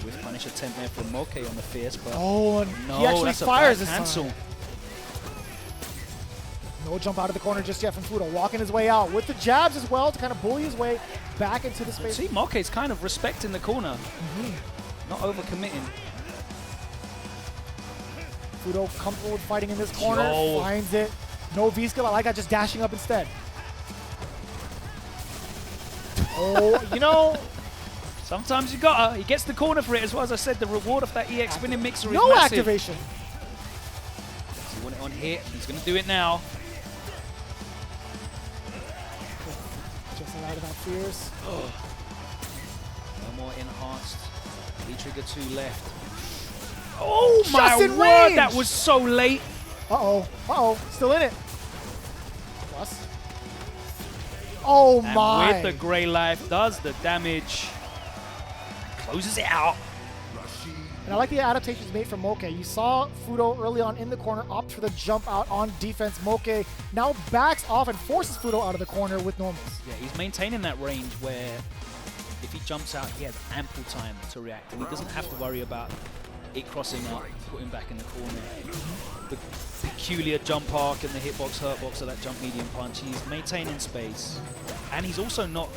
With punish attempt there from Moke on the fierce, but no, he actually fires his cancel. No jump out of the corner just yet from Fudo. Walking his way out with the jabs as well to kind of bully his way back into the space. See, Moke's kind of respecting the corner, not overcommitting. Fudo comfortable with fighting in this corner, finds it. No V-skill, I like that, just dashing up instead. Oh, you know. Sometimes you gotta. He gets the corner for it as well. As I said, the reward of that EX spinning mixer is no massive. Activation. He want it on hit. He's going to do it now. Just out of that fierce. No more enhanced. V-trigger 2 left. Oh my in word! Range. That was so late. Still in it. Plus. Oh and my! With the Grey Life, does the damage. Closes it out. And I like the adaptations made from Moke. You saw Fudo early on in the corner opt for the jump out on defense. Moke now backs off and forces Fudo out of the corner with normals. Yeah, he's maintaining that range where if he jumps out, he has ample time to react, and he doesn't have to worry about it crossing up, putting back in the corner. The peculiar jump arc and the hitbox, hurtbox of that jump medium punch. He's maintaining space. And he's also not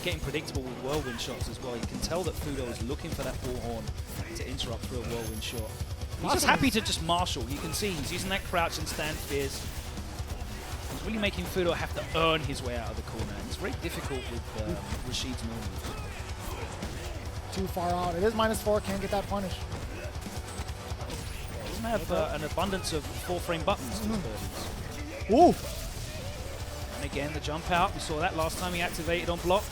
getting predictable with whirlwind shots as well. You can tell that Fudo is looking for that bullhorn to interrupt through a whirlwind shot. He's just happy to just marshal. You can see he's using that crouch and stand fierce. He's really making Fudo have to earn his way out of the corner. And it's very difficult with Rashid's normals. Too far out. It is -4, can't get that punish. He doesn't have an abundance of 4-frame buttons to his birdies. Ooh! And again, the jump out. We saw that last time he activated on block.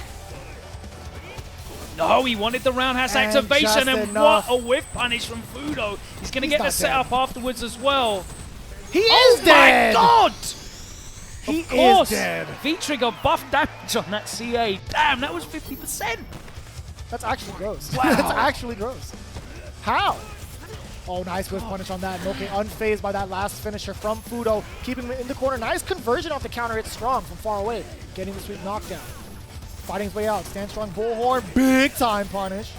No, he wanted the roundhouse activation, and what a whiff punish from Fudo. He's going to get the setup afterwards as well. He is dead! Oh my god! He Of course, is dead. V-Trigger buff damage on that CA. Damn, that was 50%. That's actually gross. Wow. That's actually gross. How? Oh, nice whiff punish on that. Moke unfazed by that last finisher from Fudo, keeping him in the corner. Nice conversion off the counter hit strong from far away, getting the sweep knockdown. Fighting his way out. Stand strong bullhorn. Big time punish.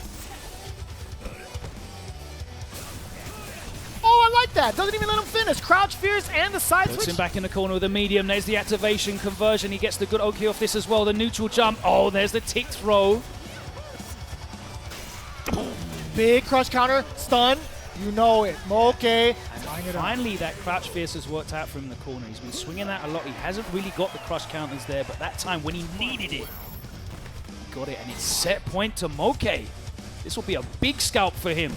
Oh, I like that. Doesn't even let him finish. Crouch fierce and the side Puts switch. him back in the corner with a medium. There's the activation conversion. He gets the good Oki off this as well. The neutral jump. Oh, there's the tick throw. Big crush counter. Stun. You know it. Moke. And finally, that crouch fierce has worked out for him in the corner. He's been swinging that a lot. He hasn't really got the crush counters there, but that time when he needed it, he got it. And it's set point to Moke. This will be a big scalp for him.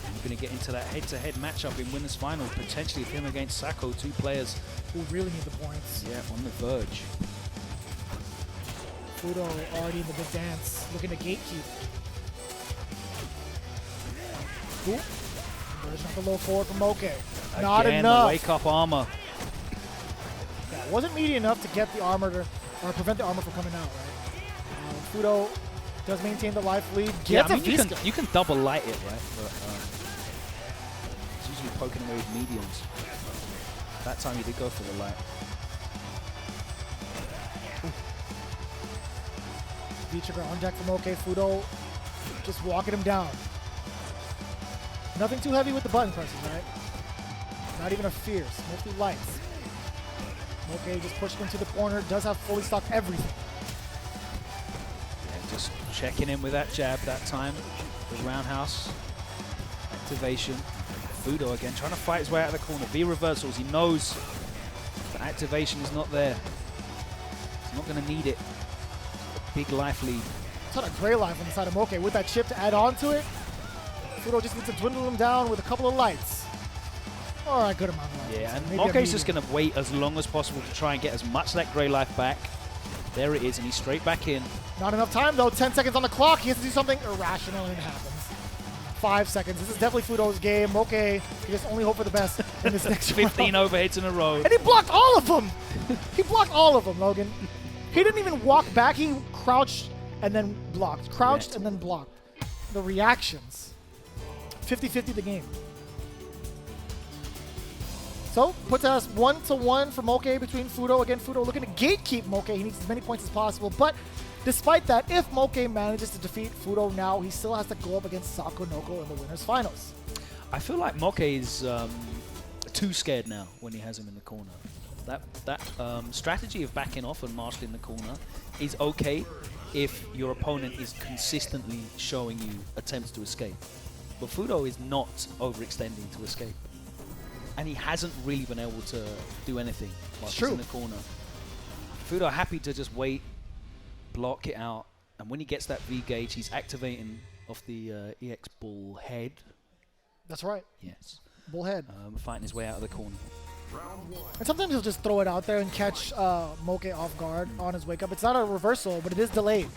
And we're going to get into that head-to-head matchup in winners final, potentially him against Sako, two players Who really need the points. on the verge. Fudo already in the big dance, looking to gatekeep. Ooh. There's not the low forward from Moke. Not Again, enough. the wake-up armor. Yeah, it wasn't meaty enough to get the armor to, or prevent the armor from coming out, right? Fudo does maintain the life lead. Yeah, Gets I a mean, V-skill. you can double light it, right? But it's usually poking away with mediums. That time he did go for the light. V-trigger on deck from OK. Fudo just walking him down. Nothing too heavy with the button presses, right? Not even a fierce. Mostly lights. OK just pushing him to the corner. Does have fully stocked everything. Yeah, just checking in with that jab that time. The roundhouse. Activation. Fudo again trying to fight his way out of the corner. V reversals. He knows the activation is not there. He's not going to need it. Big life lead. Ton of gray life on the side of Moke with that chip to add on to it. Fudo just needs to dwindle him down with a couple of lights. All right, good amount of life. Yeah, and Maybe a Moke's just medium. going to wait as long as possible to try and get as much of that grey life back. There it is, and he's straight back in. Not enough time, though. 10 seconds on the clock. He has to do something irrational, and it happens. 5 seconds. This is definitely Fudo's game. Moke, he just only hope for the best in this next 15 round. overhits in a row. And he blocked all of them. He blocked all of them, Logan. He didn't even walk back. He crouched and then blocked. Crouched and then blocked. The reactions. 50-50 the game. So, puts us 1-1 for Moke between Fudo. Again, Fudo looking to gatekeep Moke. He needs as many points as possible. But despite that, if Moke manages to defeat Fudo now, he still has to go up against Sako Noko in the winners finals. I feel like Moke is too scared now when he has him in the corner. That strategy of backing off and marshalling the corner is okay if your opponent is consistently showing you attempts to escape. But Fudo is not overextending to escape. And he hasn't really been able to do anything while he's in the corner. Fudo happy to just wait, block it out, and when he gets that V gauge, he's activating off the EX Bull head. That's right. Yes. Bullhead. Fighting his way out of the corner. And sometimes he'll just throw it out there and catch Moke off guard on his wake up. It's not a reversal, but it is delayed.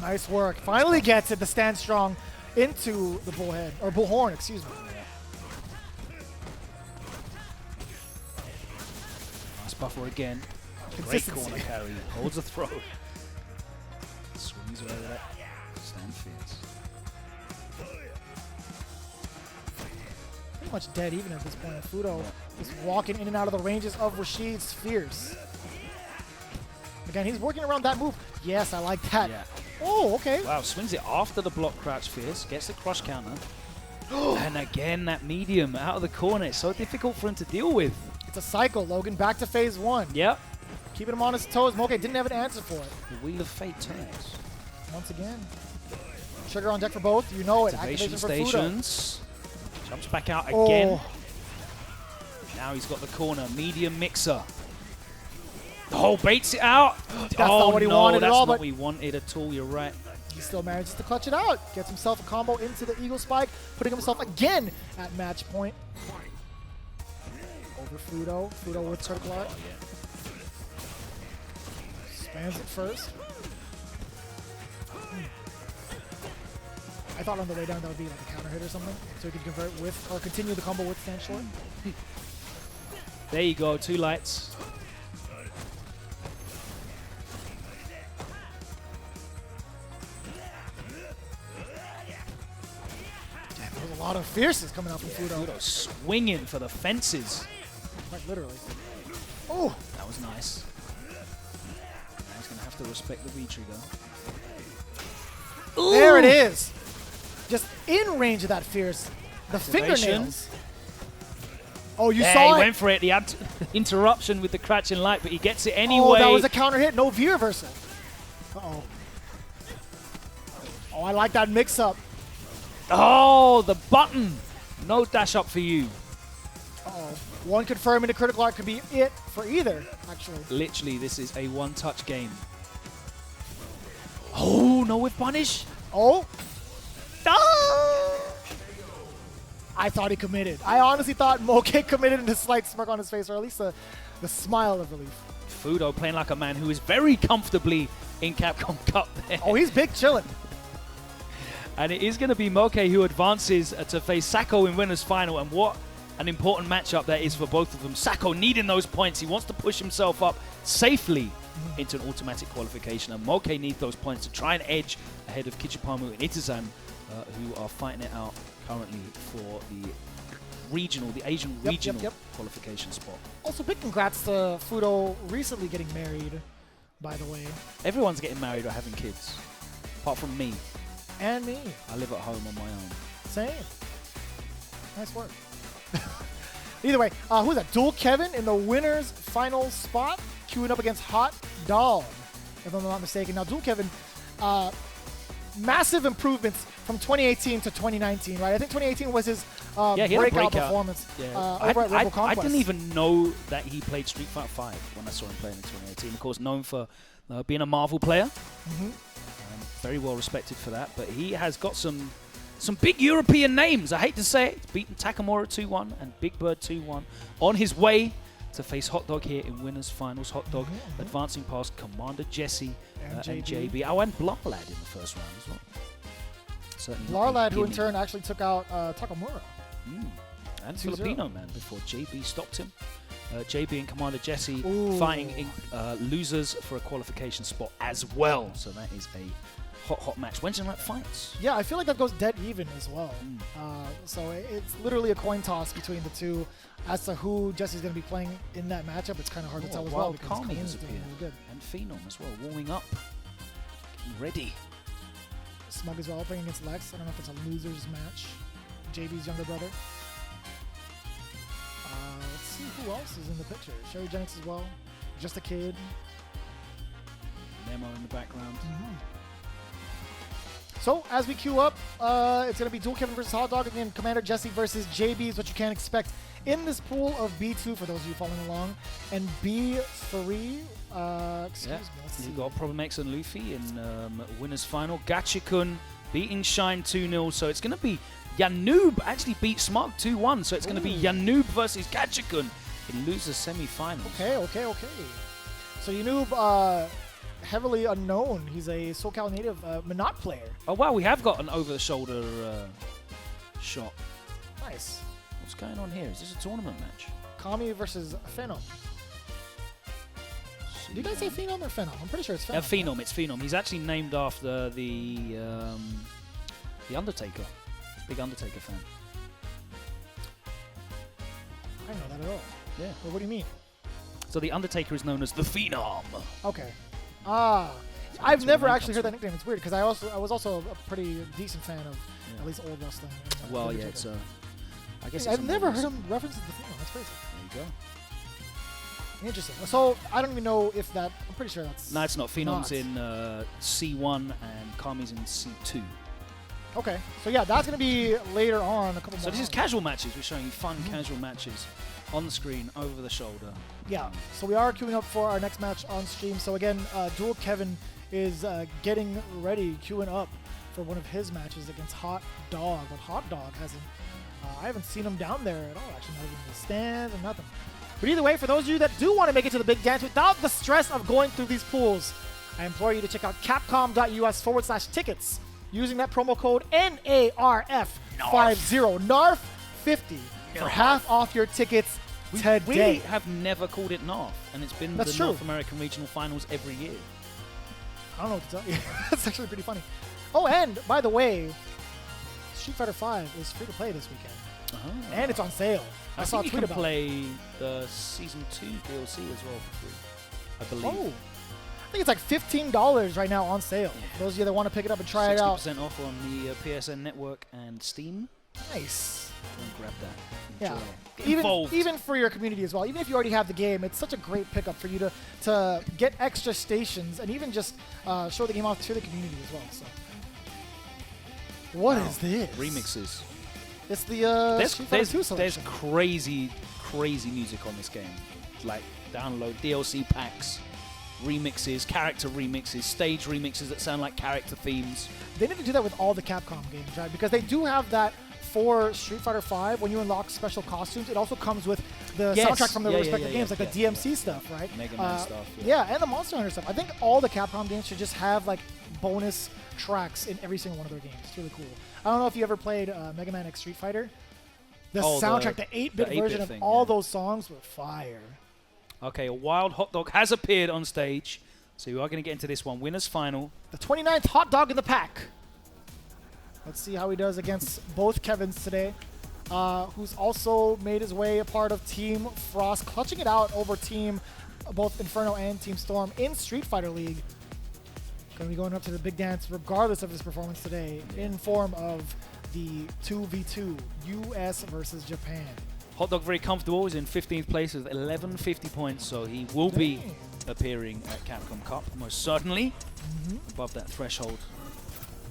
Nice work. Finally gets it to stand strong into the bullhead, or bullhorn, excuse me. Nice buffer again. Great Consistency. corner carry. Holds the throw. Swings over that. Stand and Fierce. Pretty much dead even at this point. Fudo is walking in and out of the ranges of Rashid's Fierce. Again, he's working around that move. Yes, I like that. Yeah. Oh, okay. Wow, swings it after the block crouch Fierce, gets the cross counter. And again, that medium out of the corner. It's so difficult for him to deal with. It's a cycle, Logan. Back to phase 1. Yep. Keeping him on his toes. Moke didn't have an answer for it. The Wheel of Fate turns. Once again. Trigger on deck for both. You know it. Activation Activation for stations. Jumps back out again. Oh. Now he's got the corner. Medium mixer. Oh, baits it out. That's not what he wanted at all, That's not but what we wanted at all. You're right. he still manages to clutch it out. Gets himself a combo into the Eagle Spike, putting himself again at match point. Over Fudo. Fudo with critical art. Spans it first. I thought on the way down that would be like a counter hit or something, so he could convert with, or continue the combo with stand short. There you go. 2 lights. There's a lot of fierces coming out from Fudo. Fudo swinging for the fences. Like literally. Oh! That was nice. Now he's going to have to respect the V-trigger. There it is! Just in range of that fierce. The Activation. fingernails. Oh, you There, saw he it! went for it. He had interruption with the crouching light, but he gets it anyway. Oh, that was a counter hit. No V reversal. Uh-oh. Oh, I like that mix-up. Oh, the button. No dash up for you. Uh-oh. One confirming the critical art could be it for either, actually. Literally, this is a one-touch game. Oh, no with punish. Oh! I thought he committed. I honestly thought Moke committed in a slight smirk on his face, or at least the smile of relief. Fudo playing like a man who is very comfortably in Capcom Cup there. Oh, he's big chillin'. And it is going to be Moke who advances to face Sako in winners final. And what an important matchup that is for both of them. Sako needing those points. He wants to push himself up safely into an automatic qualification. And Moke needs those points to try and edge ahead of Kichipa-Mu and Itazan, who are fighting it out currently for the regional, the Asian regional qualification spot. Also, big congrats to Fudo recently getting married, by the way. Everyone's getting married or having kids, apart from me. And me. I live at home on my own. Same. Nice work. Either way, who's that? Dual Kevin in the winner's final spot, queuing up against Hot Dog, if I'm not mistaken. Now, Dual Kevin, massive improvements from 2018 to 2019, right? I think 2018 was his breakout performance over at Rebel Conquest. I didn't even know that he played Street Fighter 5 when I saw him playing in 2018. Of course, known for being a Marvel player. Very well respected for that. But he has got some big European names. I hate to say it. He's beaten Takamura 2-1 and Big Bird 2-1 on his way to face Hot Dog here in winners finals. Hot Dog advancing past Commander Jesse and JB. Oh, and Blarlad in the first round as well. Certainly Blarlad, who in turn actually took out Takamura. And Filipino man before JB stopped him. JB and Commander Jesse fighting in losers for a qualification spot as well. So that is a hot match. When's in that fights? Yeah, I feel like that goes dead even as well. So it's literally a coin toss between the two. As to who Jesse's going to be playing in that matchup, it's kind of hard to tell as well. Because Cammy has doing appeared. really good. And Phenom as well, warming up. Getting ready. Smug as well, playing against Lex. I don't know if it's a loser's match. JB's younger brother. Let's see who else is in the picture. Sherry Jennings as well. Just a kid. Nemo in the background. So, as we queue up, it's going to be Dual Kevin versus Hot Dog, again, Commander Jesse versus JB is what you can expect in this pool of B2 for those of you following along. And B3, excuse me, let's see. You've got Problem X and Luffy in winners final. Gachikun beating Shine 2-0, so it's going to be Yanoob actually beat Smug 2-1, so it's going to be Yanoob versus Gachikun in losers semi-finals. Okay. So Yanoob, heavily unknown. He's a SoCal native Minot player. Oh wow, we have got an over-the-shoulder shot. Nice. What's going on here? Is this a tournament match? Cammy versus Phenom. Did you guys say Phenom or Phenom? I'm pretty sure it's Phenom. Phenom, it's Phenom. He's actually named after the Undertaker. Big Undertaker fan. I don't know that at all. Yeah. Well, what do you mean? So the Undertaker is known as the Phenom. Okay. So I've that's where never the name actually comes heard that from. nickname. It's weird because I was also a pretty decent fan of at least old wrestling. And, Well, yeah, Undertaker. it's I guess I've it's a never modern- heard him reference the Phenom. That's crazy. There you go. Interesting. So I don't even know if that. I'm pretty sure that's. No, it's not. Phenom's not. in C1 and Cammy's in C2. Okay. So yeah, that's gonna be later on. A couple So more. this is rounds. casual matches. We're showing you fun casual matches on the screen, over the shoulder. Yeah. So we are queuing up for our next match on stream. So again, Dual Kevin is getting ready, queuing up for one of his matches against Hot Dog. But Hot Dog hasn't. I haven't seen him down there at all. Actually, not even in the stands or nothing. But either way, for those of you that do want to make it to the big dance without the stress of going through these pools, I implore you to check out capcom.us/tickets using that promo code NARF50 NARF50 for half off your tickets today. We have never called it NARF, and it's been That's the true. North American Regional Finals every year. I don't know what to tell you. That's actually pretty funny. Oh, and by the way, Street Fighter V is free to play this weekend, and it's on sale. I saw a think tweet you can about it. play the Season 2 DLC as well for free, I believe. Oh, I think it's like $15 right now on sale. For those of you that want to pick it up and try it out. 60% off on the PSN Network and Steam. Nice. Go and grab that. Yeah. Enjoy. Get involved. Even for your community as well. Even if you already have the game, it's such a great pickup for you to get extra stations and even just show the game off to the community as well. So, what is this? Remixes. It's the Street Fighter 2 There's selection. crazy music on this game. Like download DLC packs, remixes, character remixes, stage remixes that sound like character themes. They need to do that with all the Capcom games, right? Because they do have that for Street Fighter V. When you unlock special costumes, it also comes with the Yes. soundtrack from the Yeah, respective yeah, games, like yeah. the DMC stuff, right? Mega Man stuff. Yeah, and the Monster Hunter stuff. I think all the Capcom games should just have like bonus tracks in every single one of their games. It's really cool. I don't know if you ever played Mega Man X Street Fighter. The soundtrack, the 8-bit version of thing, all yeah. those songs were fire. Okay, a wild hot dog has appeared on stage. So we are going to get into this one. Winners final. The 29th hot dog in the pack. Let's see how he does against both Kevins today. Who's also made his way a part of Team Frost, clutching it out over Team both Inferno and Team Storm in Street Fighter League. Going to be going up to the big dance regardless of his performance today in form of the 2v2 US versus Japan. Hot dog very comfortable. He's in 15th place with 1150 points, so he will be appearing at Capcom Cup, most certainly. Above that threshold.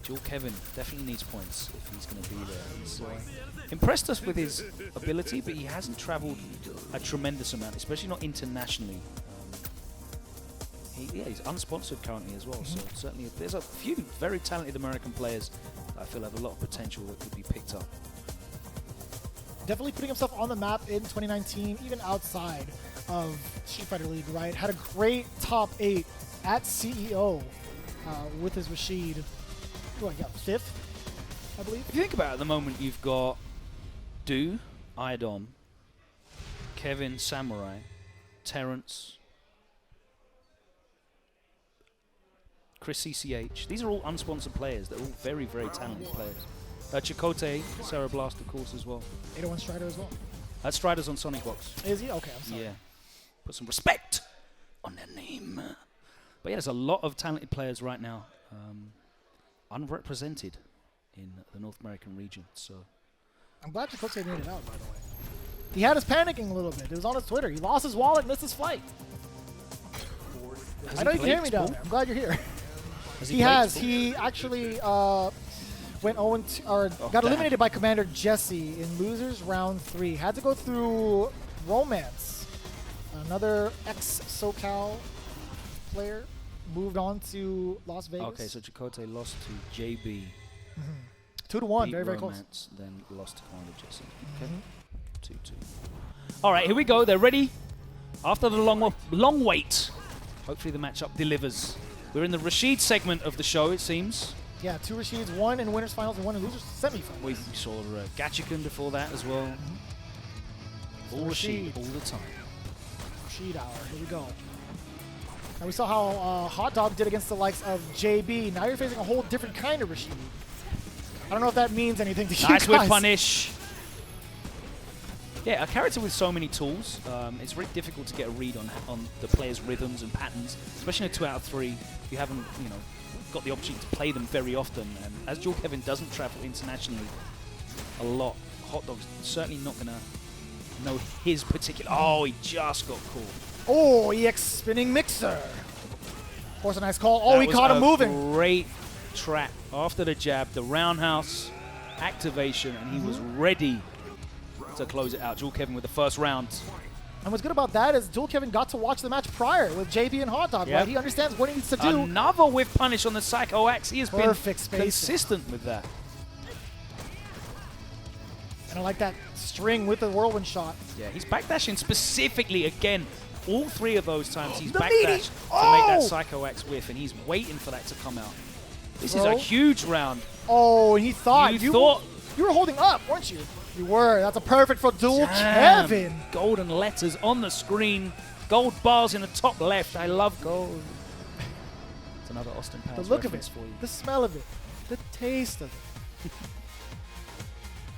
Dual Kevin definitely needs points if he's going to be there. He's impressed us with his ability, but he hasn't traveled a tremendous amount, especially not internationally. He's unsponsored currently as well, so certainly there's a few very talented American players that I feel have a lot of potential that could be picked up. Definitely putting himself on the map in 2019, even outside of Street Fighter League, right? Had a great top 8 at CEO with his Rashid. Who I got? 5th, I believe. If you think about it, at the moment you've got Du, Iodom, Kevin, Samurai, Terrence, Chris CCH. These are all unsponsored players. They're all very, very talented players. Chakotay, Sarah Blast, of course, as well. 801 Strider as well. Strider's on Sonic Box. Is he? Okay, I'm sorry. Yeah. Put some respect on their name. But yeah, there's a lot of talented players right now, unrepresented in the North American region. So I'm glad Chakotay made it out, by the way. He had us panicking a little bit. It was on his Twitter. He lost his wallet, missed his flight. I know you can hear me down there. I'm glad you're here. He has. He actually went 0-2, or got eliminated by Commander Jesse in losers round 3. Had to go through Romance, another ex-SoCal player, moved on to Las Vegas. okay, so Chakotay lost to JB. 2-1, beat very, very close. Romance, then lost to Commander Jesse. Okay. 2-2. All right, here we go. They're ready. After the long wait, hopefully the matchup delivers. We're in the Rashid segment of the show, it seems. Yeah, 2 Rashids, 1 in winners finals and 1 in losers semifinals. We saw Gachikan before that as well. All Rashid all the time. Rashid hour, here we go. And we saw how HotDog did against the likes of JB. Now you're facing a whole different kind of Rashid. I don't know if that means anything to you guys. Nice whip punish. Yeah, a character with so many tools, it's very difficult to get a read on the player's rhythms and patterns, especially in a 2 out of 3. You haven't, got the opportunity to play them very often. And as JWong doesn't travel internationally a lot, HotDog's certainly not going to know his particular. Oh, he just got caught. Oh, EX spinning mixer. Of course, a nice call. Oh, he caught him moving. Great trap after the jab, the roundhouse activation, and he was ready to close it out. JWong with the first round. And what's good about that is JWong got to watch the match prior with JB and HotDog, right? He understands what he needs to do. Another whiff punish on the Psycho Axe. He has been consistent with that. And I like that string with the whirlwind shot. Yeah, he's backdashing specifically again. All 3 of those times he's backdashed to make that Psycho Axe whiff, and he's waiting for that to come out. This is a huge round. Oh, he thought you were holding up, weren't you? You were. That's a perfect for dual Kevin. Golden letters on the screen. Gold bars in the top left. I love gold. It's another Austin Powers The look of it, for you. the smell of it, the taste of it.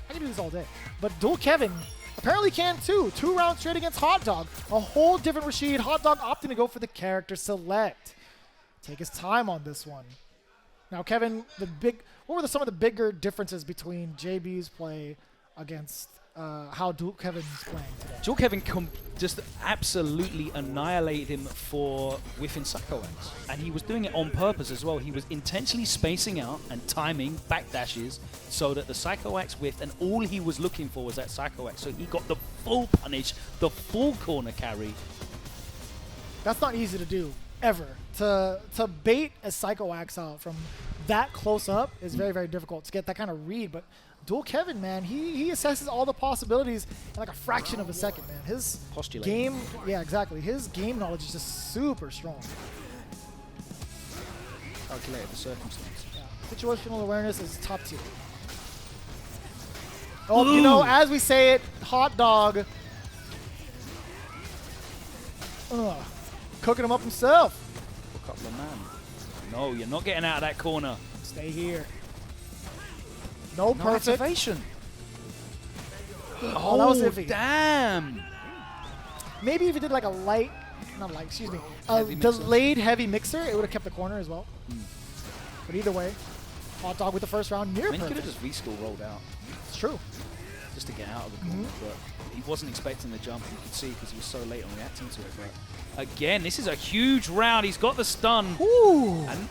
I can do this all day. But dual Kevin apparently can too. 2 rounds straight against HotDog. A whole different Rashid. HotDog opting to go for the character select. Take his time on this one. Now, Kevin, what were some of the bigger differences between JB's play against how Kevin's playing today? Kevin just absolutely annihilated him for whiffing Psycho Axe. And he was doing it on purpose as well. He was intentionally spacing out and timing backdashes so that the Psycho Axe whiffed, and all he was looking for was that Psycho Axe. So he got the full punish, the full corner carry. That's not easy to do, ever. To bait a Psycho Axe out from that close up is very, very difficult to get that kind of read. But dual Kevin, man, he assesses all the possibilities in like a fraction of a second, man. His game, yeah, exactly. His game knowledge is just super strong. Calculated the circumstance. Yeah. Situational awareness is top tier. Oh, as we say it, HotDog. Cooking him up himself. Hook up the man. No, you're not getting out of that corner. Stay here. No perfect. Activation. Oh, that was iffy. Damn. Maybe if you did like a delayed heavy mixer, it would have kept the corner as well. But either way, HotDog with the first round near perfect. He could have just V-School rolled out. It's true. Just to get out of the corner, but he wasn't expecting the jump. You could see because he was so late on reacting to it. But again, this is a huge round. He's got the stun. Ooh. And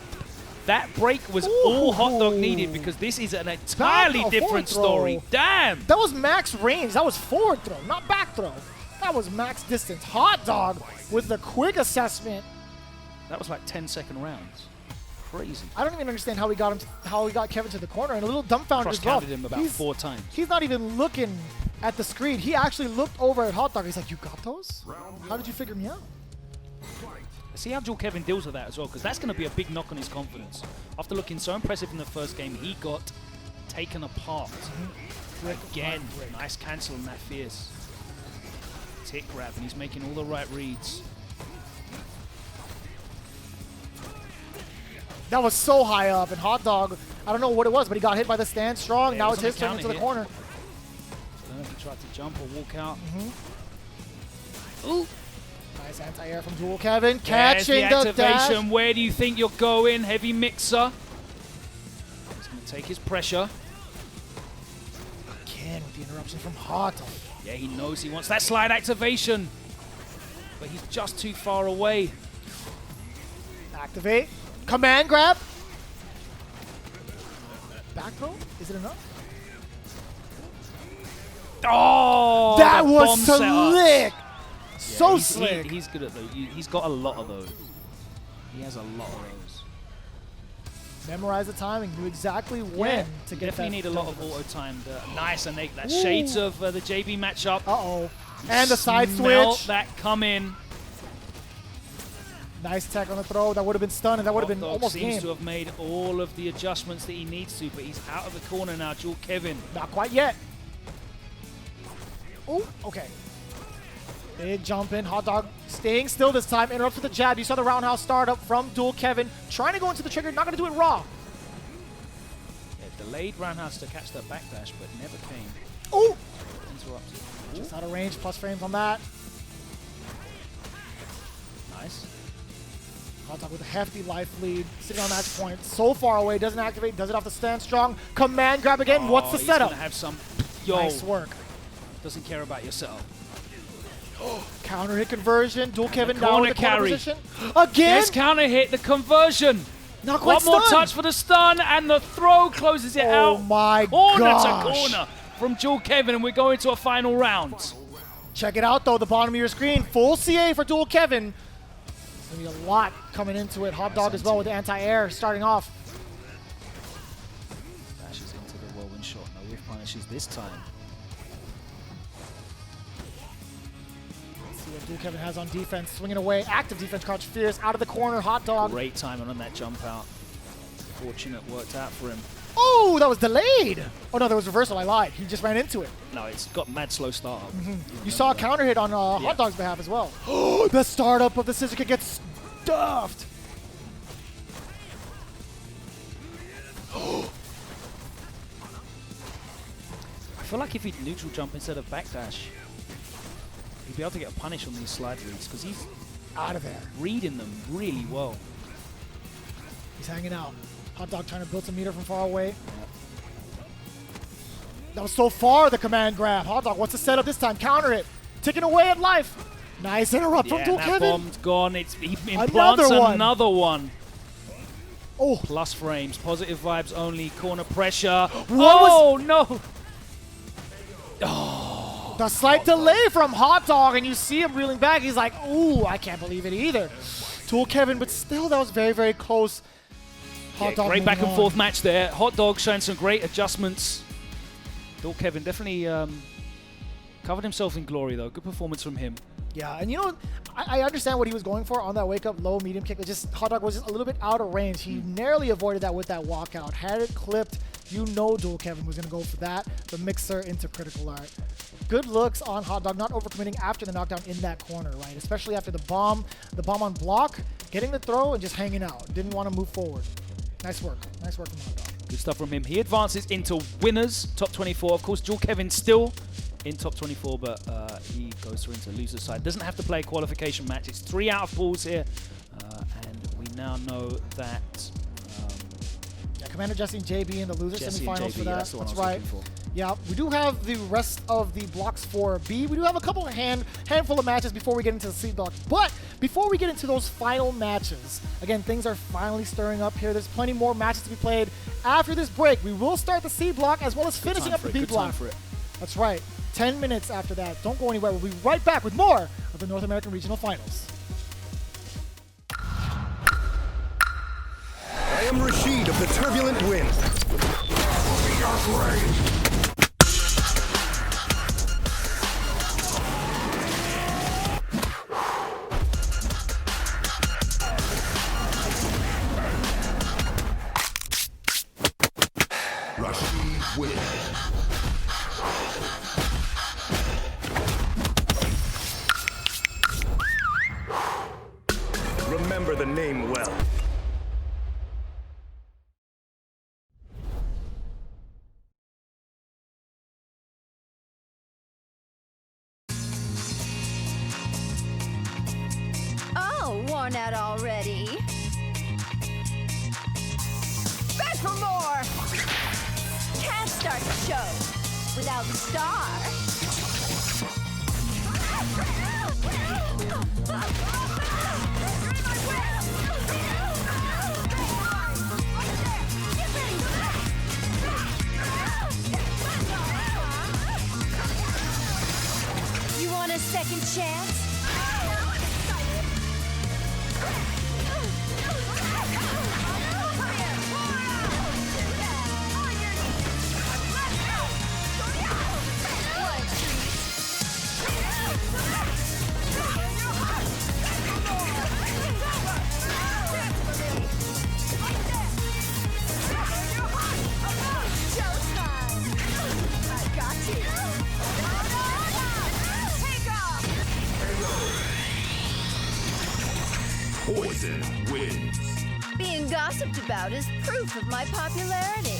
that break was all HotDog needed because this is an entirely different story. Damn! That was max range. That was forward throw, not back throw. That was max distance. HotDog with the quick assessment. That was like 10-second rounds. Crazy. I don't even understand how he got Kevin to the corner, and a little dumbfounded as well. Cross-counted him about 4 times. He's not even looking at the screen. He actually looked over at HotDog. He's like, "You got those? How did you figure me out?" See how Kevin deals with that as well, because that's going to be a big knock on his confidence. After looking so impressive in the first game, he got taken apart. Again, nice cancel on that fierce. Tick grab, and he's making all the right reads. That was so high up, and HotDog, I don't know what it was, but he got hit by the stand strong. Yeah, now it's his turn into the corner. I don't know if he tried to jump or walk out. Ooh. Nice anti-air from dual Kevin. Catching the activation. dash. Where do you think you're going? Heavy mixer. He's going to take his pressure. Again with the interruption from HotDog. Yeah, he knows he wants that slide activation. But he's just too far away. Activate. Command grab. Back throw? Is it enough? Oh! That was slick! So he's slick. He's good at those. He's got a lot of those. He has a lot of those. Memorize the timing. Knew exactly when to get that. Definitely need a lot of auto-timed. Nice, and that shades of the JB matchup. Uh-oh. And the side Smell switch. that come in. Nice tech on the throw. That would have been stunned, and that would have been almost seems game. to have made all of the adjustments that he needs to, but he's out of the corner now. JWong. Not quite yet. Oh, okay. Big jump in. Hot Dog staying still this time. Interrupts with the jab. You saw the roundhouse startup from Dual Kevin. Trying to go into the trigger. Not going to do it raw. Yeah, delayed roundhouse to catch that backdash, but never came. Oh! Interrupted. Just out of range. Plus frames on that. Nice. Hot Dog with a hefty life lead. Sitting on match point. So far away. Doesn't activate. Does it off the stand strong. Command grab again. What's the setup? He's gonna have some... Yo. Nice work. Doesn't care about yourself. Counter hit conversion. Dual Kevin down corner in the corner carry. position. Again? Yes, counter hit, the conversion. Not quite One more stunned. touch for the stun, and the throw closes it out. Oh my Corner gosh. to corner from Dual Kevin, and we're going to a final round. Check it out though, the bottom of your screen. Full CA for Dual Kevin. There's going to be a lot coming into it. Hot Dog as well with the anti-air starting off. Dashes into the whirlwind shot. No whiff punishes this time. See what Dual Kevin has on defense. Swinging away. Active defense, crouch fierce. Out of the corner, Hot Dog. Great timing on that jump out. Fortunate worked out for him. Oh, that was delayed. Oh no, that was reversal. I lied. He just ran into it. No, it's got mad slow start. You saw a counter hit on Hot Dog's behalf as well. Oh, the startup of the scissor kick gets stuffed. I feel like if he'd neutral jump instead of backdash, he'd be able to get a punish on these slide reads because he's Out of there. reading them really well. He's hanging out. Hot Dog trying to build some meter from far away. That was so far, the command grab. Hot Dog, what's the setup this time? Counter it. Ticking away at life. Nice interrupt from Dual that Kevin. bomb's gone. He implants another one. Oh, Plus frames, positive vibes only, corner pressure. What no! the slight delay from Hot Dog, and you see him reeling back. He's like, ooh, I can't believe it either. Dual Kevin, but still, that was very, very close. Hot Dog Great back and moving forth on. match there. Hot Dog showing some great adjustments. Dual Kevin definitely covered himself in glory, though. Good performance from him. Yeah, and you know, I understand what he was going for on that wake-up low medium kick. It just Hot Dog was just a little bit out of range. He narrowly avoided that with that walkout. Had it clipped, you know Dual Kevin was going to go for that. The mixer into critical art. Good looks on Hot Dog, not overcommitting after the knockdown in that corner, right? Especially after the bomb on block, getting the throw and just hanging out. Didn't want to move forward. Nice work. Nice work from Hot Dog. Good stuff from him. He advances into winners, top 24. Of course, Dual Kevin still in top 24, but he goes through into loser side. Doesn't have to play a qualification match. It's 3 out of pools here, and we now know that Commander Jesse and JB in the loser Jesse and semifinals JB, for that. that's the one I was right. looking for. Yeah, we do have the rest of the blocks for B. We do have a couple of handful of matches before we get into the C block. But before we get into those final matches, again, things are finally stirring up here. There's plenty more matches to be played after this break. We will start the C block as well as finishing up the B block. For it. That's right. 10 minutes after that. Don't go anywhere. We'll be right back with more of the North American Regional Finals. I am Rashid of the Turbulent Wind. We are ready. Rashid wins. Remember the name well. Oh, worn out already. Back for more! Can't start the show without the star. You want a second chance? gossiped about is proof of my popularity.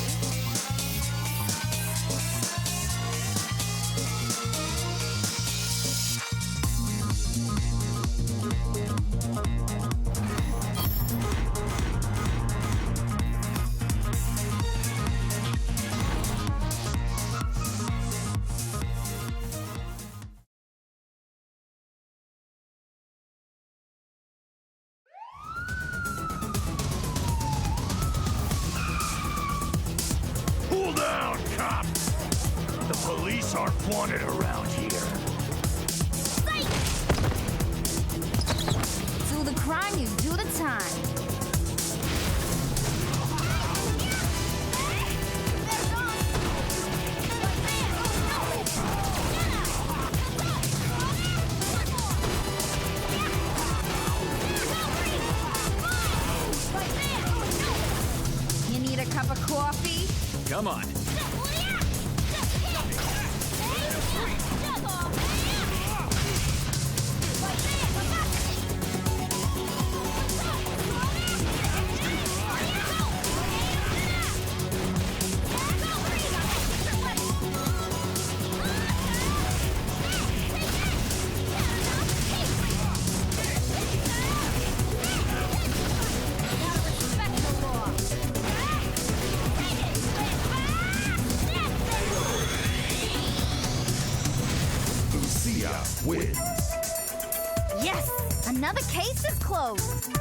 Cool down, cops! The police aren't wanted around here. Do the crime, you do the time. You need a cup of coffee? Come on. Wins. Yes! Another case is closed.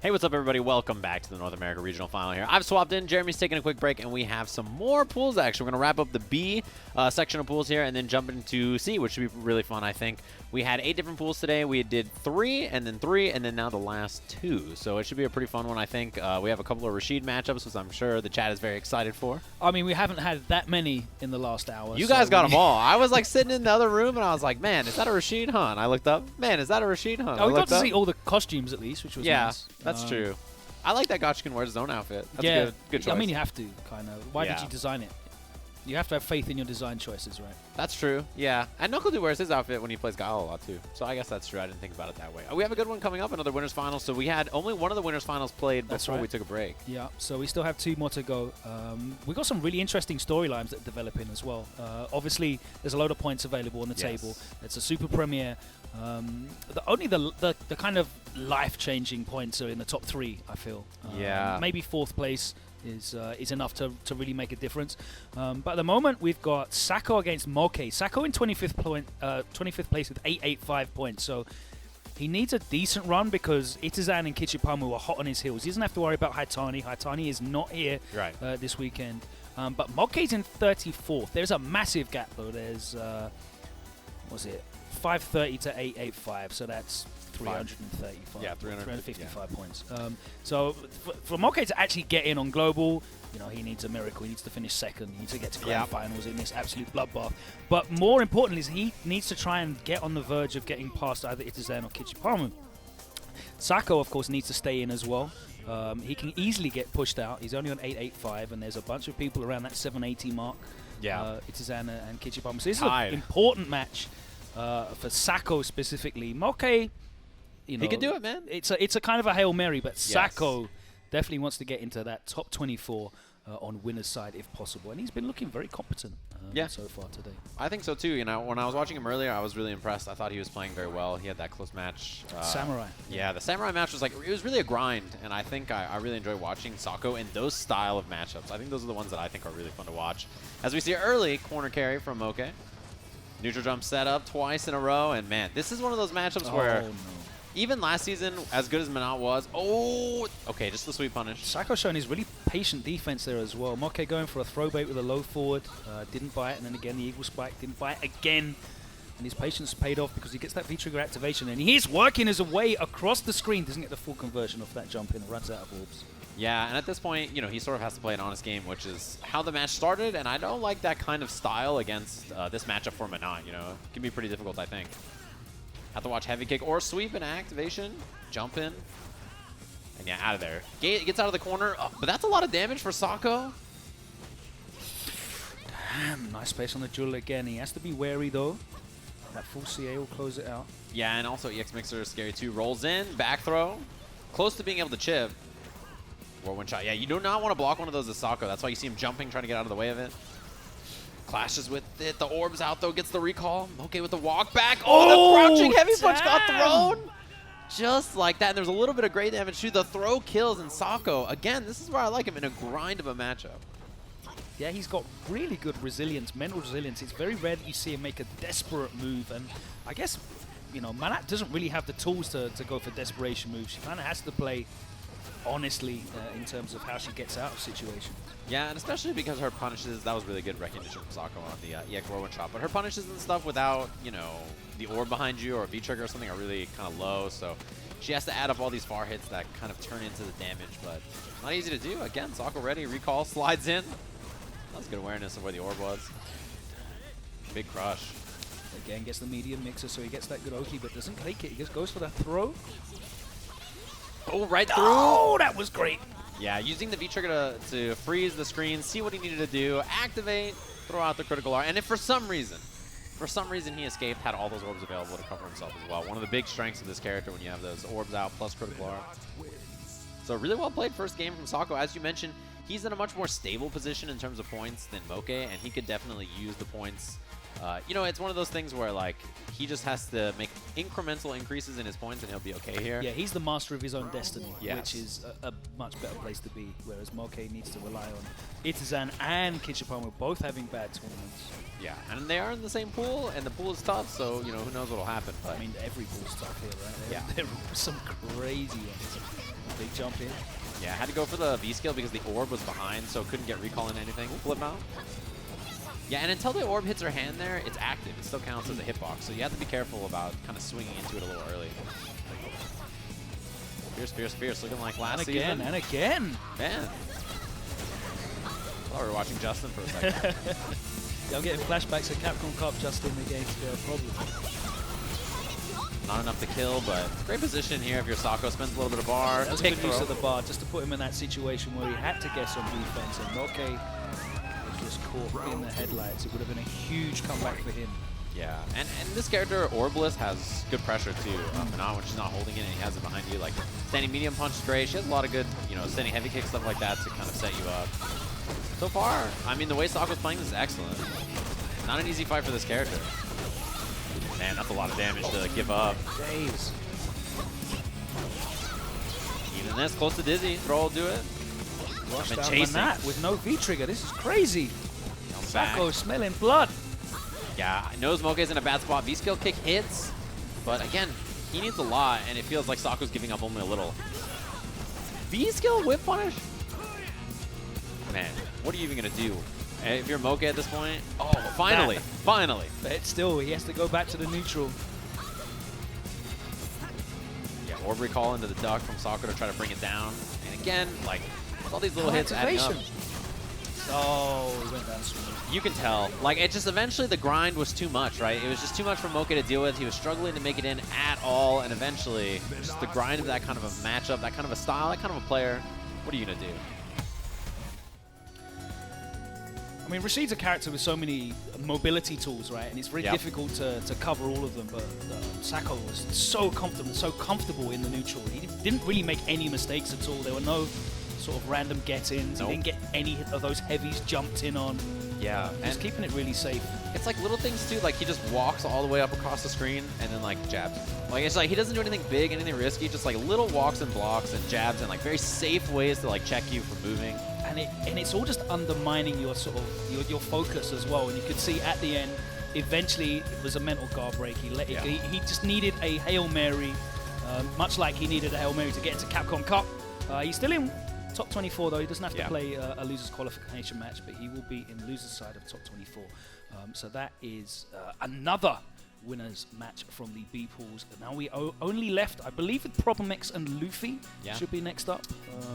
Hey, what's up, everybody? Welcome back to the North America Regional Final here. I've swapped in. Jeremy's taking a quick break, and we have some more pools, actually. We're going to wrap up the B section of pools here and then jump into C, which should be really fun, I think. We had 8 different pools today. We did 3, and then now the last 2. So it should be a pretty fun one, I think. We have a couple of Rashid matchups, which I'm sure the chat is very excited for. I mean, we haven't had that many in the last hour. You guys got them all. I was like sitting in the other room, and I was like, man, is that a Rashid Hunt? I looked up. Man, is that a Rashid Hunt? Oh, we got to see all the costumes, at least, which was nice. Yeah, that's true. I like that Gotch can wear his own outfit. That's yeah, a good choice. I mean, you have to, kind of. Why did you design it? You have to have faith in your design choices, right? That's true, yeah. And NuckleDu wears his outfit when he plays Guile a lot, too. So I guess that's true. I didn't think about it that way. We have a good one coming up, another Winners Finals. So we had only one of the Winners Finals played before we took a break. Yeah, so we still have 2 more to go. We got some really interesting storylines that are developing as well. Obviously, there's a load of points available on the table. It's a super premiere. Only the kind of life-changing points are in the top 3, I feel. Maybe 4th place is enough to really make a difference. But at the moment, we've got Sako against Moke. Sako in 25th place with 885 points. So he needs a decent run because Itazan and Kichipa-Mu are hot on his heels. He doesn't have to worry about Haitani. Haitani is not here this weekend. But Moke's in 34th. There's a massive gap, though. There's, what's it? 530 to 885, so that's 335. Yeah, 355 points. So for Moke to actually get in on global, you know, he needs a miracle. He needs to finish 2nd. He needs to get to grand finals in this absolute bloodbath. But more importantly, is he needs to try and get on the verge of getting past either Itazan or Kichipa-Mu. Sako, of course, needs to stay in as well. He can easily get pushed out. He's only on 885, and there's a bunch of people around that 780 mark. Yeah. Itazan and Kichipa-Mu. So this is an important match. For Sako specifically, Moke, you know, he can do it, man. It's a kind of a Hail Mary, but Sako definitely wants to get into that top 24 on winner's side if possible, and he's been looking very competent so far today. I think so too. You know, when I was watching him earlier, I was really impressed. I thought he was playing very well. He had that close match. Samurai. Yeah, the Samurai match was like, it was really a grind, and I think I really enjoy watching Sako in those style of matchups. I think those are the ones that I think are really fun to watch. As we see early corner carry from Moke. Neutral jump set up twice in a row, and man, this is one of those matchups where even last season, as good as Manat was, okay, just the sweep punish. Sako showing his really patient defense there as well. Moke going for a throw bait with a low forward, didn't buy it, and then again the eagle spike, didn't buy it again. And his patience paid off because he gets that V-trigger activation, and he's working his way across the screen, doesn't get the full conversion off that jump in, and runs out of orbs. Yeah, and at this point, you know, he sort of has to play an honest game, which is how the match started, and I don't like that kind of style against this matchup for Manat, you know. It can be pretty difficult, I think. Have to watch heavy kick or sweep and activation, jump in, and yeah, out of there. Gets out of the corner, but that's a lot of damage for Sako. Damn, nice space on the jewel again. He has to be wary, though. That full CA will close it out. Yeah, and also EX Mixer is scary, too. Rolls in, back throw, close to being able to chip. Or one shot. Yeah, you do not want to block one of those as Sako. That's why you see him jumping, trying to get out of the way of it. Clashes with it. The orb's out, though. Gets the recall. Okay with the walk back. Oh, the crouching heavy punch got thrown. Just like that. And there's a little bit of great damage, too. The throw kills, and Sako, again, this is where I like him in a grind of a matchup. Yeah, he's got really good resilience, mental resilience. It's very rare that you see him make a desperate move. And I guess, you know, Manat doesn't really have the tools to go for desperation moves. She kind of has to play honestly in terms of how she gets out of situations. Yeah, and especially because her punishes, that was really good recognition from Sako on the EX Whirlwind shot, but her punishes and stuff without, you know, the orb behind you or a V-trigger or something are really kind of low, so she has to add up all these far hits that kind of turn into the damage, but not easy to do. Again, Sako ready, recall, slides in. That was good awareness of where the orb was. Big crush. Again, gets the medium mixer, so he gets that good Oki, but doesn't take it. He just goes for that throw. Oh, right through. Oh, that was great. Yeah, using the V-trigger to freeze the screen, see what he needed to do, activate, throw out the critical R, and if for some reason he escaped, had all those orbs available to cover himself as well. One of the big strengths of this character when you have those orbs out plus critical R. So really well played first game from Sako. As you mentioned, he's in a much more stable position in terms of points than Moke, and he could definitely use the points. You know, it's one of those things where, like, he just has to make incremental increases in his points and he'll be okay here. Yeah, he's the master of his own destiny, yes, which is a much better place to be, whereas Moke needs to rely on Itazan and Kichipa-Mu both having bad tournaments. Yeah, and they are in the same pool, and the pool is tough, so, you know, who knows what will happen. But I mean, every pool's tough here, right? Yeah. There are some crazy ones. Big jump in. Yeah, I had to go for the V-skill because the orb was behind, so couldn't get recall in anything. Flip out. Yeah, and until the orb hits her hand there, it's active. It still counts as a hitbox, so you have to be careful about kind of swinging into it a little early. Fierce, fierce, fierce, looking like last season. And again. Man. I thought we were watching Justin for a second. Yeah, I'm getting flashbacks of Capcom Cup Justin against Problem. Not enough to kill, but great position here if your Sako spends a little bit of bar. That was good use of the bar just to put him in that situation where he had to guess on defense, and Noke was just caught in the headlights. It would have been a huge comeback for him. Yeah, and this character, Orbless, has good pressure too. Not when she's not holding it and he has it behind you. Like, standing medium punch is great. She has a lot of good, you know, standing heavy kick, stuff like that to kind of set you up. So far, I mean, the way Sako's playing this is excellent. Not an easy fight for this character. Man, that's a lot of damage to give up. Jeez. Even this, close to Dizzy. Throw will do it. Rushed out on that with no V-trigger. This is crazy. Sako smelling blood. Yeah, knows Moke's in a bad spot. V-skill kick hits, but again, he needs a lot, and it feels like Sako's giving up only a little. V-skill whip punish? Man, what are you even going to do? If you're Moke at this point, oh, finally, finally. But still, he has to go back to the neutral. Yeah, orb recall into the duck from Sako to try to bring it down. And again, like, all these little hits adding up. Oh, he went down swinging. You can tell. Like, it just eventually the grind was too much, right? It was just too much for Moke to deal with. He was struggling to make it in at all, and eventually, just the grind of that kind of a matchup, that kind of a style, that kind of a player, what are you going to do? I mean, Rashid's a character with so many mobility tools, right? And it's very difficult to cover all of them, but Sako was so comfortable in the neutral. He didn't really make any mistakes at all. There were no sort of random get-ins. He didn't get any of those heavies jumped in on. Yeah. Just keeping it really safe. It's like little things, too. Like, he just walks all the way up across the screen and then, like, jabs. Like, it's like he doesn't do anything big, anything risky, just, like, little walks and blocks and jabs and, like, very safe ways to, like, check you from moving. And it's all just undermining your sort of your focus as well. And you could see at the end, eventually it was a mental guard break. He let it. He just needed a Hail Mary, much like he needed a Hail Mary to get into Capcom Cup. He's still in top 24 though. He doesn't have to play a losers qualification match, but he will be in the losers side of top 24. So that is another winners match from the B pools. Now we only left, I believe, with Problem X and Luffy should be next up.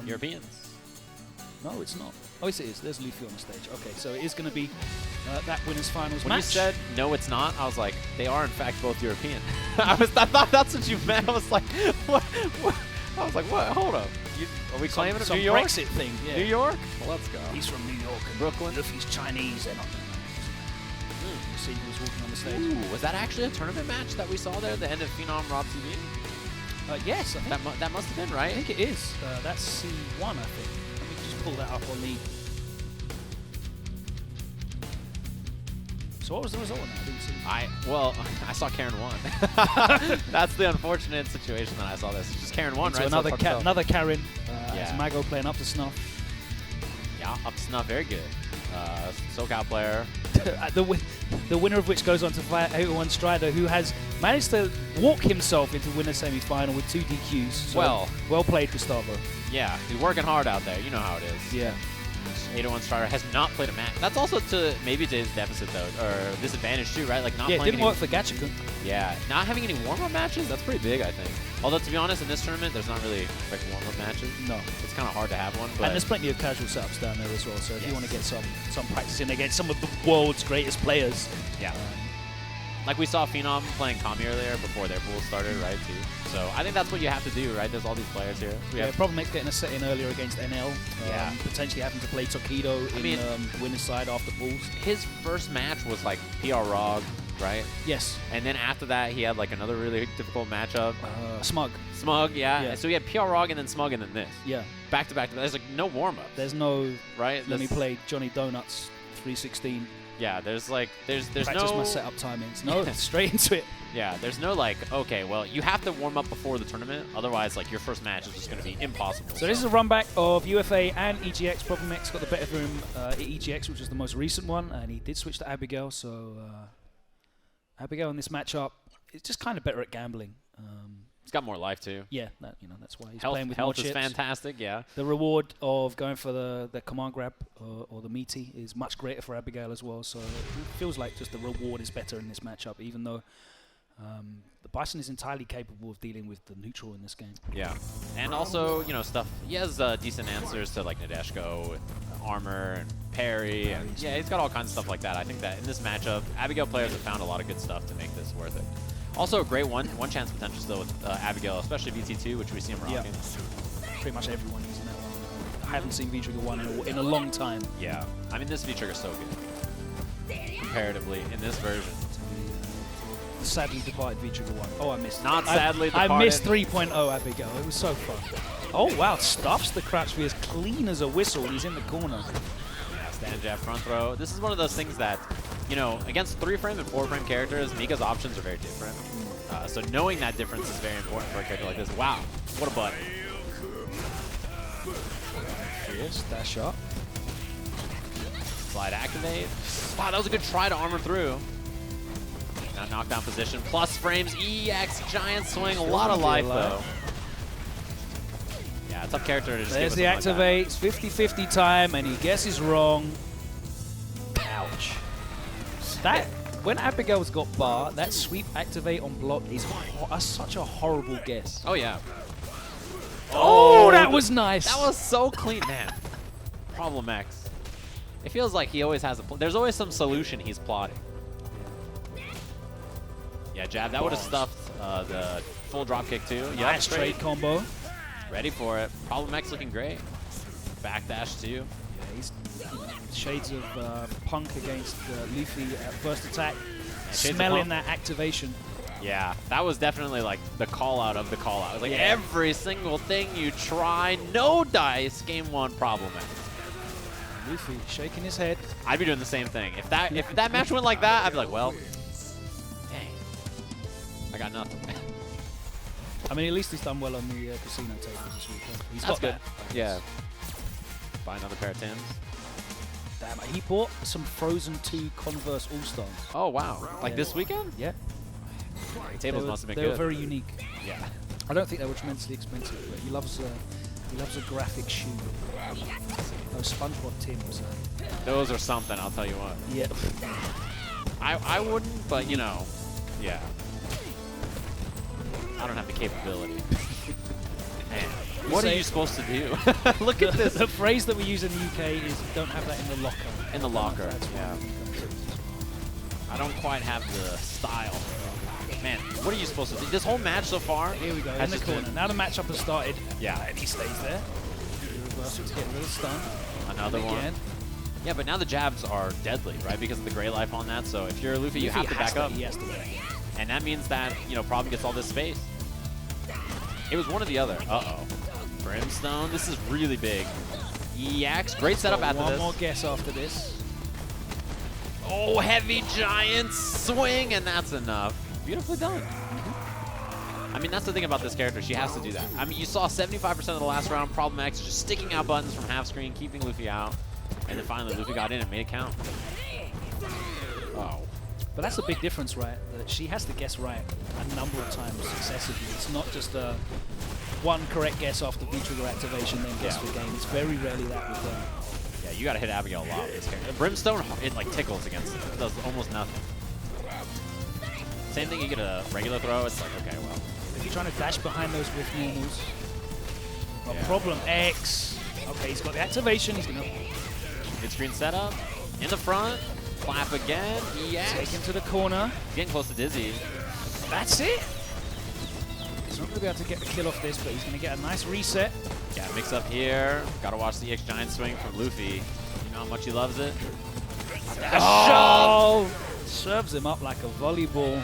Europeans. No, it's not. Oh, yes, it is. There's Luffy on the stage. Okay, so it is going to be that winners finals match. When you said no, it's not, I was like, they are in fact both European. I thought that's what you meant. I was like, what? I was like, what? Hold up. Are we claiming it? New York? Brexit thing. Yeah. New York? Well, let's go. He's from New York. And Brooklyn. Luffy's Chinese. They're not. You see who was walking on the stage. Ooh, was that actually a tournament match that we saw there at the end of Phenom Rob TV? Yes, I think. That must have been, right? I think it is. That's C1, I think. Pull that up on the. So what was the result on that? I didn't see. Well, I saw Karin won. That's the unfortunate situation that I saw this. It's just Karin won, right? So another Karin. As Mago playing up to snuff. Yeah, up to snuff, very good. SoCal player. The winner of which goes on to fight 801 Strider, who has managed to walk himself into winner semi-final with 2 DQs. So well played, Gustavo. Yeah, he's working hard out there. You know how it is. Yeah. 801 Strider has not played a match. That's also maybe to his deficit, though, or disadvantage, too, right? Like not playing it didn't work for Gachikun. Yeah, not having any warm-up matches, that's pretty big, I think. Although, to be honest, in this tournament, there's not really like warm-up matches. No. It's kind of hard to have one. But and there's plenty of casual setups down there as well, so if you want to get some practice in against some of the world's greatest players. Yeah. Like we saw Phenom playing Cammy earlier before their pool started, right, too. So I think that's what you have to do, right? There's all these players here. Problem X getting a set in earlier against NL. Potentially having to play Tokido in winner's side after pools. His first match was like PROG, right? Yes. And then after that, he had like another really difficult matchup. Smug, yeah. So he had PROG and then Smug and then this. Yeah. Back to back to back. There's like no warm-up. There's no, right? Let me play Johnny Donuts 316. Yeah, there's Practice no my setup timings. No, straight into it. Yeah, there's no like, okay, well, you have to warm up before the tournament. Otherwise, like, your first match is just going to be impossible. So this is a run back of UFA and EGX. Problem X got the better of him at EGX, which was the most recent one, and he did switch to Abigail. So Abigail in this matchup is just kind of better at gambling. He's got more life too. Yeah, that's why he's health, playing with health more is chips. fantastic. Yeah. The reward of going for the command grab or the meaty is much greater for Abigail as well. So it feels like just the reward is better in this matchup, even though the Bison is entirely capable of dealing with the neutral in this game. Yeah, and also stuff. He has decent answers to like Nadeshko with armor and parry, and yeah, he's got all kinds of stuff like that. I think that in this matchup, Abigail players have found a lot of good stuff to make this worth it. Also, a great one chance potential still with Abigail, especially VT2, which we see him rocking. Yeah. Pretty much everyone using that one. I haven't seen VICTRIX 1 in a long time. Yeah, I mean this VICTRIX is so good comparatively in this version. The sadly departed VICTRIX 1. Oh, I missed. Not sadly departed. I missed 3.0 Abigail. It was so fun. Oh wow, stuffs the crouch V as clean as a whistle. He's in the corner. Yeah, stand jab front throw. This is one of those things that, against 3-frame and 4-frame characters, Mika's options are very different. So knowing that difference is very important for a character like this. Wow, what a butt. Yes, dash shot. Slide activate. Wow, that was a good try to armor through. Now knockdown position, plus frames, EX, giant swing, a lot of life though. Yeah, tough character to just There's the activates, 50-50 time, and he guesses wrong. Ouch. That, when Abigail's got bar, that sweep activate on block is such a horrible guess. Oh yeah. Oh, that was nice. That was so clean, man. Problem X. It feels like he always has there's always some solution he's plotting. Yeah, jab. That would have stuffed the full drop kick too. Yeah, nice trade combo. Ready for it. Problem X looking great. Backdash too. Yeah, he's shades of Punk against Luffy at first attack. Smelling that activation. Yeah, that was definitely like the call out of the call out. Like every single thing you try, no dice. Game 1 Problem X. Luffy shaking his head. I'd be doing the same thing. If that match went like that, I'd be like, well, dang, I got nothing. I mean, at least he's done well on the casino tables this week. He's That's got good. That. Yeah. Buy another pair of Tims. Damn, he bought some Frozen 2 Converse All-Stars. Oh, wow. Like this weekend? Yeah. The tables must have been good. They were very unique. Yeah. I don't think they were tremendously expensive, but he loves a graphic shoe. Those SpongeBob Tims. Those are something, I'll tell you what. Yeah. I wouldn't, but yeah. I don't have the capability. Man, what are you supposed to do? Look at this. The phrase that we use in the UK is "don't have that in the locker." In the locker, yeah. I don't quite have the style. Man, what are you supposed to do? This whole match so far. Here we go. In the corner. Now the matchup has started. Yeah, and he stays there. To get rid of stun. Another one. Yeah, but now the jabs are deadly, right? Because of the gray life on that. So if you're Luffy, you have to back up. He has to back. And that means that, Problem gets all this space. It was one or the other. Uh-oh. Brimstone, this is really big. EX, great setup after this. One more guess after this. Oh, heavy giant swing, and that's enough. Beautifully done. I mean, that's the thing about this character. She has to do that. I mean, you saw 75% of the last round. Problem X just sticking out buttons from half screen, keeping Luffy out. And then finally, Luffy got in and made it count. Oh. But that's a big difference, right? That she has to guess right a number of times successively. It's not just a one correct guess after V-trigger activation, then guess for game. It's very rarely that with them. Yeah, you got to hit Abigail a lot with this character. Brimstone, it like tickles against it. It does almost nothing. Same thing, you get a regular throw, it's like, okay, well. If you're trying to dash behind those with normals. Problem X. Okay, he's got the activation. He's going to... Mid-screen setup. In the front. Clap again. Yes. Take him to the corner. Getting close to Dizzy. That's it. He's not going to be able to get the kill off this, but he's going to get a nice reset. Yeah, mix up here. Got to watch the EX Giant swing from Luffy. You know how much he loves it. Oh! Serves him up like a volleyball.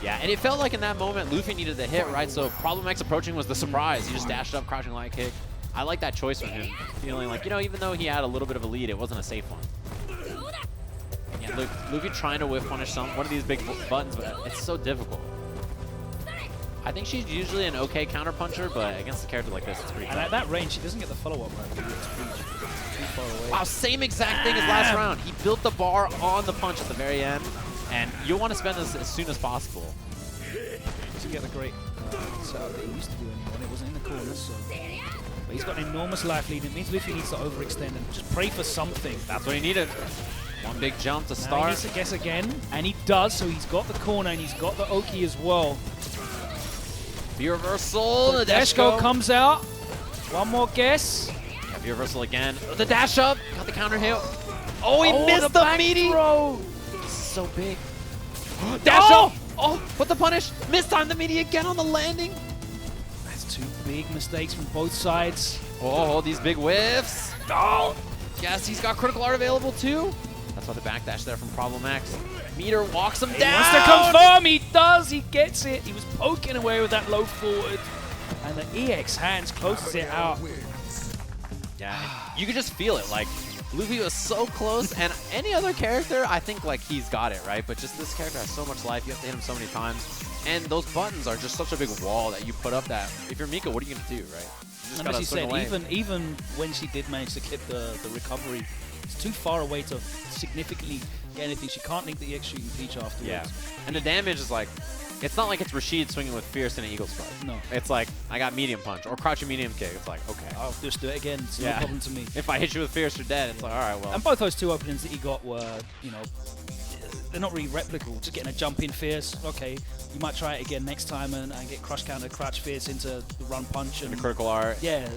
Yeah, and it felt like in that moment, Luffy needed the hit, right? So Problem X approaching was the surprise. He just dashed up, crouching light kick. I like that choice from him. Feeling like, even though he had a little bit of a lead, it wasn't a safe one. Yeah, Luffy trying to whiff punish one of these big buttons, but it's so difficult. I think she's usually an okay counter puncher, but against a character like this, it's pretty tough. And at that range, she doesn't get the follow-up right. It's too far away. Wow, same exact thing as last round. He built the bar on the punch at the very end, and you'll want to spend this as soon as possible. to get the great setup that he used to do anymore, and it wasn't in the corner, so... But he's got an enormous life lead. It means Luffy needs to overextend and just pray for something. That's what he needed. One big jump to Now start. he needs to guess again, and he does, so he's got the corner, and he's got the Oki as well. The reversal. The dash Dashko comes out. One more guess. Yeah, the reversal again. The dash up. Got the counter hit. Oh, he missed the meaty. Throw. This is so big. Dash up. Oh, what the punish? Missed time the meaty again on the landing. That's two big mistakes from both sides. Oh, these big whiffs. Oh, yes, he's got critical art available too. That's why the backdash there from Problem X. Meter walks him down. Wants to confirm. He does. He gets it. He was poking away with that low forward. And the EX hands closes it out. Yeah, you could just feel it. Like, Luffy was so close, and any other character, I think, like, he's got it, right? But just this character has so much life. You have to hit him so many times. And those buttons are just such a big wall that you put up that if you're Mika, what are you going to do, right? You just And as gotta you swing said, away. even when she did manage to clip the recovery, it's too far away to significantly get anything. She can't link the EX shooting Peach afterwards. Yeah. And the damage is like, it's not like it's Rashid swinging with Fierce and an Eagle Strike. No. It's like, I got medium punch or crouching medium kick. It's like, okay. I'll just do it again. It's no problem to me. If I hit you with Fierce, you're dead. It's like, all right, well. And both those two openings that he got were, you know, they're not really replicable. Just getting a jump in Fierce, okay, you might try it again next time and get crush counter, crouch Fierce into the run punch. And the critical art. Yeah,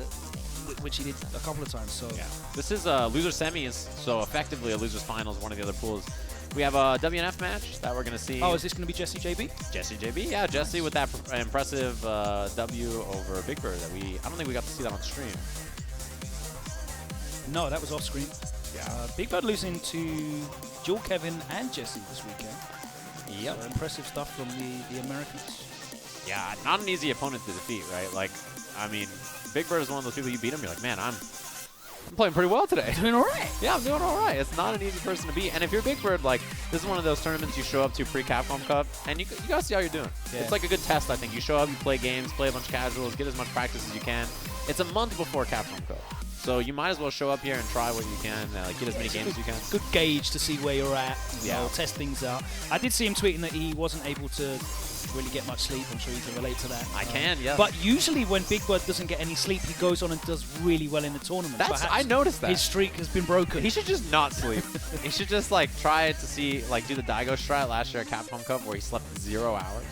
which he did a couple of times. So yeah. This is loser semis, so effectively a losers finals, one of the other pools. We have a WNF match that we're going to see. Oh, is this going to be Jesse JB? Jesse JB, yeah, Jesse with that impressive W over Big Bird that I don't think we got to see that on stream. No, that was off screen. Yeah. Big Bird losing to Jewel, Kevin, and Jesse this weekend. Yep. So impressive stuff from the Americans. Yeah, not an easy opponent to defeat, right? Like, I mean, Big Bird is one of those people you beat him, you're like, man, I'm playing pretty well today. Doing all right. Yeah, I'm doing all right. It's not an easy person to beat. And if you're Big Bird, like, this is one of those tournaments you show up to pre-Capcom Cup, and you got to see how you're doing. Yeah. It's like a good test, I think. You show up, you play games, play a bunch of casuals, get as much practice as you can. It's a month before Capcom Cup. So you might as well show up here and try what you can, like get as many games as you can. Good gauge to see where you're at. Yeah. Know, test things out. I did see him tweeting that he wasn't able to really get much sleep. I'm sure you can relate to that. I can, yeah. But usually when Big Bird doesn't get any sleep, he goes on and does really well in the tournament. I noticed that. His streak has been broken. He should just not sleep. He should just like try to see, like do the Daigo strat last year at Capcom Cup where he slept 0 hours.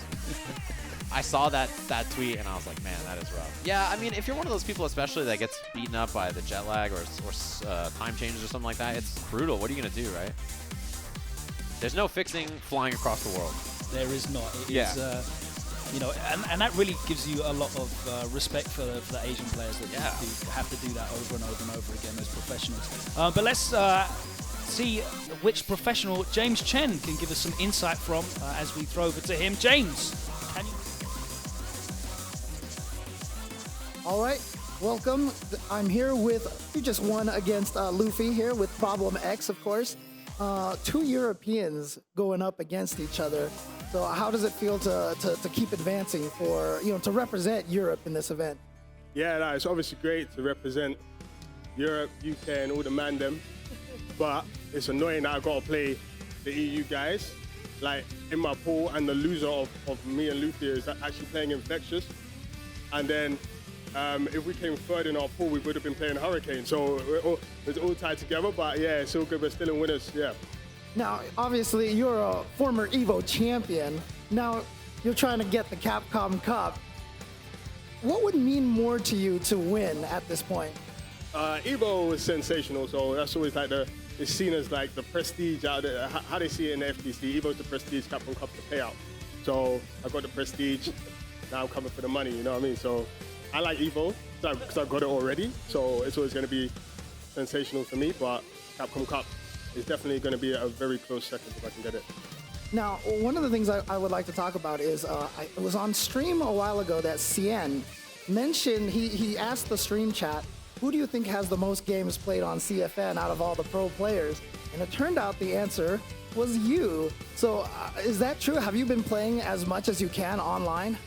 I saw that tweet and I was like, man, that is rough. Yeah, I mean, if you're one of those people especially that gets beaten up by the jet lag or time changes or something like that, it's brutal. What are you going to do, right? There's no fixing flying across the world. There is not. It Yeah. is, you know, and that really gives you a lot of respect for the Asian players that have to do that over and over and over again, those professionals. But let's see which professional James Chen can give us some insight from as we throw over to him. James, can you... All right, welcome. I'm here with, you just won against Luffy here with Problem X, of course. Two Europeans going up against each other. So how does it feel to keep advancing for, to represent Europe in this event? Yeah, no, it's obviously great to represent Europe, UK, and all the mandem. But it's annoying that I got to play the EU guys, like in my pool, and the loser of me and Luffy is actually playing Infexious. And then if we came third in our pool, we would have been playing Hurricane. So it's all tied together, but yeah, it's all good. We're still in winners, yeah. Now, obviously, you're a former EVO champion. Now, you're trying to get the Capcom Cup. What would mean more to you to win at this point? EVO is sensational, so that's always like it's seen as like the prestige out there. How they see it in the FTC, EVO's the prestige, Capcom Cup the payout. So I got the prestige, now I'm coming for the money, you know what I mean? So I like EVO because I've got it already, so it's always going to be sensational for me, but Capcom Cup is definitely going to be a very close second if I can get it. Now, one of the things I would like to talk about is it was on stream a while ago that Cien mentioned, he asked the stream chat, who do you think has the most games played on CFN out of all the pro players? And it turned out the answer was you. So is that true? Have you been playing as much as you can online?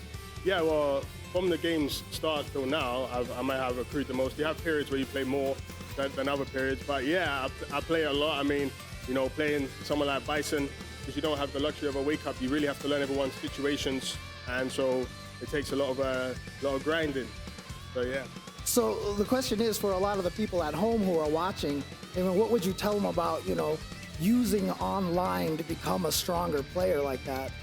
Yeah, well, from the game's start till now, I might have accrued the most. You have periods where you play more than other periods, but yeah, I play a lot. I mean, playing someone like Bison because you don't have the luxury of a wake up. You really have to learn everyone's situations, and so it takes a lot of grinding. So yeah. So the question is, for a lot of the people at home who are watching, what would you tell them about, using online to become a stronger player like that?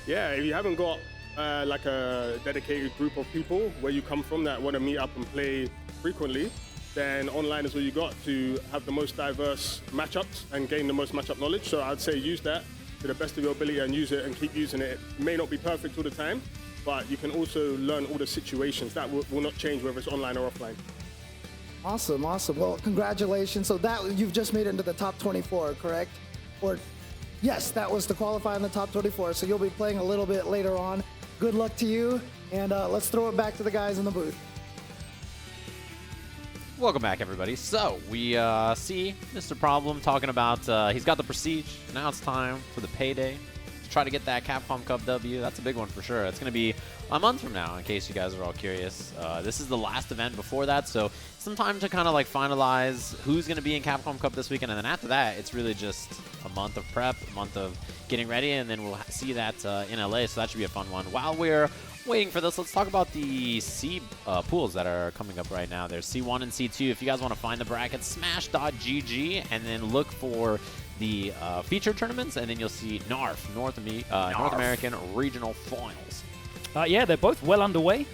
Yeah, if you haven't got like a dedicated group of people where you come from that want to meet up and play frequently, then online is what you got to have the most diverse matchups and gain the most matchup knowledge. So I'd say use that to the best of your ability and use it and keep using it. It may not be perfect all the time, but you can also learn all the situations. That will not change whether it's online or offline. Awesome, awesome. Well, congratulations. So that you've just made it into the top 24, correct? Or yes, that was to qualify in the top 24. So you'll be playing a little bit later on. Good luck to you. And let's throw it back to the guys in the booth. Welcome back, everybody. So we see Mr. Problem talking about he's got the prestige. Now it's time for the payday to try to get that Capcom Cup W. That's a big one for sure. It's going to be a month from now, in case you guys are all curious. This is the last event before that, so some time to kind of like finalize who's going to be in Capcom Cup this weekend, and then after that, it's really just a month of prep, a month of getting ready, and then we'll see that in LA, so that should be a fun one. While we're waiting for this, let's talk about the C pools that are coming up right now. There's C1 and C2. If you guys want to find the bracket, smash.gg, and then look for the featured tournaments, and then you'll see NARF, North American Regional Finals. Yeah, they're both well underway.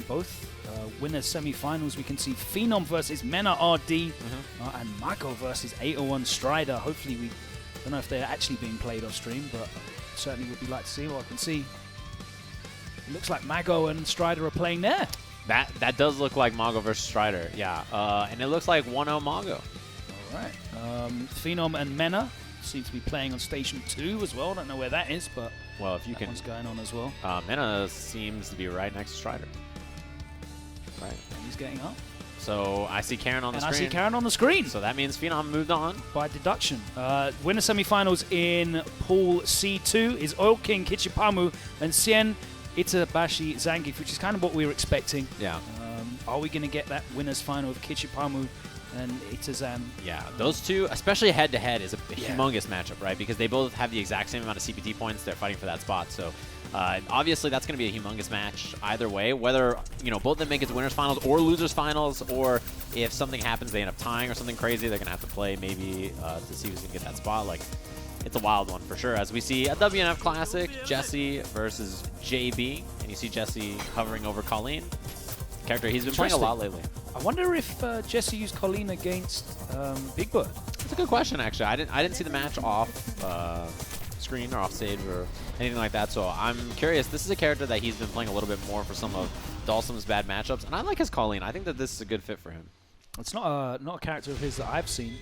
Both winners semi-finals. We can see Phenom versus Mena RD and Mago versus 801 Strider. Hopefully, we don't know if they're actually being played off stream, but certainly would be like to see what I can see. It looks like Mago and Strider are playing there. That does look like Mago versus Strider, yeah. And it looks like 1-0 Mago. All right. Phenom and Mena seem to be playing on Station 2 as well. Don't know where that is, but well, if you that one's going on as well. Mena seems to be right next to Strider. Right. And he's getting up. So I see Karin on the screen. And I see Karin on the screen. So that means Phenom moved on. By deduction. Winner semifinals in Pool C2 is Oil King Kichipa-Mu and Sien Itabashi Zangief, which is kind of what we were expecting. Yeah. Are we going to get that winner's final of Kichipa-Mu and Itazan? Yeah, those two, especially head-to-head, is a humongous matchup, right? Because they both have the exact same amount of CPT points. They're fighting for that spot. So obviously that's going to be a humongous match either way, whether both of them make it to winners finals or losers finals, or if something happens, they end up tying or something crazy, they're going to have to play maybe to see who's going to get that spot. Like, it's a wild one for sure. As we see a WNF Classic, Jesse versus JB, and you see Jesse hovering over Colleen. Character he's been playing a lot lately. I wonder if Jesse used Colleen against Big Bird. That's a good question, actually. I didn't see the match off screen or off stage or anything like that, so I'm curious. This is a character that he's been playing a little bit more for some of Dhalsim's bad matchups, and I like his Colleen. I think that this is a good fit for him. It's not a character of his that I've seen.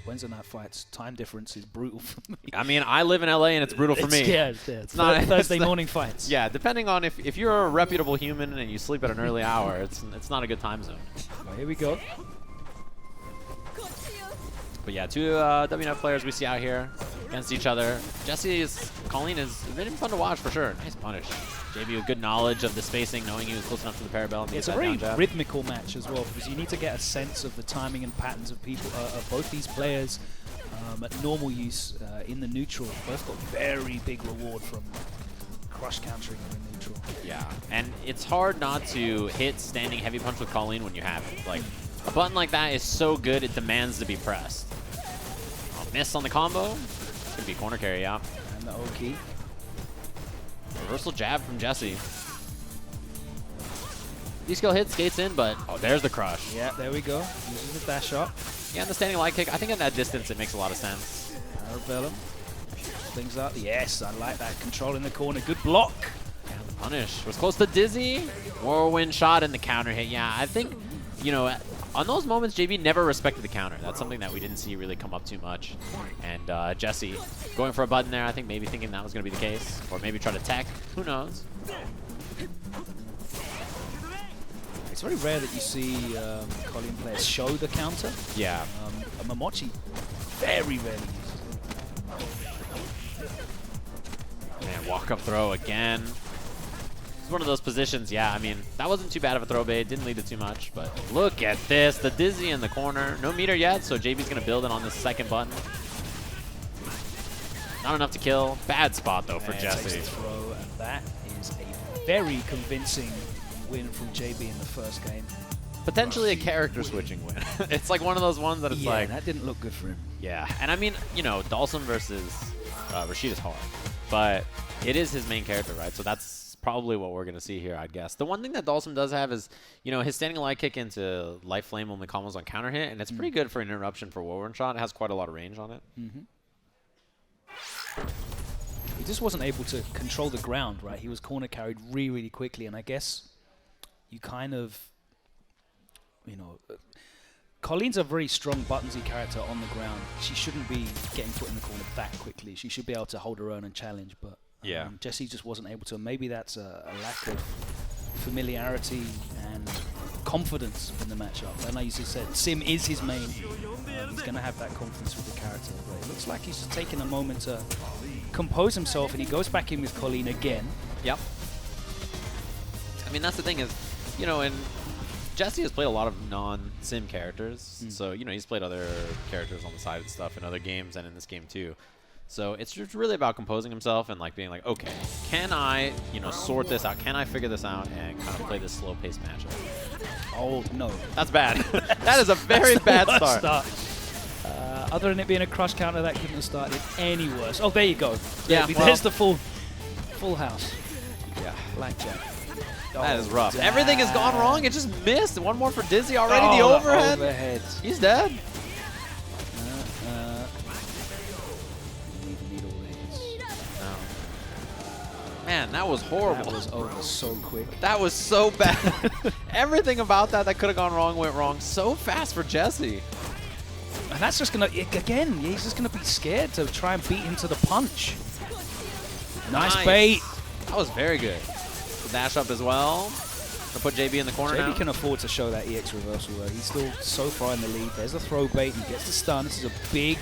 Wednesday night fights, time difference is brutal for me. I mean, I live in LA and it's brutal for me. Yeah, it's not Thursday morning fights. Yeah, depending on if you're a reputable human and you sleep at an early hour, it's not a good time zone. Well, here we go. But yeah, two WNF players we see out here against each other. Colleen is really fun to watch for sure. Nice punish. JB with good knowledge of the spacing, knowing he was close enough to the parabellum. It's a very rhythmical match as well, because you need to get a sense of the timing and patterns of both these players at normal use in the neutral. Both got very big reward from crush countering in the neutral. Yeah, and it's hard not to hit standing heavy punch with Colleen when you have it. Like, a button like that is so good, it demands to be pressed. Miss on the combo. Could be corner carry, yeah. And the O-key. Reversal jab from Jesse. D-skill hit, skates in, but there's the crush. Yeah, there we go. Uses the dash up. Yeah, and the standing light kick. I think at that distance it makes a lot of sense. Parabellum. Things up. Yes, I like that. Control in the corner. Good block. Yeah, the punish was close to dizzy. Whirlwind shot and the counter hit. Yeah, I think, on those moments, JB never respected the counter. That's something that we didn't see really come up too much. And Jesse going for a button there, I think maybe thinking that was going to be the case. Or maybe try to tech. Who knows? It's very rare that you see Colleen players show the counter. Yeah. Momochi very rarely uses it. Man, walk-up throw again. It's one of those positions, yeah, I mean, that wasn't too bad of a throw bait, didn't lead to too much, but look at this, the dizzy in the corner. No meter yet, so JB's going to build it on this second button. Not enough to kill. Bad spot, though, for And Jesse. takes the throw, and that is a very convincing win from JB in the first game. Potentially a character switching win. It's like one of those ones that it's like... that didn't look good for him. Yeah, and I mean, you know, Dhalsim versus Rashid is hard, but it is his main character, right? So that's probably what we're going to see here, I'd guess. The one thing that Dhalsim does have is, you know, his standing light kick into Life Flame only combos on counter hit, and it's pretty good for an interruption for Warren shot. It has quite a lot of range on it. He just wasn't able to control the ground, right? He was corner carried really, really quickly, and I guess you kind of, you know, Colleen's a very strong buttonsy character on the ground. She shouldn't be getting put in the corner that quickly. She should be able to hold her own and challenge, but Jesse just wasn't able to. Maybe that's a lack of familiarity and confidence in the matchup. And like you just said, Sim is his main. He's going to have that confidence with the character. But it looks like he's just taking a moment to compose himself, and he goes back in with Colleen again. Yep. I mean, that's the thing is, you know, and Jesse has played a lot of non-Sim characters. So, you know, he's played other characters on the side and stuff in other games and in this game too. So it's just really about composing himself and like being like, okay, can I, you know, sort this out? Can I figure this out and kind of play this slow-paced matchup? Oh, no. That's bad. That is a very bad start. Other than it being a crush counter, that couldn't have started any worse. Oh, there you go. Yeah, there's the full house. Yeah. Blackjack. That is Oh, rough. damn. Everything has gone wrong. It just missed. One more for Dizzy already. Oh, the overhead. overhead. He's dead. No. Man, that was horrible. That was over so quick. That was so bad. Everything about that could have gone wrong went wrong so fast for Jesse. And that's just going to, again, he's just going to be scared to try and beat him to the punch. Nice bait. That was very good. Dash up as well. To put JB in the corner now. JB can afford to show that EX reversal though. He's still so far in the lead. There's the throw bait. He gets the stun. This is a big,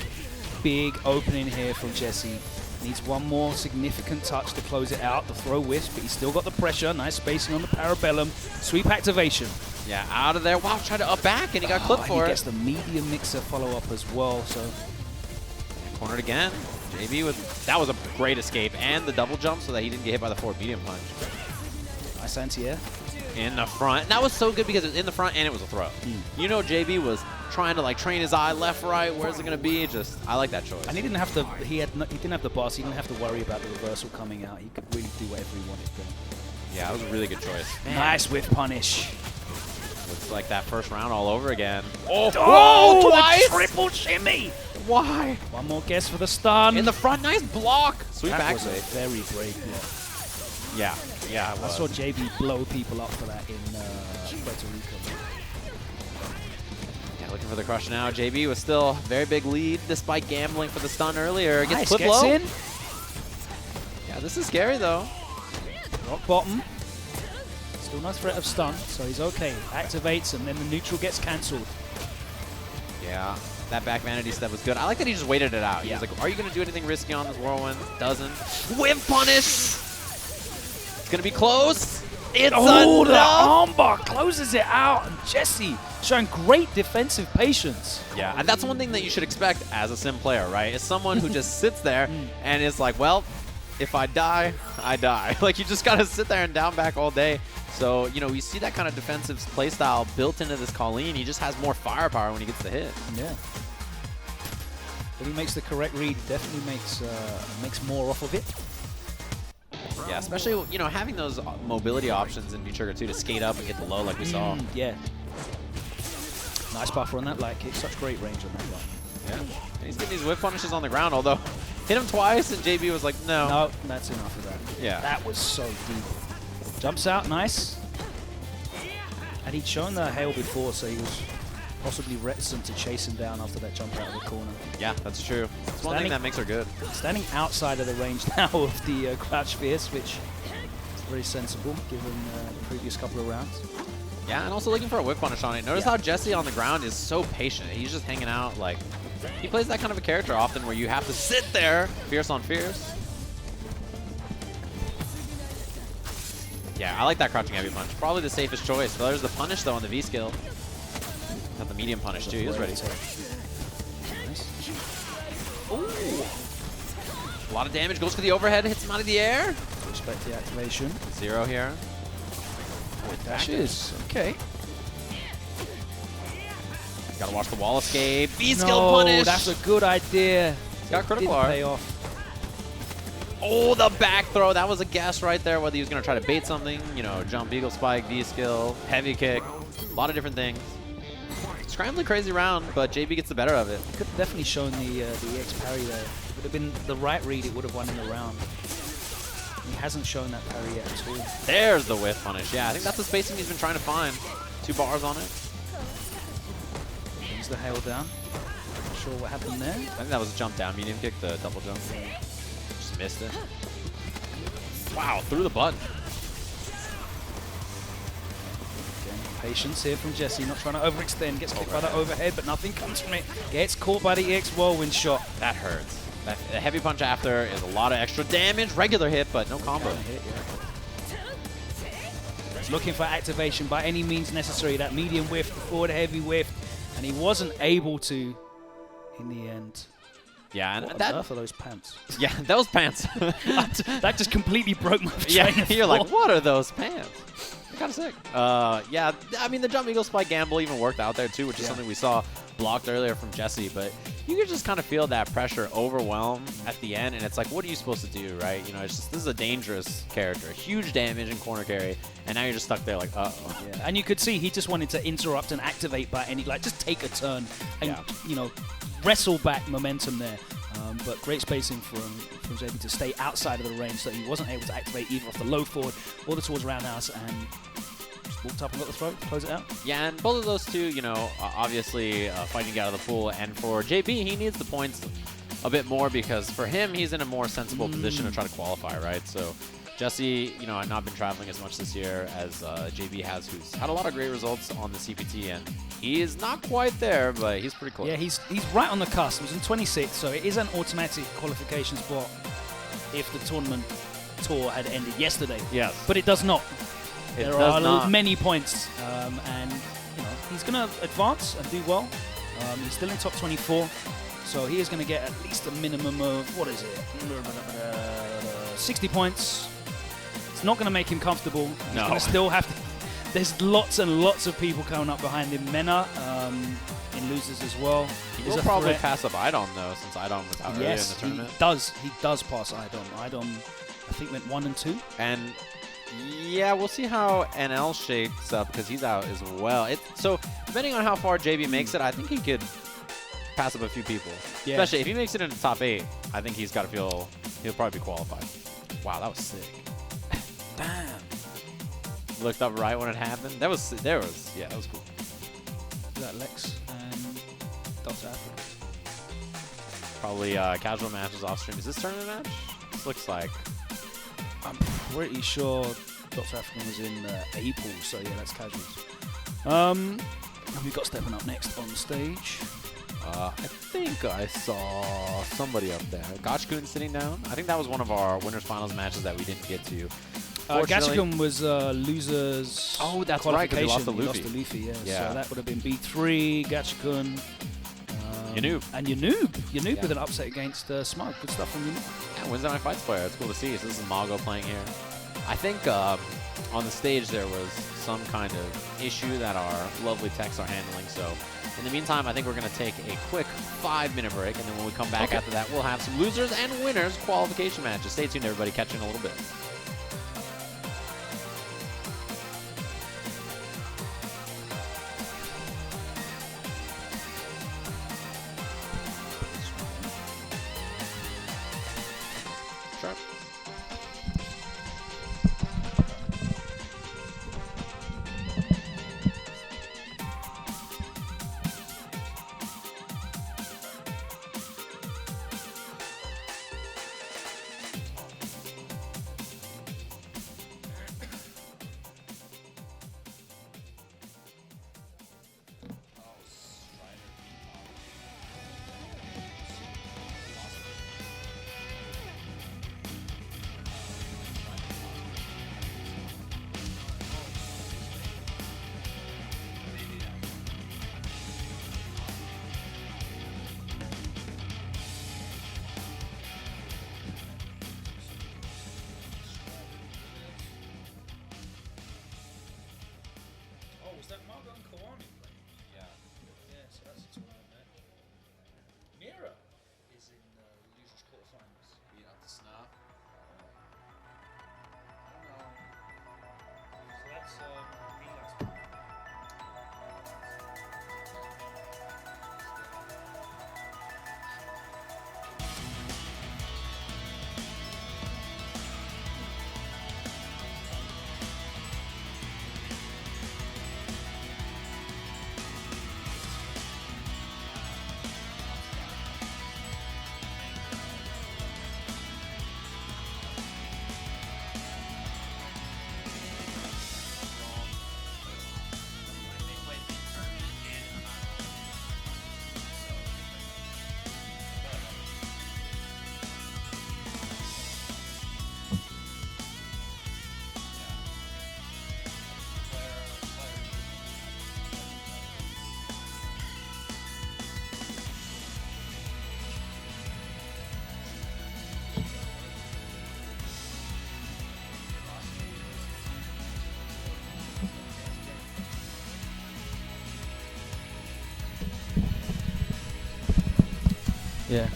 big opening here from Jesse. Needs one more significant touch to close it out. The throw wisp, but he's still got the pressure. Nice spacing on the Parabellum. Sweep activation. Yeah, out of there. Wow, tried to up back, and he got clipped for it. He gets the medium mixer follow-up as well, so. Cornered again. JB with, that was a great escape, and the double jump so that he didn't get hit by the forward medium punch. Nice anti-air. In the front. And that was so good because it was in the front and it was a throw. You know, JB was trying to like train his eye left, right. Where's it going to be? Just, I like that choice. And he didn't have to. He didn't have the boss. He didn't have to worry about the reversal coming out. He could really do whatever he wanted to. Yeah, that was a really good choice. Man. Nice whiff punish. Looks like that first round all over again. Oh, twice! Triple shimmy. Why? One more guess for the stun. In the front, nice block. Sweep back. That was a very brave block. Yeah, yeah. I saw JB blow people up for that in Puerto Rico. Yeah, looking for the crush now. JB was still very big lead despite gambling for the stun earlier. Nice, gets gets low. in. Yeah, this is scary though. Rock bottom. Still no threat of stun, so he's okay. Activates and then the neutral gets cancelled. Yeah, that back vanity step was good. I like that he just waited it out. He was like, are you going to do anything risky on this whirlwind? Doesn't. Whip punish! It's going to be close. It's the enough! armbar closes it out, and Jesse showing great defensive patience. Yeah, and that's one thing that you should expect as a sim player, right? Is someone who just sits there and is like, well, if I die, I die. Like, you just got to sit there and down back all day. So, you know, we see that kind of defensive playstyle built into this Colleen. He just has more firepower when he gets the hit. Yeah. When he makes the correct read, definitely makes more off of it. Yeah, especially, you know, having those mobility options in V-Trigger 2 to skate up and get the low like we saw. Yeah. Nice buffer on that light kick. Such great range on that one. Yeah. And he's getting these whip punishes on the ground, although hit him twice and JB was like, no. No, that's enough of that. Yeah. That was so deep. Jumps out, nice. And he'd shown the hail before, so he was possibly reticent to chase him down after that jump out of the corner. Yeah, that's true. It's one thing that makes her good. Standing outside of the range now of the crouch fierce, which is very sensible given the previous couple of rounds. Yeah, and also looking for a whip punish on it. Notice how Jesse on the ground is so patient. He's just hanging out. Like, he plays that kind of a character often where you have to sit there, fierce on fierce. Yeah, I like that crouching heavy punch. Probably the safest choice. So there's the punish, though, on the V skill. Got the medium punish, too. He was ready. Nice. Ooh. A lot of damage, goes for the overhead, hits him out of the air. Respect the activation. 0 here. Dashes. Okay. Gotta watch the wall escape. B-skill No, punish. that's a good idea. Got critical Didn't R. pay off. Oh, the back throw. That was a guess right there, whether he was going to try to bait something, you know, jump, eagle spike, V-skill, heavy kick, a lot of different things. Scrambling crazy round, but JB gets the better of it. He could have definitely shown the EX parry there. It would have been the right read, it would have won in the round. He hasn't shown that parry yet at all. There's the whiff punish. Yeah, I think that's the spacing he's been trying to find. 2 bars on it. Brings the hail down. Not sure what happened there. I think that was a jump down, medium kick, the double jump. Just missed it. Wow, through the button. Patience here from Jesse, not trying to overextend. Gets kicked by that overhead, but nothing comes from it. Gets caught by the EX whirlwind shot. That hurts. That a heavy punch after is a lot of extra damage. Regular hit, but no combo. Hit, yeah. Looking for activation by any means necessary. That medium whiff, the forward heavy whiff, and he wasn't able to in the end. Yeah, and what that on earth are those pants? Yeah, those pants. that just completely broke my Yeah, train of you're thought. like, what are those pants? Kind of sick. Yeah, I mean, the jump eagle spike gamble even worked out there too, which is something we saw blocked earlier from Jesse, but you could just kind of feel that pressure overwhelm at the end, and it's like, what are you supposed to do, right? You know, it's just, this is a dangerous character, huge damage in corner carry, and now you're just stuck there like, uh-oh. Yeah, and you could see he just wanted to interrupt and activate by any, like, just take a turn and, you know, wrestle back momentum there. But great spacing from JB to stay outside of the range, so he wasn't able to activate either off the low forward or the towards roundhouse, and just walked up and got the throw, close it out. Yeah, and both of those two, you know, obviously fighting out of the pool, and for JB, he needs the points a bit more because for him, he's in a more sensible position to try to qualify, right? So Jesse, you know, had not been traveling as much this year as JB has, who's had a lot of great results on the CPT, and he is not quite there, but he's pretty close. Yeah, he's right on the cusp. He was in 26th, so it is an automatic qualification spot if the tournament tour had ended yesterday. Yes. But it does not. It there does are not. many points, and you know he's going to advance and do well. He's still in top 24, so he is going to get at least a minimum of, what is it, 60 points. It's not going to make him comfortable. He's going to still have to. There's lots and lots of people coming up behind him. Mena in losers as well. He will probably pass up Idom though, since Idom was out earlier in the tournament. He does pass Idom. Idom, I think, went 1 and 2. And yeah, we'll see how NL shakes up because he's out as well. So depending on how far JB makes it, I think he could pass up a few people. Yeah. Especially if he makes it into top 8, I think he's got to feel he'll probably be qualified. Wow, that was sick. Damn. Looked up right when it happened. That was cool. Is that Lex and Dr. Africa? Probably casual matches off stream. Is this tournament match? This looks like. I'm pretty sure Dr. African was in A pool, so yeah, that's casuals. We've got Stepping Up next on stage. I think I saw somebody up there. Gachikun sitting down. I think that was one of our winners finals matches that we didn't get to. Gachikun was losers. Oh, that's right, because he lost to Luffy. He lost to Luffy, yeah. So that would have been B3, Gachikun. Yanoob. And Yanoob with an upset against Smug. Good stuff from Yanoob. Yeah, Wednesday Night Fights player. It's cool to see. So this is Mago playing here. I think on the stage there was some kind of issue that our lovely techs are handling. So in the meantime, I think we're going to take a quick 5-minute break. And then when we come back after that, we'll have some losers and winners qualification matches. Stay tuned, everybody. Catch you in a little bit. Yeah.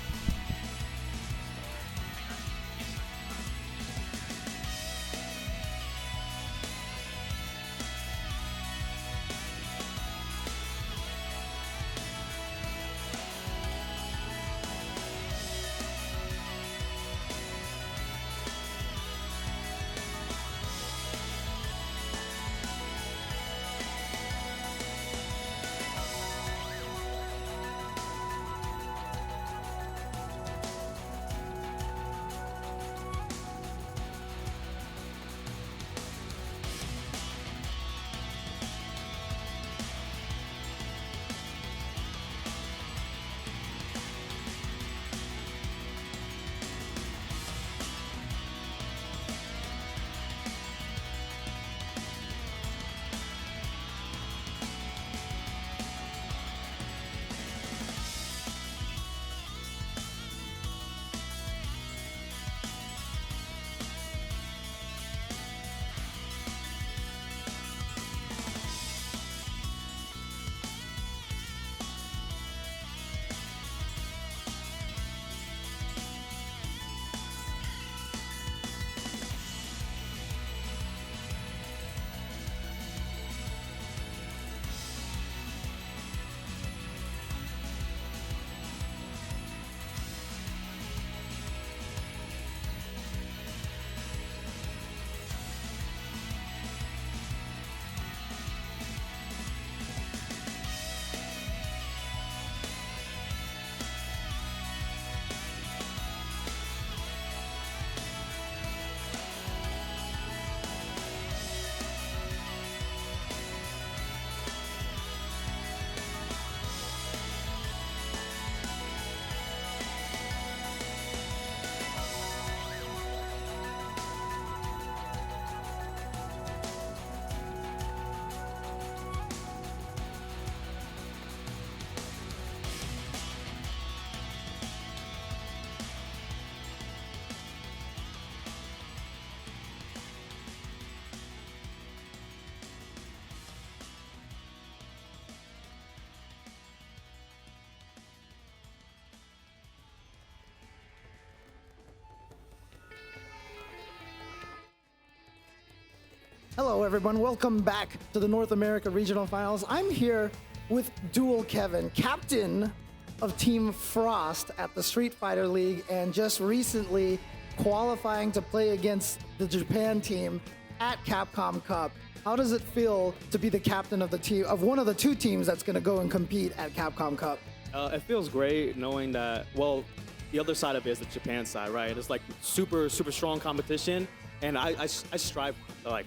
Hello, everyone. Welcome back to the North America Regional Finals. I'm here with Dual Kevin, captain of Team Frost at the Street Fighter League, and just recently qualifying to play against the Japan team at Capcom Cup. How does it feel to be the captain of the team of one of the two teams that's going to go and compete at Capcom Cup? It feels great knowing that, well, the other side of it is the Japan side, right? It's like super strong competition, and I strive to like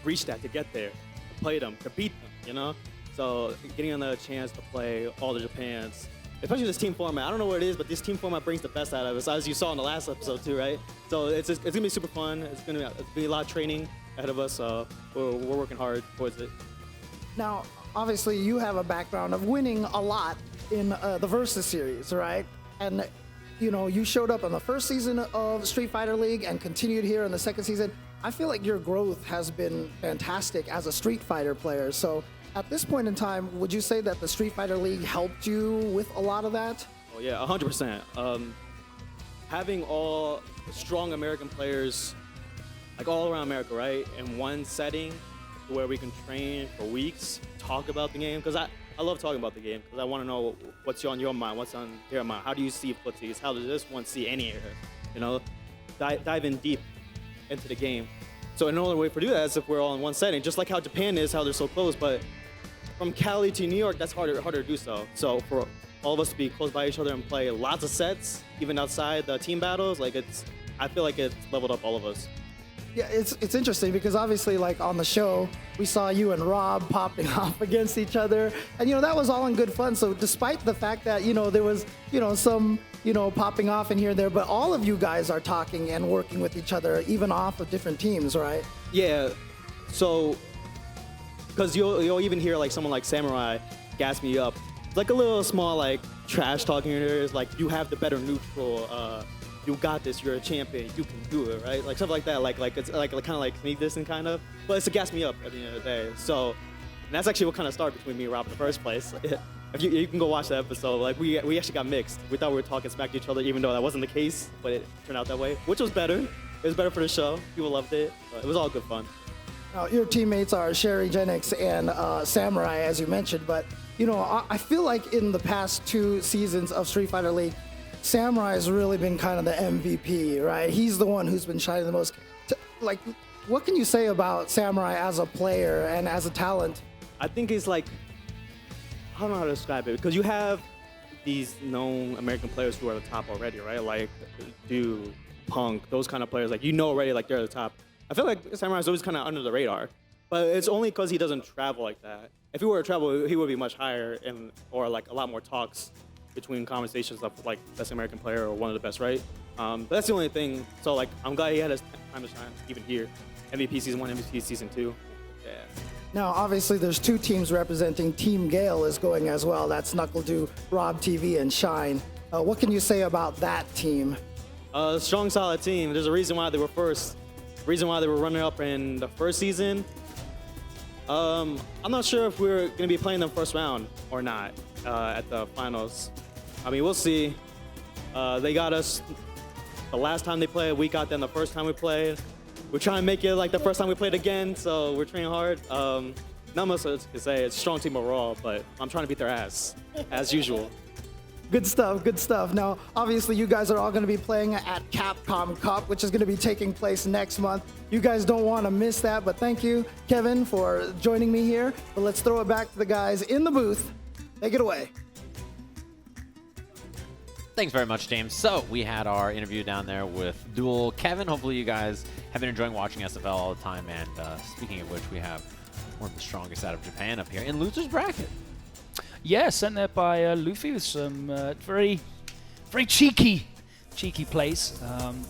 reach that, to get there, to play them, to beat them, you know? So getting another chance to play all the Japans, especially this team format. I don't know what it is, but this team format brings the best out of us, as you saw in the last episode too, right? So it's gonna be super fun. It's gonna be a lot of training ahead of us, so we're working hard towards it. Now, obviously, you have a background of winning a lot in the Versus series, right? And you know, you showed up on the first season of Street Fighter League and continued here in the second season. I feel like your growth has been fantastic as a Street Fighter player. So at this point in time, would you say that the Street Fighter League helped you with a lot of that? Oh yeah, 100%. Having all strong American players, like all around America, right, in one setting where we can train for weeks, talk about the game, because I love talking about the game, because I want to know what's on your mind, what's on their mind. How do you see footsies? How does this one see any error? You know, dive in deep into the game. So another way to do that is if we're all in one setting, just like how Japan is, how they're so close, but from Cali to New York, that's harder to do so. So for all of us to be close by each other and play lots of sets, even outside the team battles, like I feel like it's leveled up all of us. Yeah, it's interesting because obviously, like on the show, we saw you and Rob popping off against each other, and you know that was all in good fun. So despite the fact that there was some popping off in here and there, but all of you guys are talking and working with each other, even off of different teams, right? Yeah. So because you'll even hear like someone like Samurai gas me up, like a little small like trash talking here. Is like, you have the better neutral. You got this, you're a champion, you can do it, right? Like stuff like that, like it's like kind of like sneak this and kind of, but it's to gas me up at the end of the day. So and that's actually what kind of started between me and Rob in the first place. if you can go watch that episode, like we actually got mixed. We thought we were talking smack to each other, even though that wasn't the case, but it turned out that way, which was better. It was better for the show. People loved it. But it was all good fun. Now, your teammates are Sherry, Genix, and Samurai, as you mentioned, but you know, I feel like in the past 2 seasons of Street Fighter League, Samurai has really been kind of the MVP, right? He's the one who's been shining the most. Like, what can you say about Samurai as a player and as a talent? I think it's like, I don't know how to describe it, because you have these known American players who are at the top already, right? Like Du, Punk, those kind of players, like you know already, like they're at the top. I feel like Samurai is always kind of under the radar, but it's only because he doesn't travel like that. If he were to travel, he would be much higher, or like a lot more talks between conversations of like best American player or one of the best, right? But that's the only thing. So like, I'm glad he had his time to shine even here. MVP season 1, MVP season 2. Yeah. Now, obviously, there's 2 teams representing Team Guile is going as well. That's NuckleDu, Rob TV, and Shine. What can you say about that team? Strong, solid team. There's a reason why they were first. Reason why they were running up in the first season. I'm not sure if we're going to be playing them first round or not at the finals. I mean, we'll see. They got us the last time they played. We got them the first time we played. We're trying to make it like the first time we played again, so we're training hard. Not much to say. It's a strong team overall, but I'm trying to beat their ass, as usual. Good stuff, good stuff. Now, obviously, you guys are all going to be playing at Capcom Cup, which is going to be taking place next month. You guys don't want to miss that, but thank you, Kevin, for joining me here. But let's throw it back to the guys in the booth. Take it away. Thanks very much, James. So we had our interview down there with Duel Kevin. Hopefully you guys have been enjoying watching SFL all the time. And speaking of which, we have one of the strongest out of Japan up here in loser's bracket. Yeah, sent there by Luffy with some very cheeky plays.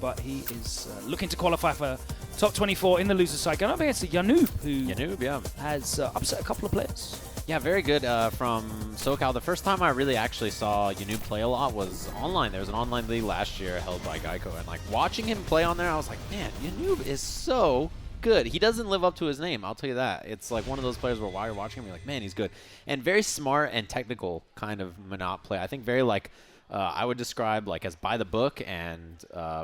But he is looking to qualify for top 24 in the loser's side. Going up against Yanoob, who has upset a couple of players. Yeah, very good from SoCal. The first time I really actually saw Yanoob play a lot was online. There was an online league last year held by Geico, and like watching him play on there, I was like, man, Yanoob is so good. He doesn't live up to his name, I'll tell you that. It's like one of those players where while you're watching him, you're like, man, he's good. And very smart and technical kind of Monop play. I think very like, I would describe like as by the book and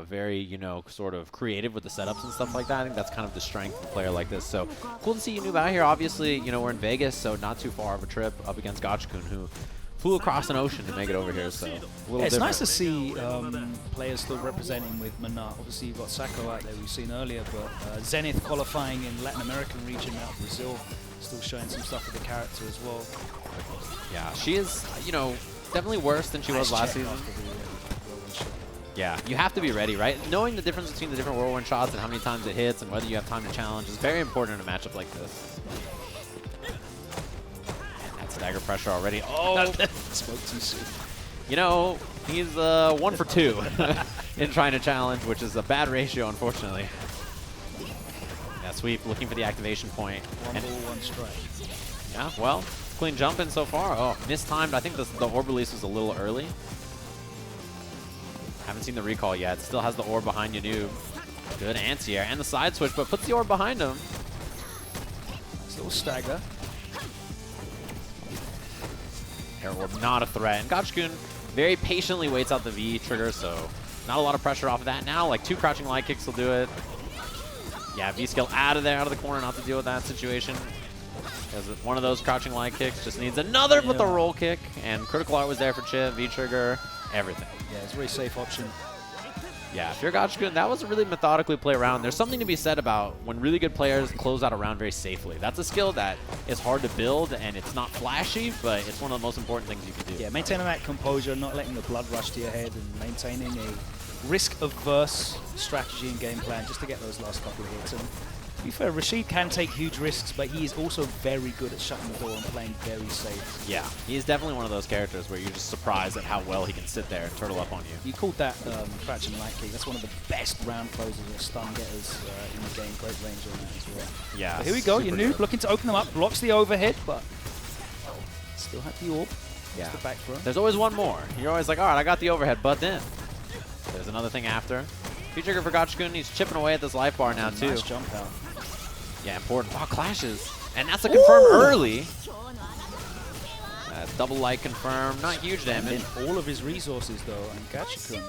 very, you know, sort of creative with the setups and stuff like that. I think that's kind of the strength of a player like this. So cool to see Yanoob out here. Obviously, you know, we're in Vegas, so not too far of a trip up against Gotchkun, who flew across an ocean to make it over here. So a little it's different. nice to see players still representing with Monop. Obviously, you've got Sako out there we've seen earlier, but Zenith qualifying in Latin American region out of Brazil, still showing some stuff with the character as well. Yeah, she is, you know, definitely worse than she was last season. Yeah, you have to be ready, right? Knowing the difference between the different whirlwind shots and how many times it hits and whether you have time to challenge is very important in a matchup like this. And that's dagger pressure already. Oh! Spoke too soon. You know, he's 1 for 2 in trying to challenge, which is a bad ratio, unfortunately. Yeah, sweep, looking for the activation point. One ball, one strike. Yeah, well, clean jump in so far. Oh, mistimed. I think the orb release was a little early. Haven't seen the recall yet. Still has the orb behind Yanoob. Good anti-air and the side switch, but puts the orb behind him. Nice little stagger. Air orb, not a threat. And Gotchkun very patiently waits out the V trigger, so not a lot of pressure off of that. Now, like 2 crouching light kicks will do it. Yeah, V-skill out of there, out of the corner, not to deal with that situation. Because one of those crouching light kicks just needs another with the roll kick. And critical art was there for Chip, V-trigger, everything. Yeah, it's a very safe option. Yeah, if you're Gotchkun, that was a really methodically play around. There's something to be said about when really good players close out a round very safely. That's a skill that is hard to build, and it's not flashy, but it's one of the most important things you can do. Yeah, maintaining that composure, not letting the blood rush to your head, and maintaining a risk-averse strategy and game plan just to get those last couple of hits. And to be fair, Rashid can take huge risks, but he is also very good at shutting the door and playing very safe. Yeah, he's definitely one of those characters where you're just surprised at how well he can sit there and turtle up on you. You called that crouching light kick. That's one of the best round closers or stun getters in the game. Great range on that as well. Yeah. But here we go. Yanoob looking to open them up, blocks the overhead, but still have the orb. Yeah. The back throw. There's always one more. You're always like, all right, I got the overhead, but then there's another thing after. V-trigger for Gotchkun. He's chipping away at this life bar now, too. Nice jump out. Yeah, important. Wow, clashes. And that's a confirm early. double light confirmed, not huge damage. And all of his resources though, and Gachikun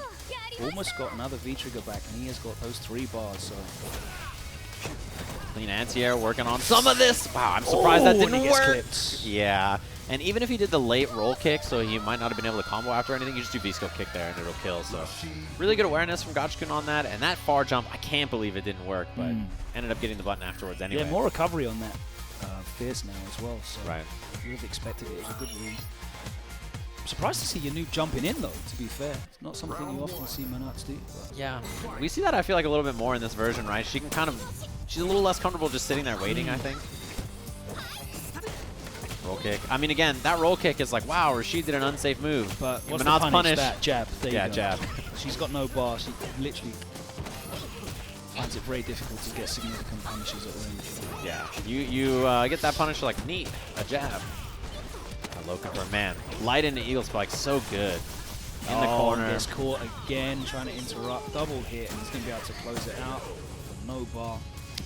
almost got another V-trigger back, and he has got those 3 bars, so. Clean anti-air working on some of this. Wow, I'm surprised that didn't work. Clipped. Yeah, and even if he did the late roll kick, so he might not have been able to combo after anything, you just do V-skill kick there and it'll kill. So really good awareness from Gachikun on that, and that far jump, I can't believe it didn't work, but ended up getting the button afterwards anyway. Yeah, more recovery on that Fierce now as well, so right. You would have expected it. It was a good read. I'm surprised to see your new jumping in though, to be fair. It's not something you often see Menats do. But. Yeah, we see that I feel like a little bit more in this version, right? She can kind of, she's a little less comfortable just sitting there waiting, I think. Roll kick. I mean, again, that roll kick is like, wow, Rashid did an unsafe move. But what's Menats the punish? That jab. There yeah, you go. jab. She's got no bar. She literally finds it very difficult to get significant punishes at range. Yeah, you get that punish like, neat, a jab. Low confirm, man. Light into Eagle Spike, so good. In the corner. Gets caught again, trying to interrupt. Double hit, and he's going to be able to close it out. No bar.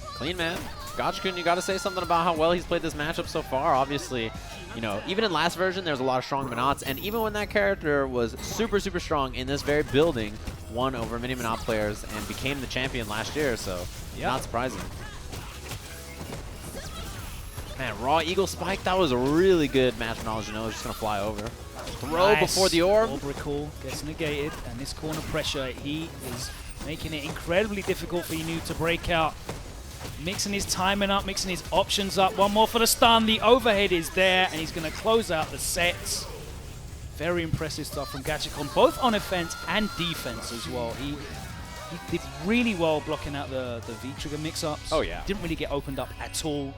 Clean, man. Gachikun, you got to say something about how well he's played this matchup so far. Obviously, you know, even in last version, there's a lot of strong Menats, and even when that character was super, super strong in this very building, won over many Menat players and became the champion last year, so not surprising. Man, raw Eagle Spike, that was a really good match knowledge. You know, it's just going to fly over. Throw before the orb. Orb recall gets negated, and this corner pressure, he is making it incredibly difficult for Inu to break out. Mixing his timing up, mixing his options up. One more for the stun. The overhead is there, and he's going to close out the sets. Very impressive stuff from Gachikun, both on offense and defense as well. He did really well blocking out the V-trigger mix-ups. Oh, yeah. Didn't really get opened up at all.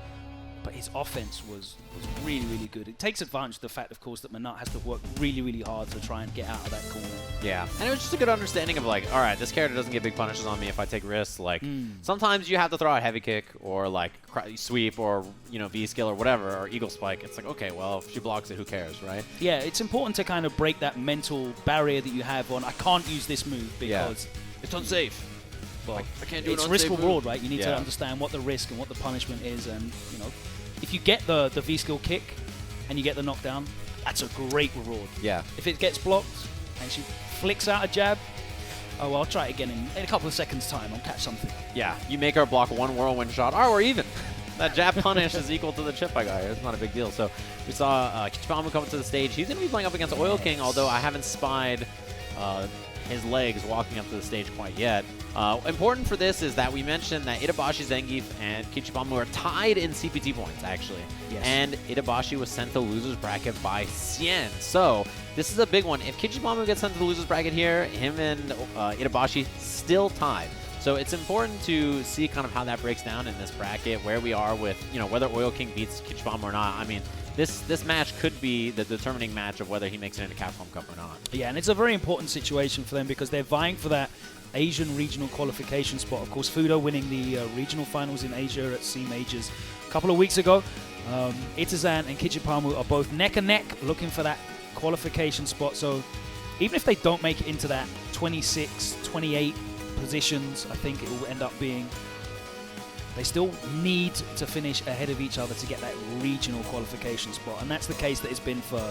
But his offense was really, really good. It takes advantage of the fact, of course, that Menat has to work really, really hard to try and get out of that corner. Yeah, and it was just a good understanding of like, all right, this character doesn't get big punishes on me if I take risks. Like, sometimes you have to throw a heavy kick or like sweep or, you know, V-skill or whatever, or Eagle Spike. It's like, okay, well, if she blocks it, who cares, right? Yeah, it's important to kind of break that mental barrier that you have on, I can't use this move because it's unsafe. Well, I can't do it's risk reward, right? You need to understand what the risk and what the punishment is, and, you know, if you get the V-skill kick and you get the knockdown, that's a great reward. Yeah. If it gets blocked and she flicks out a jab, oh, well, I'll try it again in a couple of seconds' time. I'll catch something. Yeah, you make her block one whirlwind shot. Oh, we're even. That jab punish is equal to the chip I got here. It's not a big deal. So we saw Kichipa-Mu come to the stage. He's going to be playing up against Oil King, although I haven't spied his legs walking up to the stage quite yet. Important for this is that we mentioned that Itabashi, Zangief, and Kichipa-Mu are tied in CPT points, actually. Yes. And Itabashi was sent to the loser's bracket by Sien. So this is a big one. If Kichipa-Mu gets sent to the loser's bracket here, him and Itabashi still tied. So it's important to see kind of how that breaks down in this bracket, where we are with, you know, whether Oil King beats Kichipa-Mu or not. I mean, this match could be the determining match of whether he makes it into Capcom Cup or not. Yeah, and it's a very important situation for them because they're vying for that Asian regional qualification spot. Of course, Fudo winning the regional finals in Asia at C Majors a couple of weeks ago. Itazan and Kichipa-Mu are both neck and neck looking for that qualification spot. So even if they don't make it into that 26, 28 positions, I think it will end up being, they still need to finish ahead of each other to get that regional qualification spot. And that's the case that it's been for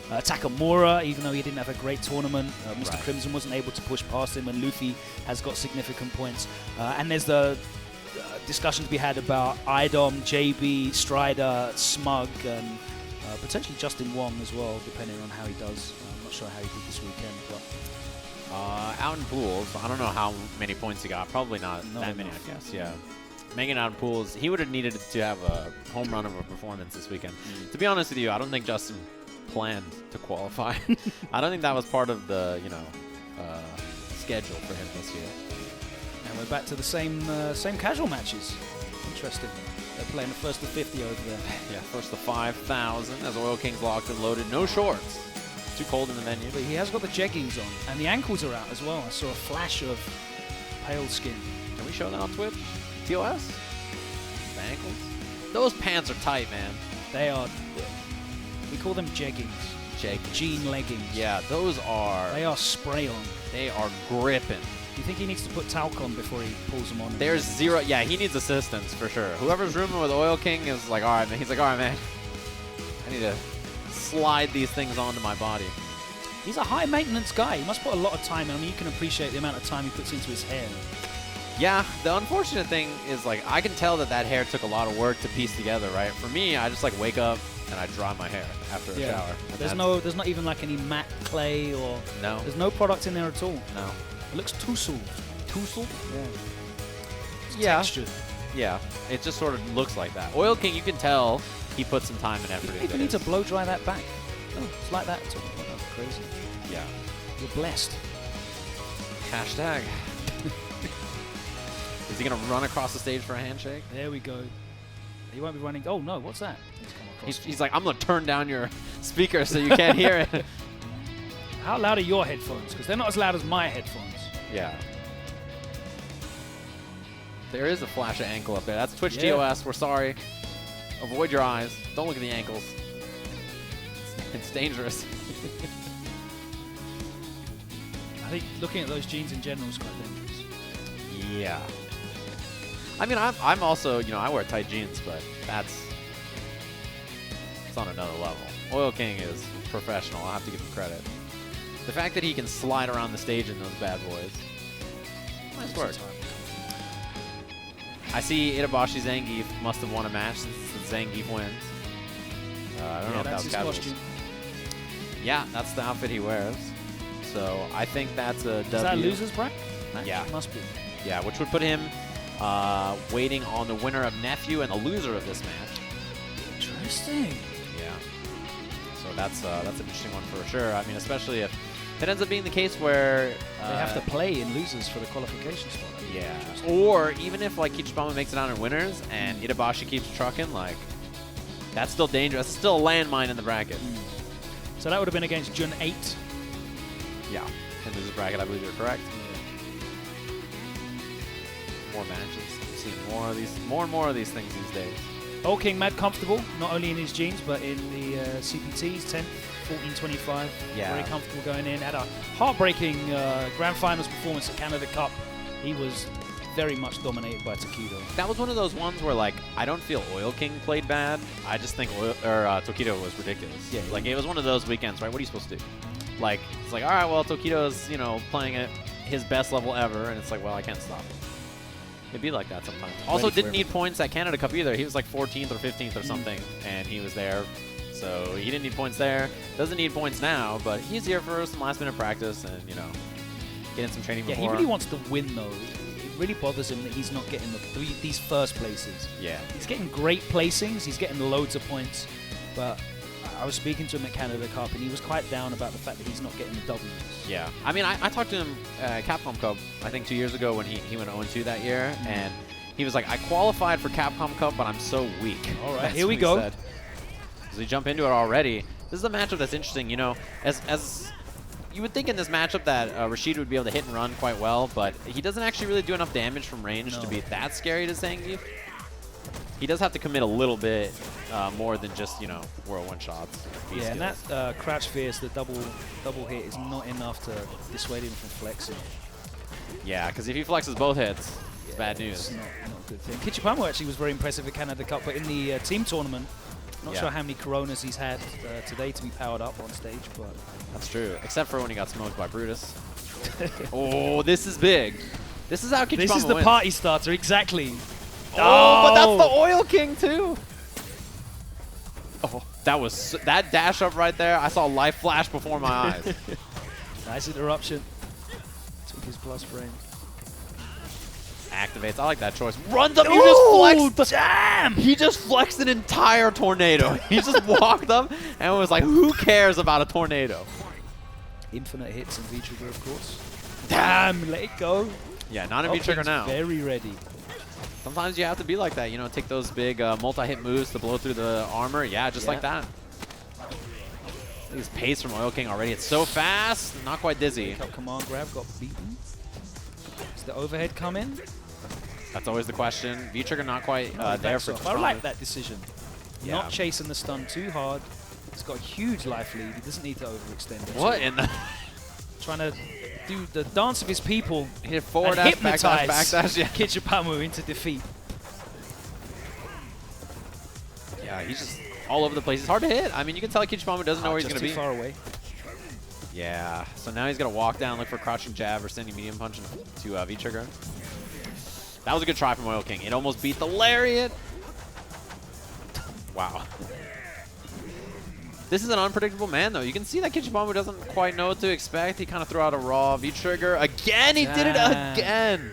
Takamura, even though he didn't have a great tournament. Mr. Crimson wasn't able to push past him, and Luffy has got significant points. And there's the discussion to be had about Idom, JB, Strider, Smug, and potentially Justin Wong as well, depending on how he does. I'm not sure how he did this weekend, but out in pools, I don't know how many points he got. Probably not that many, I guess. Yeah. Making out in pools, he would have needed to have a home run of a performance this weekend. To be honest with you, I don't think Justin planned to qualify. I don't think that was part of the, you know, schedule for him this year. And we're back to the same casual matches. Interesting. They're playing the first to 50 over there. Yeah, first to 5,000 as Oil King's locked and loaded. No shorts. Too cold in the venue. But he has got the jeggings on, and the ankles are out as well. I saw a flash of pale skin. Can we show that on Twitch? TOS? The ankles? Those pants are tight, man. They are. We call them jeggings. Jean leggings. Yeah, those are. They are spray on. They are gripping. Do you think he needs to put talc on before he pulls them on? There's zero. Yeah, he needs assistance for sure. Whoever's rooming with Oil King is like, all right, man. He's like, all right, man. I need to slide these things onto my body. He's a high maintenance guy. He must put a lot of time in. I mean, you can appreciate the amount of time he puts into his hair. Yeah, the unfortunate thing is, like, I can tell that hair took a lot of work to piece together, right? For me, I just, like, wake up and I dry my hair after a shower. There's not even, like, any matte clay or... No. There's no product in there at all. No. It looks tussle. Tussle? Yeah. It's Yeah. textured. Yeah, it just sort of looks like that. Oil King, you can tell he put some time and effort into it. You need to blow dry that back. Oh, it's like that. Oh, that's crazy. Yeah. You're blessed. Hashtag. Is he going to run across the stage for a handshake? There we go. He won't be running. Oh, no. What's that? He's like, I'm going to turn down your speaker so you can't hear it. How loud are your headphones? Because they're not as loud as my headphones. Yeah. There is a flash of ankle up there. That's Twitch Yeah. TOS. We're sorry. Avoid your eyes. Don't look at the ankles. It's dangerous. I think looking at those jeans in general is quite dangerous. Yeah. I mean, I'm also, you know, I wear tight jeans, but it's on another level. Oil King is professional. I have to give him credit. The fact that he can slide around the stage in those bad boys. Nice work. I see Itabashi Zangief must have won a match since Zangief wins. I don't know if that was his casual. costume. Yeah, that's the outfit he wears. So I think that's a W. Is that a loser's bracket? Yeah. It must be. Yeah, which would put him waiting on the winner of Nephew and the loser of this match. Interesting. Yeah. So that's an interesting one for sure. I mean, especially if it ends up being the case where They have to play in losers for the qualification spot. Yeah. Or even if like Kichipa-Mu makes it out in winners and Itabashi keeps trucking, like that's still dangerous. It's still a landmine in the bracket. So that would have been against Jun 8. Yeah. In this bracket, I believe you're correct. More matches. We've seen more and more of these things these days. Old King mad comfortable, not only in his jeans but in the CPTs, 10th, 14-25. Yeah. Very comfortable going in. Had a heartbreaking grand finals performance at Canada Cup. He was very much dominated by Tokido. That was one of those ones where, like, I don't feel Oil King played bad. I just think Tokido was ridiculous. Yeah. Like, it was one of those weekends, right? What are you supposed to do? Like, it's like, all right, well, Tokido's, you know, playing at his best level ever, and it's like, well, I can't stop him. It'd be like that sometimes. Also, didn't need points at Canada Cup either. He was like 14th or 15th or something, and he was there. So he didn't need points there. Doesn't need points now, but he's here for some last-minute practice and, you know, getting some training before. Yeah, he really wants to win, though. It really bothers him that he's not getting these first places. Yeah. He's getting great placings. He's getting loads of points. But I was speaking to him at Canada Cup, and he was quite down about the fact that he's not getting the W's. Yeah. I mean, I talked to him at Capcom Cup, I think 2 years ago when he went 0-2 that year, and he was like, I qualified for Capcom Cup, but I'm so weak. All right, That's here we what he go. said. So we jump into it already. This is a matchup that's interesting. You know, as you would think in this matchup that Rashid would be able to hit and run quite well, but he doesn't actually really do enough damage from range to be that scary to Zangief. He does have to commit a little bit more than just, you know, whirlwind shots. Yeah, and that crouch fierce, the double hit, is not enough to dissuade him from flexing. Yeah, because if he flexes both hits, it's bad news. It's not a good thing. Kichipa-Mu actually was very impressive at Canada Cup, but in the team tournament, not sure how many Coronas he's had today to be powered up on stage, but... That's true, except for when he got smoked by Brutus. Oh, this is big. This is how Kichipa-Mu This is the wins. party starter, exactly. Oh, but that's the Oil King, too. Oh, that dash up right there. I saw life flash before my eyes. Nice interruption. Took his plus frame. Activates. I like that choice. Runs up. He just flexed. Damn! He just flexed an entire tornado. He just walked up and was like, who cares about a tornado? Infinite hits and V-trigger, of course. Damn, let it go. Yeah, not a V-trigger now. Very ready. Sometimes you have to be like that, you know, take those big multi-hit moves to blow through the armor. Yeah, just like that. His pace from Oil King already. It's so fast. Not quite dizzy. Command grab got beaten. Does the overhead come in? That's always the question. V-trigger not quite there for I like that decision. Yeah. Not chasing the stun too hard. He's got a huge life lead. He doesn't need to overextend it. What in the... Trying to do the dance of his people. Hit forward and dash, hypnotize backdash, yeah. Kichipa-Mu into defeat. Yeah, he's just all over the place. He's hard to hit. I mean, you can tell Kichipa-Mu doesn't know where he's going to be. Too far away. Yeah. So now he's going to walk down, look for crouching jab or standing medium punch to V-trigger. That was a good try from Oil King. It almost beat the lariat. Wow. This is an unpredictable man, though. You can see that Kichipa-Mu doesn't quite know what to expect. He kind of threw out a raw V-trigger. Again, he did it again.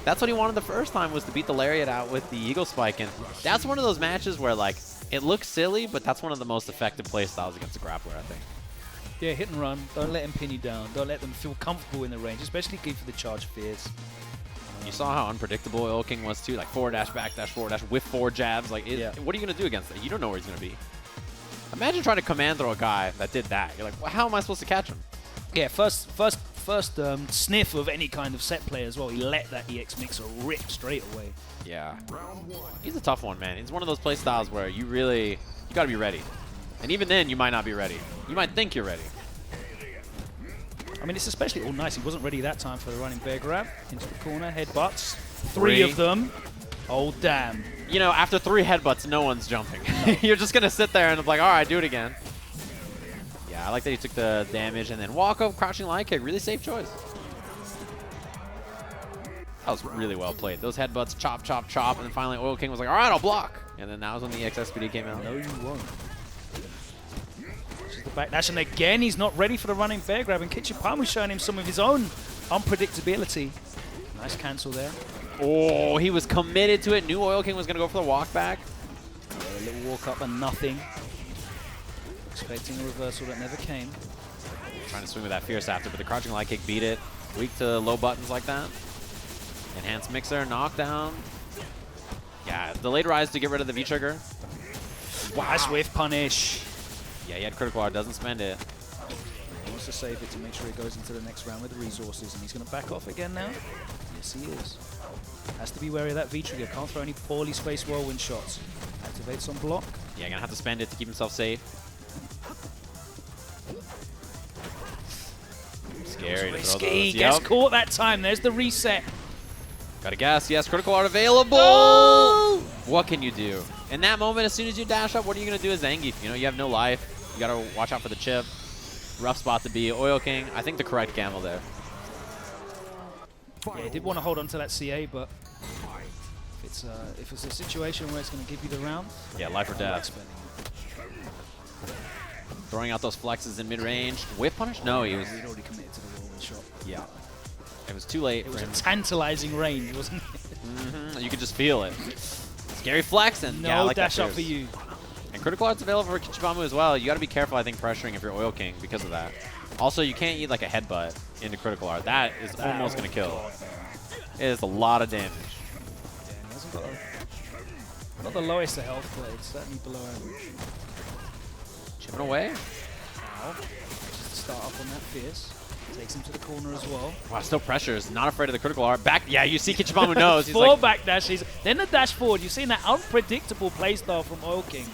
That's what he wanted the first time, was to beat the lariat out with the Eagle Spike. And that's one of those matches where, like, it looks silly, but that's one of the most effective play styles against a grappler, I think. Yeah, hit and run. Don't let him pin you down. Don't let them feel comfortable in the range, especially good for the charge fears. You saw how unpredictable Oil King was, too. Like, forward dash, back dash, forward dash, with 4 jabs. Like, what are you going to do against it? You don't know where he's going to be. Imagine trying to command throw a guy that did that. You're like, well, how am I supposed to catch him? Yeah, first sniff of any kind of set play as well. He let that EX Mixer rip straight away. Yeah. He's a tough one, man. He's one of those play styles where you got to be ready. And even then, you might not be ready. You might think you're ready. I mean, it's especially all nice. He wasn't ready that time for the running bear grab. Into the corner, headbutts. 3 of them. Oh, damn. You know, after 3 headbutts, no one's jumping. You're just going to sit there and be like, all right, do it again. Yeah, I like that he took the damage and then walk up, crouching light kick. Really safe choice. That was really well played. Those headbutts, chop, chop, chop. And then finally, Oil King was like, all right, I'll block. And then that was when the XSPD came out. No, you won't. Backdash, and again, he's not ready for the running bear grab, and Kichipa-Mu showing him some of his own unpredictability. Nice cancel there. Oh, he was committed to it. Knew Oil King was going to go for the walk back. Yeah, a little walk up and nothing. Expecting a reversal that never came. Trying to swing with that fierce after, but the crouching light kick beat it. Weak to low buttons like that. Enhanced mixer, knockdown. Yeah, delayed rise to get rid of the V-trigger. Wow. Nice whiff punish. Yeah, he had critical R, doesn't spend it. He wants to save it to make sure he goes into the next round with the resources, and he's going to back off again now. Yes, he is. Has to be wary of that V-trigger. Can't throw any poorly spaced whirlwind shots. Activates on block. Yeah, gonna have to spend it to keep himself safe. Scary to throw those. Gets caught that time. There's the reset. Gotta guess. Yes, critical art available. Oh! What can you do? In that moment, as soon as you dash up, what are you gonna do as Zangief? You know, you have no life. You gotta watch out for the chip. Rough spot to be. Oil King, I think the correct gamble there. Yeah, he did want to hold on to that CA, but if it's a situation where it's going to give you the round, yeah, life or death. Throwing out those flexes in mid-range. Whip punish? No, he was. He'd already committed to the whirlwind shot. Yeah, it was too late. It was a tantalizing range, wasn't it? You could just feel it. Scary flex and no yeah, I like dash that up for you. And critical art's available for Kichipa-Mu as well. You got to be careful, I think, pressuring if you're Oil King because of that. Also, you can't eat like a headbutt into critical art. That is almost going to kill. It is a lot of damage. Yeah, he hasn't got not the lowest of health, but it's certainly below average. Chipping away. Now, just to start off on that fierce. Takes him to the corner as well. Wow, still pressures. Not afraid of the critical art. Back, yeah, you see Kichipa-Mu knows. He's 4 like, back dashes. Then the dash forward. You've seen that unpredictable playstyle from Oil King.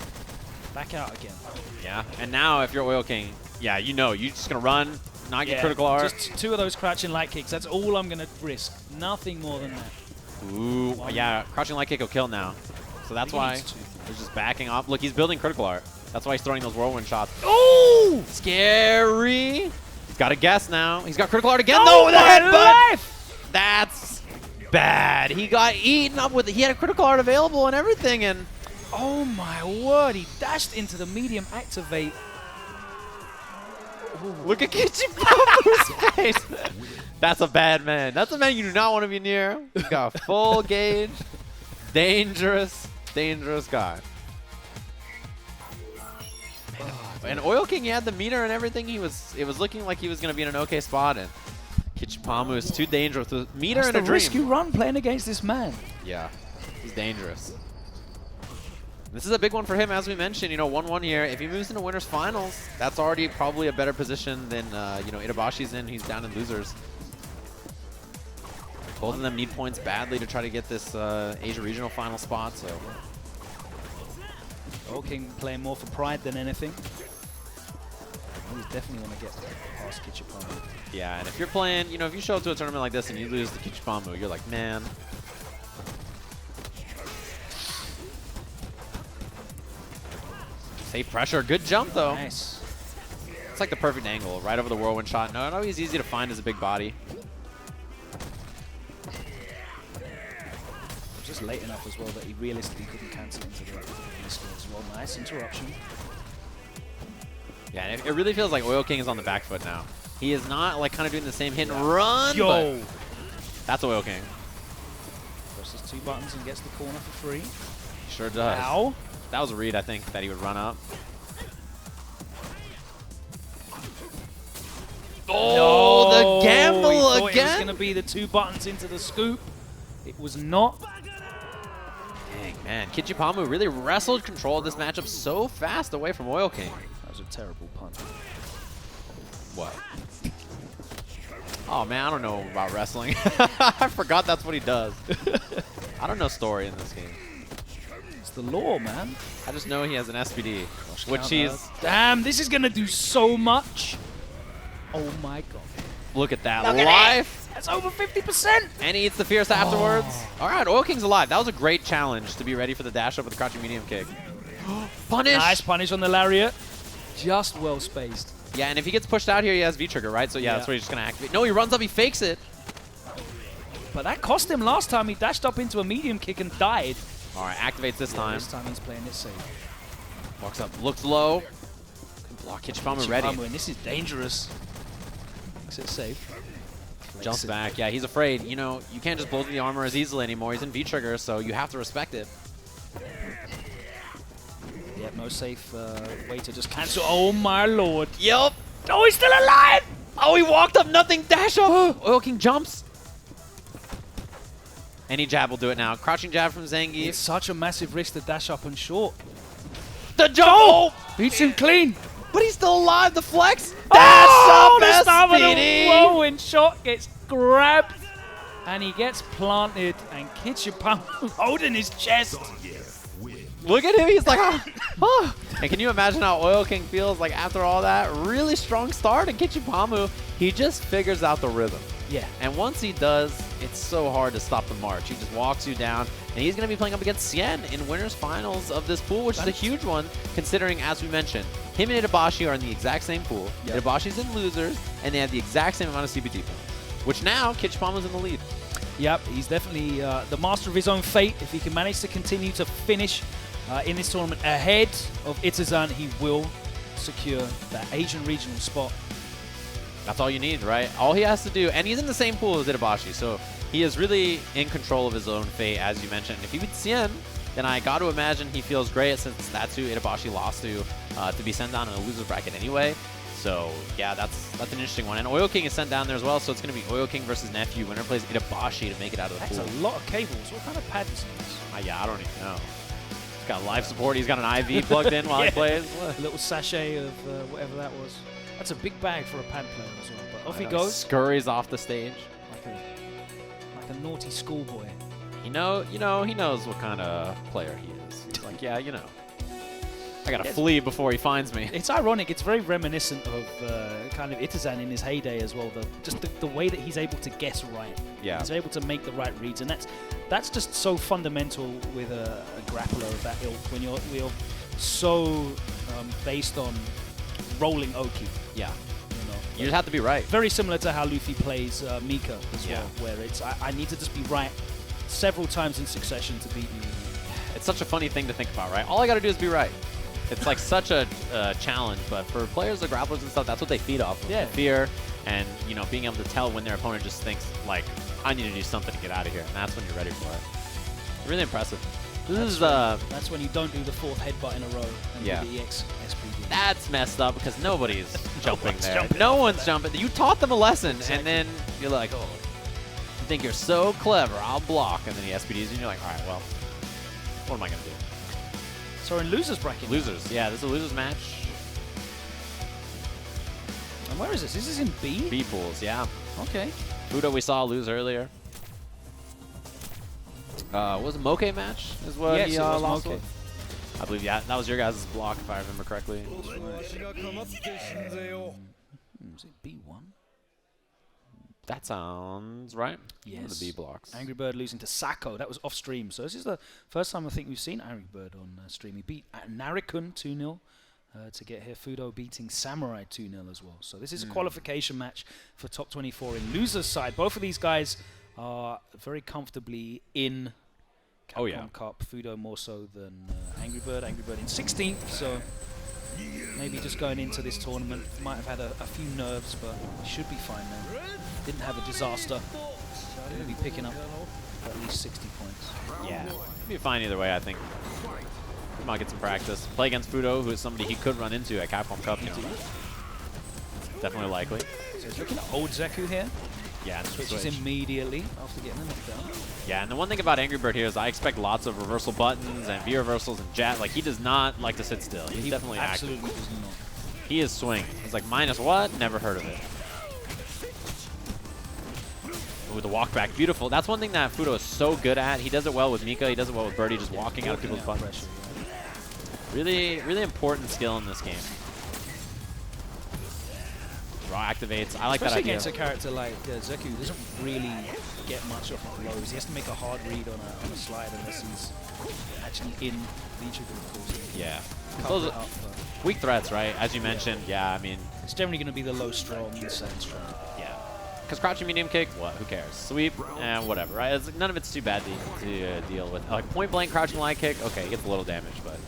Back out again. Yeah, and now if you're Oil King, yeah, you know, you're just going to run, not get critical art. Just 2 of those crouching light kicks. That's all I'm going to risk. Nothing more than that. Ooh, yeah, crouching light kick will kill now. So that's why he's just backing off. Look, he's building critical art. That's why he's throwing those whirlwind shots. Oh! Scary. He's got a guess now. He's got critical art again. No, the headbutt. That's bad. He got eaten up with it. He had a critical art available and everything, and oh my word, he dashed into the medium activate. Ooh. Look at Kichipa-Mu's face. That's a bad man. That's a man you do not want to be near. He's got a full gauge. Dangerous, dangerous guy. And Oil King, he had the meter and everything. It was looking like he was going to be in an okay spot, and Kichipa-Mu is too dangerous with meter and a dream. That's the risk you run playing against this man. Yeah, he's dangerous. This is a big one for him, as we mentioned. You know, 1-1 here. If he moves into winners finals, that's already probably a better position than you know, Itabashi's in. He's down in losers. Both of them need points badly to try to get this Asia regional final spot. So, Oil King playing more for pride than anything. He's definitely want to get past Kichipa-Mu. Yeah, and if you're playing, you know, if you show up to a tournament like this and you lose to Kichipa-Mu, you're like, man. Safe pressure. Good jump, though. Nice. It's like the perfect angle, right over the whirlwind shot. No, not always easy to find as a big body. Just late enough as well that he realistically couldn't cancel into the score as well. Nice interruption. Yeah, and it really feels like Oil King is on the back foot now. He is not like kind of doing the same hit and run. Yo, but that's Oil King. Presses 2 buttons and gets the corner for free. Sure does. Wow. That was a read, I think, that he would run up. Oh, the gamble he thought again. It was going to be the 2 buttons into the scoop. It was not. Dang, man. Kichipa-Mu really wrestled control of this matchup so fast away from Oil King. That was a terrible punt. What? Oh, man, I don't know about wrestling. I forgot that's what he does. I don't know story in this game. It's the law, man. I just know he has an SPD, which he's... Damn, this is going to do so much. Oh, my God. Look at that. Look Life. That's over 50%. And he eats the Fierce afterwards. All right, Oil King's alive. That was a great challenge to be ready for the dash up with the crouching medium kick. Punish. Nice punish on the lariat. Just well spaced. Yeah, and if he gets pushed out here, he has V-trigger, right? So yeah, that's what he's just going to activate. No, he runs up, he fakes it. But that cost him last time. He dashed up into a medium kick and died. All right, activates this time. This time he's playing it safe. Walks up, looks low. Good block, Kichipa-Mu ready. And this is dangerous. Makes it safe. Jumps back. Yeah, he's afraid. You know, you can't just blow through the armor as easily anymore. He's in V-trigger, so you have to respect it. Yeah, most safe way to just cancel. Oh, my lord. Yup. Oh, he's still alive. Oh, he walked up, nothing. Dash up. Oil King jumps. Any jab will do it now. Crouching jab from Zangief. It's such a massive risk to dash up and short. The jump. Oh! Beats him clean. But he's still alive. The flex. Dash up, the start of the SPD. whirlwind shot gets grabbed. And he gets planted. And Kichipa-Mu holding his chest. Look at him. He's like, oh. And can you imagine how Oil King feels like after all that? Really strong start. And Kichipa-Mu, he just figures out the rhythm. Yeah. And once he does, it's so hard to stop the march. He just walks you down. And he's going to be playing up against Sien in winners finals of this pool, which is a huge one, considering, as we mentioned, him and Itabashi are in the exact same pool. Yep. Itabashi's in losers, and they have the exact same amount of CPT points, which now Kichipa-Mu's in the lead. Yep, he's definitely the master of his own fate. If he can manage to continue to finish in this tournament ahead of Itazan, he will secure that Asian regional spot. That's all you need, right? All he has to do, and he's in the same pool as Itabashi, so he is really in control of his own fate, as you mentioned. If he beats Sien, then I got to imagine he feels great, since that's who Itabashi lost to be sent down in a loser bracket anyway. So yeah, that's an interesting one. And Oil King is sent down there as well, so it's going to be Oil King versus Nephew. Winner plays Itabashi to make it out of the pool. That's a lot of cables. What kind of pad is this? Yeah, I don't even know. He's got life support. He's got an IV plugged in while he plays. A little sachet of whatever that was. That's a big bag for a pad player as well. But off he goes. Scurries off the stage. Like a naughty schoolboy. He knows what kind of player he is. He's like, yeah, you know. I gotta flee before he finds me. It's ironic. It's very reminiscent of kind of Itazan in his heyday as well. Just the way that he's able to guess right. Yeah. He's able to make the right reads, and that's just so fundamental with a grappler of that ilk when you're so based on rolling Oki. Yeah. You just have to be right. Very similar to how Luffy plays Mika as well, where it's I need to just be right several times in succession to beat you. It's such a funny thing to think about, right? All I got to do is be right. It's like such a challenge, but for players, the grapplers and stuff, that's what they feed off of. Yeah. Fear and, being able to tell when their opponent just thinks, like, I need to do something to get out of here. And that's when you're ready for it. Really impressive. That's when you don't do the 4th headbutt in a row and do the EX SPD. That's messed up because nobody's jumping there. No one's jumping. You taught them a lesson, and then you're like, oh, you think you're so clever, I'll block. And then the SPDs, and you're like, all right, well, what am I going to do? So we're in losers bracket. Losers, yeah, this is a losers match. And where is this? This is in B? B pools, yeah. Okay. Fudo we saw lose earlier. Was it Moke match? Is what he lost with? I believe, yeah, that was your guys' block, if I remember correctly. Is it B1? That sounds right. Yes. The B blocks. Angry Bird losing to Sako. That was off stream. So this is the first time I think we've seen Angry Bird on stream. He beat Narikun 2-0 to get here. Fudo beating Samurai 2-0 as well. So this is a qualification match for top 24 in losers side. Both of these guys are very comfortably in Capcom Cup. Fudo more so than Angry Bird. Angry Bird in 16th. So maybe just going into this tournament, might have had a few nerves, but should be fine now. Didn't have a disaster. Going to be picking up at least 60 points. Yeah, be fine either way, I think. He might get some practice. Play against Fudo, who is somebody he could run into at Capcom Cup. You know. Definitely likely. So he's looking at old Zeku here. Yeah, switches immediately after getting a knockdown. Yeah, and the one thing about Angry Bird here is I expect lots of reversal buttons and V reversals and jet. Like, he does not like to sit still. He's definitely absolutely active. does not. He is swinging. He's like, minus what? Never heard of it. Ooh, the walk back. Beautiful. That's one thing that Fudo is so good at. He does it well with Mika. He does it well with Birdie, just walking out of people's buttons. Really, really important skill in this game. Raw activates. I like that idea. Especially against a character like Zeku, who doesn't really get much off of blows. He has to make a hard read on a slide unless he's actually in the trigger, of course. Yeah. Those are weak threats, right? As you mentioned, yeah, I mean... It's generally going to be the low strong, insane strong. Yeah. Because crouching medium kick, what? Who cares? Sweep, whatever, right? None of it's too bad to deal with. Like point blank crouching light kick, okay, it gets a little damage, but...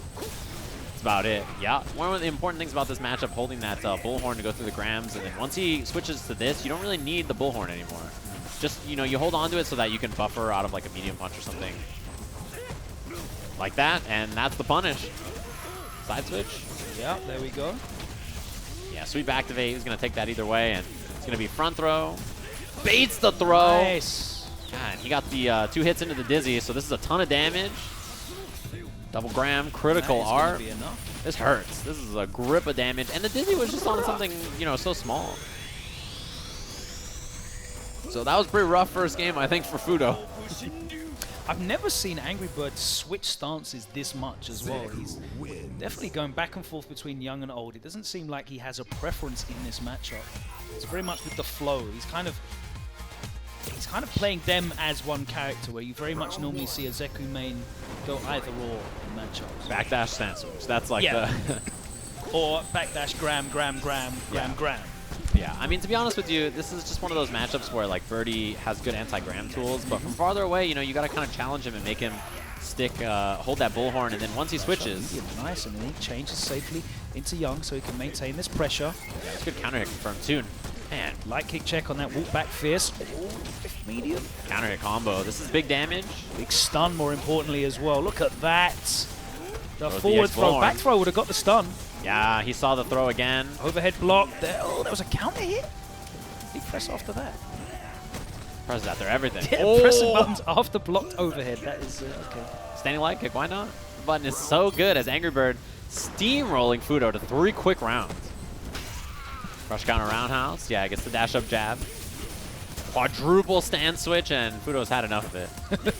about it. Yeah, one of the important things about this matchup, holding that bullhorn to go through the grams, and then once he switches to this, you don't really need the bullhorn anymore. Just, you know, you hold on to it so that you can buffer out of like a medium punch or something like that, and that's the punish. Side switch. Yeah, there we go. Yeah, sweep activate. He's going to take that either way, and it's going to be front throw. Baits the throw. Nice. God, he got the 2 hits into the dizzy, so this is a ton of damage. Double gram, critical art. This hurts. This is a grip of damage. And the dizzy was just on something, you know, so small. So that was pretty rough first game, I think, for Fudo. I've never seen Angry Bird switch stances this much as well. He's definitely going back and forth between young and old. It doesn't seem like he has a preference in this matchup. It's very much with the flow. He's kind of playing them as one character, where you very much normally see a Zeku main go either or in matchups. Backdash stance switch. That's like the... or backdash gram. Yeah, I mean, to be honest with you, this is just one of those matchups where like Birdie has good anti-gram tools, but from farther away, you know, you got to kind of challenge him and make him stick, hold that bullhorn, and then once he switches... Nice, and then he changes safely into Young so he can maintain this pressure. Yeah, it's good counter hit confirmed too. Man. Light kick check on that walk back fierce. Medium. Counter hit combo. This is big damage. Big stun, more importantly, as well. Look at that. The forward throw. Back throw would have got the stun. Yeah, he saw the throw again. Overhead block. There. Oh, that was a counter hit. He pressed after that. Presses after everything. Yeah, pressing buttons after blocked overhead. That is okay. Standing light kick. Why not? The button is so good as Angry Bird steamrolling Fudo to 3 quick rounds. Crush counter roundhouse. Yeah, gets the dash up jab. Quadruple stand switch, and Fudo's had enough of it.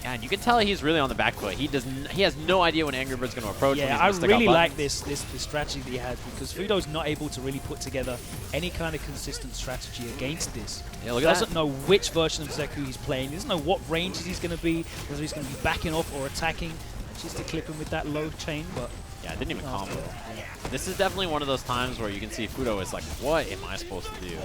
Yeah, and you can tell he's really on the back foot. He has no idea when Angry Bird's going to approach. Yeah, I really like this strategy that he has, because Fudo's not able to really put together any kind of consistent strategy against this. Yeah, look he at doesn't know which version of Zeku he's playing. He doesn't know what ranges he's going to be, whether he's going to be backing off or attacking. Just to clip him with that low chain, but... Yeah, it didn't even combo. Yeah. This is definitely one of those times where you can see Fudo is like, what am I supposed to do?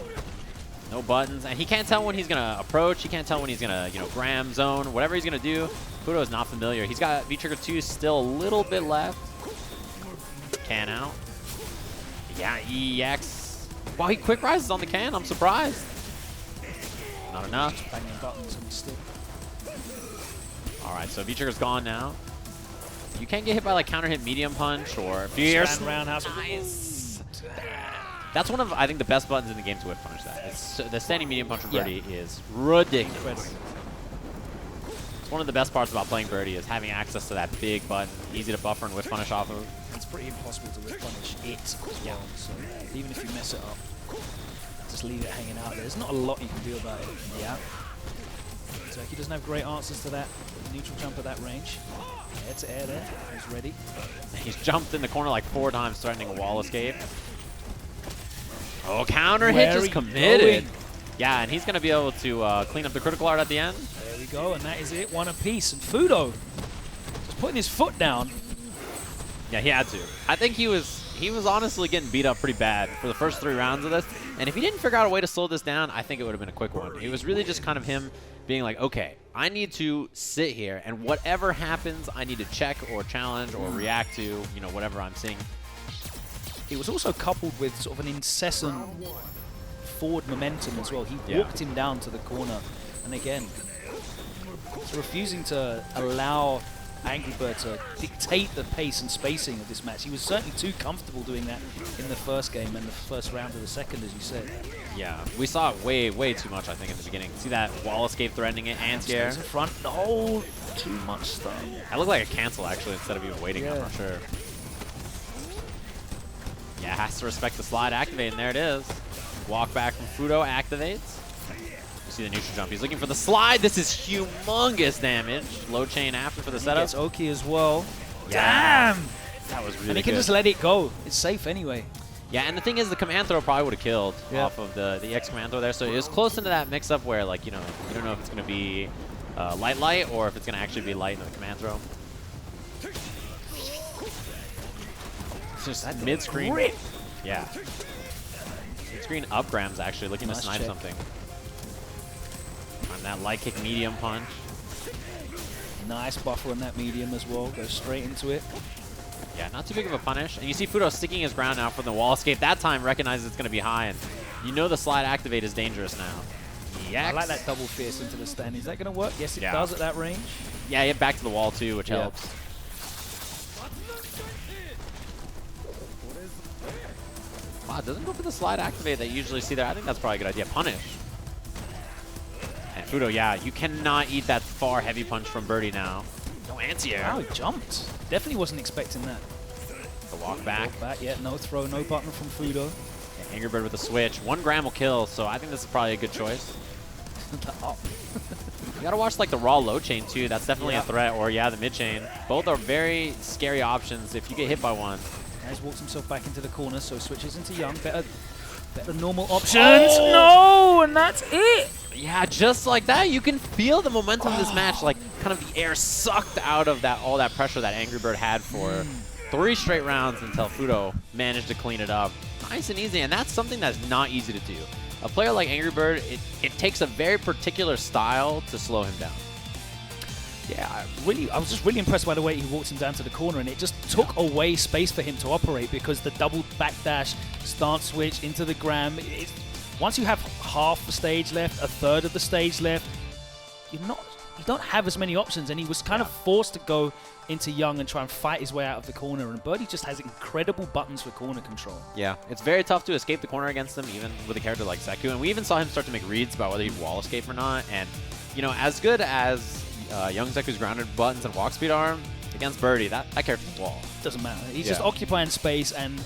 No buttons, and he can't tell when he's going to approach. He can't tell when he's going to, you know, gram, zone, whatever he's going to do. Fudo is not familiar. He's got V-Trigger 2 still a little bit left. Can out. Yeah, EX. Wow, he quick rises on the can. I'm surprised. Not enough. Banging buttons on the stick. All right, so V-Trigger's gone now. You can't get hit by like counter hit medium punch or fierce roundhouse. Nice. That's one of, I think, the best buttons in the game to whip punish that. The standing medium punch from Birdie is ridiculous. It's one of the best parts about playing Birdie is having access to that big button, easy to buffer and whip punish off of. It's pretty impossible to whip punish it as well, so even if you mess it up, just leave it hanging out there. There's not a lot you can do about it. Yeah. So he doesn't have great answers to that neutral jump at that range. Air to air there. He's ready. He's jumped in the corner like 4 times, threatening a wall escape. Oh, counter hit just committed. Yeah, and he's going to be able to clean up the critical art at the end. There we go, and that is it. One apiece. And Fudo just putting his foot down. Yeah, he had to. I think he was honestly getting beat up pretty bad for the first 3 rounds of this. And if he didn't figure out a way to slow this down, I think it would have been a quick one. It was really just kind of him being like, okay, I need to sit here, and whatever happens, I need to check or challenge or react to, you know, whatever I'm seeing. It was also coupled with sort of an incessant forward momentum as well. He walked him down to the corner. And again, refusing to allow Angry Bird to dictate the pace and spacing of this match. He was certainly too comfortable doing that in the first game and the first round of the second, as you said. Yeah, we saw it way, way too much, I think, in the beginning. See that wall escape threatening it and scare? In front. Oh, too much stuff. That looked like a cancel, actually, instead of even waiting, I'm not sure. Yeah, has to respect the slide activate, and there it is. Walk back from Fudo activates. You see the neutral jump. He's looking for the slide. This is humongous damage. Low chain after for the setup. Gets Oki as well. Yeah. Damn! That was really And he good. can just let it go. It's safe anyway. Yeah, and the thing is, the command throw probably would have killed off of the X command throw there. So it was close into that mix-up where, like, you know, you don't know if it's going to be light or if it's going to actually be light in the command throw. It's just mid-screen. Yeah. Mid-screen up grams, actually, looking to snipe something. On that light kick medium punch. Nice buffer on that medium as well. Goes straight into it. Yeah, not too big of a punish. And you see Fudo sticking his ground now from the wall escape. That time recognizes it's going to be high, and you know the slide activate is dangerous now. I like that double fierce into the stand. Is that going to work? Yes, it does at that range. Yeah, you get back to the wall too, which helps. Wow, doesn't go for the slide activate that you usually see there. I think that's probably a good idea. Punish. And Fudo, yeah, you cannot eat that far heavy punch from Birdie now. No anti-air. Wow, he jumped. Definitely wasn't expecting that. The walk back. Yeah, no throw, no button from Fudo. Yeah, Angry Bird with a switch. 1 gram will kill, so I think this is probably a good choice. You gotta watch like the raw low chain too. That's definitely a threat. Or yeah, the mid chain. Both are very scary options if you get hit by one. He's walked himself back into the corner, so switches into Young. Better normal options. No, and that's it. Yeah, just like that, you can feel the momentum of this match, like kind of the air sucked out of that all that pressure that Angry Bird had for 3 straight rounds until Fudo managed to clean it up. Nice and easy, and that's something that's not easy to do. A player like Angry Bird, it takes a very particular style to slow him down. Yeah, I was just really impressed by the way he walked him down to the corner, and it just took away space for him to operate because the double backdash, stance switch into the gram. Once you have half the stage left, a third of the stage left, you don't have as many options, and he was kind of forced to go into Young and try and fight his way out of the corner, and Birdie just has incredible buttons for corner control. Yeah, it's very tough to escape the corner against him, even with a character like Zeku, and we even saw him start to make reads about whether he'd wall escape or not, and, you know, as good as Young Zeku's grounded buttons and walk speed arm against Birdie, that character's wall. Doesn't matter. He's just occupying space, and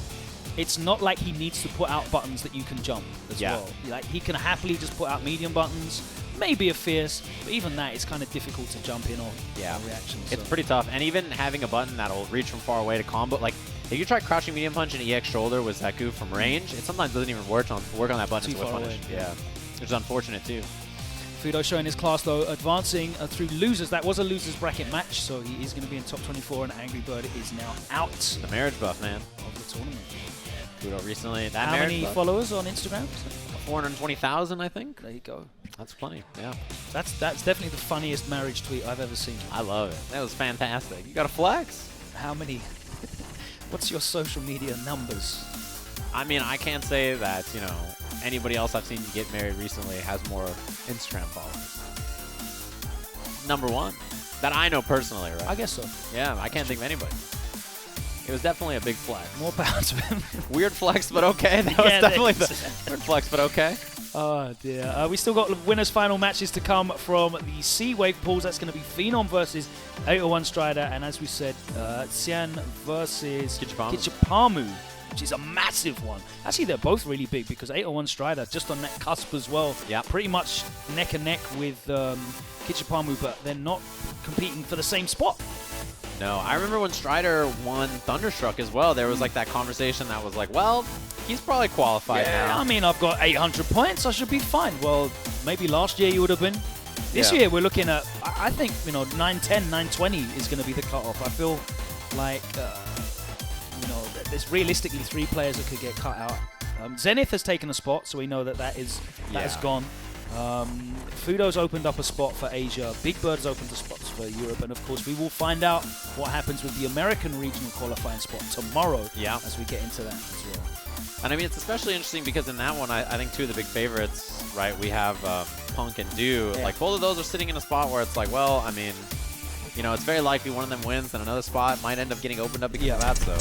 it's not like he needs to put out buttons that you can jump as well. Like, he can happily just put out medium buttons, maybe a fierce, but even that, it's kind of difficult to jump in on reactions. It's pretty tough, and even having a button that'll reach from far away to combo, like, if you try crouching medium punch and EX shoulder with Zeku from range, it sometimes doesn't even work on that button. Too far away. Yeah, which is unfortunate too. Fudo showing his class though, advancing through losers. That was a losers bracket match, so he is going to be in top 24, and Angry Bird is now out. The marriage buff, man. Of the tournament. Fudo recently. How many followers on Instagram? 420,000, I think. There you go. That's plenty, yeah. That's definitely the funniest marriage tweet I've ever seen. I love it. That was fantastic. You got to flex. How many? What's your social media numbers? I mean, I can't say that, you know, anybody else I've seen get married recently has more Instagram followers. Number 1. That I know personally, right? I guess so. Yeah, I can't think of anybody. It was definitely a big flex. More power to him. Weird flex, but okay. That was definitely the weird flex, but okay. Oh, dear. We still got winners' final matches to come from the C-Wake pools. That's going to be Phenom versus 801 Strider. And as we said, Xian versus Kichipa-Mu, which is a massive one. Actually, they're both really big because 801 Strider just on that cusp as well. Yeah. Pretty much neck and neck with Kichipa-Mu, but they're not competing for the same spot. No, I remember when Strider won Thunderstruck as well, there was like that conversation that was like, well, He's probably qualified now. I mean, I've got 800 points. I should be fine. Well, maybe last year you would have been. This year we're looking at, I think, 910, 920 is going to be the cutoff. I feel like, there's realistically 3 players that could get cut out. Zenith has taken a spot, so we know that is gone. Fudo's opened up a spot for Asia. Big Bird's opened the spots for Europe, and of course we will find out what happens with the American regional qualifying spot tomorrow as we get into that as well. And I mean, it's especially interesting because in that one, I think 2 of the big favorites, right? We have Punk and Du. Like, both of those are sitting in a spot where it's like, well, I mean, it's very likely one of them wins, and another spot might end up getting opened up because of that. So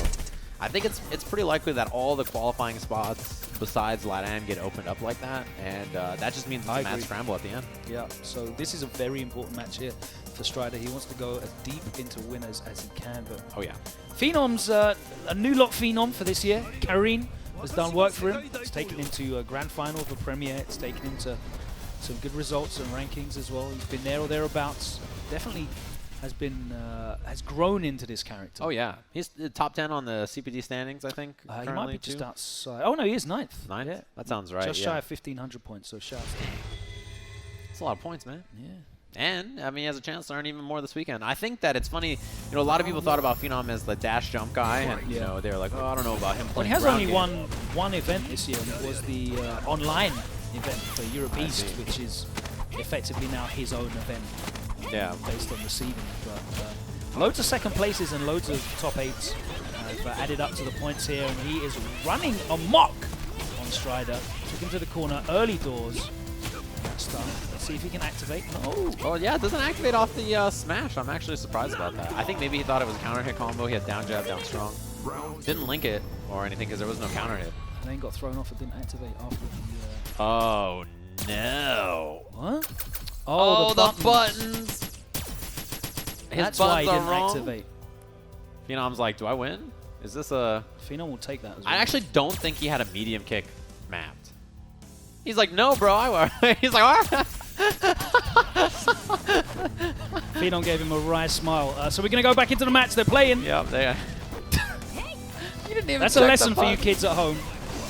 I think it's pretty likely that all the qualifying spots besides LATAM get opened up like that, and that just means it's a mad scramble at the end. Yeah, so this is a very important match here for Strider. He wants to go as deep into winners as he can. But Phenom's a new lot Phenom for this year. Karin has done work for him. It's taken him to a grand final of a Premier. It's taken him to some good results and rankings as well. He's been there or thereabouts. Definitely has grown into this character. Oh yeah, he's top 10 on the CPT standings, I think. He might be just outside. Oh no, he is 9th. 9th? Yeah, that sounds right. Just shy of 1,500 points. So shout out to him. That's a lot of points, man. Yeah. And I mean, he has a chance to earn even more this weekend. I think that it's funny. A lot of people thought about Phenom as the dash jump guy, and they were like, oh, I don't know about him. Well, he has only one event this year, and it was the online event for Europe East, which is effectively now his own event. Yeah, based on the seeding. But loads of second places and loads of top 8s have added up to the points here, and he is running amok on Strider. Took him to the corner, early doors. That's done. Let's see if he can activate. No. Oh yeah, it doesn't activate off the smash. I'm actually surprised about that. I think maybe he thought it was a counter hit combo. He had down jab, down strong. Didn't link it or anything because there was no counter hit. And then got thrown off. It didn't activate after the. Oh no. What? Oh, the buttons. That's why he didn't activate. Phenom's like, do I win? Is this a... Phenom will take that as well. I actually don't think he had a medium kick mapped. He's like, no, bro. He's like, what? Phenom gave him a wry smile. So we're going to go back into the match. They're playing. Yep, they are. You didn't even That's a lesson for you kids at home.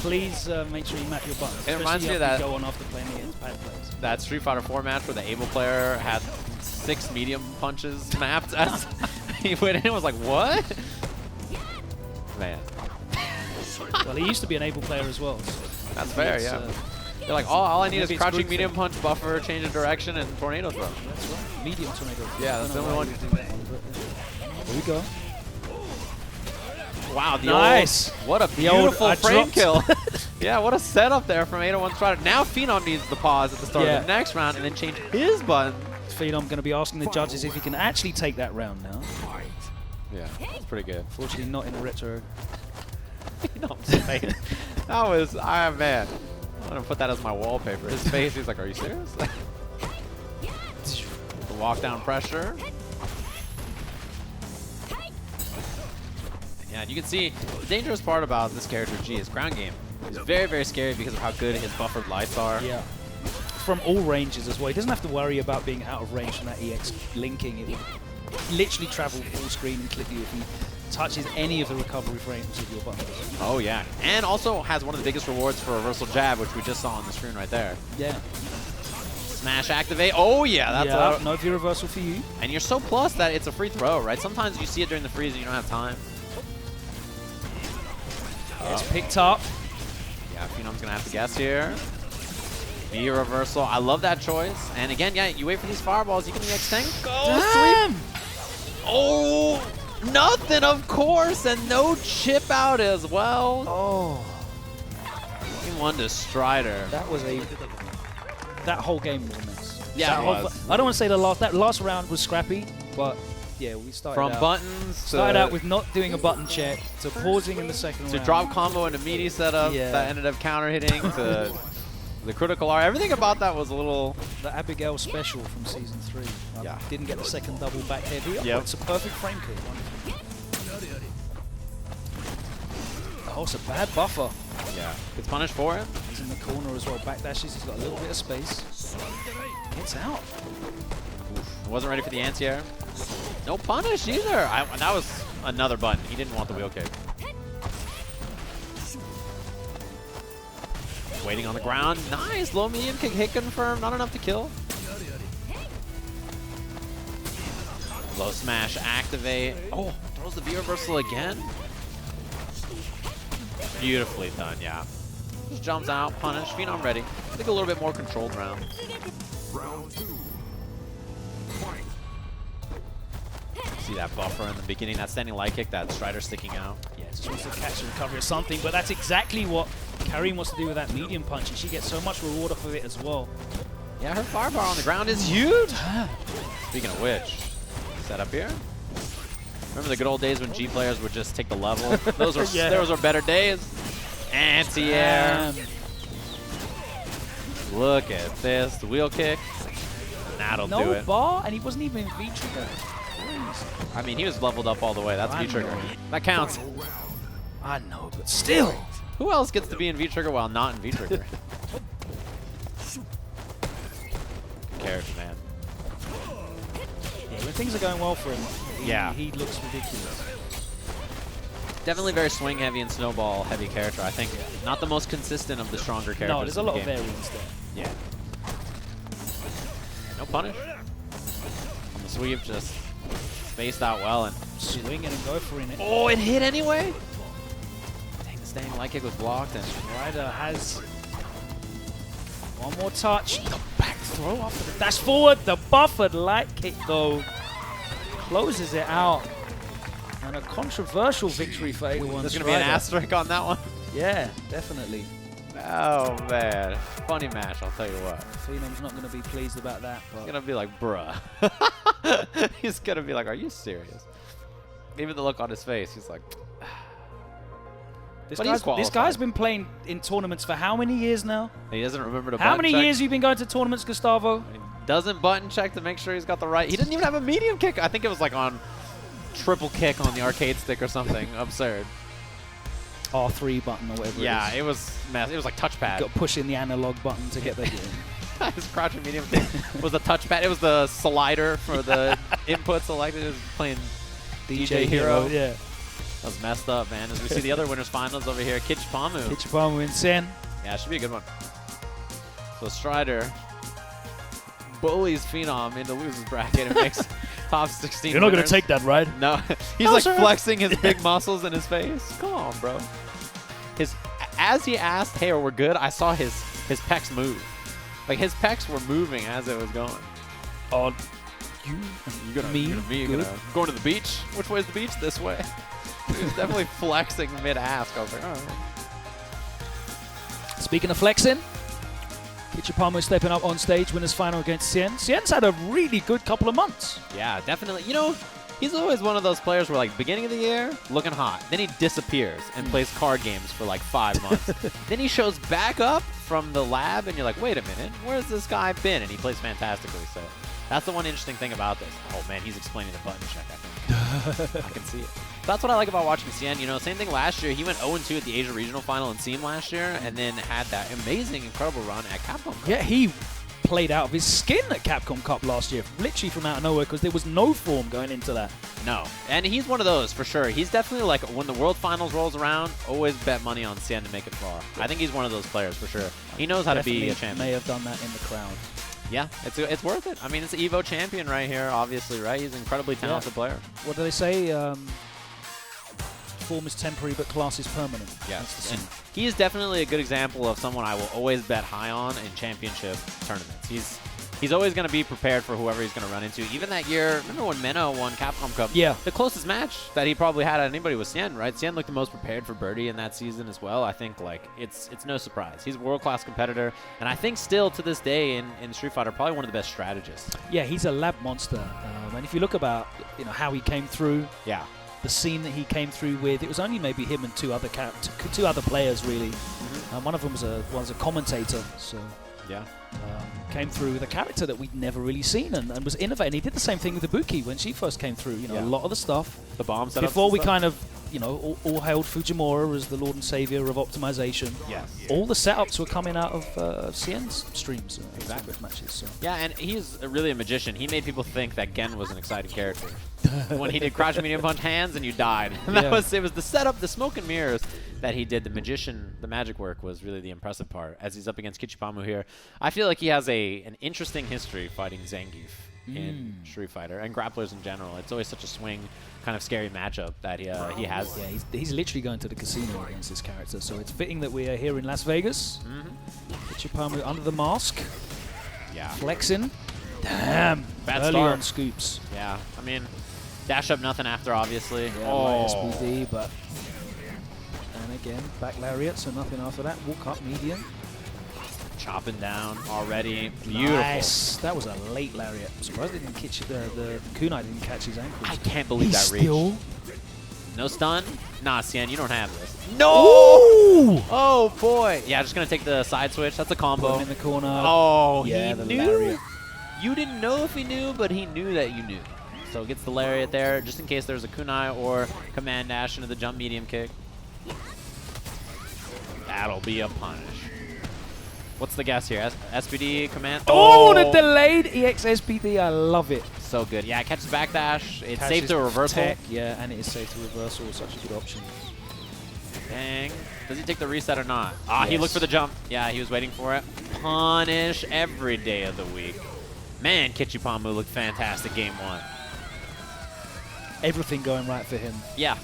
Please make sure you map your buttons. It reminds me of that. Go on after playing against pad players. That Street Fighter 4 match where the Able player had 6 medium punches mapped as he went in and was like, what? Man. Well, he used to be an Able player as well. So that's fair, yeah. They're like, all I need is crouching medium punch, buffer, change of direction, and tornado throw. That's right. Medium tornado. Yeah, that's the only one. Here we go. Wow, the nice. What a beautiful frame kill. Yeah, what a setup there from 801 Strider. Now Phenom needs the pause at the start of the next round and then change his button. Phenom going to be asking the judges if he can actually take that round now. Yeah, that's pretty good. Fortunately, not in retro. That was, man. I'm going to put that as my wallpaper. His face, he's like, are you serious? The walk down pressure. Yeah, and you can see the dangerous part about this character, G, is ground game. He's very, very scary because of how good his buffered lights are. Yeah. From all ranges as well. He doesn't have to worry about being out of range from that EX linking. It will literally travel full screen and clip you if he touches any of the recovery frames of your button. Oh, yeah. And also has one of the biggest rewards for reversal jab, which we just saw on the screen right there. Yeah. Smash activate. Oh, yeah. That's no V reversal for you. And you're so plus that it's a free throw, right? Sometimes you see it during the freeze and you don't have time. It's picked up. Yeah, Phenom's going to have to guess here. V reversal. I love that choice. And again, yeah, you wait for these fireballs. You can EX10. Go sweep. Oh, nothing, of course. And no chip out as well. Oh. Game 1 to Strider. That was that whole game was a mess. Yeah, it was. I don't want to say that last round was scrappy, but yeah, we started from buttons started out with not doing a button check to pausing in the second round. To drop combo into meaty setup that ended up counter hitting to the critical R. Everything about that was a little... The Abigail special from Season 3. Didn't get the second double back heavy. Yep. It's a perfect frame kill. Oh, it's a bad buffer. Yeah. Gets punished for it. He's in the corner as well. Backdashes. He's got a little bit of space. Gets out. Oof. Wasn't ready for the anti-air. No punish either. That was another button. He didn't want the wheel kick. Waiting on the ground. Nice. Low medium kick hit confirmed. Not enough to kill. Low smash activate. Oh, throws the V reversal again. Beautifully done, yeah. Just jumps out, punish, Phenom ready. I think a little bit more controlled round. Round 2. Fight. See that buffer in the beginning, that standing light kick, that Strider sticking out. Yeah, just wants to catch and recovery or something, but that's exactly what Karin wants to do with that medium punch, and she gets so much reward off of it as well. Yeah, her firepower on the ground is huge. Speaking of which, set up here. Remember the good old days when G players would just take the level? Those were those were better days. Anti-air. Look at this, the wheel kick. That'll do it. No bar, and he wasn't even in V-trigger. I mean, he was leveled up all the way. That's V-trigger. That counts. I know, but still. Who else gets to be in V-trigger while not in V-trigger? Character, man. Yeah, when things are going well for him, he looks ridiculous. Definitely very swing heavy and snowball heavy character. I think not the most consistent of the stronger characters. No, there's a lot of variance there. Yeah. No punish. On the sweep, just spaced out well and swing it and go for it. Oh, it hit anyway. Dang, the standing light kick was blocked and Ryder has one more touch. The back throw after the dash forward. The buffered light kick though closes it out. And a controversial victory for A1. There's going to be an asterisk on that one. Yeah, definitely. Oh, man. Funny match, I'll tell you what. Phenom's not going to be pleased about that. He's going to be like, bruh. He's going to be like, are you serious? Even the look on his face, he's like... This guy's been playing in tournaments for how many years now? He doesn't remember to How many years have you been going to tournaments, Gustavo? He doesn't button check to make sure he's got the right... He didn't even have a medium kick. I think it was like on... triple kick on the arcade stick or something absurd. R3 button or whatever. Yeah, it was mess. It was like touchpad. Got pushing the analog button to get the game. His crouching medium thing was the touchpad. It was the slider for the input selected. It was playing DJ Hero. Yeah. That was messed up, man. As we see the other winners finals over here, Kichipa-Mu. Kichipa-Mu and Sen. Yeah, it should be a good one. So Strider bullies Phenom into losers bracket and makes top 16 You're not going to take that, right? No. He's like flexing his big muscles in his face. Come on, bro. As he asked, hey, we're good, I saw his pecs move. Like, his pecs were moving as it was going. Oh, me? Going to the beach? Which way is the beach? This way. He was definitely flexing mid-ask. I was like, all right. Speaking of flexing, Kichipa-Mu stepping up on stage, winners final against Sien. Sien's had a really good couple of months. Yeah, definitely. You know, he's always one of those players where, like, beginning of the year, looking hot. Then he disappears and plays card games for, like, 5 months. Then he shows back up from the lab, and you're like, wait a minute, where's this guy been? And he plays fantastically. So that's the one interesting thing about this. Oh, man, he's explaining the button check, I think. I can see it. That's what I like about watching Sien. You know, same thing last year. He went 0-2 at the Asia Regional Final in Team last year, and then had that amazing, incredible run at Capcom Cup. Yeah, he played out of his skin at Capcom Cup last year, literally from out of nowhere, because there was no form going into that. No, and he's one of those for sure. He's definitely like, when the World Finals rolls around, always bet money on Sien to make it far. I think he's one of those players for sure. He knows how to be a champion. May have done that in the crowd. Yeah, it's worth it. I mean, it's an EVO champion right here, obviously, right? He's an incredibly talented player. What do they say? Form is temporary, but class is permanent. Yes, and he is definitely a good example of someone I will always bet high on in championship tournaments. He's always going to be prepared for whoever he's going to run into. Even that year, remember when Menno won Capcom Cup? Yeah. The closest match that he probably had at anybody was Sien, right? Sien looked the most prepared for Birdie in that season as well. I think, like, it's no surprise. He's a world-class competitor, and I think still to this day in Street Fighter, probably one of the best strategists. Yeah, he's a lab monster. And if you look about, how he came through, the scene that he came through with, it was only maybe him and two other players really. One of them was a commentator, so came through with a character that we'd never really seen and was innovating. He did the same thing with Ibuki when she first came through. A lot of the stuff. The bomb setups before we kind of all hailed Fujimura as the Lord and Savior of optimization. Yes. All the setups were coming out of Sien's streams. Exactly. Matches. So. Yeah, and he's really a magician. He made people think that Gen was an exciting character. When he did crouch medium punch hands and you died. And it was the setup, the smoke and mirrors that he did, the magic work was really the impressive part as he's up against Kichipa-Mu here. I feel like he has an interesting history fighting Zangief in Street Fighter and grapplers in general. It's always such a swing, kind of scary matchup that he has. Yeah, he's literally going to the casino against this character, so it's fitting that we are here in Las Vegas. Kichipa-Mu under the mask. Yeah. Flexing. Damn. Bad Early start. on scoops. Yeah, I mean, dash up, nothing after, obviously. Yeah, light SPD, but... And again, back lariat, so nothing after that. Walk up, medium. Chopping down already. Beautiful. Nice. That was a late lariat. I'm surprised they didn't catch the kunai didn't catch his ankle. I can't believe that reach. No stun? Nah, Cien, you don't have this. No! Ooh! Oh, boy. Yeah, just going to take the side switch. That's a combo. Put him in the corner. Oh, yeah, he knew? lariat. You didn't know if he knew, but he knew that you knew. So gets the lariat there, just in case there's a kunai or command dash into the jump medium kick. That'll be a punish. What's the guess here? SPD command? Oh, the delayed EX SPD. I love it. So good. Yeah, it catches backdash. It's Catches safe to reversal. tech, yeah, and it is safe to reversal. Such a good option. Dang. Does he take the reset or not? Ah, he Yes. looked for the jump. Yeah, he was waiting for it. Punish every day of the week. Man, Kichipa-Mu looked fantastic game one. Everything going right for him. Yeah.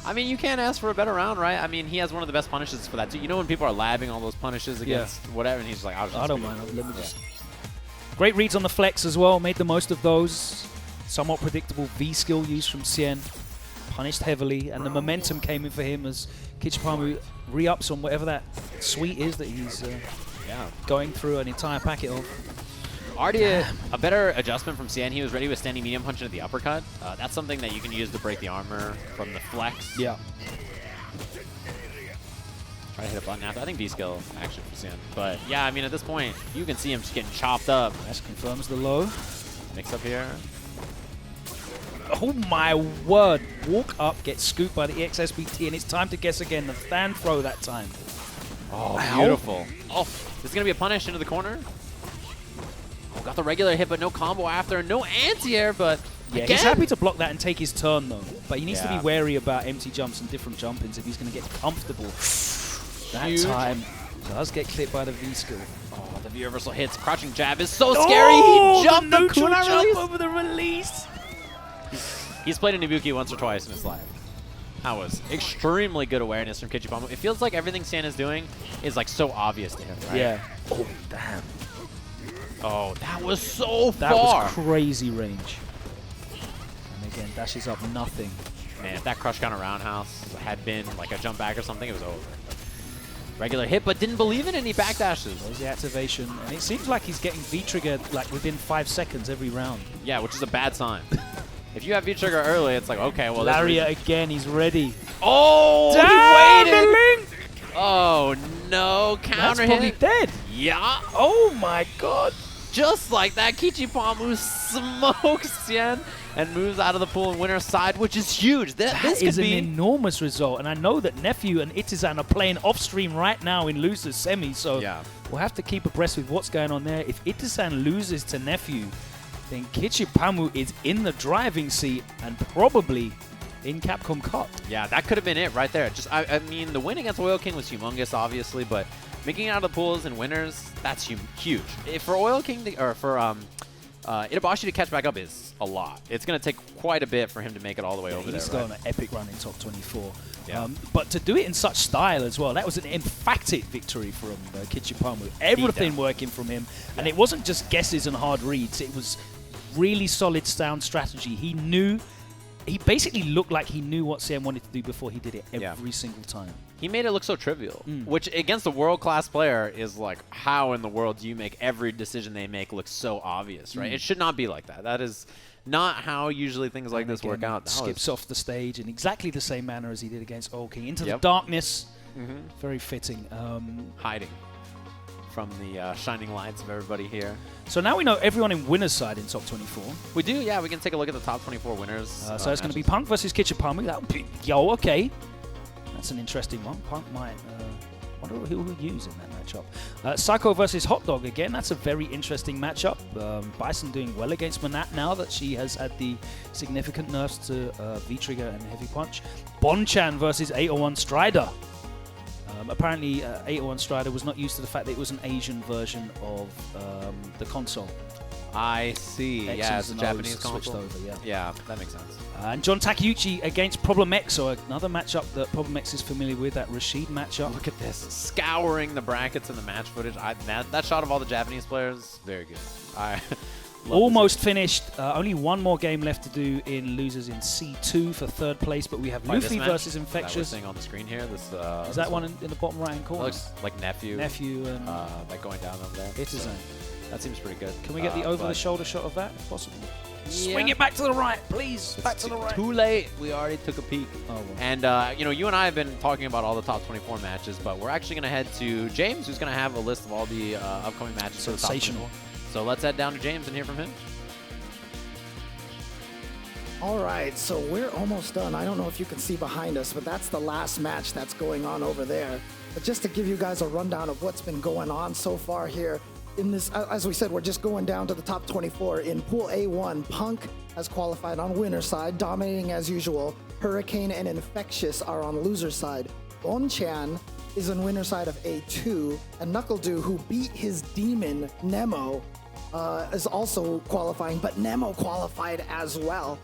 I mean, you can't ask for a better round, right? I mean, he has one of the best punishes for that, too. You know when people are labbing all those punishes against whatever, and he's just like, I don't mind. Let me just... Great reads on the flex as well. Made the most of those. Somewhat predictable V-skill use from Cien. Punished heavily, and the momentum came in for him as Kichipa-Mu re-ups on whatever that suite is that he's going through an entire packet of. Already a better adjustment from Cien. He was ready with standing medium punch into the uppercut. That's something that you can use to break the armor from the flex. Yeah. Try to hit a button after. I think V-skill actually for Cien. But yeah, I mean, at this point, you can see him just getting chopped up. That confirms the low. Mix up here. Oh my word. Walk up, get scooped by the EXSBT, and it's time to guess again. The stand throw that time. Oh, beautiful. Oh, this is going to be a punish into the corner. Oh, got the regular hit, but no combo after. No anti-air, but yeah, again. he's happy to block that and take his turn, though. But he needs to be Yeah. wary about empty jumps and different jump-ins if he's going to get comfortable. That Huge. time does get clipped by the V-skill. Oh, the V-reversal hits. Crouching jab is so scary. Oh, He jumped the neutral kunai jump release. over the release. He's played a Ibuki once or twice in his life. That was extremely good awareness from Kichipa-Mu. It feels like everything Cien is doing is like so obvious to him, right? Yeah. Oh, damn. Oh, that was so That far. was crazy range. And again, dashes up nothing. Man, if that crush counter roundhouse had been like a jump back or something, it was over. Regular hit, but didn't believe in any backdashes. There's the activation. And it seems like he's getting V-triggered like within 5 seconds every round. Yeah, which is a bad sign. If you have V-trigger early, it's like, okay, well, Lariat again, he's ready. Oh, damn, he waited. the link! Oh, no. That's Counter probably hit. dead. Yeah. Oh, my God. Just like that, Kichipa-Mu smokes Cien and moves out of the pool and winner's side, which is huge. This is could an be enormous result. And I know that Nephew and Itizan are playing off-stream right now in losers semi, so we'll have to keep abreast with what's going on there. If Itizan loses to Nephew, then Kichipa-Mu is in the driving seat and probably in Capcom Cup. Yeah, that could have been it right there. Just, I mean, the win against Oil King was humongous, obviously, but making it out of the pools and winners, that's huge. For Oil King, or for Itabashi to catch back up is a lot. It's going to take quite a bit for him to make it all the way over there. He's got an epic run in top 24. Yeah. But to do it in such style as well, that was an emphatic victory from Kichipa-Mu. Everything working from him. And it wasn't just guesses and hard reads. It was really solid sound strategy. He basically looked like he knew what Cien wanted to do before he did it every single time. He made it look so trivial, which against a world-class player is like, how in the world do you make every decision they make look so obvious, right? It should not be like that. That is not how usually things like this work out. Skips off the stage in exactly the same manner as he did against Oil King. Into the darkness. Very fitting. Hiding from the shining lights of everybody here. So now we know everyone in winner's side in top 24. We do, yeah. We can take a look at the top 24 winners. So it's going to be Punk versus Kichipa-Mu. That would be, okay. That's an interesting one. Punk might wonder who we'll use in that matchup. Sako versus Hot Dog again. That's a very interesting matchup. Bison doing well against Manat now that she has had the significant nerfs to V-Trigger and Heavy Punch. Bonchan versus 801 Strider. Apparently, 801 Strider was not used to the fact that it was an Asian version of the console. I see. X's Yeah, it's a and Japanese O's console. switched over, yeah. Yeah, that makes sense. And John Takeuchi against Problem X, so another matchup that Problem X is familiar with, that Rashid matchup. Look at this, scouring the brackets and the match footage. That shot of all the Japanese players, very good. I Almost finished. Only one more game left to do in losers in C2 for third place, but we have Luffy versus Infexious. That we're seeing on the screen here. This is that one in the bottom right-hand corner? Looks like Nephew. Nephew and that going down over there. It is. That seems pretty good. Can we get the over-the-shoulder shot of that, if possible? Yeah. Swing it back to the right, please. Back to the right. Too late. We already took a peek. Oh, well. And, you know, you and I have been talking about all the top 24 matches, but we're actually going to head to James, who's going to have a list of all the upcoming matches for the top 24. So let's head down to James and hear from him. All right, so we're almost done. I don't know if you can see behind us, but that's the last match that's going on over there. But just to give you guys a rundown of what's been going on so far here in this, as we said, we're just going down to the top 24. In Pool A1, Punk has qualified on winner's side, dominating as usual. Hurricane and Infectious are on loser's side. Bonchan is on winner's side of A2, and NuckleDu, who beat his demon, Nemo, is also qualifying, but Nemo qualified as well.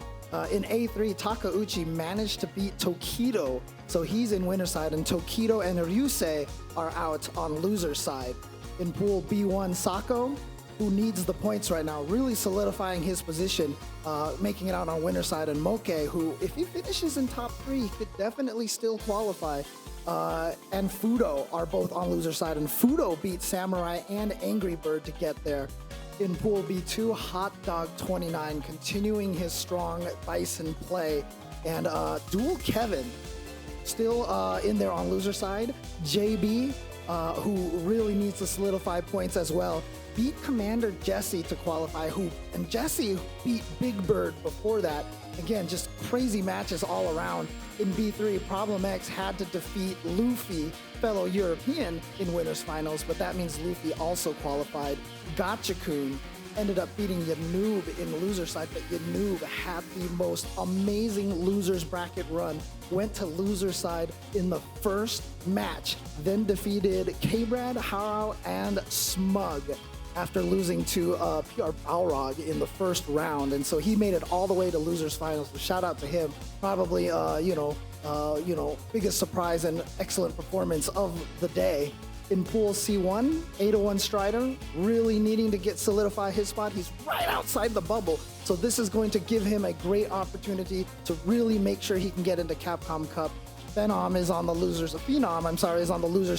In A3, Takeuchi managed to beat Tokido, so he's in winner's side, and Tokido and Ryusei are out on loser's side. In Pool B1, Sako, who needs the points right now, really solidifying his position, making it out on winner's side, and Moke, who, if he finishes in top 3, could definitely still qualify. And Fudo are both on loser's side, and Fudo beat Samurai and Angry Bird to get there. In Pool B2, Hot Dog 29 continuing his strong Bison play, and Dual Kevin still in there on loser side. JB, who really needs to solidify points as well, beat Commander Jesse to qualify, and Jesse beat Big Bird before that. Again, just crazy matches all around. In B3, Problem X had to defeat Luffy, fellow European, in winners finals, but that means Luffy also qualified. Gotcha-kun ended up beating Yanoob in loser side, but Yanoob had the most amazing losers bracket run, went to loser side in the first match, then defeated K-Brad, Harrow, and Smug after losing to PR Balrog in the first round, and so he made it all the way to losers finals. So shout out to him. Probably, biggest surprise and excellent performance of the day. In Pool C1, 801 Strider really needing to solidify his spot. He's right outside the bubble, so this is going to give him a great opportunity to really make sure he can get into Capcom Cup. Phenom is on the losers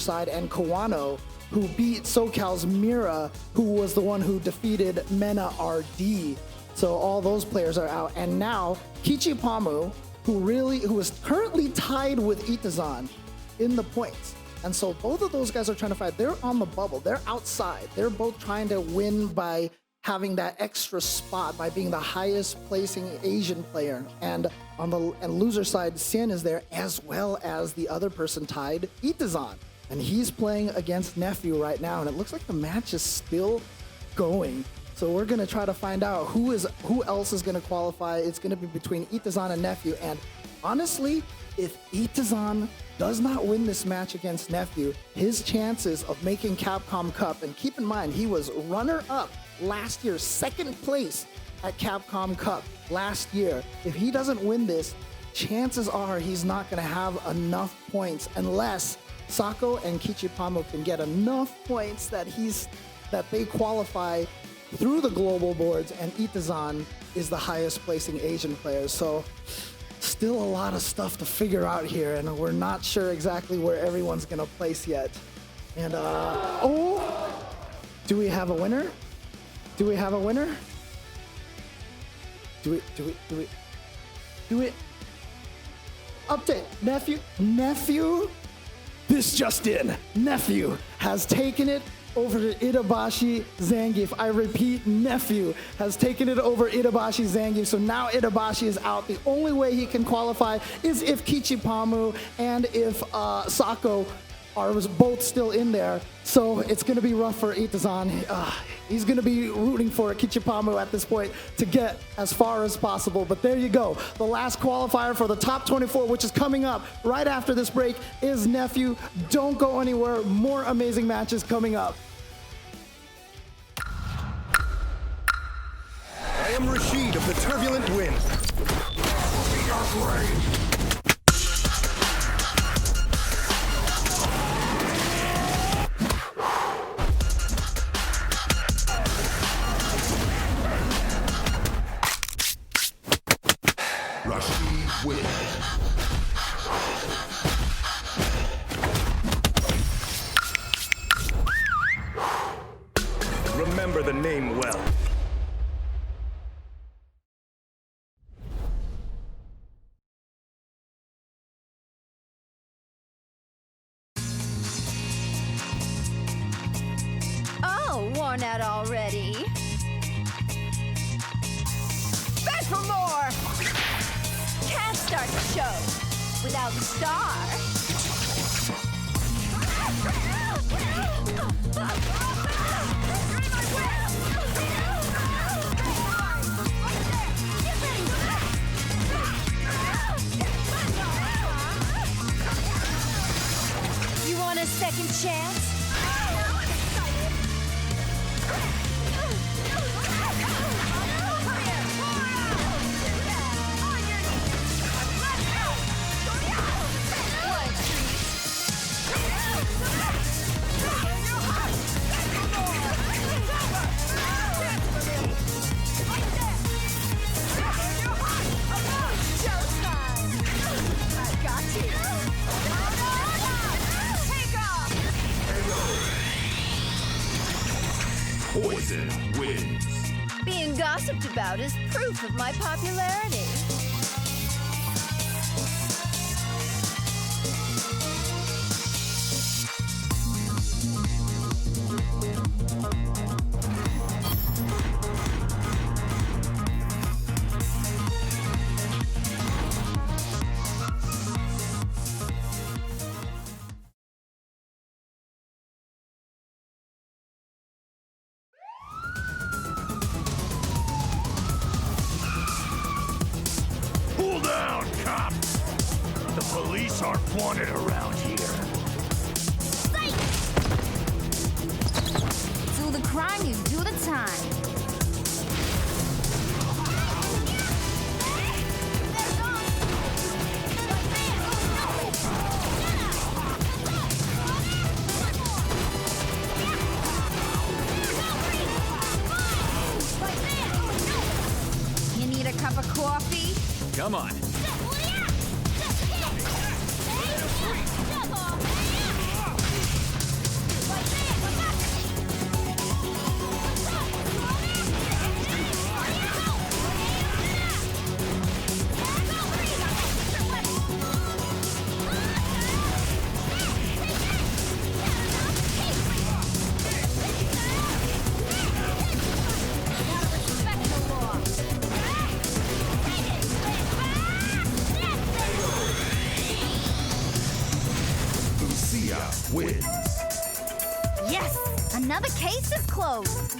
side, and Kawano, who beat SoCal's Mira, who was the one who defeated Mena RD. So all those players are out, and now Kichipa-Mu, who is currently tied with Itazan in the points. And so both of those guys are trying to fight. They're on the bubble. They're outside. They're both trying to win by having that extra spot, by being the highest placing Asian player. And on the loser side, Sin is there, as well as the other person tied, Itazan. And he's playing against Nephew right now, and it looks like the match is still going. So we're gonna try to find out who else is gonna qualify. It's gonna be between Itazan and Nephew. And honestly, if Itazan does not win this match against Nephew, his chances of making Capcom Cup, and keep in mind, he was runner-up last year, second place at Capcom Cup last year. If he doesn't win this, chances are he's not gonna have enough points unless Sako and Kichipa-Mu can get enough points that they qualify through the global boards, and Itazan is the highest placing Asian player. So still a lot of stuff to figure out here, and we're not sure exactly where everyone's gonna place yet. And do we have a winner? Do we have a winner? Do we? Update, Nephew. This just in, Nephew has taken it over to Itabashi Zangief. I repeat, Nephew has taken it over Itabashi Zangief. So now Itabashi is out. The only way he can qualify is if Kichipa-Mu and if Sako are both still in there. So it's going to be rough for Itazan. He's going to be rooting for Kichipa-Mu at this point to get as far as possible. But there you go. The last qualifier for the top 24, which is coming up right after this break, is Nephew. Don't go anywhere. More amazing matches coming up. I am Rashid of the Turbulent Wind. Rashid wins. Remember the name well. Worn out already. Beg for more! Can't start the show without the star. You want a second chance? Poison wins. Being gossiped about is proof of my popularity. Cool down, cops! The police aren't wanted around here. Do the crime, you do the time. You need a cup of coffee? Come on. Wins. Yes! Another case is closed.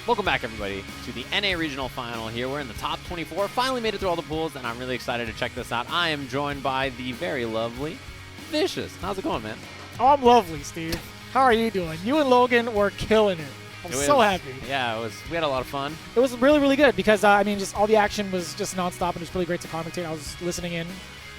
Welcome back, everybody, to the NA Regional Final here. We're in the top 24. Finally made it through all the pools, and I'm really excited to check this out. I am joined by the very lovely Vicious. How's it going, man? Oh, I'm lovely, Steve. How are you doing? You and Logan were killing it. I'm so happy. Yeah, we had a lot of fun. It was really, really good because, I mean, just all the action was just nonstop, and it was really great to commentate. I was listening in,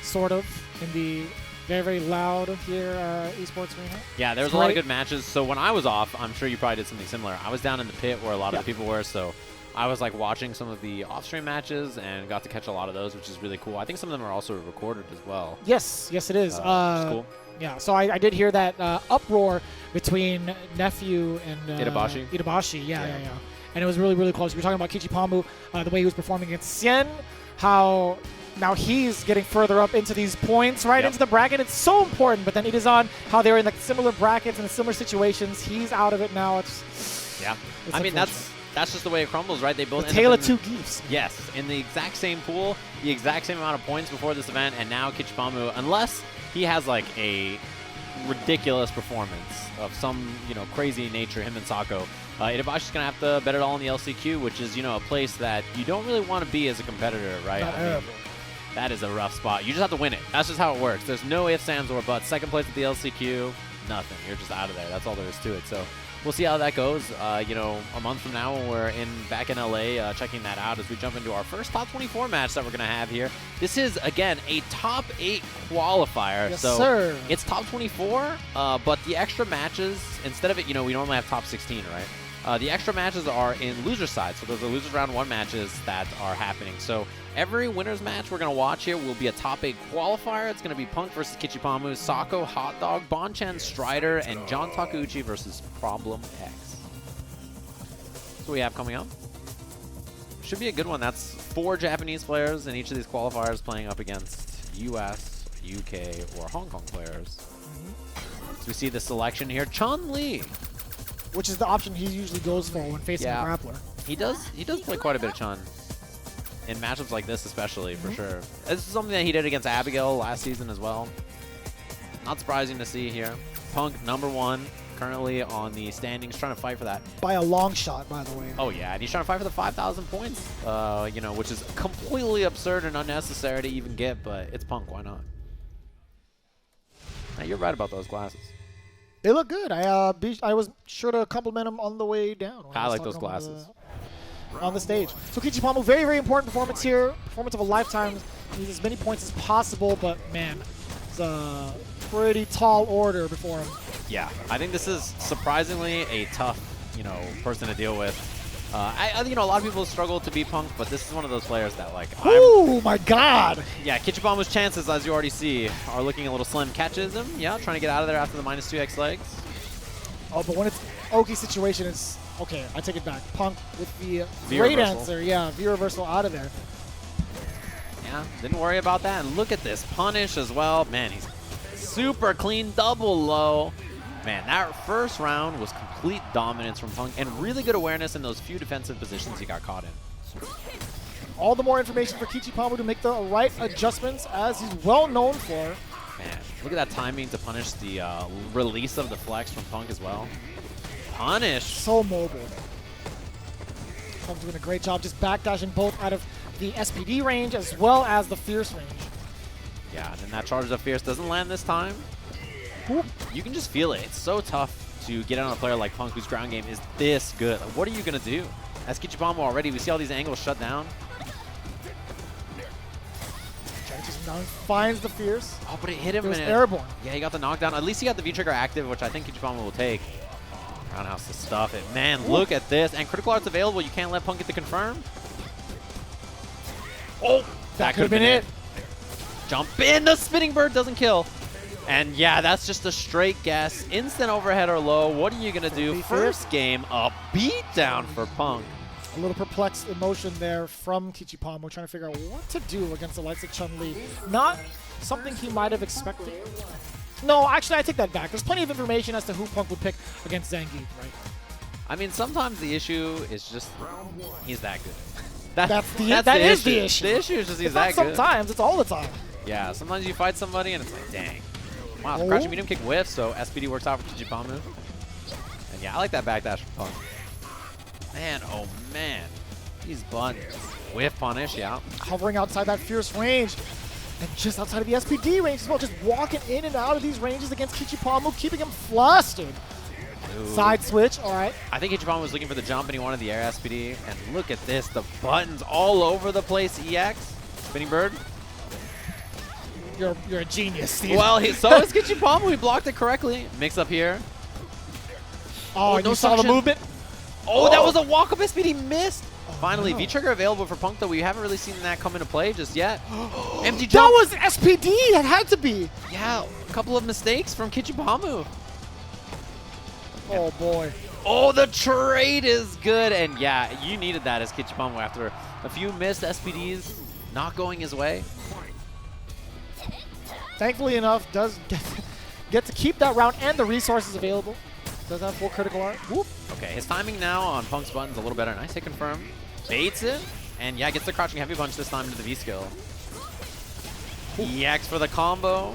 sort of, in the very, very loud here esports arena. Yeah, there was a lot of good matches. So when I was off, I'm sure you probably did something similar. I was down in the pit where a lot of the people were, so I was like watching some of the off-stream matches and got to catch a lot of those, which is really cool. I think some of them are also recorded as well. Yes, it is. Which is cool. Yeah, so I did hear that uproar between Nephew and Itabashi. Yeah. And it was really, really close. We were talking about Kichipa-Mu, the way he was performing against Xian, how now he's getting further up into these points, right, into the bracket. It's so important, but then it is on how they were in like similar brackets and similar situations. He's out of it now. It's I mean, that's just the way it crumbles, right? They both the tale of two geese. Yes, in the exact same pool, the exact same amount of points before this event, and now Kichipa-Mu, unless he has like a ridiculous performance of some, crazy nature, him and Sako, Itabashi's going to have to bet it all on the LCQ, which is, a place that you don't really want to be as a competitor, right? That is a rough spot. You just have to win it. That's just how it works. There's no ifs, ands, or buts. Second place at the LCQ, nothing. You're just out of there. That's all there is to it. So we'll see how that goes. A month from now when we're back in LA, checking that out as we jump into our first top 24 match that we're going to have here. This is, again, a top 8 qualifier. Yes, so sir. It's top 24, but the extra matches, instead of it, we normally have top 16, right? The extra matches are in loser side. So those are losers round 1 matches that are happening. So every winner's match we're going to watch here will be a top 8 qualifier. It's going to be Punk versus Kichipa-Mu, Sako, Hot Dog, Bonchan, Strider, and John Takeuchi versus Problem X. That's what we have coming up. Should be a good one. That's 4 Japanese players in each of these qualifiers playing up against US, UK, or Hong Kong players. So we see the selection here. Chun-Li. Which is the option he usually goes for when facing a grappler. He does play quite a bit of Chun. In matchups like this especially, for sure. This is something that he did against Abigail last season as well. Not surprising to see here. Punk, #1, currently on the standings, trying to fight for that. By a long shot, by the way. Oh, yeah, and he's trying to fight for the 5,000 points, which is completely absurd and unnecessary to even get, but it's Punk, why not? Now, you're right about those glasses. They look good. I was sure to compliment him on the way down. I like those glasses. On the stage. So Kichipa-Mu, very, very important performance here. Performance of a lifetime. Needs as many points as possible, but man, it's a pretty tall order before him. Yeah, I think this is surprisingly a tough, person to deal with. I think a lot of people struggle to beat Punk, but this is one of those players that oh my God! Yeah, Kichipa-Mu's chances, as you already see, are looking a little slim. Catches him, trying to get out of there after the -2x legs. Oh, but when it's Oki situation, it's okay. I take it back. Punk with the V-reversal. great answer. Yeah, V-reversal out of there. Yeah, didn't worry about that. And look at this punish as well. Man, he's super clean, double low. Man, that first round was complete dominance from Punk and really good awareness in those few defensive positions he got caught in. All the more information for Kichipa-Mu to make the right adjustments, as he's well known for. Man, look at that timing to punish the release of the flex from Punk as well. Punish. So mobile. Punk's doing a great job just backdashing both out of the SPD range as well as the Fierce range. Yeah, and then that charge of Fierce doesn't land this time. You can just feel it. It's so tough to get on a player like Punk whose ground game is this good. What are you going to do? As Kichipa-Mu already, we see all these angles shut down. Finds the Fierce. Oh, but it hit him. It was airborne. Yeah, he got the knockdown. At least he got the V-trigger active, which I think Kichipa-Mu will take. Roundhouse to stuff it. Man, look at this. And critical art's available. You can't let Punk get the confirm. Oh, that could have been it. Jump in. The spinning bird doesn't kill. And yeah, that's just a straight guess. Instant overhead or low. What are you going to do? First game, a beatdown for Punk. A little perplexed emotion there from Kichipa-Mu, trying to figure out what to do against the likes of Chun-Li. Not something he might have expected. No, actually, I take that back. There's plenty of information as to who Punk would pick against Zangief, right? I mean, sometimes the issue is just he's that good. That is the issue. The issue is just he's that good. Sometimes, it's all the time. Yeah, sometimes you fight somebody and it's like, dang. Wow, the crouching medium kick whiff, so SPD works out for Kichipa-Mu. And yeah, I like that backdash from Punk. Man, oh man. These buttons. Whiff punish, yeah. Hovering outside that fierce range. And just outside of the SPD range as well. Just walking in and out of these ranges against Kichipa-Mu, keeping him flustered. Ooh. Side switch, all right. I think Kichipa-Mu was looking for the jump and he wanted the air SPD. And look at this, the buttons all over the place. EX, spinning bird. You're a genius, Steve. Well, so is Kichipa-Mu. He blocked it correctly. Mix up here. Oh, and no, you saw the movement? Oh, that was a walk-up SPD missed. Finally, V-Trigger available for Punk, though we haven't really seen that come into play just yet. Empty jump. That was SPD. It had to be. Yeah, a couple of mistakes from Kichipa-Mu. Oh, boy. Oh, the trade is good. And yeah, you needed that as Kichipa-Mu after a few missed SPDs not going his way. Thankfully enough, does get to keep that round and the resources available. Does have full critical art. Whoop. Okay, his timing now on Punk's buttons a little better. Nice hit confirm. Baits it. And yeah, gets the crouching heavy punch this time into the V skill. EX for the combo.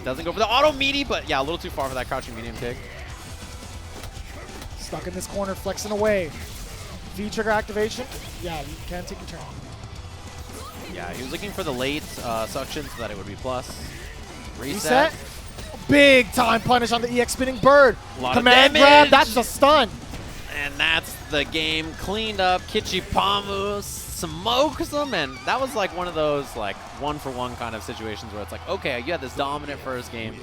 Doesn't go for the auto meaty, but yeah, a little too far for that crouching medium kick. Stuck in this corner, flexing away. V-trigger activation. Yeah, you can take your turn. Yeah, he was looking for the late suction so that it would be plus. Reset. Big time punish on the EX spinning bird. Command grab, that's a stun. And that's the game cleaned up. Kichipa-Mu smokes them, and that was like one of those like one-for-one kind of situations where it's like, okay, you had this dominant first game,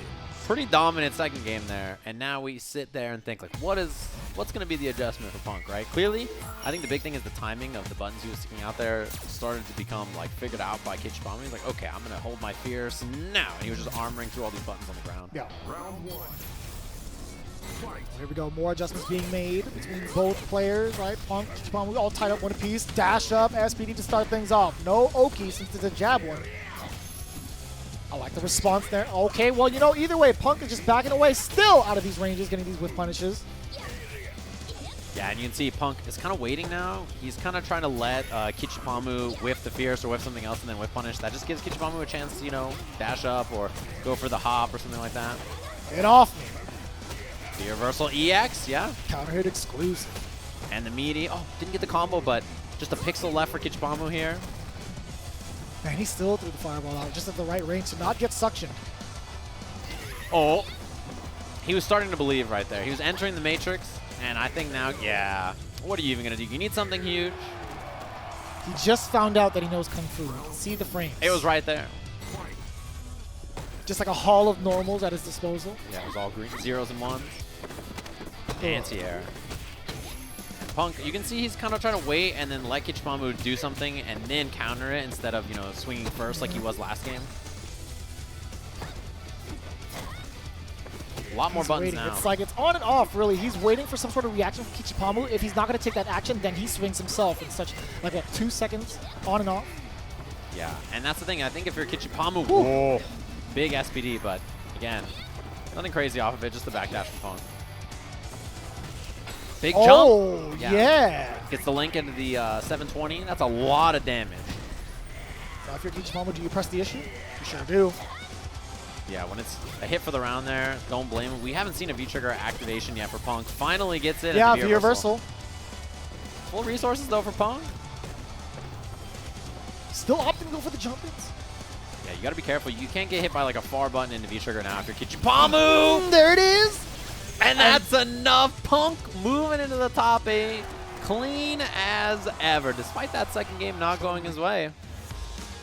pretty dominant second game there, and now we sit there and think like, what's going to be the adjustment for Punk, right? Clearly, I think the big thing is the timing of the buttons he was sticking out there started to become like figured out by Kichipa-Mu. He's like, okay, I'm going to hold my fierce now, and he was just armoring through all these buttons on the ground. Yeah. Round one. Here we go, more adjustments being made between both players, right? Punk, Kichipa-Mu all tied up one apiece. Dash up, SPD to start things off. No Oki since it's a jab one. I like the response there. Okay, well, you know, either way, Punk is just backing away still out of these ranges, getting these whiff punishes. Yeah, and you can see Punk is kind of waiting now. He's kind of trying to let Kichipa-Mu whiff the fierce or whiff something else and then whiff punish. That just gives Kichipa-Mu a chance to, you know, dash up or go for the hop or something like that. Get off me. The reversal EX, yeah. Counter hit exclusive. And the meaty. Oh, didn't get the combo, but just a pixel left for Kichipa-Mu here. Man, he still threw the fireball out just at the right range to not get suction. Oh. He was starting to believe right there. He was entering the matrix, and I think now, yeah. What are you even going to do? You need something huge. He just found out that he knows Kung Fu. You can see the frames. It was right there. Just like a hall of normals at his disposal. Yeah, it was all green. Zeros and ones. Anti-air. Punk, you can see he's kind of trying to wait and then let Kichipa-Mu do something and then counter it instead of, you know, swinging first like he was last game. A lot more buttons now. It's like it's on and off, really. He's waiting for some sort of reaction from Kichipa-Mu. If he's not going to take that action, then he swings himself in such like what, 2 seconds on and off. Yeah, and that's the thing. I think if you're Kichipa-Mu, whoa, big SPD, but again, nothing crazy off of it, just the backdash from Punk. Big jump. Oh, yeah. Gets the link into the 720. That's a lot of damage. So if you're Kichipa-Mu, do you press the issue? You sure do. Yeah, when it's a hit for the round there, don't blame him. We haven't seen a V-trigger activation yet for Punk. Finally gets it. Yeah, V-reversal. Full resources, though, for Punk. Still opting to go for the jump-ins. Yeah, you got to be careful. You can't get hit by like a far button into V-trigger now if you're Kichipa-Mu. There it is. And that's enough. Punk moving into the top 8. Clean as ever, despite that second game not going his way.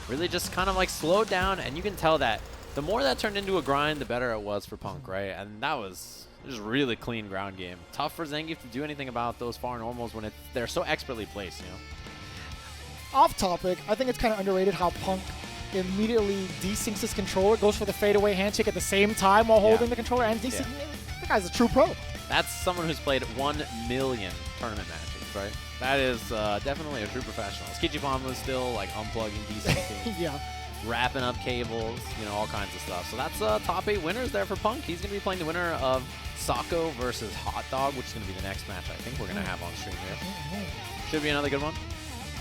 Really just kind of like slowed down, and you can tell that the more that turned into a grind, the better it was for Punk, right? And that was just really clean ground game. Tough for Zangief to do anything about those far normals when they're so expertly placed, you know? Off topic, I think it's kind of underrated how Punk immediately desyncs his controller, goes for the fadeaway handshake at the same time while holding the controller, and desyncs. That guy's a true pro. That's someone who's played 1 million tournament matches, right? That is definitely a true professional. Kichipa-Mu is still like unplugging, desyncing, yeah, wrapping up cables, you know, all kinds of stuff. So that's top 8 winners there for Punk. He's going to be playing the winner of Sako versus Hot Dog, which is going to be the next match I think we're going to have on stream here. Should be another good one.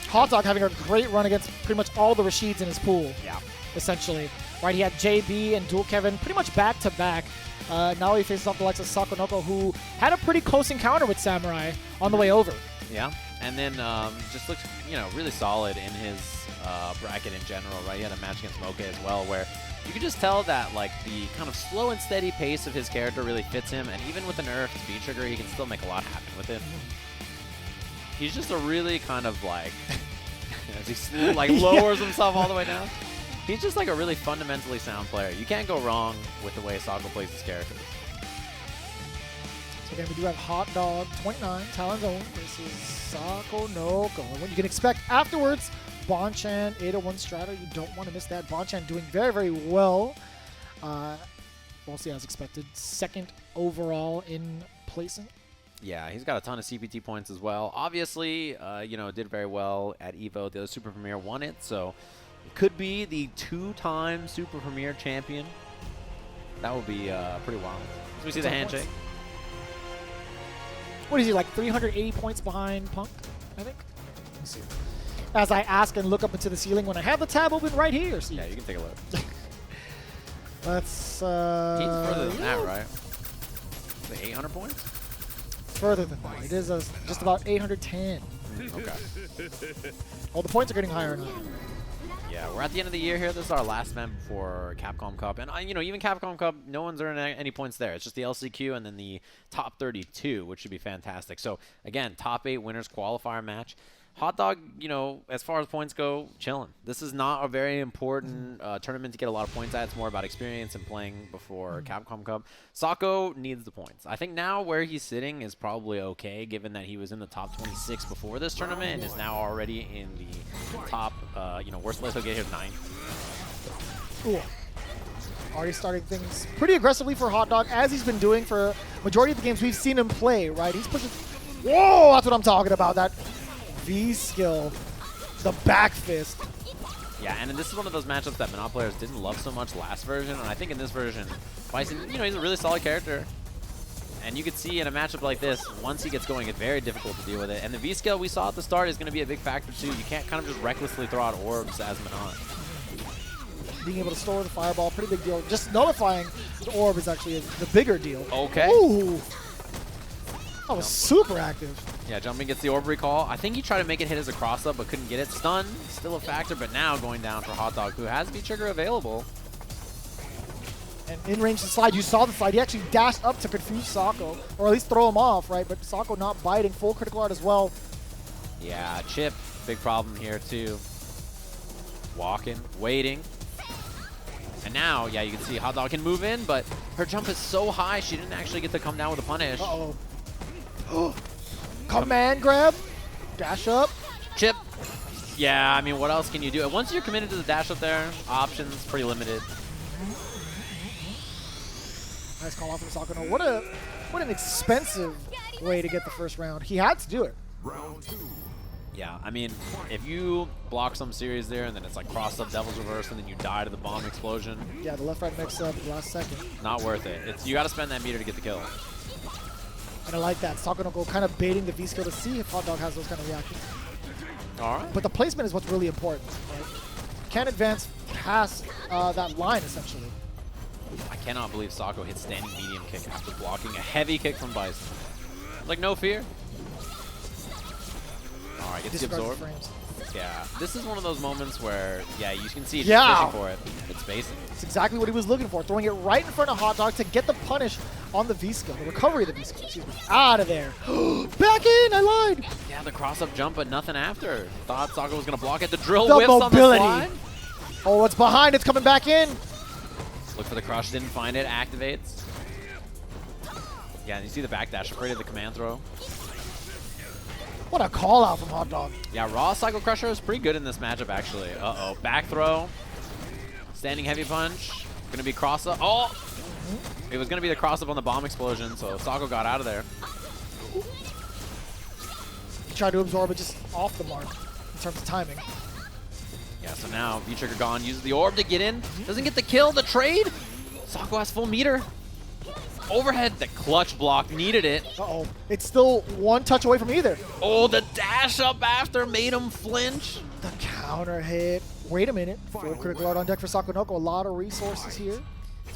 Hot Dog having a great run against pretty much all the Rashids in his pool. Yeah. Essentially. Right, he had JB and Dual Kevin pretty much back to back. Now he faces off the likes of Sako, who had a pretty close encounter with Samurai on the way over. Yeah, and then just looks, really solid in his bracket in general, right? He had a match against Moke as well, where you could just tell that like the kind of slow and steady pace of his character really fits him, and even with the nerfed V-Trigger, he can still make a lot happen with it. He's just a really kind of like, as he like lowers himself all the way down. He's just like a really fundamentally sound player. You can't go wrong with the way Sako plays his characters. So again, we do have Hot Dog 29, Talon's own versus Sako Noko. And what you can expect afterwards, Bonchan 801 Strata. You don't want to miss that. Bonchan doing very, very well. Mostly as expected. Second overall in placing. Yeah, he's got a ton of CPT points as well. Obviously, did very well at EVO. The other Super Premier won it, so it could be the 2-time Super Premier champion. That would be pretty wild. So we see the handshake. What is he, like 380 points behind Punk, I think? Let me see. As I ask and look up into the ceiling when I have the tab open right here. Yeah, you can take a look. Let's... He's further than that, right? Is it 800 points? Further than that. It is just about 810. Okay. Well, the points are getting higher and higher. Yeah, we're at the end of the year here. This is our last event before Capcom Cup. And, even Capcom Cup, no one's earning any points there. It's just the LCQ and then the top 32, which should be fantastic. So, again, top 8 winners qualifier match. Hot Dog, as far as points go, chilling. This is not a very important tournament to get a lot of points at. It's more about experience and playing before Capcom Cup. Sako needs the points. I think now where he's sitting is probably okay, given that he was in the top 26 before this tournament and is now already in the top, worst place he'll get here, 9th. Cool. Already starting things pretty aggressively for Hot Dog, as he's been doing for majority of the games we've seen him play, right? He's pushing... Whoa, that's what I'm talking about. That V-skill, the back fist. Yeah, and this is one of those matchups that Mono players didn't love so much last version, and I think in this version, Bison, he's a really solid character. And you could see in a matchup like this, once he gets going, it's very difficult to deal with it. And the V-skill we saw at the start is going to be a big factor too. You can't kind of just recklessly throw out orbs as Mono. Being able to store the fireball, pretty big deal. Just nullifying the orb is actually the bigger deal. Okay. Ooh. That was super active. Yeah, jumping gets the orb recall. I think he tried to make it hit as a cross-up, but couldn't get it. Stun, still a factor, but now going down for Hot Dog, who has V-Trigger available. And in range to slide, you saw the slide. He actually dashed up to confuse Sako, or at least throw him off, right? But Sako not biting, full critical art as well. Yeah, Chip, big problem here too. Walking, waiting. And now, yeah, you can see Hot Dog can move in, but her jump is so high, she didn't actually get to come down with a punish. Uh-oh. Command grab, dash up. Chip. Yeah, I mean, what else can you do? Once you're committed to the dash up there, options pretty limited. Nice call off from Sako. What an expensive way to get the first round. He had to do it. Round 2. Yeah, I mean, if you block some series there and then it's like cross-up Devil's Reverse and then you die to the bomb explosion. Yeah, the left-right mix-up last second. Not worth it. You got to spend that meter to get the kill. And I like that. Sako kind of baiting the V-skill to see if Hot Dog has those kind of reactions. All right. But the placement is what's really important, right? Can't advance past that line, essentially. I cannot believe Sako hit standing medium kick after blocking a heavy kick from Bison. Like, no fear. All right, gets the absorb. Yeah, this is one of those moments where, yeah, you can see it fishing for it. It's basic. It's exactly what he was looking for, throwing it right in front of Hot Dog to get the punish on the V-skill, the recovery of the V-skill, excuse me. Out of there. Back in, I lied. Yeah, the cross-up jump, but nothing after. Thought Sako was going to block it. The drill the whips mobility. on the slide. Oh, what's behind? It's coming back in. Look for the crush, didn't find it, activates. Yeah, and you see the backdash, afraid of the command throw. What a call out from Hot Dog. Yeah, Raw Cycle Crusher is pretty good in this matchup, actually. Uh-oh, back throw. Standing heavy punch. Gonna be cross-up. Oh! It was gonna be the cross-up on the bomb explosion, so Sako got out of there. He tried to absorb it just off the mark in terms of timing. Yeah, so now V-Trigger gone, uses the orb to get in. Doesn't get the kill, the trade. Sako has full meter. Overhead, the clutch block, needed it. Uh-oh, it's still one touch away from either. Oh, the dash up after made him flinch. The counter hit. Wait a minute. Full critical art on deck for Sako. A lot of resources here.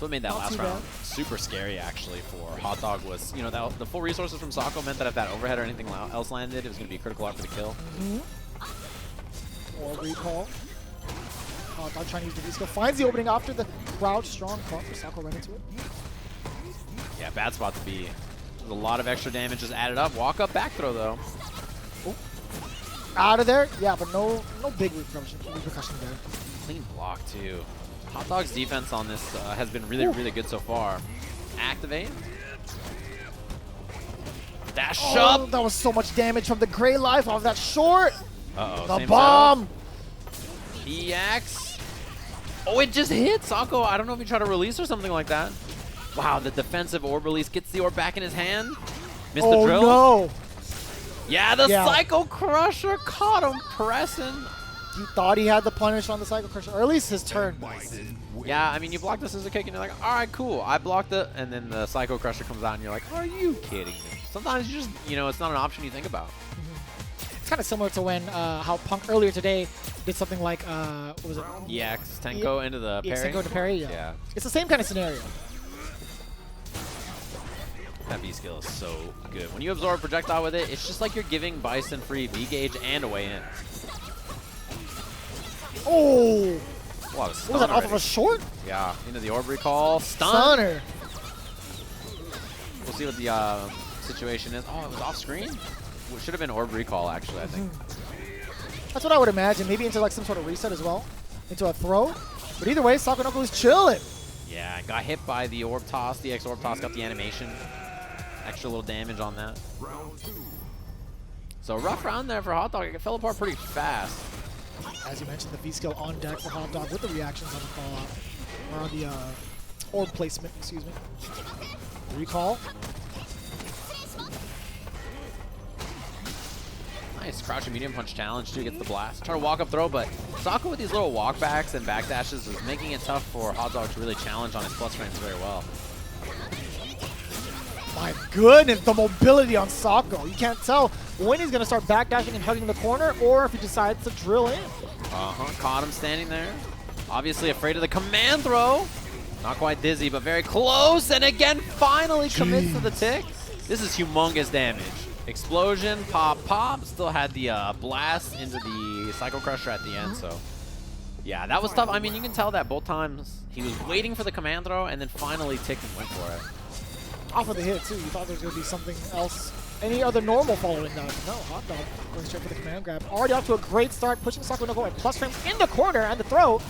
That's what made that Not last too round bad. super scary, actually, for Hot Dog was, you know, that, the full resources from Sako meant that if that overhead or anything else landed, it was going to be a critical art for the kill. Or recall. Hot Dog trying to use the V-skill. Finds the opening after the crouch. Strong call for Sako ran into it. Yeah, bad spot to be. There's a lot of extra damage just added up. Walk up back throw, though. Oh. Out of there. Yeah, but no big repercussion there. Clean block, too. Hot Dog's defense on this has been really, really good so far. Activate. Dash up. That was so much damage from the Gray Life off that short. Uh-oh. The bomb. EX. Oh, it just hit Sako. I don't know if he tried to release or something like that. Wow, the defensive orb release gets the orb back in his hand. Missed the drill. Oh, no. Yeah, the Psycho Crusher caught him pressing. He thought he had the punish on the Psycho Crusher, or at least his turn. Yeah, I mean, you block the scissor kick and you're like, all right, cool. I blocked it, and then the Psycho Crusher comes out and you're like, are you kidding me? Sometimes you just, you know, it's not an option you think about. It's kind of similar to when how Punk earlier today did something like, what was it? EX Tenko into the parry. EX Tenko into parry, yeah. It's the same kind of scenario. That V-skill is so good. When you absorb projectile with it, it's just like you're giving Bison free V-gauge and a way in. Oh! A lot of stun. What was that, off of a short? Yeah, into the orb recall. Stun. Stunner. We'll see what the situation is. Oh, it was off screen? Well, it should have been orb recall, actually, I think. That's what I would imagine. Maybe into like some sort of reset as well. Into a throw. But either way, Sako Knuckle is chilling. Yeah, got hit by the orb toss. The X orb toss got the animation. Extra little damage on that. So rough round there for Hot Dog. It fell apart pretty fast. As you mentioned, the V-skill on deck for Hot Dog with the reactions on the call-out. Or on the orb placement, excuse me. Recall. Nice crouching medium punch challenge too, gets the blast. Try to walk up throw, but Sako with these little walkbacks and backdashes is making it tough for Hot Dog to really challenge on his plus frames very well. My goodness, the mobility on Sako. You can't tell when he's going to start backdashing and hugging the corner or if he decides to drill in. Caught him standing there. Obviously afraid of the command throw. Not quite dizzy, but very close. And again, finally commits to the tick. This is humongous damage. Explosion, pop, pop. Still had the blast into the Psycho Crusher at the end, so. Yeah, that was tough. I mean, you can tell that both times he was waiting for the command throw and then finally ticked and went for it. Off of the hit, too. You thought there was going to be something else. Any other normal following that? No, Hot Dog going straight for the command grab. Already off to a great start, pushing Sako Knuckle at plus frames in the corner and the throw.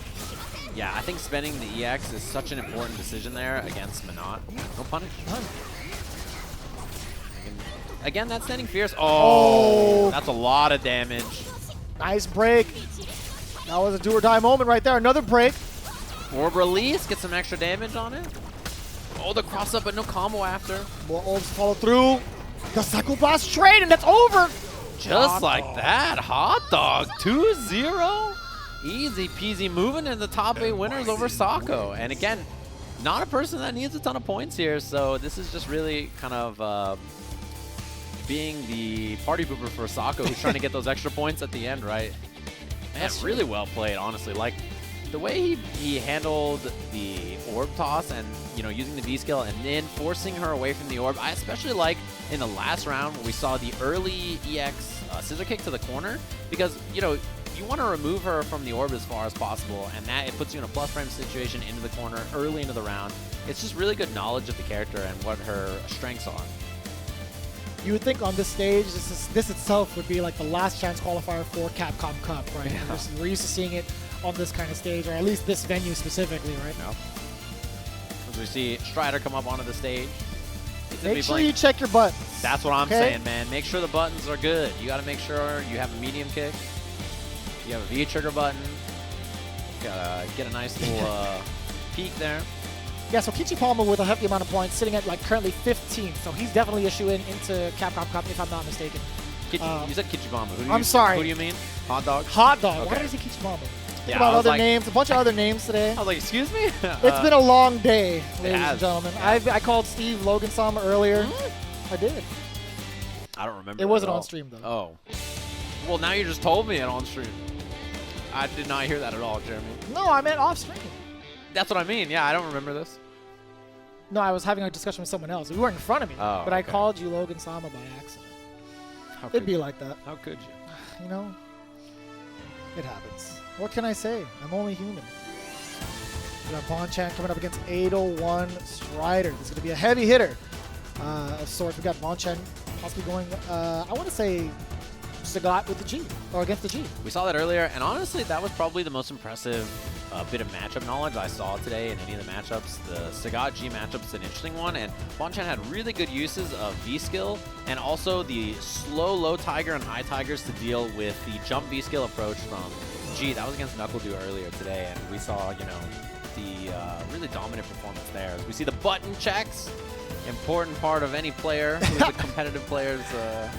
Yeah, I think spending the EX is such an important decision there against Minot. No punish. None. Again, that standing fierce. Oh, that's a lot of damage. Nice break. That was a do or die moment right there. Another break. Orb release, get some extra damage on it. Oh, the cross up, but no combo after. More orbs follow through. The Psycho Blast trade, and that's over. Just like that. Hot Dog 2-0. Easy peasy moving in the top 8 winners over Sako. And again, not a person that needs a ton of points here. So this is just really kind of being the party pooper for Sako, who's trying to get those extra points at the end, right? Man, that's really well played, honestly. Like, the way he handled the orb toss and, you know, using the V-skill and then forcing her away from the orb. I especially like in the last round where we saw the early EX scissor kick to the corner because, you know, you want to remove her from the orb as far as possible, and that it puts you in a plus frame situation into the corner early into the round. It's just really good knowledge of the character and what her strengths are. You would think on this stage, this itself would be like the last chance qualifier for Capcom Cup, right? Yeah. We're used to seeing it on this kind of stage, or at least this venue specifically, right? No. As we see Strider come up onto the stage. Make sure you check your buttons. That's what I'm saying, man. Make sure the buttons are good. You got to make sure you have a medium kick. You have a V-trigger button. You got to get a nice little peek there. Yeah, so Kichipa-Mu with a hefty amount of points, sitting at like currently 15th. So he's definitely issuing into Capcom Cup, if I'm not mistaken. You said Kichipa-Mu. I'm sorry. Who do you mean? Hot Dog? Hot Dog. Okay. Why did I say Kichipa-Mu? Think Yeah, about other like, names, a bunch of other names today. I was like, excuse me? It's been a long day, ladies and gentlemen. Yeah. I called Steve Logan-sama earlier. I did. I don't remember. It wasn't on stream, though. Oh. Well, now you just told me it on stream. I did not hear that at all, Jeremy. No, I meant off stream. That's what I mean. Yeah, I don't remember this. No, I was having a discussion with someone else. You weren't in front of me, Oh, but I okay. called you Logan Sama by accident. How It'd could be you? like that. How could you? You know, it happens. What can I say? I'm only human. We got Bonchan coming up against 801 Strider. This is going to be a heavy hitter of sorts. We got Bonchan possibly going, I want to say, Sagat with the G, or against the G. We saw that earlier, and honestly, that was probably the most impressive bit of matchup knowledge I saw today in any of the matchups. The Sagat G matchup's an interesting one, and Bonchan had really good uses of V-skill, and also the slow low tiger and high tigers to deal with the jump V-skill approach from G. That was against NuckleDu earlier today, and we saw, you know, the really dominant performance there. As we see the button checks, important part of any player who is a competitive player's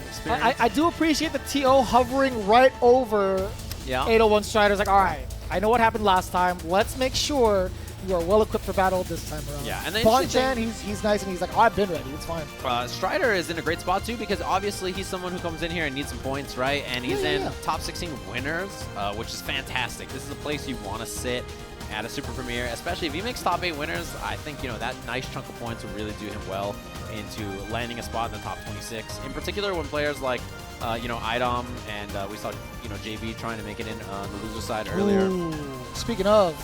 experience. I do appreciate the TO hovering right over 801 Strider. It's like, all right, I know what happened last time. Let's make sure you are well equipped for battle this time around. Yeah, and then Bonchan, he's nice and he's like, oh, I've been ready. It's fine. Strider is in a great spot too because obviously he's someone who comes in here and needs some points, right? And he's in top 16 winners, which is fantastic. This is a place you want to sit at a Super Premiere, especially if he makes top 8 winners. I think, you know, that nice chunk of points will really do him well into landing a spot in the top 26. In particular, when players like, you know, Idom and we saw, you know, JB trying to make it in on the loser side earlier. Ooh. Speaking of,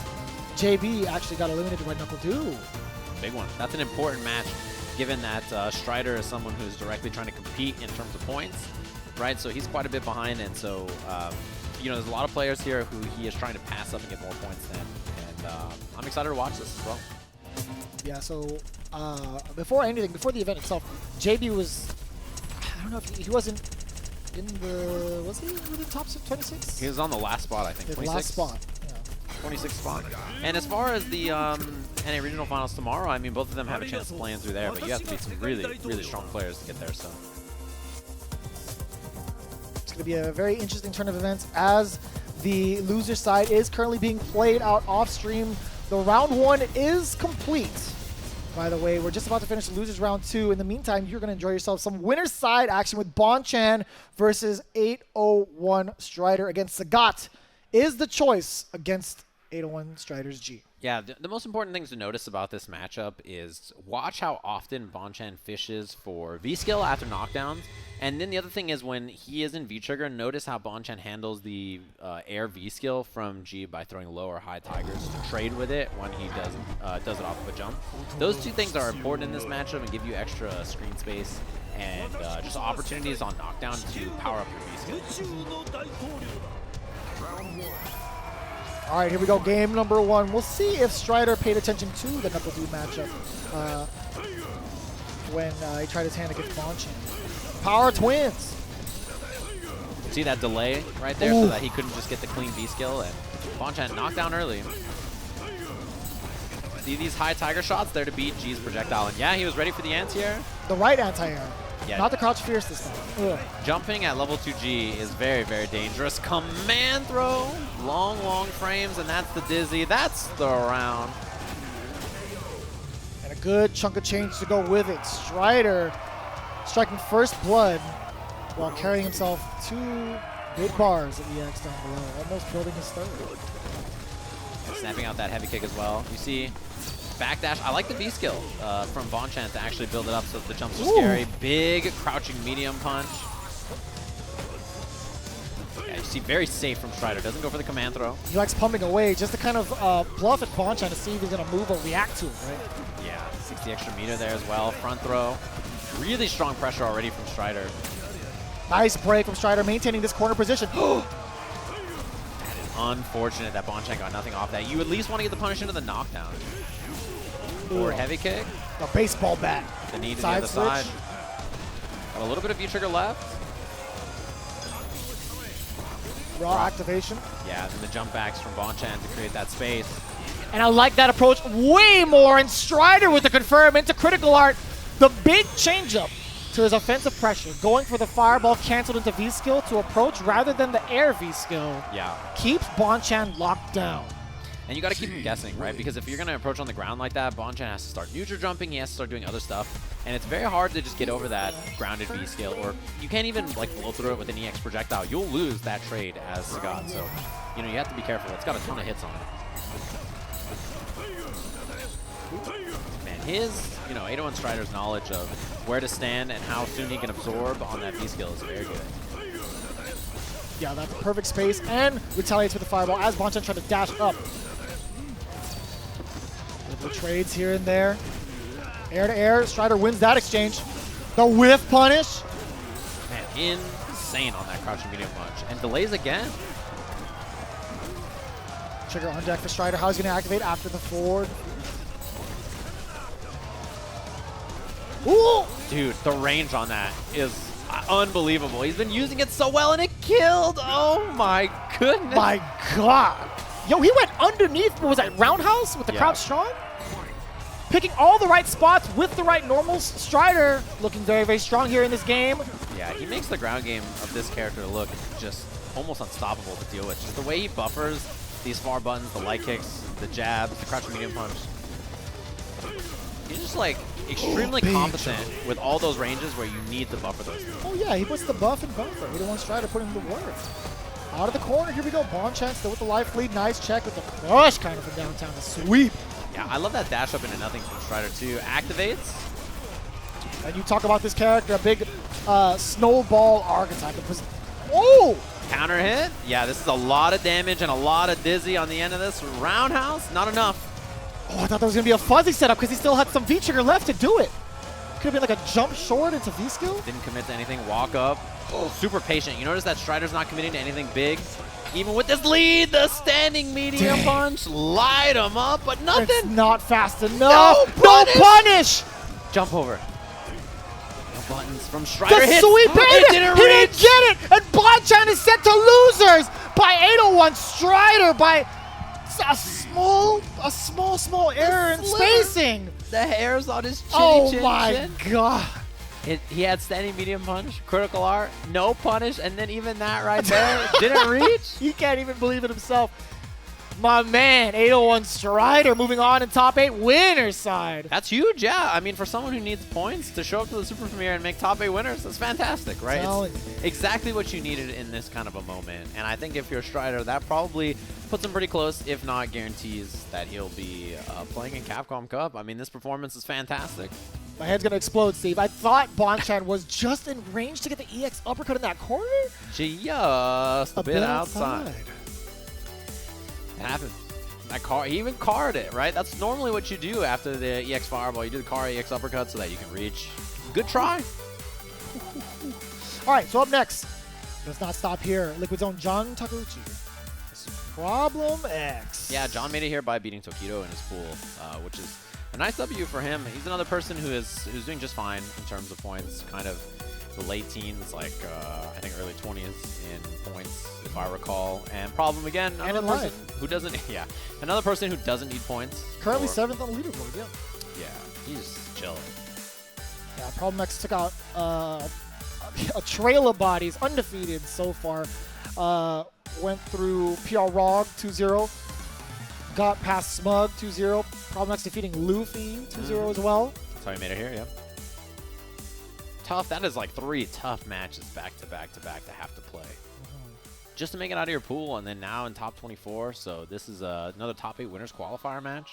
JB actually got eliminated by NuckleDu. Big one. That's an important match, given that Strider is someone who's directly trying to compete in terms of points, right? So he's quite a bit behind, and so, you know, there's a lot of players here who he is trying to pass up and get more points than. I'm excited to watch this as well. Yeah, so before the event itself, JB was, I don't know if he wasn't in the, was he in the top 26? He was on the last spot, I think. Yeah, 26? the last spot. 26 spot. And as far as the NA Regional Finals tomorrow, I mean, both of them have a chance to play in through there, but you have to beat some really, really strong players to get there, so. It's going to be a very interesting turn of events as the loser side is currently being played out off stream. The round 1 is complete. By the way, we're just about to finish the losers round 2. In the meantime, you're going to enjoy yourself some winner's side action with Bonchan versus 801 Strider against Sagat. Is the choice against 801 Strider's G. Yeah, the most important things to notice about this matchup is watch how often Bonchan fishes for V-skill after knockdowns. And then the other thing is when he is in V-trigger, notice how Bonchan handles the air V-skill from G by throwing low or high tigers to trade with it when he does it off of a jump. Those two things are important in this matchup and give you extra screen space and just opportunities on knockdown to power up your V-skill. All right, here we go. Game number 1. We'll see if Strider paid attention to the NuckleDu matchup when he tried his hand against Bonchan. Power Twins. See that delay right there so that he couldn't just get the clean V-skill, and Bonchan knocked down early. See these high tiger shots there to beat G's projectile, and yeah, he was ready for the anti-air. The right anti-air. Yeah. Not the crouch fierce this time. Ugh. Jumping at level 2G is very, very dangerous. Command throw, long frames, and that's the dizzy. That's the round. And a good chunk of change to go with it. Strider striking first blood while carrying himself 2 big bars of EX down below, almost building his third. And snapping out that heavy kick as well. You see backdash. I like the V-skill from Bonchan to actually build it up so that the jumps are scary. Big crouching medium punch. Yeah, you see very safe from Strider. Doesn't go for the command throw. He likes pumping away just to kind of bluff at Bonchan to see if he's going to move or react to it, right? Yeah, 60 extra meter there as well. Front throw. Really strong pressure already from Strider. Nice break from Strider, maintaining this corner position. Unfortunate that Bonchan got nothing off that. You at least want to get the punish into the knockdown. Or heavy kick. A baseball bat. The knee to the other side. Got a little bit of V-trigger left. Raw activation. Yeah, then the jump backs from Bonchan to create that space. And I like that approach way more. And Strider with the confirm into critical art. The big changeup to his offensive pressure. Going for the fireball canceled into V-skill to approach rather than the air V-skill. Yeah. Keeps Bonchan locked down. And you got to keep him guessing, right? Because if you're going to approach on the ground like that, Bonchan has to start neutral jumping, he has to start doing other stuff. And it's very hard to just get over that grounded V-skill, or you can't even like blow through it with an EX projectile. You'll lose that trade as Sagat, so you know you have to be careful. It's got a ton of hits on it. Man, his, 801 Strider's knowledge of where to stand and how soon he can absorb on that B skill is very good. Yeah, that's perfect space, and retaliates with the fireball as Bonchan tried to dash up. Little trades here and there. Air to air, Strider wins that exchange. The whiff punish. Man, insane on that crouching medium punch. And delays again. Trigger on deck for Strider. How he's going to activate after the forward. Ooh! Dude, the range on that is unbelievable. He's been using it so well, and it killed. Oh my goodness. My God. Yo, he went underneath, what was that, roundhouse with the crouch strong? Picking all the right spots with the right normals. Strider looking very, very strong here in this game. Yeah, he makes the ground game of this character look just almost unstoppable to deal with. Just the way he buffers these far buttons, the light kicks, the jabs, the crouching medium punch. He's just like extremely competent with all those ranges where you need to buffer those things. Oh yeah, he puts the buff and buffer. He don't want Strider to put him to work. Out of the corner, here we go. Bonchan still with the life lead. Nice check with the crush kind of from downtown. The sweep. Yeah, I love that dash up into nothing from Strider too. Activates. And you talk about this character, a big snowball archetype. Oh! Counter hit. Yeah, this is a lot of damage and a lot of dizzy on the end of this. Roundhouse, not enough. Oh, I thought that was going to be a fuzzy setup because he still had some V-trigger left to do it. Could have been like a jump short into V-skill. Didn't commit to anything. Walk up. Oh, super patient. You notice that Strider's not committing to anything big. Even with this lead, the standing medium punch light him up, but nothing. It's not fast enough. No punish. Jump over. No buttons from Strider. The sweep it didn't he reach. didn't get it. And Bonchan is set to losers by 801 Strider by a small error in spacing. The hairs on his chin. Oh my God. He had standing medium punch, critical art, no punish, and then even that right there didn't reach. He can't even believe it himself. My man, 801 Strider moving on in top 8 winner side. That's huge, yeah. I mean, for someone who needs points to show up to the Super Premiere and make top 8 winners, that's fantastic, right? It's exactly what you needed in this kind of a moment. And I think if you're a Strider, that probably puts him pretty close, if not guarantees that he'll be playing in Capcom Cup. I mean, this performance is fantastic. My head's going to explode, Steve. I thought Bonchan was just in range to get the EX uppercut in that corner. Just a bit outside. It happened. He even card it, right? That's normally what you do after the EX Fireball. You do the car EX uppercut so that you can reach. Good try. All right, so up next, let's not stop here. Liquid Zone John Takeuchi. Problem X. Yeah, John made it here by beating Tokido in his pool, which is a nice W for him. He's another person who's doing just fine in terms of points, kind of the late teens, like I think early 20s in points, if I recall. And Problem again, another person who doesn't, another person who doesn't need points. Currently 7th on the leaderboard, yeah. Yeah, he's chilling. Yeah, Problem X took out a trail of bodies, undefeated so far. Went through SouthpawRock 2-0. Got past Smug 2-0. Problem X defeating Luffy 2-0 as well. That's how he made it here, yeah. Tough. That is like 3 tough matches back to back to back to have to play. Just to make it out of your pool, and then now in top 24. So this is another top 8 winners qualifier match.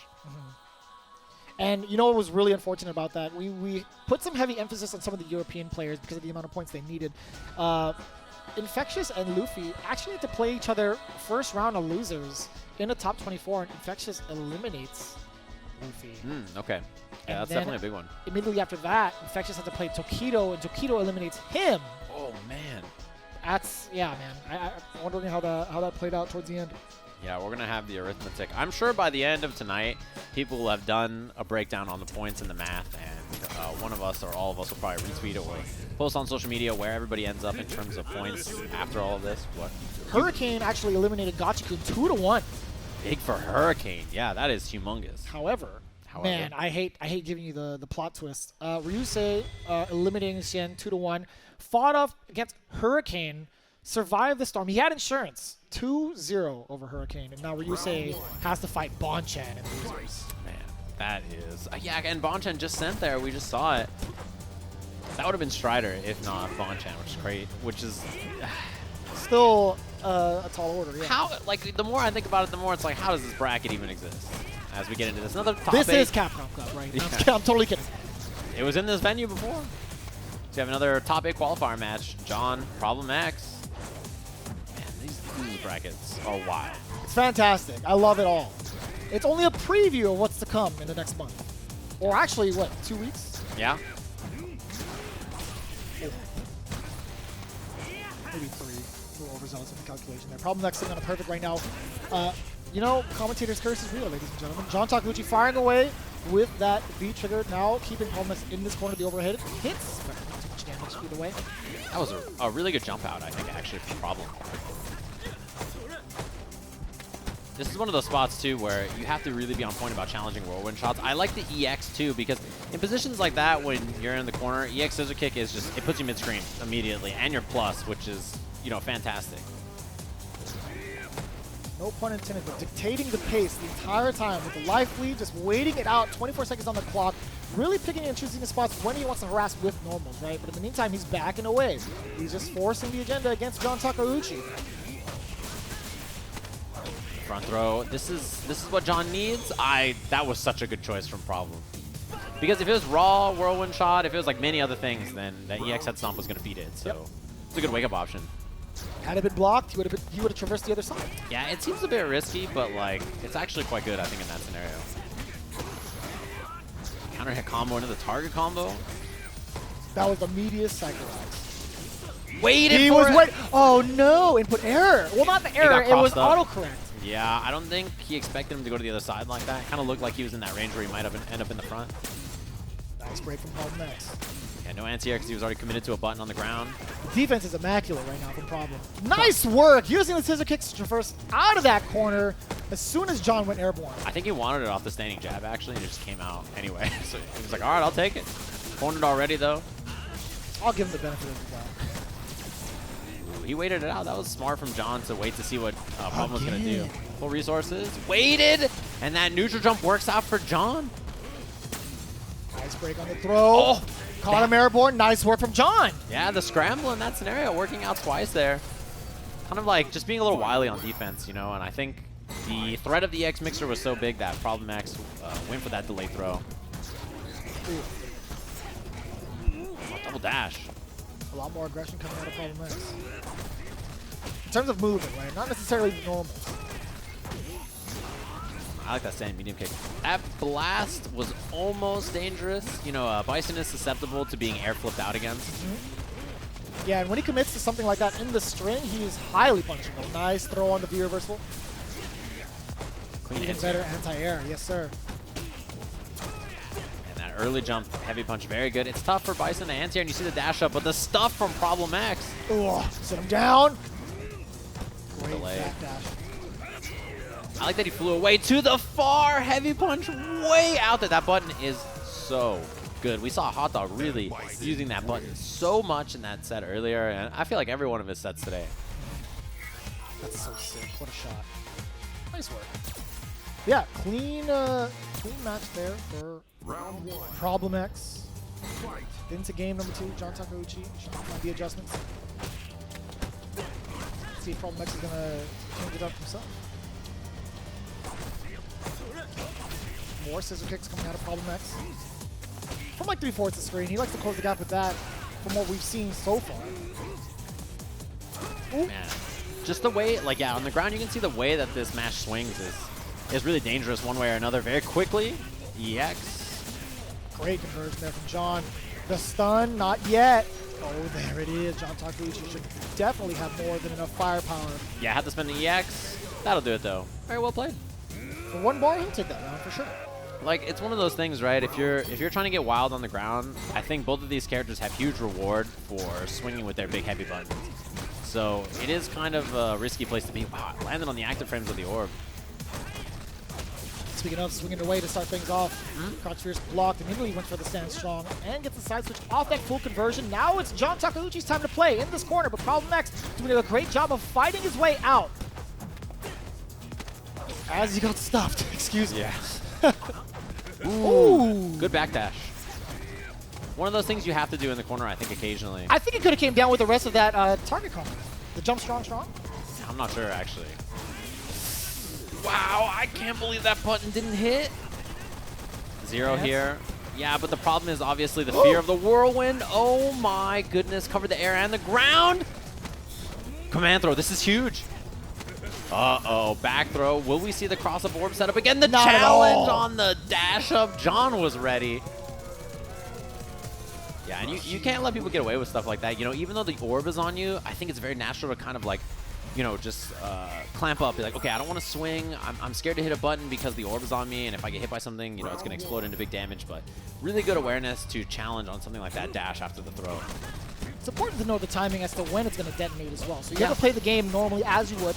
And you know what was really unfortunate about that? We put some heavy emphasis on some of the European players because of the amount of points they needed. Infexious and Luffy actually had to play each other first round of losers in the top 24, and Infexious eliminates Luffy. Okay. Yeah, that's definitely a big one. Immediately after that, Infexious had to play Tokido, and Tokido eliminates him. Oh, man. That's, yeah, man. I'm wondering how that played out towards the end. Yeah, we're going to have the arithmetic. I'm sure by the end of tonight, people will have done a breakdown on the points and the math, and one of us or all of us will probably retweet it or post on social media where everybody ends up in terms of points after all of this. What? Hurricane actually eliminated Gachiku 2-1. Big for Hurricane. Yeah, that is humongous. However, man, I hate giving you the plot twist. Ryusei eliminating Xian 2-1. Fought off against Hurricane. Survived the storm. He had insurance. 2-0 over Hurricane. And now Ryusei has to fight Bonchan and losers. Man, that is... yeah, and Bonchan just sent there. We just saw it. That would have been Strider if not Bonchan, which is great. Which is... still a tall order, yeah. How, like, the more I think about it, the more it's like, how does this bracket even exist? as we get into this. Another top This 8. is Capcom Cup, right? Yeah. I'm totally kidding. It was in this venue before. So we have another top 8 qualifier match. John, Problem X. Man, these brackets are wild. It's fantastic. I love it all. It's only a preview of what's to come in the next month. Or actually, what, 2 weeks? Yeah. Maybe 3. A little overzealous in the calculation there. Problem X sitting on a perfect right now. You know, commentator's curse is real, ladies and gentlemen. John Takeuchi firing away with that V trigger. Now keeping Problem X in this corner of the overhead. Hits, but not too much damage either way. That was a really good jump out, I think, actually, for Problem. This is one of those spots, too, where you have to really be on point about challenging whirlwind shots. I like the EX, too, because in positions like that, when you're in the corner, EX scissor kick is just, it puts you mid-screen immediately, and you're plus, which is, you know, fantastic. No pun intended, but dictating the pace the entire time with the life lead, just waiting it out, 24 seconds on the clock, really picking and choosing the spots when he wants to harass with normals, right? But in the meantime, he's backing away. He's just forcing the agenda against John Takeuchi. Front throw. This is what John needs. That was such a good choice from Problem. Because if it was raw whirlwind shot, if it was like many other things, then that EX head stomp was going to beat it. So it's a good wake-up option. Had it been blocked, he would have traversed the other side. Yeah, it seems a bit risky, but like it's actually quite good, I think, in that scenario. Counter hit combo into the target combo. That was the meatiest cycle. Waited he for was it. wait. Oh no! Input error. Well, not the error. It was autocorrect. Yeah, I don't think he expected him to go to the other side like that. It kind of looked like he was in that range where he might have end up in the front. Nice break from Problem X. Yeah, no anti-air because he was already committed to a button on the ground. The defense is immaculate right now from Problem. Nice work using the scissor kicks to traverse out of that corner as soon as John went airborne. I think he wanted it off the standing jab, actually, and it just came out anyway. So he was like, all right, I'll take it. Cornered already, though. I'll give him the benefit of the doubt. He waited it out. That was smart from John to wait to see what Problem was going to do. Full resources. Waited! And that neutral jump works out for John. Nice break on the throw. Oh, caught him airborne. Nice work from John. Yeah, the scramble in that scenario working out twice there. Kind of like just being a little wily on defense, you know, and I think the threat of the EX mixer was so big that Problem X went for that delayed throw. Oh, double dash. A lot more aggression coming out of Problem X. In terms of movement, right? Not necessarily normal. I like that standing medium kick. That blast was almost dangerous. You know, Bison is susceptible to being air flipped out against. Yeah, and when he commits to something like that in the string, he is highly punchable. Nice throw on the V reversal. Clean Even better anti-air, yes sir. And that early jump, heavy punch, very good. It's tough for Bison to anti-air, and you see the dash up, but the stuff from Problem X. Oh, sit him down. Great Delay. back dash. I like that he flew away to the far, heavy punch way out there. That button is so good. We saw Hot Dog really using that button so much in that set earlier, and I feel like every one of his sets today. That's so sick. What a shot. Nice work. Yeah, clean match there for Round 1. Problem X. Into game number 2, John Takeuchi. Find the adjustments. Let's see if Problem X is going to change it up himself. More scissor kicks coming out of Problem X. From like 3/4 the screen. He likes to close the gap with that from what we've seen so far. Ooh. Man, just the way, like, yeah, on the ground you can see the way that this mash swings is really dangerous one way or another very quickly. EX. Great conversion there from John. The stun, not yet. Oh, there it is. John Takeuchi should definitely have more than enough firepower. Yeah, had to spend the EX. That'll do it, though. Very well played. For one bar, he'll take that round for sure. Like, it's one of those things, right? If you're trying to get wild on the ground, I think both of these characters have huge reward for swinging with their big heavy buttons. So it is kind of a risky place to be. Wow, landed on the active frames of the orb. Speaking of swinging away to start things off, Crouch Fierce blocked, immediately went for the stand strong and gets the side switch off that full conversion. Now it's John Takeuchi's time to play in this corner, but Problem X doing a great job of fighting his way out. As he got stuffed, excuse me. Yeah. Ooh, good backdash. One of those things you have to do in the corner, I think, occasionally. I think it could have came down with the rest of that target combo. The jump strong. I'm not sure, actually. Wow, I can't believe that button didn't hit. 0 here. Yeah, but the problem is obviously the fear of the whirlwind. Oh my goodness, covered the air and the ground. Command throw, this is huge. Uh-oh, back throw. Will we see the cross-up orb setup again? The challenge on the dash-up. John was ready. Yeah, and you can't let people get away with stuff like that. You know, even though the orb is on you, I think it's very natural to kind of like, you know, just clamp up. Be like, okay, I don't want to swing. I'm scared to hit a button because the orb is on me, and if I get hit by something, you know, it's going to explode into big damage. But really good awareness to challenge on something like that dash after the throw. It's important to know the timing as to when it's going to detonate as well. So you have to play the game normally as you would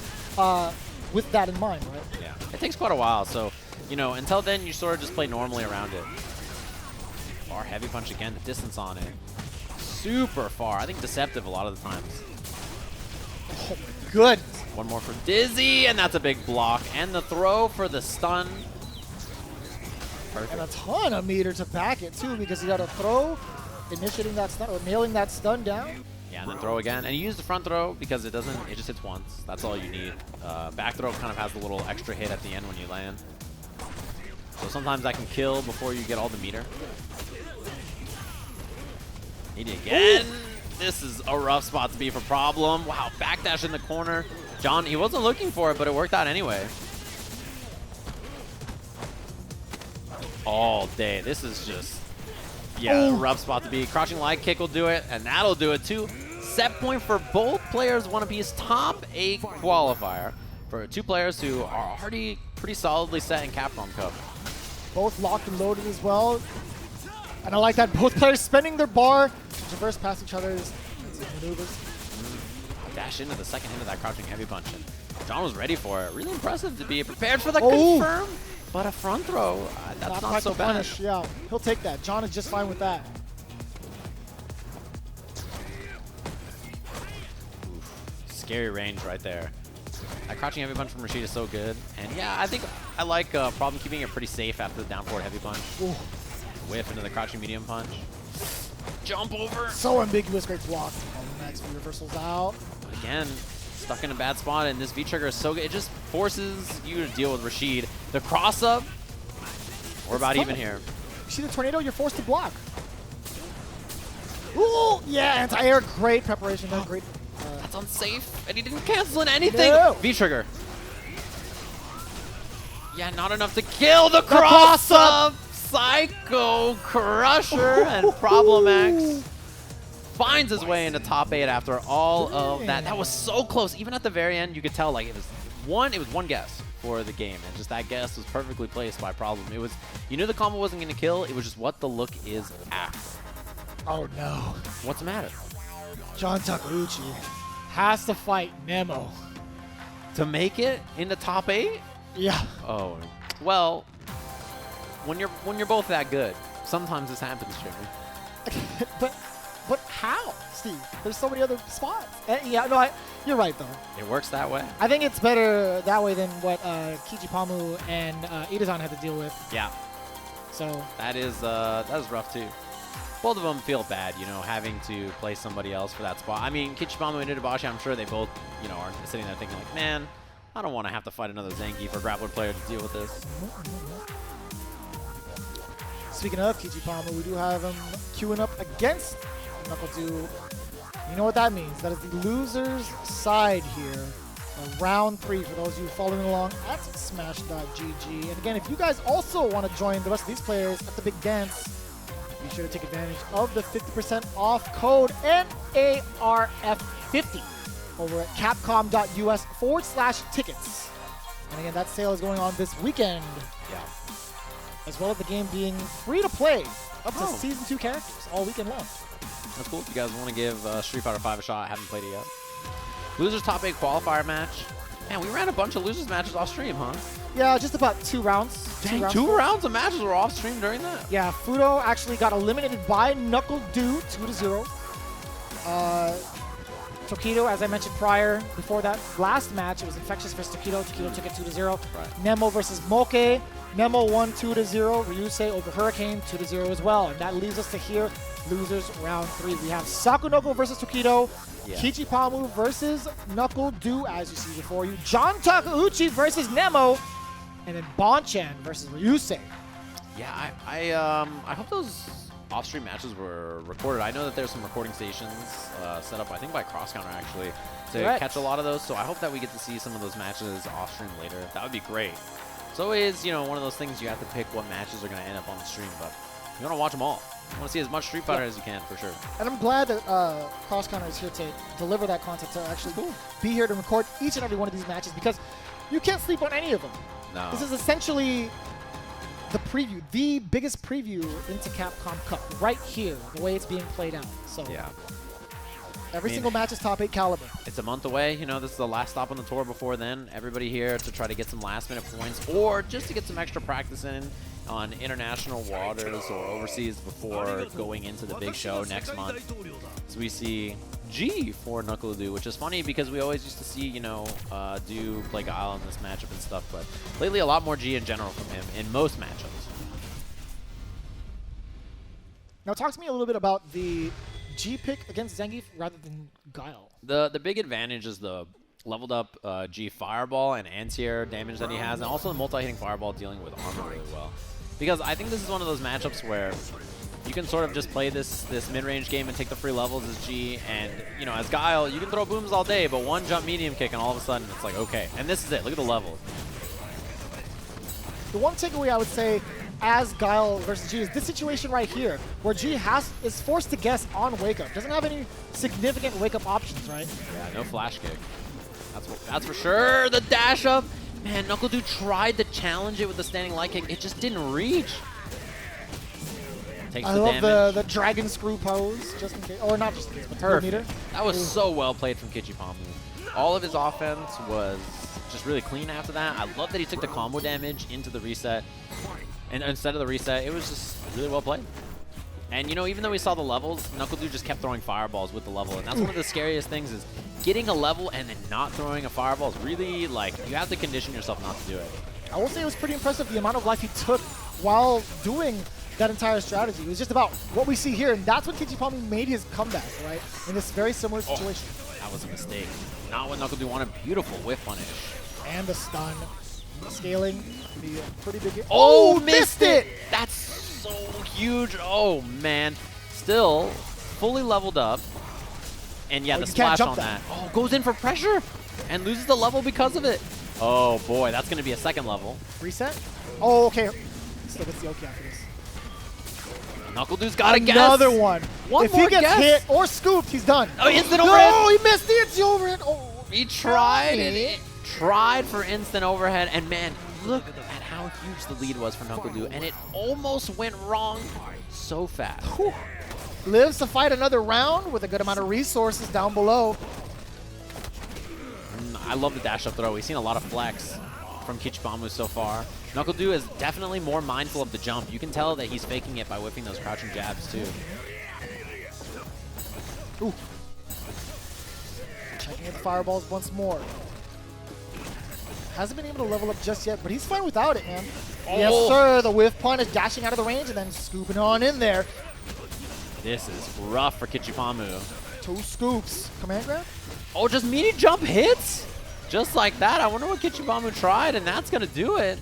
with that in mind, right? Yeah, it takes quite a while. So, you know, until then, you sort of just play normally around it. Far heavy punch again, the distance on it. Super far. I think deceptive a lot of the times. Oh my goodness. One more for Dizzy, and that's a big block. And the throw for the stun. Perfect. And a ton of meter to back it too, because you got to throw, initiating that stun, or nailing that stun down. Yeah, and then throw again. And you use the front throw because it just hits once. That's all you need. Back throw kind of has the little extra hit at the end when you land. So sometimes that can kill before you get all the meter. Need it again. Ooh. This is a rough spot to be for Problem. Wow, backdash in the corner. John, he wasn't looking for it, but it worked out anyway. All day. This is just, a rough spot to be. Crouching light kick will do it, and that'll do it too. Set point for both players, one apiece. Top 8 qualifier for 2 players who are already pretty solidly set in Capcom Cup. Both locked and loaded as well. And I like that both players spending their bar to reverse past each other's maneuvers. Dash into the second hit of that crouching heavy punch. John was ready for it. Really impressive to be prepared for the confirm, but a front throw, that's not so bad. Punish. Yeah, he'll take that. John is just fine with that. Oof. Scary range right there. That crouching heavy punch from Rashid is so good. And yeah, I think I like Problem keeping it pretty safe after the down forward heavy punch. Ooh. Whiff into the crouching medium punch. Jump over. So ambiguous, great block. Next reversals out. But again, stuck in a bad spot, and this V-trigger is so good. It just forces you to deal with Rashid. The cross-up, we're about even here. You see the tornado, you're forced to block. Ooh, yeah, anti-air, great preparation. Great. That's unsafe, and he didn't cancel in anything. No. V-trigger. Yeah, not enough to kill the cross-up. Psycho Crusher and Problem X finds his way into top 8 after all of that. That was so close. Even at the very end, you could tell like it was one guess for the game, and just that guess was perfectly placed by Problem. It was, you knew the combo wasn't going to kill. It was just what the look is after. Oh no! What's the matter? John Takeuchi has to fight Nemo to make it into top 8. Yeah. Oh, well. When you're both that good, sometimes this happens, Jimmy. but how, Steve? There's so many other spots. Yeah, no, you're right though. It works that way. I think it's better that way than what Kichipa-Mu and Itazan had to deal with. Yeah. So that is rough too. Both of them feel bad, you know, having to play somebody else for that spot. I mean, Kichipa-Mu and Itabashi, I'm sure they both, you know, are sitting there thinking like, man, I don't want to have to fight another Zangief or grappler player to deal with this. Speaking of Kichipa-Mu, we do have him queuing up against NuckleDu. You know what that means? That is the loser's side here. Round 3 for those of you following along at smash.gg. And again, if you guys also want to join the rest of these players at the big dance, be sure to take advantage of the 50% off code NARF50 over at capcom.us/tickets. And again, that sale is going on this weekend. Yeah. As well as the game being free to play up to Season 2 characters all weekend long. That's cool. If you guys want to give Street Fighter V a shot, haven't played it yet. Losers top 8 qualifier match. Man, we ran a bunch of losers matches off stream, huh? Yeah, just about 2 rounds. Dang, 2 rounds of matches were off stream during that? Yeah, Fudo actually got eliminated by NuckleDu 2-0. Tokido, as I mentioned prior, before that last match, it was Infexious versus Tokido. Tokido took it 2-0. Right. Nemo versus Moke. Nemo won 2-0. Ryusei over Hurricane 2-0 as well. And that leads us to here, losers round 3. We have Sakunoko versus Tokido. Yeah. Kichipa-Mu versus NuckleDu, as you see before you. John Takeuchi versus Nemo. and then Bonchan versus Ryusei. Yeah, I hope those off-stream matches were recorded. I know that there's some recording stations set up, I think by CrossCounter actually, to catch a lot of those. So I hope that we get to see some of those matches off-stream later. That would be great. It's always, you know, one of those things you have to pick what matches are going to end up on the stream, but you want to watch them all. You want to see as much Street Fighter as you can, for sure. And I'm glad that CrossCounter is here to deliver that content, to actually be here to record each and every one of these matches, because you can't sleep on any of them. No. This is essentially the preview, the biggest preview into Capcom Cup, right here, the way it's being played out. So yeah. Every single match is top 8 caliber. It's a month away. You know, this is the last stop on the tour before then. Everybody here to try to get some last-minute points or just to get some extra practice in on international waters or overseas before going into the big show next month. So we see G for NuckleDu, which is funny because we always used to see, you know, do play Guile in this matchup and stuff, but lately a lot more G in general from him in most matchups. Now talk to me a little bit about the G pick against Zangief rather than Guile. The big advantage is the leveled up G Fireball and anti-air damage that he has, and also the multi-hitting Fireball dealing with armor really well. Because I think this is one of those matchups where you can sort of just play this mid-range game and take the free levels as G, and, you know, as Guile, you can throw booms all day, but one jump medium kick and all of a sudden it's like, okay. And this is it. Look at the level. The one takeaway I would say as Guile versus G is this situation right here, where G is forced to guess on wake-up. Doesn't have any significant wake-up options, right? Yeah, no flash kick. That's for sure. The dash up. Man, NuckleDu tried to challenge it with the standing light kick. It just didn't reach. Takes I the love damage. the dragon screw pose, just in case. Or not just in case, but Perfect. That was so well played from Kichipa-Mu. All of his offense was just really clean after that. I love that he took the combo damage into the reset. And instead of the reset, it was just really well played. And, you know, even though we saw the levels, NuckleDu just kept throwing fireballs with the level. And that's one of the scariest things is getting a level and then not throwing a fireball is really, like, you have to condition yourself not to do it. I will say it was pretty impressive the amount of life he took while doing that entire strategy. It was just about what we see here, and that's when Kichipa-Mu made his comeback, right? In this very similar situation. That was a mistake. Not what NuckleDu wanted. Beautiful whiff punish. And the stun. Scaling. The pretty big. Oh, missed it! That's so huge. Oh, man. Still fully leveled up. And yeah, the splash on that. Oh, goes in for pressure and loses the level because of it. Oh, boy. That's going to be a second level. Reset? Oh, okay. Still gets the OK after this. NuckleDu's got to guess. Another one. If he gets hit or scooped, he's done. Oh, instant overhead. No, he missed the instant overhead. Oh, he tried it. Tried for instant overhead, and man, look at how huge the lead was for NuckleDu, and it almost went wrong so fast. Whew. Lives to fight another round with a good amount of resources down below. I love the dash up throw. We've seen a lot of flex from Kichipa-Mu so far. NuckleDu is definitely more mindful of the jump. You can tell that he's faking it by whipping those crouching jabs too. Ooh. Checking at the fireballs once more. Hasn't been able to level up just yet, but he's fine without it, man. Oh. Yes, sir. The whiff pun is dashing out of the range and then scooping on in there. This is rough for Kichipa-Mu. 2 scoops. Command grab? Oh, just meaty jump hits? Just like that. I wonder what Kichipa-Mu tried, and that's going to do it.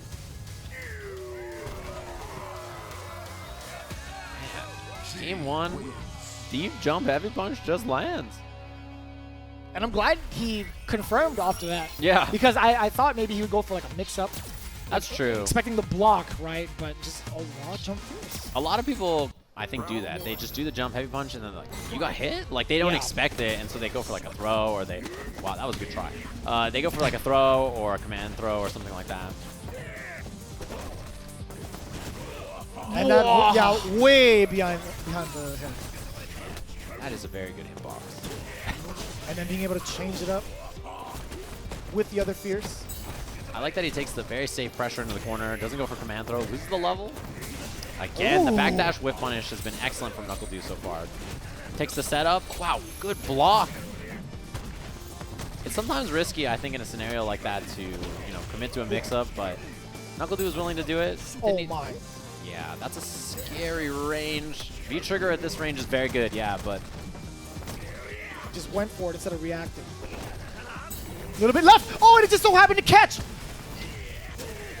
Man. Game 1, deep jump heavy punch just lands. And I'm glad he confirmed after that. Yeah. Because I thought maybe he would go for like a mix-up. That's true. Expecting the block, right? But just a raw jump first. A lot of people, I think, do that. They just do the jump heavy punch and then like, you got hit? Like, they don't expect it, and so they go for like a throw, or they, wow, that was a good try. They go for like a throw or a command throw or something like that. And that, yeah, way behind the head. That is a very good hitbox. And then being able to change it up with the other fierce. I like that he takes the very safe pressure into the corner, doesn't go for command throw, loses the level. Again, the backdash whip punish has been excellent from NuckleDu so far. Takes the setup. Wow, good block. It's sometimes risky, I think, in a scenario like that to, you know, commit to a mix-up, but NuckleDu was willing to do it. Oh my. Yeah, that's a scary range. V-trigger at this range is very good, yeah, but just went for it instead of reacting. A little bit left. Oh, and it just so happened to catch.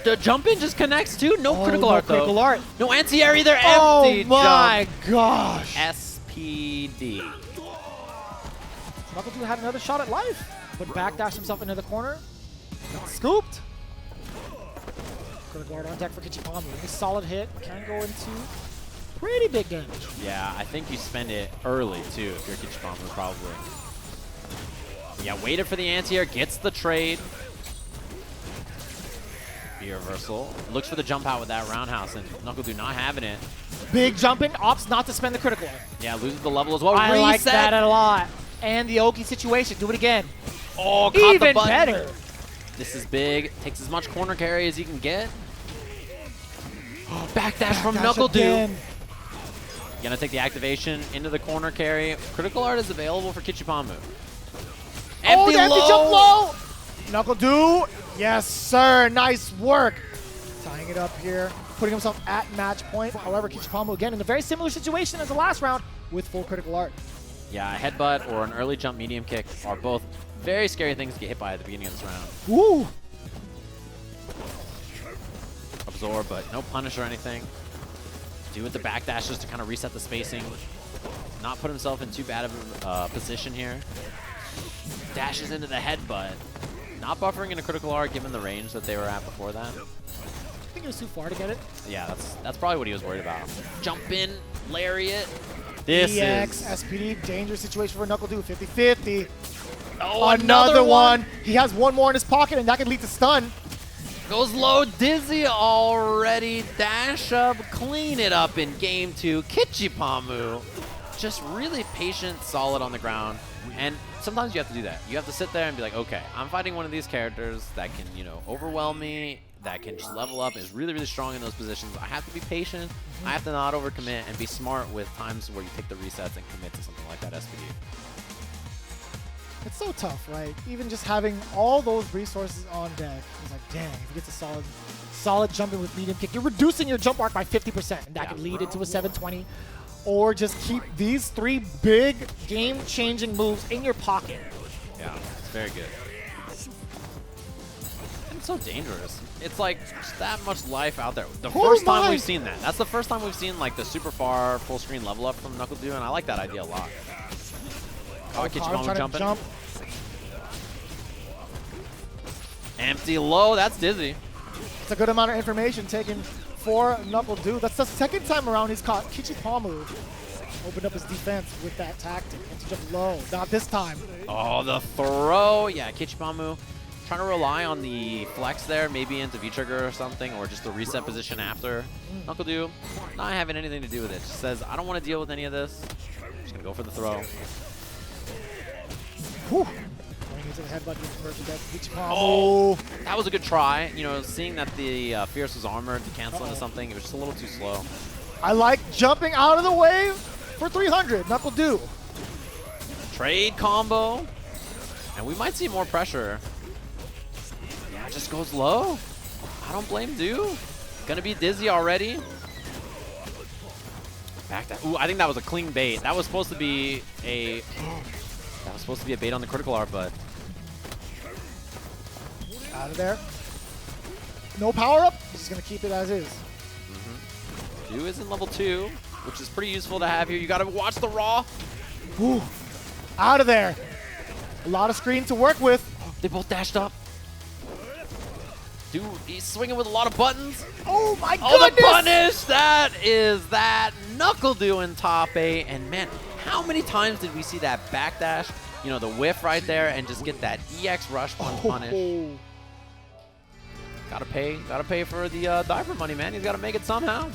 The jump in just connects too. No critical art though. Critical art. No anti-air either. Oh Empty my jump. gosh. SPD. NuckleDu had another shot at life, but backdashed himself into the corner. Got scooped. Critical art on deck for Kichipa-Mu. A solid hit. Can go into pretty big damage. Yeah, I think you spend it early too if you're Kichipa-Mu probably. Yeah, waited for the anti-air, gets the trade. B reversal. Looks for the jump out with that roundhouse, and NuckleDu not having it. Big jumping, opts not to spend the critical art. Yeah, loses the level as well. I Reset. like that a lot. And the Oki situation. Do it again. Oh, caught Even the button. better. This is big. Takes as much corner carry as he can get. Backdash from NuckleDu. Gonna take the activation into the corner carry. Critical art is available for Kichipa-Mu. Empty jump low. NuckleDu. Yes, sir. Nice work. Tying it up here. Putting himself at match point. However, Kichipa-Mu again in a very similar situation as the last round with full critical art. Yeah, a headbutt or an early jump medium kick are both very scary things to get hit by at the beginning of this round. Woo! Absorb, but no punish or anything. Do with the backdashes to kind of reset the spacing. Not put himself in too bad of a position here. Dashes into the headbutt. Not buffering in a critical art given the range that they were at before that. I think it was too far to get it. Yeah, that's probably what he was worried about. Jump in, lariat. This EX, is SPD, dangerous situation for NuckleDu, 50-50. Oh, another one. He has one more in his pocket, and that can lead to stun. Goes low, dizzy already. Dash up, clean it up in game 2. Kichipa-Mu, just really patient, solid on the ground. And sometimes you have to do that. You have to sit there and be like, okay, I'm fighting one of these characters that can, you know, overwhelm me, that can just level up, is really, really strong in those positions. I have to be patient. I have to not overcommit and be smart with times where you take the resets and commit to something like that SPD. It's so tough, right? Even just having all those resources on deck, it's like, dang, if you get a solid jumping with medium kick, you're reducing your jump arc by 50%, and that can lead into a 720. Or just keep these 3 big game-changing moves in your pocket. Yeah, it's very good. And it's so dangerous. It's like just that much life out there. The first time we've seen that. That's the first time we've seen like the super far full screen level up from NuckleDu, and I like that idea a lot. Kichipa-Mu jumping. Jump. Empty low, that's dizzy. It's a good amount of information taken for NuckleDu. That's the second time around he's caught Kichipa-Mu. Opened up his defense with that tactic. Empty jump low. Not this time. Oh, the throw. Yeah, Kichipa-Mu trying to rely on the flex there, maybe into V-trigger or something, or just the reset position after. NuckleDu not having anything to do with it. Just says, I don't want to deal with any of this. Just going to go for the throw. Whew. Going into the headbutt with Kichipa-Mu. Oh, that was a good try. You know, seeing that the Fierce was armored to cancel into something, it was just a little too slow. I like jumping out of the way for 300. NuckleDu. Trade combo. And we might see more pressure. Yeah, it just goes low. I don't blame Du. Gonna be dizzy already. Back that. Ooh, I think that was a clean bait. That was supposed to be a bait on the critical art, but out of there. No power up. He's just gonna keep it as is. Du is in level 2, which is pretty useful to have here. You gotta watch the raw. Ooh. Out of there. A lot of screen to work with. They both dashed up. Du, he's swinging with a lot of buttons. Oh my goodness! Oh, the punish! That is that. NuckleDu in top 8. And man, how many times did we see that backdash? You know, the whiff right there, and just get that EX rush punish. Gotta pay for the diver money, man. He's gotta make it somehow.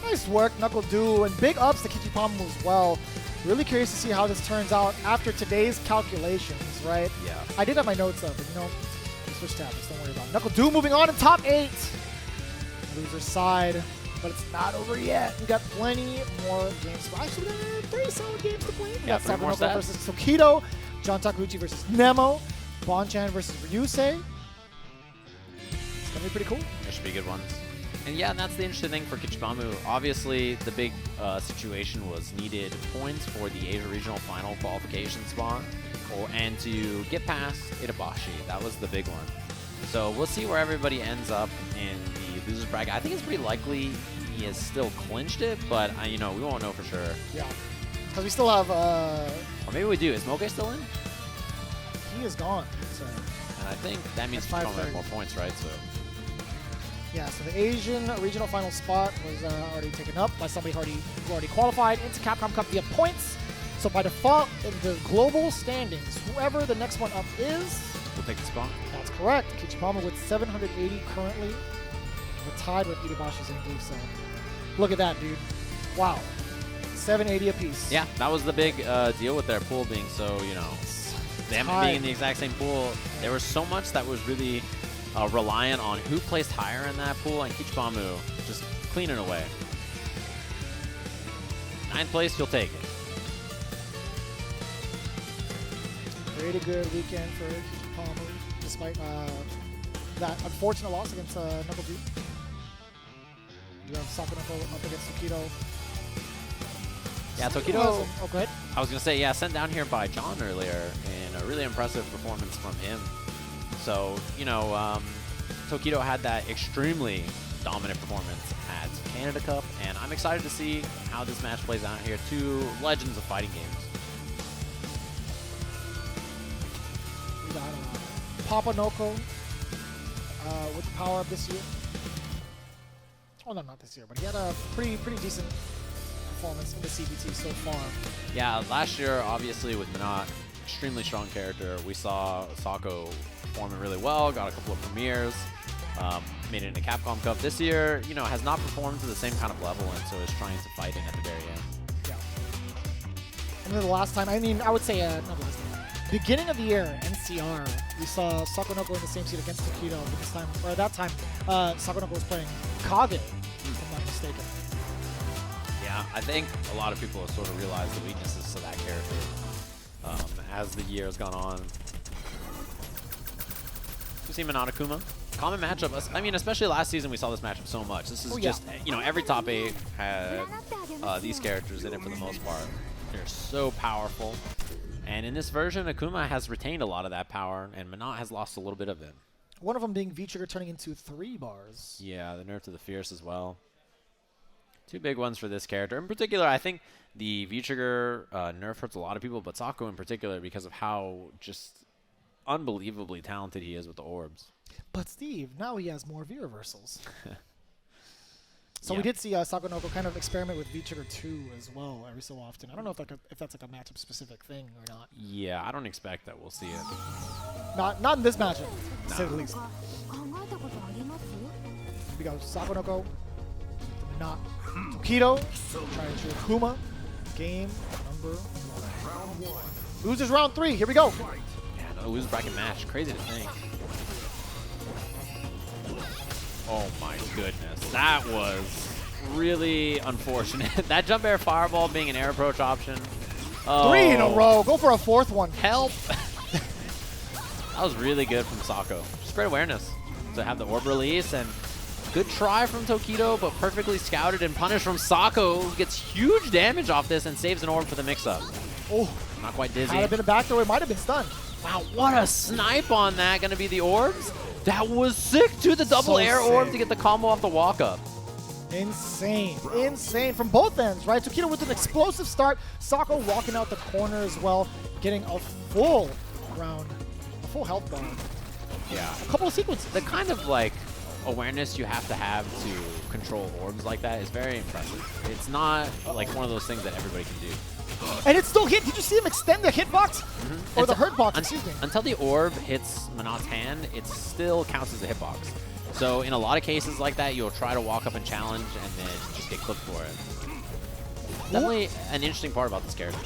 Nice work, NuckleDu, and big ups to Kichipa-Mu as well. Really curious to see how this turns out after today's calculations, right? Yeah. I did have my notes up, but you know, switch tabs, don't worry about it. NuckleDu moving on in top 8. Loser side, but it's not over yet. We got plenty more games. Well, actually, we got 3 solid games to play. We got three more Sagat versus Tokido, John Takeuchi versus Nemo, Bonchan versus Ryusei. It's gonna be pretty cool. There should be good ones. And yeah, and that's the interesting thing for Kichipa-Mu. Obviously, the big situation was needed points for the Asia Regional Final qualification spot, and to get past Itabashi. That was the big one. So we'll see where everybody ends up in the losers bracket. I think it's pretty likely he has still clinched it, but you know, we won't know for sure. Yeah, because we still have. Or maybe we do. Is Moke still in? He is gone. So. And I think that means he's going to have more points, right? So. Yeah, so the Asian regional final spot was already taken up by somebody who already qualified into Capcom Cup via points. So by default, in the global standings, whoever the next one up is, will take the spot. That's correct. Kichipa-Mu with 780 currently. We're tied with Itobashi's English, so look at that, dude. Wow. 780 apiece. Yeah, that was the big deal with their pool being so, you know, them being in the exact same pool. There was so much that was really reliant on who placed higher in that pool, and Kichipa-Mu just cleaning away. 9th place, you'll take it. Pretty good weekend for Kichipa-Mu, despite that unfortunate loss against NuckleDu. You have Sako up against Tokido. Yeah, Tokido. Oh, go ahead. I was going to say, yeah, sent down here by John earlier, and a really impressive performance from him. So, you know, Tokido had that extremely dominant performance at Canada Cup, and I'm excited to see how this match plays out here. Two legends of fighting games. We got Papa Noko with the power-up this year. Oh, no, not this year, but he had a pretty decent performance in the CBT so far. Yeah, last year, obviously, with Minot, extremely strong character. We saw Sako performing really well, got a couple of premieres, made it in the Capcom Cup. This year, you know, has not performed to the same kind of level, and so is trying to fight in at the very end. Yeah. And then the last time, I mean, I would say, not the last time. Beginning of the year, NCR, we saw Sako Noko in the same seat against Tokido, but this time, or at that time, Sako Noko was playing Kage, if I'm not mistaken. Yeah, I think a lot of people have sort of realized the weaknesses to that character as the year has gone on. You see Minot Akuma? Common matchup. I mean, especially last season, we saw this matchup so much. This is just, you know, every top 8 had these characters in it for the most part. They're so powerful. And in this version, Akuma has retained a lot of that power, and Minot has lost a little bit of it. One of them being VICTRIX turning into 3 bars. Yeah, the nerf to the Fierce as well. 2 big ones for this character. In particular, I think the VICTRIX nerf hurts a lot of people, but Sako in particular because of how just unbelievably talented he is with the orbs. But Steve, now he has more V reversals. So yeah. we did see Sako Noko kind of experiment with VICTRIX 2 as well every so often. I don't know if that's like a matchup specific thing or not. Yeah, I don't expect that we'll see it. Not in this matchup, to say the least. We got Sako Noko, not Tokido, trying to Akuma. Game number 1. Losers round 3. Here we go. Yeah, no loser bracket match. Crazy to think. Oh my goodness. That was really unfortunate. That jump air fireball being an air approach option. Oh. 3 in a row. Go for a 4th one. Help. That was really good from Sako. Just great awareness to have the orb release, and good try from Tokido, but perfectly scouted and punished from Sako, who gets huge damage off this and saves an orb for the mix-up. Oh. Not quite dizzy. Might have been a back throw. It might have been stunned. Wow, what a snipe on that. Going to be the orbs? That was sick, too. The double air orb to get the combo off the walk-up. Insane. Insane from both ends, right? Tokido with an explosive start. Sako walking out the corner as well, getting a full round, a full health bar. Yeah. A couple of sequences. The kind of, like, awareness you have to control orbs like that is very impressive. It's not, like, one of those things that everybody can do. And it still hit. Did you see him extend the hitbox? Mm-hmm. Or the hurt box, excuse me. Until the orb hits Minot's hand, it still counts as a hitbox. So in a lot of cases like that, you'll try to walk up and challenge and then just get clipped for it. Definitely an interesting part about this character.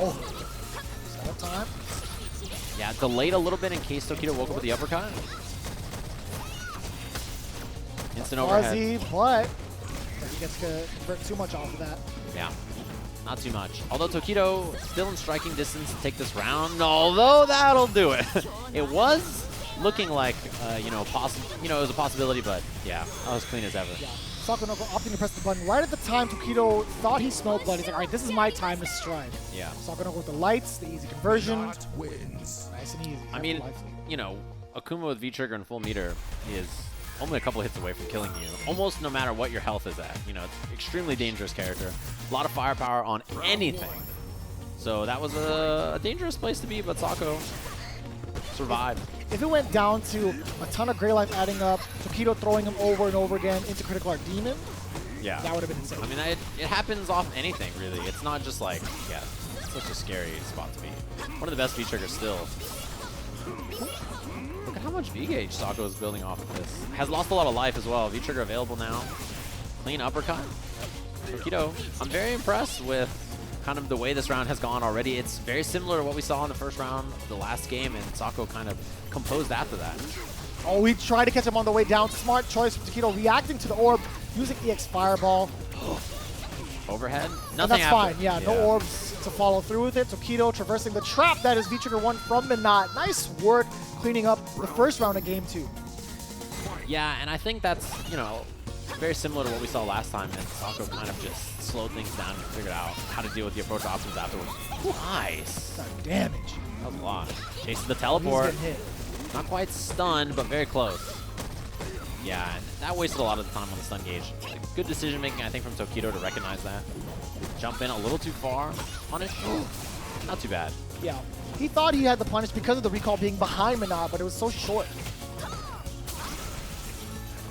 Oh, setup time. Yeah, delayed a little bit in case Tokido woke up with the uppercut. Instant overhead. Fuzzy, but he gets to convert too much off of that. Yeah, not too much. Although Tokido still in striking distance to take this round, although that'll do it. It was looking like, you know, it was a possibility, but yeah, that was clean as ever. Yeah. Sako opting to press the button right at the time Tokido thought he smelled blood. He's like, all right, this is my time to strike. Yeah. Sako with the lights, the easy conversion. Nice and easy. I mean, you know, Akuma with V-Trigger and full meter is only a couple hits away from killing you, almost no matter what your health is at. You know, it's extremely dangerous character. A lot of firepower on anything. So that was a dangerous place to be, but Sako survived. If it went down to a ton of Grey Life adding up, Tokido throwing him over and over again into Critical Art Demon, yeah, that would have been insane. I mean, it happens off anything, really. It's not just like, yeah, it's such a scary spot to be. One of the best V-Triggers still. Look at how much V-Gauge Sako is building off of this. Has lost a lot of life as well. V-Trigger available now. Clean uppercut. Tokido, I'm very impressed with kind of the way this round has gone already. It's very similar to what we saw in the first round of the last game, and Sako kind of composed after that. Oh, we tried to catch him on the way down. Smart choice from Tokido, reacting to the orb, using EX Fireball. Overhead? Nothing and that's after. fine, yeah, no orbs to follow through with it. Tokido traversing the trap that is V-Trigger 1 from Minot. Nice work cleaning up the first round of game 2. Yeah, and I think that's, you know, very similar to what we saw last time, and Sako kind of just slowed things down and figured out how to deal with the approach options afterwards. Nice. That damage. That was a lot. Chases the teleport. He's getting hit. Not quite stunned, but very close. Yeah, and that wasted a lot of the time on the stun gauge. Good decision making, I think, from Tokido to recognize that. Jump in a little too far. Punish. Not too bad. Yeah. He thought he had the punish because of the recall being behind Minot, but it was so short.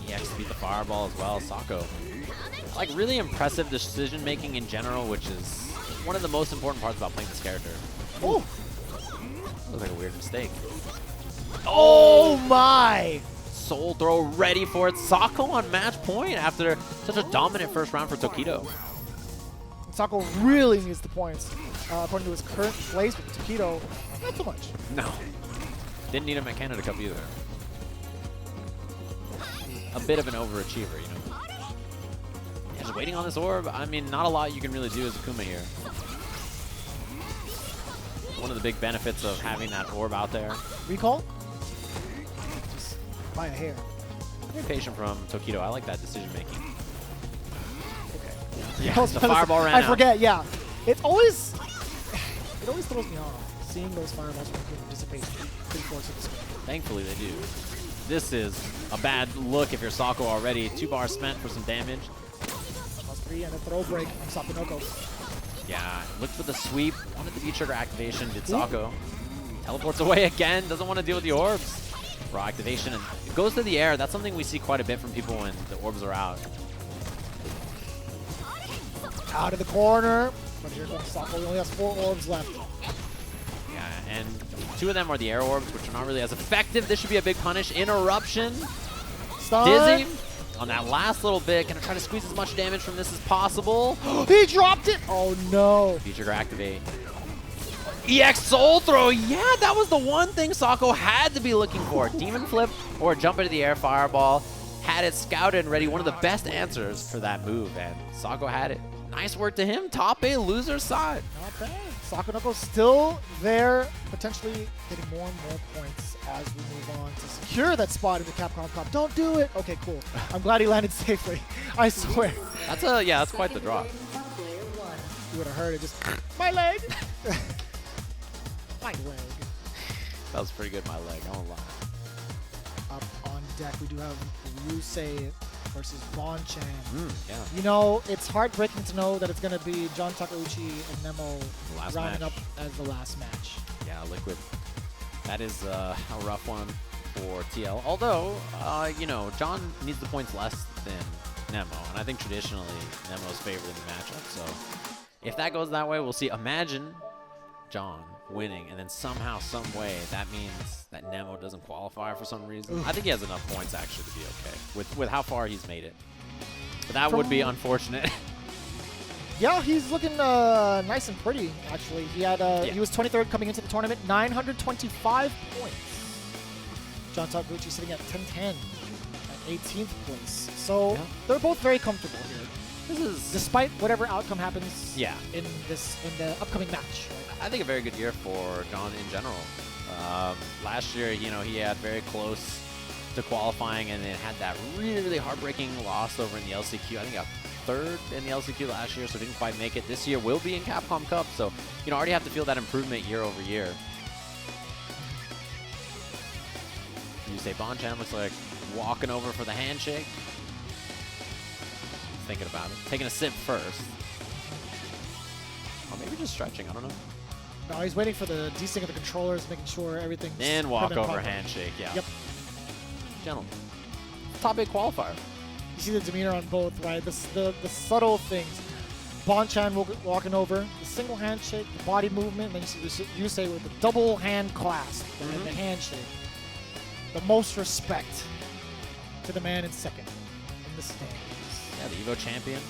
EX beat the fireball as well. Sako. Like, really impressive decision making in general, which is one of the most important parts about playing this character. Oh! Looks like a weird mistake. Oh my! Soul throw ready for it. Sako on match point after such a dominant first round for Tokido. Sako really needs the points. According to his current place with Tokido, not so much. No. Didn't need him at Canada Cup either. A bit of an overachiever, you know. Yeah, just waiting on this orb. I mean, not a lot you can really do as Akuma here. One of the big benefits of having that orb out there. Recall? Just by a hair. Very patient from Tokido. I like that decision making. Okay. Yeah, the fireball ran out. I forget, yeah. It always throws me off, seeing those fireballs dissipate pretty close to the screen. Thankfully they do. This is a bad look if you're Sako already. 2 bars spent for some damage. +3 and a throw break from Sakonoko. Yeah, looked for the sweep. Wanted the V-Trigger activation. Did Sako. Teleports away again. Doesn't want to deal with the orbs. Raw activation. And it goes to the air. That's something we see quite a bit from people when the orbs are out. Out of the corner. But here comes Sako. He only has 4 orbs left. Yeah, and 2 of them are the air orbs, which are not really as effective. This should be a big punish. Interruption. Stun. Dizzy. On that last little bit, gonna try to squeeze as much damage from this as possible. He dropped it! Oh no! V-Trigger activate. EX Soul Throw! Yeah, that was the one thing Sako had to be looking for. Demon Flip or jump into the air fireball. Had it scouted and ready. One of the best answers for that move, and Sako had it. Nice work to him. Top A loser side. Not bad. Sakonoko still there, potentially getting more and more points as we move on to secure that spot in the Capcom Cup. Don't do it. Okay, cool. I'm glad he landed safely. I swear. That's quite the drop. You would have heard it just, my leg. My leg. That was pretty good, my leg. I won't lie. Up on deck, we do have Ryusei versus Bonchan. Yeah. You know, it's heartbreaking to know that it's going to be John Takeuchi and Nemo rounding up as the last match. Yeah, Liquid. That is a rough one for TL. Although, you know, John needs the points less than Nemo, and I think traditionally Nemo's favored in the matchup. So if that goes that way, we'll see. Imagine John winning, and then somehow, some way, that means that Nemo doesn't qualify for some reason. I think he has enough points actually to be okay with how far he's made it. But that would be unfortunate. Yeah, he's looking nice and pretty, actually. He had he was 23rd coming into the tournament, 925 points. John Takeuchi sitting at 1010 at 18th place. So they're both very comfortable here. This is despite whatever outcome happens in the upcoming match. I think a very good year for John in general. Last year, you know, he had very close to qualifying and then had that really, really heartbreaking loss over in the LCQ. I think got third in the LCQ last year, so didn't quite make it. This year will be in Capcom Cup, so you know already have to feel that improvement year over year. You say Bonchan looks like walking over for the handshake. Thinking about it. Taking a sip first. Or maybe just stretching, I don't know. No, he's waiting for the desync of the controllers, making sure everything's... Then walk over handshake, yeah. Yep. Gentlemen. Top 8 qualifier. You see the demeanor on both, right? The subtle things. Bonchan walking over, the single handshake, the body movement, and then you see Ryusei with the double hand clasp and the handshake. The most respect to the man in second in the standings. Yeah, the EVO champion.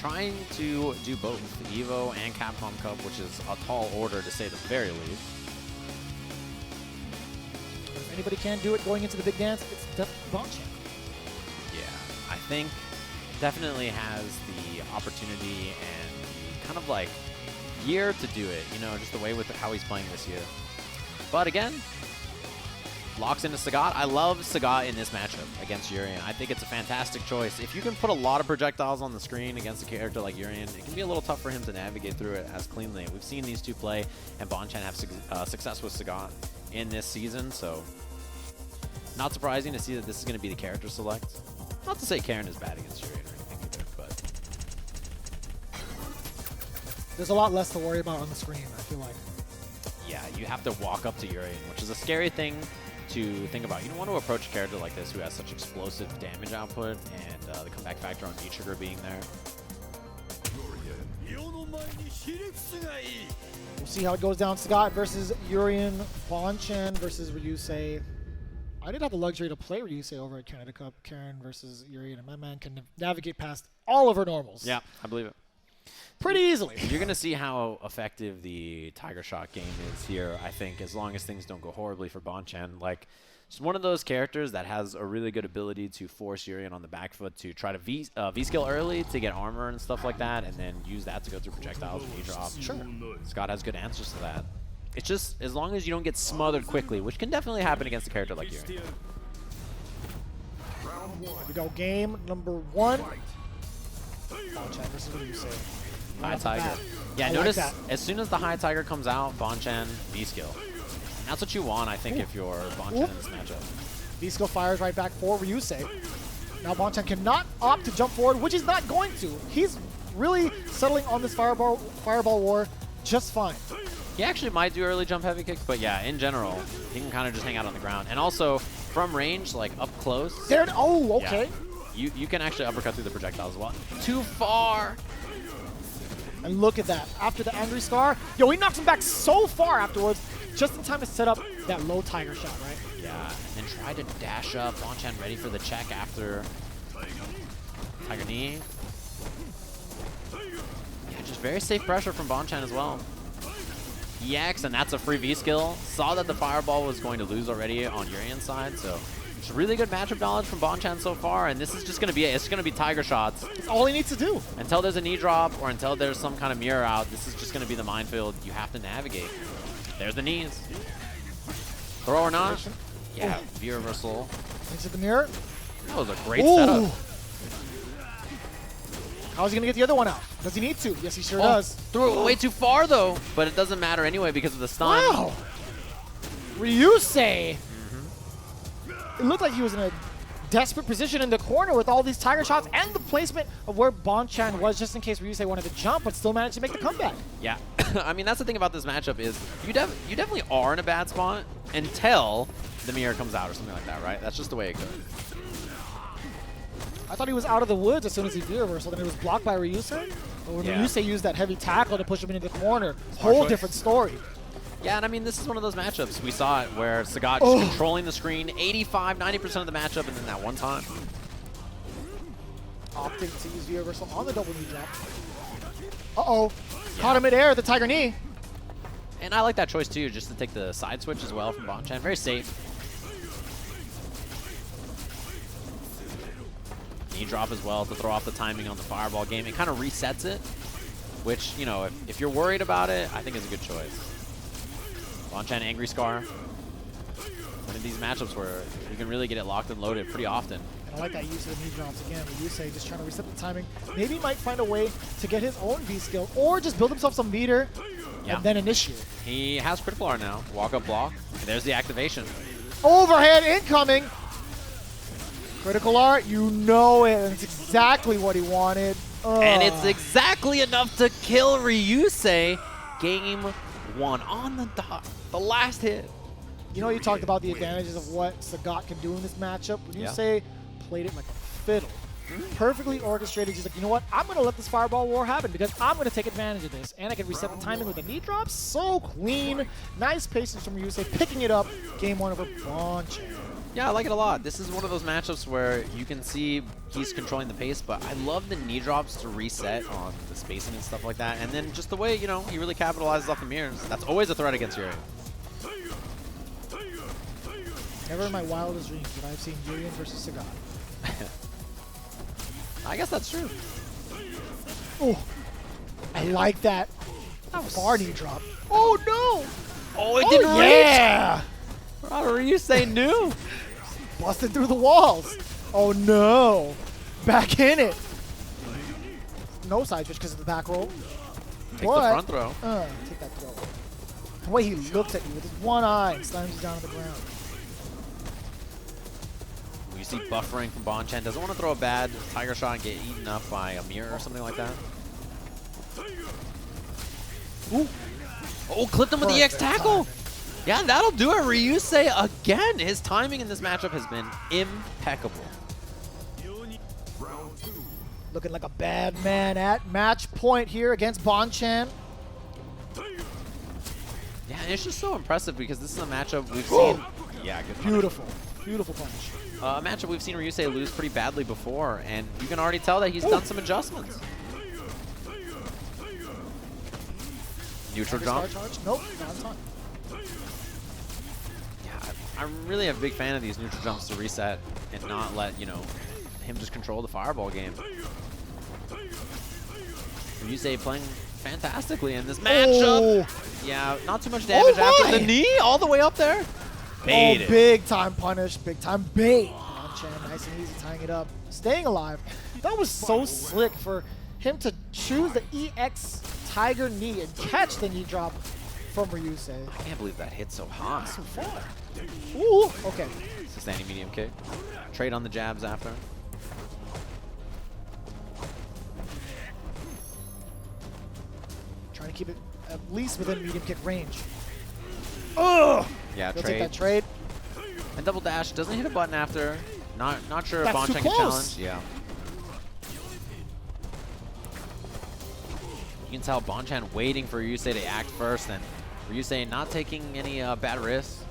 Trying to do both, the EVO and Capcom Cup, which is a tall order to say the very least. If anybody can do it going into the big dance, it's definitely Bonchan. Yeah, I think definitely has the opportunity and the kind of like year to do it, you know, just the way with how he's playing this year. But again, locks into Sagat. I love Sagat in this matchup against Urien. I think it's a fantastic choice. If you can put a lot of projectiles on the screen against a character like Urien, it can be a little tough for him to navigate through it as cleanly. We've seen these two play, and Bonchan have success with Sagat in this season, so not surprising to see that this is going to be the character select. Not to say Karin is bad against Urien or anything either, but... There's a lot less to worry about on the screen, I feel like. Yeah, you have to walk up to Urien, which is a scary thing to think about. You don't want to approach a character like this who has such explosive damage output and the comeback factor on V-Trigger being there. We'll see how it goes down. Sagat versus Urien, Bonchan versus Ryusei. I did have the luxury to play Ryusei over at Canada Cup. Karin versus Urien, and my man can navigate past all of her normals. Yeah, I believe it. Pretty easily. You're going to see how effective the Tiger Shot game is here, I think, as long as things don't go horribly for Bonchan. Like, it's one of those characters that has a really good ability to force Urien on the back foot to try to V-skill early to get armor and stuff like that, and then use that to go through projectiles and E-drop. Sure. Scott has good answers to that. It's just, as long as you don't get smothered quickly, which can definitely happen against a character like Urien. We go game number 1. Bonchan versus Ryusei. High Tiger. Yeah, notice as soon as the High Tiger comes out, Bonchan V-skill. And that's what you want, I think, if you're Bonchan in this matchup. V-skill fires right back for Ryusei. Now Bonchan cannot opt to jump forward, which he's not going to. He's really settling on this fireball war just fine. He actually might do early jump heavy kick, but yeah, in general, he can kind of just hang out on the ground. And also, from range, like up close. There. Oh, okay. Yeah, you can actually uppercut through the projectiles as well. Too far. And look at that. After the angry scar, yo, he knocks him back so far afterwards, just in time to set up that low Tiger Shot, right? Yeah, and then try to dash up. Bonchan ready for the check after Tiger Knee. Yeah, just very safe pressure from Bonchan as well. EX, and that's a free V-skill. Saw that the Fireball was going to lose already on Urien's side, so it's really good matchup knowledge from Bonchan so far, and this is just going to be it. It's going to be Tiger Shots. That's all he needs to do. Until there's a knee drop or until there's some kind of mirror out, this is just going to be the minefield you have to navigate. There's the knees. Throw or not? Yeah, V-reversal. Into the mirror. That was a great setup. How's he going to get the other one out? Does he need to? Yes, he sure does. Threw it way too far, though. But it doesn't matter anyway because of the stun. Wow. Ryusei. It looked like he was in a desperate position in the corner with all these Tiger Shots and the placement of where Bonchan was just in case Ryusei wanted to jump, but still managed to make the comeback. Yeah. I mean, that's the thing about this matchup is you definitely are in a bad spot until the mirror comes out or something like that, right? That's just the way it goes. I thought he was out of the woods as soon as he V-reversal, then it was blocked by Ryusei. But when Ryusei used that heavy tackle to push him into the corner, whole different story. Yeah, and I mean, this is one of those matchups. We saw it where Sagat just controlling the screen 85, 90% of the matchup, and then that one time. Opting to use V-reversal on the double knee drop. Uh-oh. Caught him mid-air, the Tiger Knee. And I like that choice, too, just to take the side switch as well from Bonchan. Very safe. Knee drop as well to throw off the timing on the fireball game. It kind of resets it, which, you know, if you're worried about it, I think is a good choice. Bonchan Angry Scar. one of these matchups where you can really get it locked and loaded pretty often. And I like that use of the knee drops again. Ryusei just trying to reset the timing. Maybe he might find a way to get his own V skill or just build himself some meter and then initiate. He has critical art now. Walk up block. And there's the activation. Overhead incoming. Critical art, you know it. It's exactly what he wanted. And it's exactly enough to kill Ryusei. Game 1 on the dot. The last hit. You know, you talked about the advantages of what Sagat can do in this matchup. Ryusei played it like a fiddle. Perfectly orchestrated. He's like, you know what? I'm going to let this fireball war happen because I'm going to take advantage of this. And I can reset the timing with the knee drops. So clean. Nice patience from Ryusei, picking it up. Game 1 over Bonchan. Yeah, I like it a lot. This is one of those matchups where you can see he's controlling the pace, but I love the knee drops to reset on the spacing and stuff like that. And then just the way, you know, he really capitalizes off the mirrors. That's always a threat against Urien. Never in my wildest dreams would I have seen Urien versus Sagat. I guess that's true. Oh, I like that. Far knee drop. Oh, no. Oh, it didn't reach. Ryusei knew. Busted through the walls. Oh, no. Back in it. No side switch because of the back roll. Take the front throw. Take that throw. The way he looks at you with his one eye and slams you down on the ground. You see buffering from Bonchan. Doesn't want to throw a bad Tiger Shot and get eaten up by a mirror or something like that. Ooh. Oh, clipped him with the EX tackle. Yeah, that'll do it. Ryusei again. His timing in this matchup has been impeccable. Looking like a bad man at match point here against Bonchan. Yeah, and it's just so impressive because this is a matchup we've seen. Yeah, good punish. Beautiful. Beautiful punish. A matchup we've seen Ryusei lose pretty badly before, and you can already tell that he's done some adjustments. Neutral jump. Nope, not in time. Yeah, I'm really a big fan of these neutral jumps to reset and not let, you know, him just control the fireball game. Ryusei playing fantastically in this matchup. Yeah, not too much damage after the knee, all the way up there. Bait it. Big time punish, big time bait. Bonchan, nice and easy, tying it up, staying alive. That was so slick for him to choose the EX Tiger knee and catch the knee drop from Ryusei. I can't believe that hit so high. So far. Ooh, okay. Sustaining medium kick. Trade on the jabs after. Trying to keep it at least within medium kick range. Oh! Yeah, He'll trade. take that trade. And double dash. Doesn't hit a button after. Not sure if That's Bonchan can challenge. Yeah. You can tell Bonchan waiting for Ryusei to act first, and Ryusei not taking any bad risks.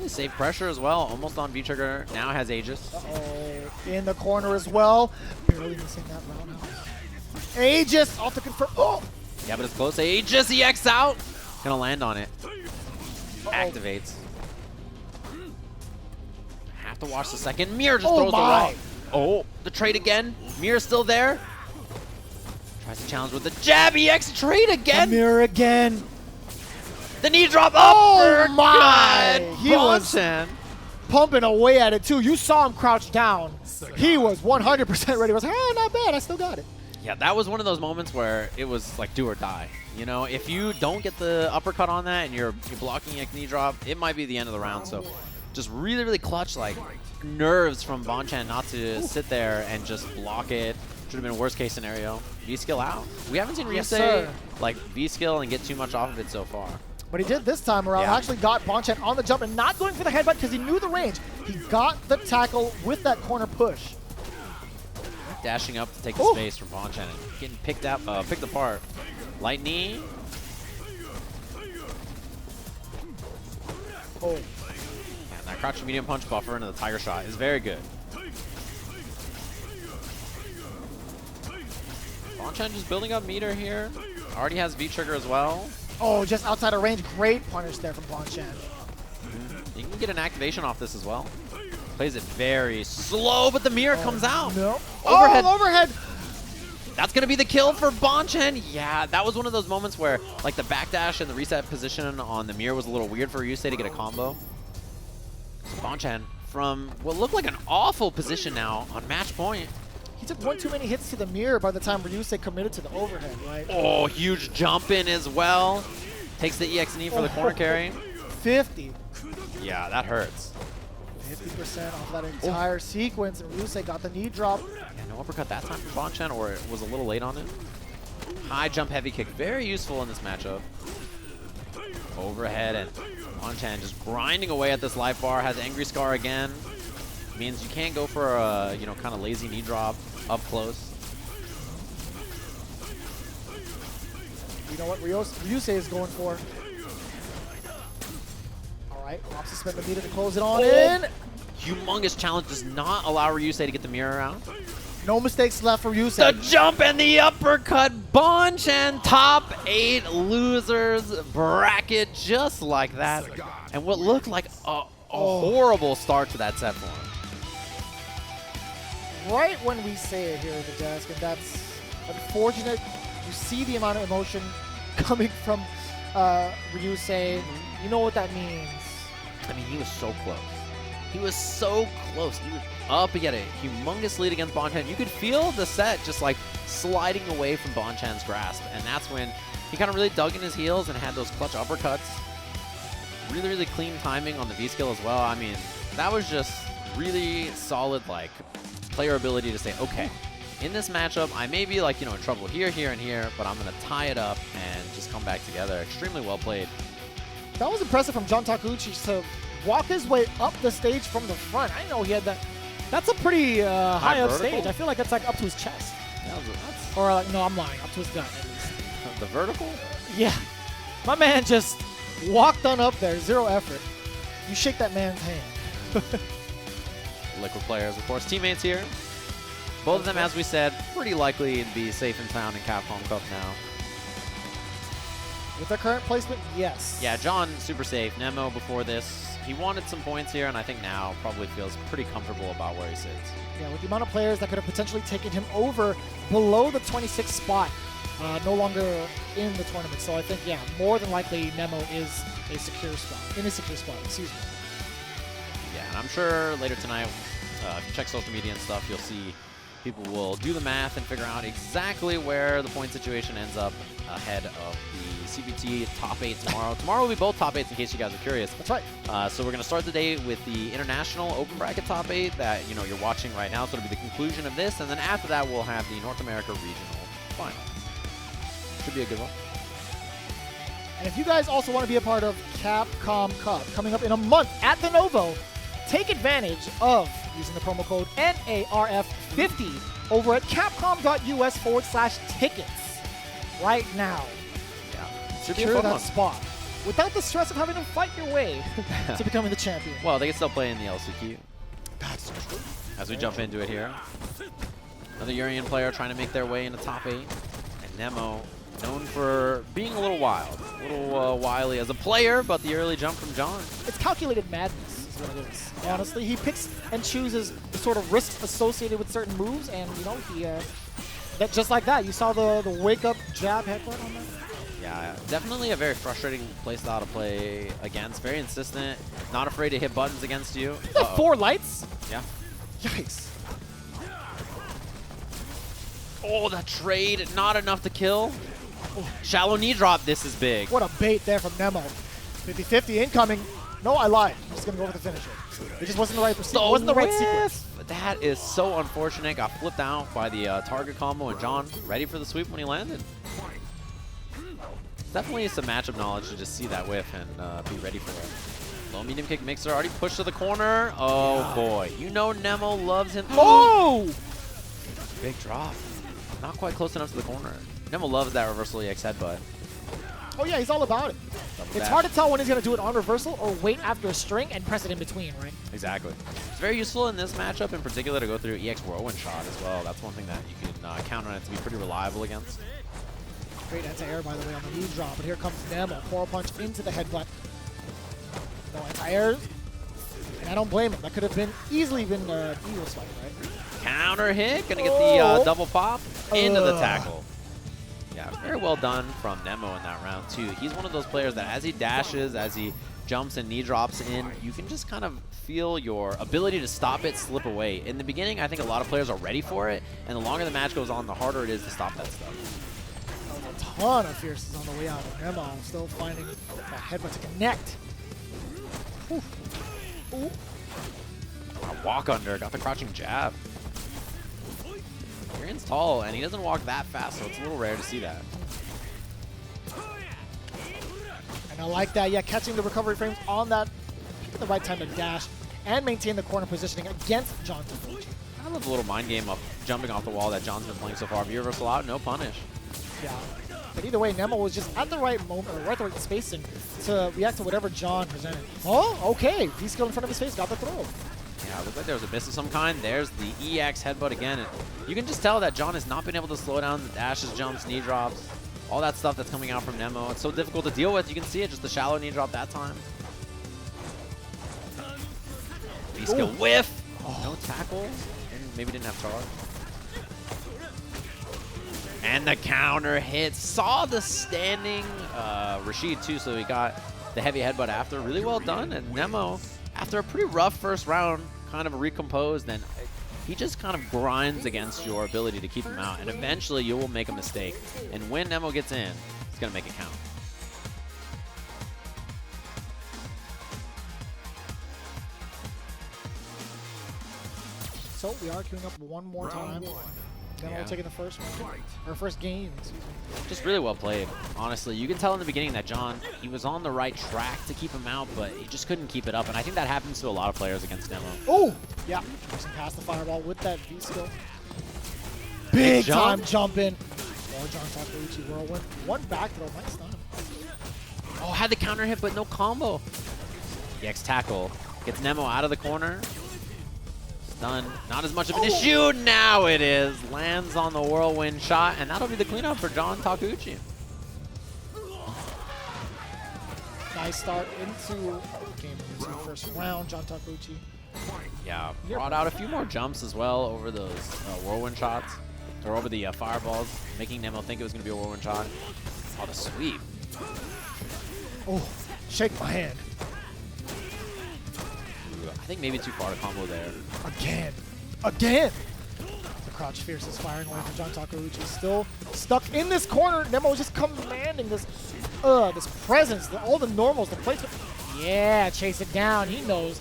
Save pressure as well. Almost on V-Trigger. Now has Aegis. Uh-oh. In the corner as well. Barely missing that roundhouse. Aegis off the confirm. Oh! Yeah, but it's close. Aegis EX out. Gonna land on it. Activates. Have to watch the second. Mirror just throws the rock. Oh, the trade again. Mirror's still there. Tries to challenge with the jab. EX trade again. The mirror again. The knee drop. Oh my! He was Bonchan pumping away at it too. You saw him crouch down. He was 100% ready. He was like, oh, not bad. I still got it. Yeah, that was one of those moments where it was like do or die. You know, if you don't get the uppercut on that and you're blocking a knee drop, it might be the end of the round. So just really, really clutch, like nerves from Bonchan not to sit there and just block it. Should have been a worst case scenario. V-skill out. We haven't seen Ryusei like V-skill and get too much off of it so far. But he did this time around. Actually got Bonchan on the jump and not going for the headbutt because he knew the range. He got the tackle with that corner push. Dashing up to take the space from Bonchan and getting picked apart. Light knee. Oh. And that crouching medium punch buffer into the Tiger Shot is very good. Bonchan just building up meter here. Already has V-Trigger as well. Oh, just outside of range. Great punish there from Bonchan. You can get an activation off this as well. Plays it very slow, but the mirror comes out. No. Overhead. Oh, overhead. That's going to be the kill for Bonchan. Yeah, that was one of those moments where like the backdash and the reset position on the mirror was a little weird for Ryusei to get a combo. Bonchan from what looked like an awful position now on match point. He took one too many hits to the mirror by the time Ryusei committed to the overhead, right? Oh, huge jump in as well. Takes the EX knee for the corner carry. 50. Yeah, that hurts. 50% off that entire sequence, and Ryusei got the knee drop. Yeah, no uppercut that time from Bonchan, or it was a little late on it. High jump, heavy kick, very useful in this matchup. Overhead, and Bonchan just grinding away at this life bar. Has Angry Scar again. Means you can't go for a, you know, kind of lazy knee drop up close. You know what Ryusei is going for. All right, wants to spend the meter to close it on in. Humongous challenge does not allow Ryusei to get the mirror out. No mistakes left for Ryusei. The jump and the uppercut. Bonchan top 8 losers bracket just like that. And what looked like a horrible start to that set for him. Right when we say it here at the desk, and that's unfortunate. You see the amount of emotion coming from Ryusei. You know what that means. I mean, he was so close. He was so close. He was up again, a humongous lead against Bonchan. You could feel the set just like sliding away from Bonchan's grasp, and that's when he kind of really dug in his heels and had those clutch uppercuts. Really, really clean timing on the V-skill as well. I mean, that was just really solid, like, player ability to say, okay, in this matchup, I may be like, you know, in trouble here, here, and here, but I'm going to tie it up and just come back together. Extremely well played. That was impressive from John Takeuchi to walk his way up the stage from the front. I know he had that. That's a pretty high up vertical? stage. I feel like it's like up to his chest. That's Or like, no, I'm lying. Up to his gun, at least. the vertical? Yeah. My man just walked on up there. Zero effort. You shake that man's hand. Liquid players, of course. Teammates here. Both of them, as we said, pretty likely to be safe and sound in Capcom Cup now. With their current placement, yes. Yeah, John, super safe. Nemo, before this, he wanted some points here, and I think now probably feels pretty comfortable about where he sits. Yeah, with the amount of players that could have potentially taken him over below the 26th spot, no longer in the tournament. So I think, yeah, more than likely Nemo is a secure spot, excuse me. Yeah, and I'm sure later tonight, if you check social media and stuff, you'll see people will do the math and figure out exactly where the point situation ends up ahead of the CBT top 8 tomorrow. Tomorrow will be both top 8s in case you guys are curious. That's right. So we're going to start the day with the international open bracket top 8 that you're watching right now. So it'll be the conclusion of this, and then after that we'll have the North America regional final. Should be a good one. And if you guys also want to be a part of Capcom Cup coming up in a month at the Novo, take advantage of using the promo code NARF50 over at capcom.us/tickets right now. Yeah, should be Secure a fun that one. spot without the stress of having to fight your way to becoming the champion. Well, they can still play in the LCQ. That's true. As we jump into it here. Another Urien player trying to make their way into top 8. And Nemo, known for being a little wild, a little wily as a player, but the early jump from John. It's calculated madness is what it is. Honestly, he picks and chooses the sort of risks associated with certain moves, and he that just like that, you saw the wake up jab headbutt on that. Yeah, definitely a very frustrating playstyle to play against. Very insistent, not afraid to hit buttons against you. The 4 lights? Yeah. Yikes. Oh, that trade, not enough to kill. Oh, shallow knee drop, this is big. What a bait there from Nemo. 50-50 incoming. No, I lied. I'm just going to go with the finisher. It just wasn't the right wasn't the right sequence. That is so unfortunate. Got flipped out by the target combo, and John ready for the sweep when he landed. Definitely some matchup knowledge to just see that whiff and be ready for it. Low medium kick mixer already pushed to the corner. Oh boy, Nemo loves him. Oh! Big drop. Not quite close enough to the corner. Nemo loves that reversal EX headbutt. Oh yeah, he's all about it. It's hard to tell when he's going to do it on reversal or wait after a string and press it in between, right? Exactly. It's very useful in this matchup in particular to go through EX whirlwind shot as well. That's one thing that you can count on it to be pretty reliable against. Great anti-air, by the way, on the knee drop. But here comes Nemo. 4 punch into the headbutt. No anti-air. And I don't blame him. That could have easily been Eagle Spike, right? Counter hit. Gonna get the double pop into the tackle. Yeah, very well done from Nemo in that round, too. He's one of those players that as he dashes, as he jumps and knee drops in, you can just kind of feel your ability to stop it slip away. In the beginning, I think a lot of players are ready for it, and the longer the match goes on, the harder it is to stop that stuff. A ton of fierces on the way out. Nemo still finding that headbutt to connect. Ooh. Ooh. Walk under, got the crouching jab. Urien's tall, and he doesn't walk that fast, so it's a little rare to see that. And I like that, yeah, catching the recovery frames on that, picking the right time to dash and maintain the corner positioning against John Takeuchi. I love the little mind game of jumping off the wall that John's been playing so far. Reversal out, no punish. Yeah. But either way, Nemo was just at the right moment, or right the right spacing to react to whatever John presented. Oh, okay. V-skill in front of his face, got the throw. Yeah, it looked like there was a miss of some kind. There's the EX headbutt again. And you can just tell that John has not been able to slow down the dashes, jumps, knee drops, all that stuff that's coming out from Nemo. It's so difficult to deal with. You can see it, just the shallow knee drop that time. V-skill whiff. Oh. No tackle. And maybe didn't have charge. And the counter hit. Saw the standing Rashid too, so he got the heavy headbutt after. Really well done. And Nemo, after a pretty rough first round, kind of recomposed, and he just kind of grinds against your ability to keep him out. And eventually you will make a mistake. And when Nemo gets in, he's going to make it count. So we are queuing up one more time. Nemo taking the first one, or first game, excuse me. Just really well played, honestly. You can tell in the beginning that John, he was on the right track to keep him out, but he just couldn't keep it up. And I think that happens to a lot of players against Nemo. Oh! Yeah, just past the fireball with that V-skill. Big time jumping. More John Takeuchi whirlwind. One back throw, nice time. Oh, had the counter hit, but no combo. The X tackle gets Nemo out of the corner. Done. Not as much of an issue. Now it is. Lands on the whirlwind shot, and that'll be the cleanup for John Takeuchi. Nice start into the first round, John Takeuchi. Yeah, brought out a few more jumps as well over those whirlwind shots, or over the fireballs, making Nemo think it was going to be a whirlwind shot. Oh, the sweep. Oh, shake my hand. I think maybe too far to combo there. Again. The crouch fierce is firing away from John Takeuchi. Still stuck in this corner. Nemo is just commanding this presence, all the normals, the placement. Yeah, chase it down. He knows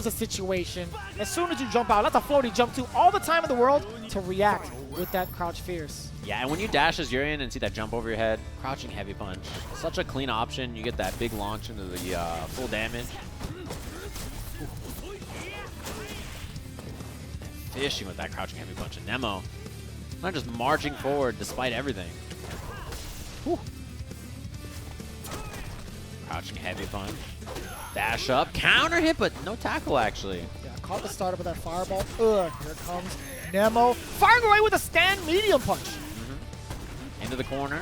the situation. As soon as you jump out, that's a floaty jump too. All the time in the world to react with that crouch fierce. Yeah, and when you dash as Urien and see that jump over your head, crouching heavy punch. Such a clean option. You get that big launch into the full damage. Fishing with that crouching heavy punch, and Nemo not just marching forward despite everything. Whew. Crouching heavy punch, dash up, counter hit, but no tackle actually. Yeah, caught the startup of that fireball. Here comes Nemo, firing away with a stand medium punch. Into the corner.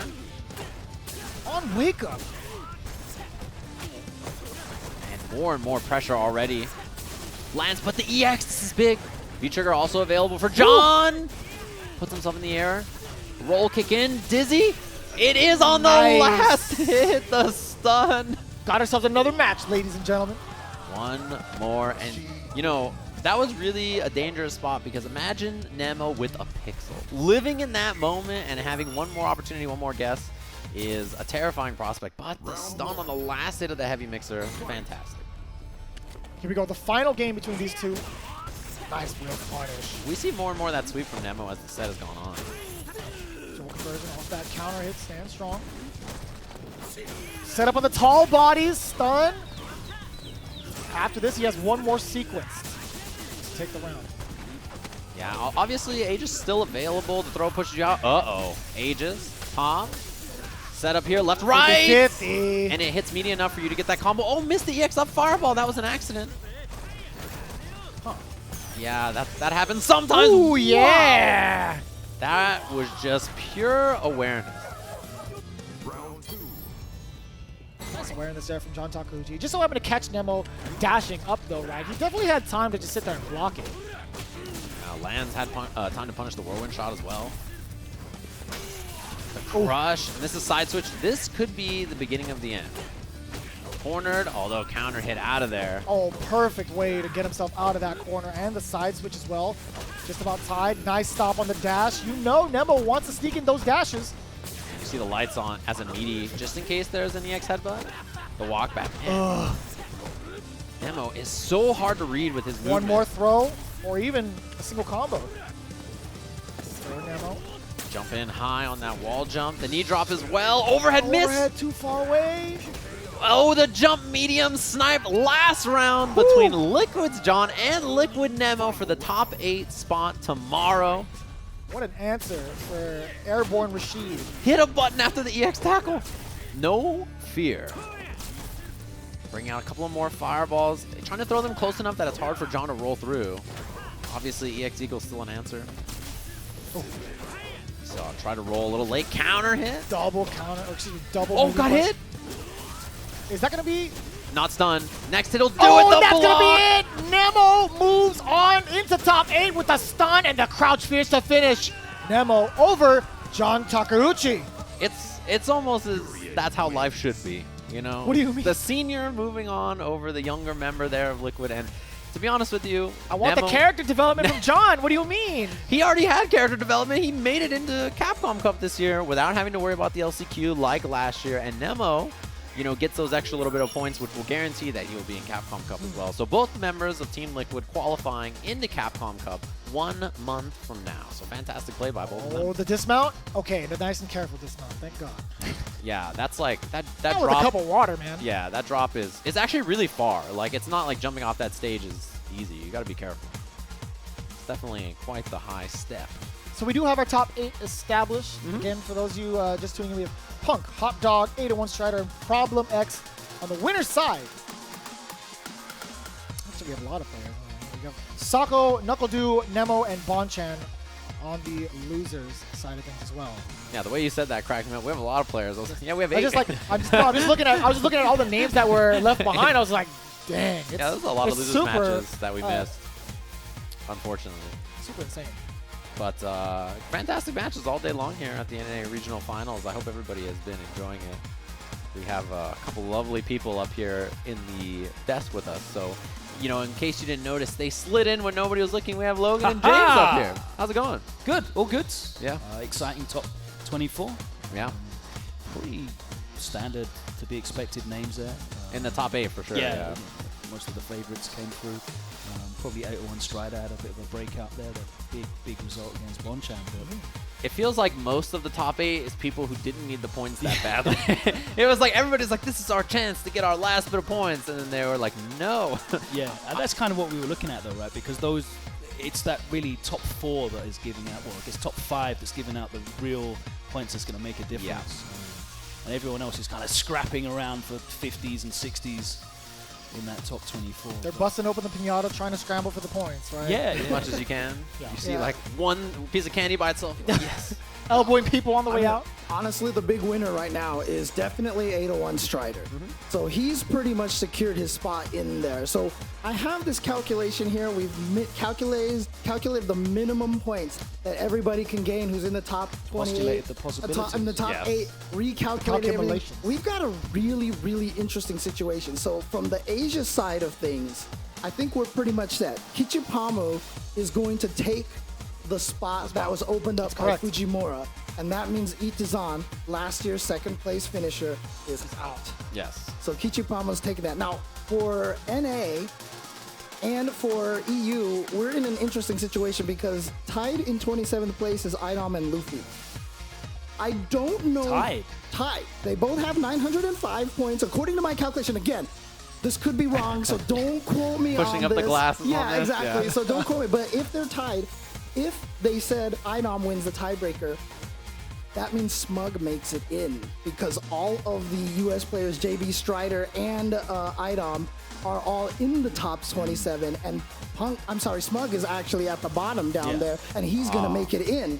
On wake up. And more pressure already. Lands, but the EX, this is big. V-trigger also available for John. Ooh. Puts himself in the air. Roll kick in. Dizzy. It is on the last hit. The stun. Got ourselves another match, ladies and gentlemen. One more. And, you know, that was really a dangerous spot because imagine Nemo with a pixel. Living in that moment and having one more opportunity, one more guess is a terrifying prospect. But the stun on the last hit of the heavy mixer, fantastic. Here we go. The final game between these two. Nice real punish. We see more and more of that sweep from Nemo as the set has gone on. Dual conversion off that counter hit, stand strong. Set up on the tall bodies, stun. After this, he has one more sequence to take the round. Yeah, obviously Aegis still available. The throw pushes you out. Uh-oh. Aegis, pop. Set up here, left, right. 50. And it hits media enough for you to get that combo. Oh, missed the EX up fireball. That was an accident. Huh. Yeah, that happens sometimes. Ooh, yeah. Wow. That was just pure awareness. Nice awareness there from John Takeuchi. Just so happened to catch Nemo dashing up though, right? He definitely had time to just sit there and block it. Lands had time to punish the whirlwind shot as well. The crush, and this is side switch. This could be the beginning of the end. cornered, although counter hit out of there. Oh, perfect way to get himself out of that corner, and the side switch as well. Just about tied. Nice stop on the dash. You know Nemo wants to sneak in those dashes. You see the lights on as a meaty, just in case there's an EX headbutt. The walk back. Nemo is so hard to read with his movement. One more throw, or even a single combo. Throw Nemo. Jump in high on that wall jump. The knee drop as well. Overhead miss. Overhead too far away. Oh, the jump medium snipe last round between Liquid's John and Liquid Nemo for the top 8 spot tomorrow. What an answer for Airborne Rashid. Hit a button after the EX tackle. No fear. Bring out a couple of more fireballs. Trying to throw them close enough that it's hard for John to roll through. Obviously, EX Eagle's still an answer. Oh. So I'll try to roll a little late counter hit. Double counter, or excuse me, double. Oh, got hit. Is that going to be? Not stunned. Next hit'll do oh, it. The that's block. going to be it. Nemo moves on into top 8 with a stun and the crouch fierce to finish. Nemo over John Takeuchi. It's almost as that's how life should be, you know? What do you mean? The senior moving on over the younger member there of Liquid, and to be honest with you, I want Nemo, the character development from John. What do you mean? He already had character development. He made it into Capcom Cup this year without having to worry about the LCQ like last year, and Nemo, you know, gets those extra little bit of points, which will guarantee that he will be in Capcom Cup as well. So both members of Team Liquid qualifying into Capcom Cup 1 month from now. So fantastic play by both of them. Oh, the dismount? Okay, the nice and careful dismount. Thank God. Yeah, that's like that Not drop. with a cup of water, man. Yeah, that drop is actually really far. Like, it's not like jumping off that stage is easy. You got to be careful. It's definitely quite the high step. So we do have our top 8 established. Again, for those of you just tuning in, we have Punk, Hot Dog, 801 Strider, and Problem X on the winner's side. Actually, we have a lot of players. We have Sako, NuckleDu, Nemo, and Bonchan on the losers side of things as well. Yeah, the way you said that cracked me up. We have a lot of players. I was like, yeah, we have 8. I was just looking at all the names that were left behind. I was like, dang. Yeah, there's a lot of losers matches that we missed, unfortunately. Super insane. But fantastic matches all day long here at the NA Regional Finals. I hope everybody has been enjoying it. We have a couple lovely people up here in the desk with us. So, you know, in case you didn't notice, they slid in when nobody was looking. We have Logan and James up here. How's it going? Good. All good. Yeah. Exciting top 24. Yeah. Pretty standard to be expected names there. In the top 8 for sure. Yeah. Most of the favorites came through. Probably 801 Strider had a bit of a breakout there. The big result against Bonchan. But it feels like most of the top 8 is people who didn't need the points that badly. It was like everybody's like, this is our chance to get our last bit of points. And then they were like, no. Yeah, and that's kind of what we were looking at though, right? Because it's that really top 4 that is giving out, well, I guess top 5 that's giving out the real points that's going to make a difference. Yeah. And everyone else is kind of scrapping around for 50s and 60s. In that top 24. They're busting open the pinata, trying to scramble for the points, right? Yeah, as much as you can. Yeah. You see like one piece of candy by itself. Yes. Elbowing people on the way out. Honestly, the big winner right now is definitely 801 Strider. So he's pretty much secured his spot in there. So I have this calculation here. We've calculated the minimum points that everybody can gain who's in the top 28. The possibilities. In the top 8, recalculated everything. We've got a really, really interesting situation. So from the Asia side of things, I think we're pretty much set. Kichipa-Mu is going to take the spot that was opened up by Fujimura, and that means Itazan, last year's second place finisher, is out. Yes. So Kichipa-Mu's taking that. Now, for NA and for EU, we're in an interesting situation because tied in 27th place is Idom and Luffy. I don't know. Tied. They both have 905 points, according to my calculation. Again, this could be wrong, so don't quote me on this. Pushing up the glasses yeah, on this. Exactly. Yeah. So don't quote me. But if they're tied, if they said Idom wins the tiebreaker, that means Smug makes it in because all of the US players, JB Strider and Idom, are all in the top 27, and Smug is actually at the bottom down there, and he's gonna make it in.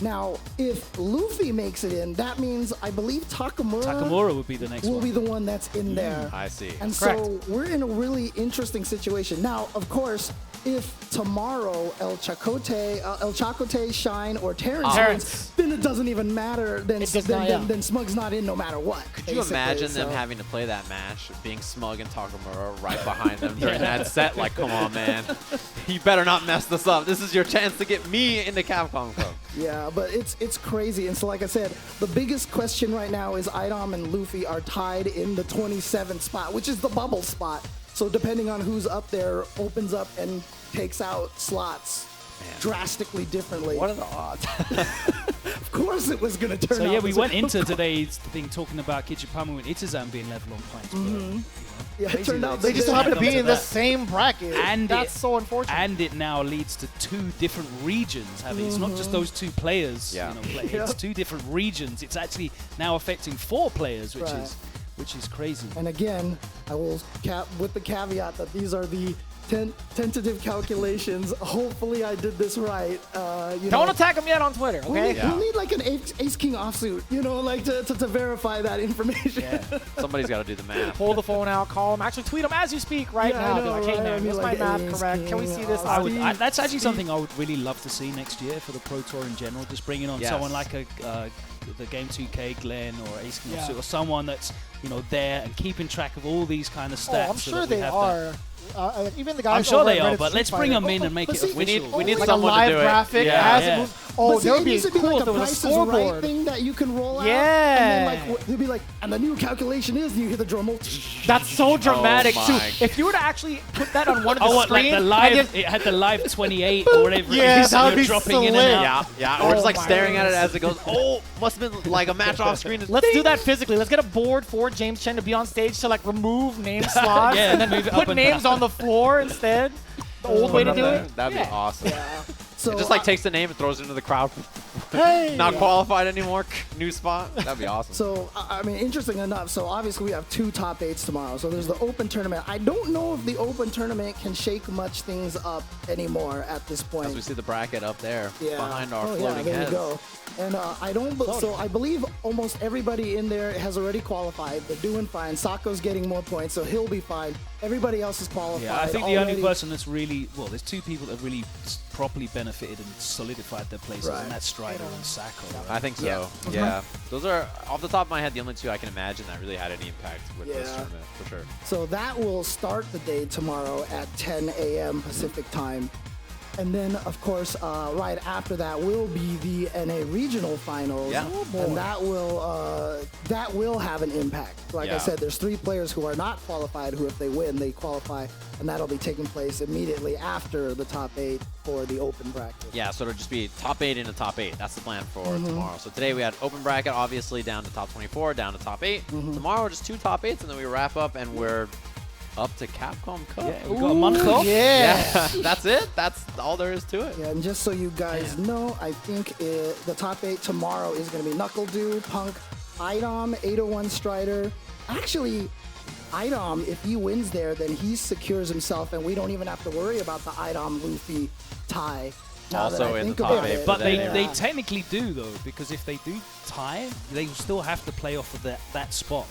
Now, if Luffy makes it in, that means I believe Takamura would be the next will one. be the one that's in there. I see. And Correct. so we're in a really interesting situation. Now, of course, if tomorrow El Chakotay, Shine, or Terrence wins, then it doesn't even matter. Then Smug's not in no matter what. Could you imagine them having to play that match, being Smug and Takamura right behind them during that set? Like, come on, man. You better not mess this up. This is your chance to get me into Capcom Cup. Yeah, but it's crazy. And so, like I said, the biggest question right now is Idom and Luffy are tied in the 27th spot, which is the bubble spot. So depending on who's up there, opens up and takes out slots drastically differently. What are the odds? Of course it was going to turn out. So yeah, we went into today's thing talking about Kichipa-Mu and Itazan being level on points. Yeah, it turned out they just so happen to be in the same bracket. And that's so unfortunate. And it now leads to 2 different regions having. It's not just those 2 players. You know, it's 2 different regions. It's actually now affecting 4 players, which is crazy. And again, I will cap with the caveat that these are the tentative calculations. Hopefully I did this right. Don't attack him yet on Twitter, okay? We'll need like an Ace King offsuit, you know, like to verify that information. Yeah. Somebody's got to do the math. Pull the phone out, call him, actually tweet him as you speak right now. Be like, hey man, was my math correct? Can we see this? That's actually something I would really love to see next year for the Pro Tour in general. Just bringing on someone like the Game 2K Glenn or Ace King offsuit, or someone that's, you know, there and keeping track of all these kind of stats. I'm sure they are. Even the guys. I'm sure they are, but let's bring them in and make it official. We need like someone a live to do graphic it. as it moves. Oh, that would be cool if there was a scoreboard thing that you can roll out. Yeah. And then like they'd be like, and the new calculation is, and you hear the drum roll. That's so dramatic Oh too. my. If you were to actually put that on one of the Like screens, the live, it had the live 28 or whatever. Yeah, it is, that would be dropping in slick. and out. Yeah. We're just like staring at it as it goes. Oh, must have been like a match off screen. Let's do that physically. Let's get a board for James Chen to be on stage to like remove name slots Yeah, and then move it put up and names down. on the floor instead. The old way to do it. That'd be awesome. So It just like takes the name and throws it into the crowd. Hey. Not qualified anymore. New spot. That'd be awesome. So, I mean, interesting enough, so obviously we have 2 top 8s tomorrow. So there's the Open Tournament. I don't know if the Open Tournament can shake much things up anymore at this point. As we see the bracket up there behind our yeah, floating there heads. you go. And so I believe almost everybody in there has already qualified. They're doing fine. Sako's getting more points, so he'll be fine. Everybody else is qualified. Yeah, I think the only person that's really, well, there's 2 people that have really properly benefited and solidified their places, and that's Strider and Sako. Right? I think so. Yeah. Those are, off the top of my head, the only 2 I can imagine that really had any impact with this tournament, for sure. So that will start the day tomorrow at 10 a.m. Pacific time. And then, of course, right after that will be the NA regional finals, and that will have an impact. Like I said, there's 3 players who are not qualified who, if they win, they qualify, and that'll be taking place immediately after the top 8 for the open bracket. Yeah, so it'll just be top 8 into top 8. That's the plan for tomorrow. So today we had open bracket, obviously down to top 24, down to top 8. Tomorrow just 2 top 8s, and then we wrap up, and we're up to Capcom Cup. Yeah, we got a month off. Yeah, that's it. That's all there is to it. Yeah, and just so you guys know, I think the top 8 tomorrow is going to be NuckleDu, Punk, Idom, 801 Strider. Actually, Idom, if he wins there, then he secures himself, and we don't even have to worry about the Idom-Luffy tie. Also in the top 8. But they technically do, though, because if they do tie, they still have to play off of that spot.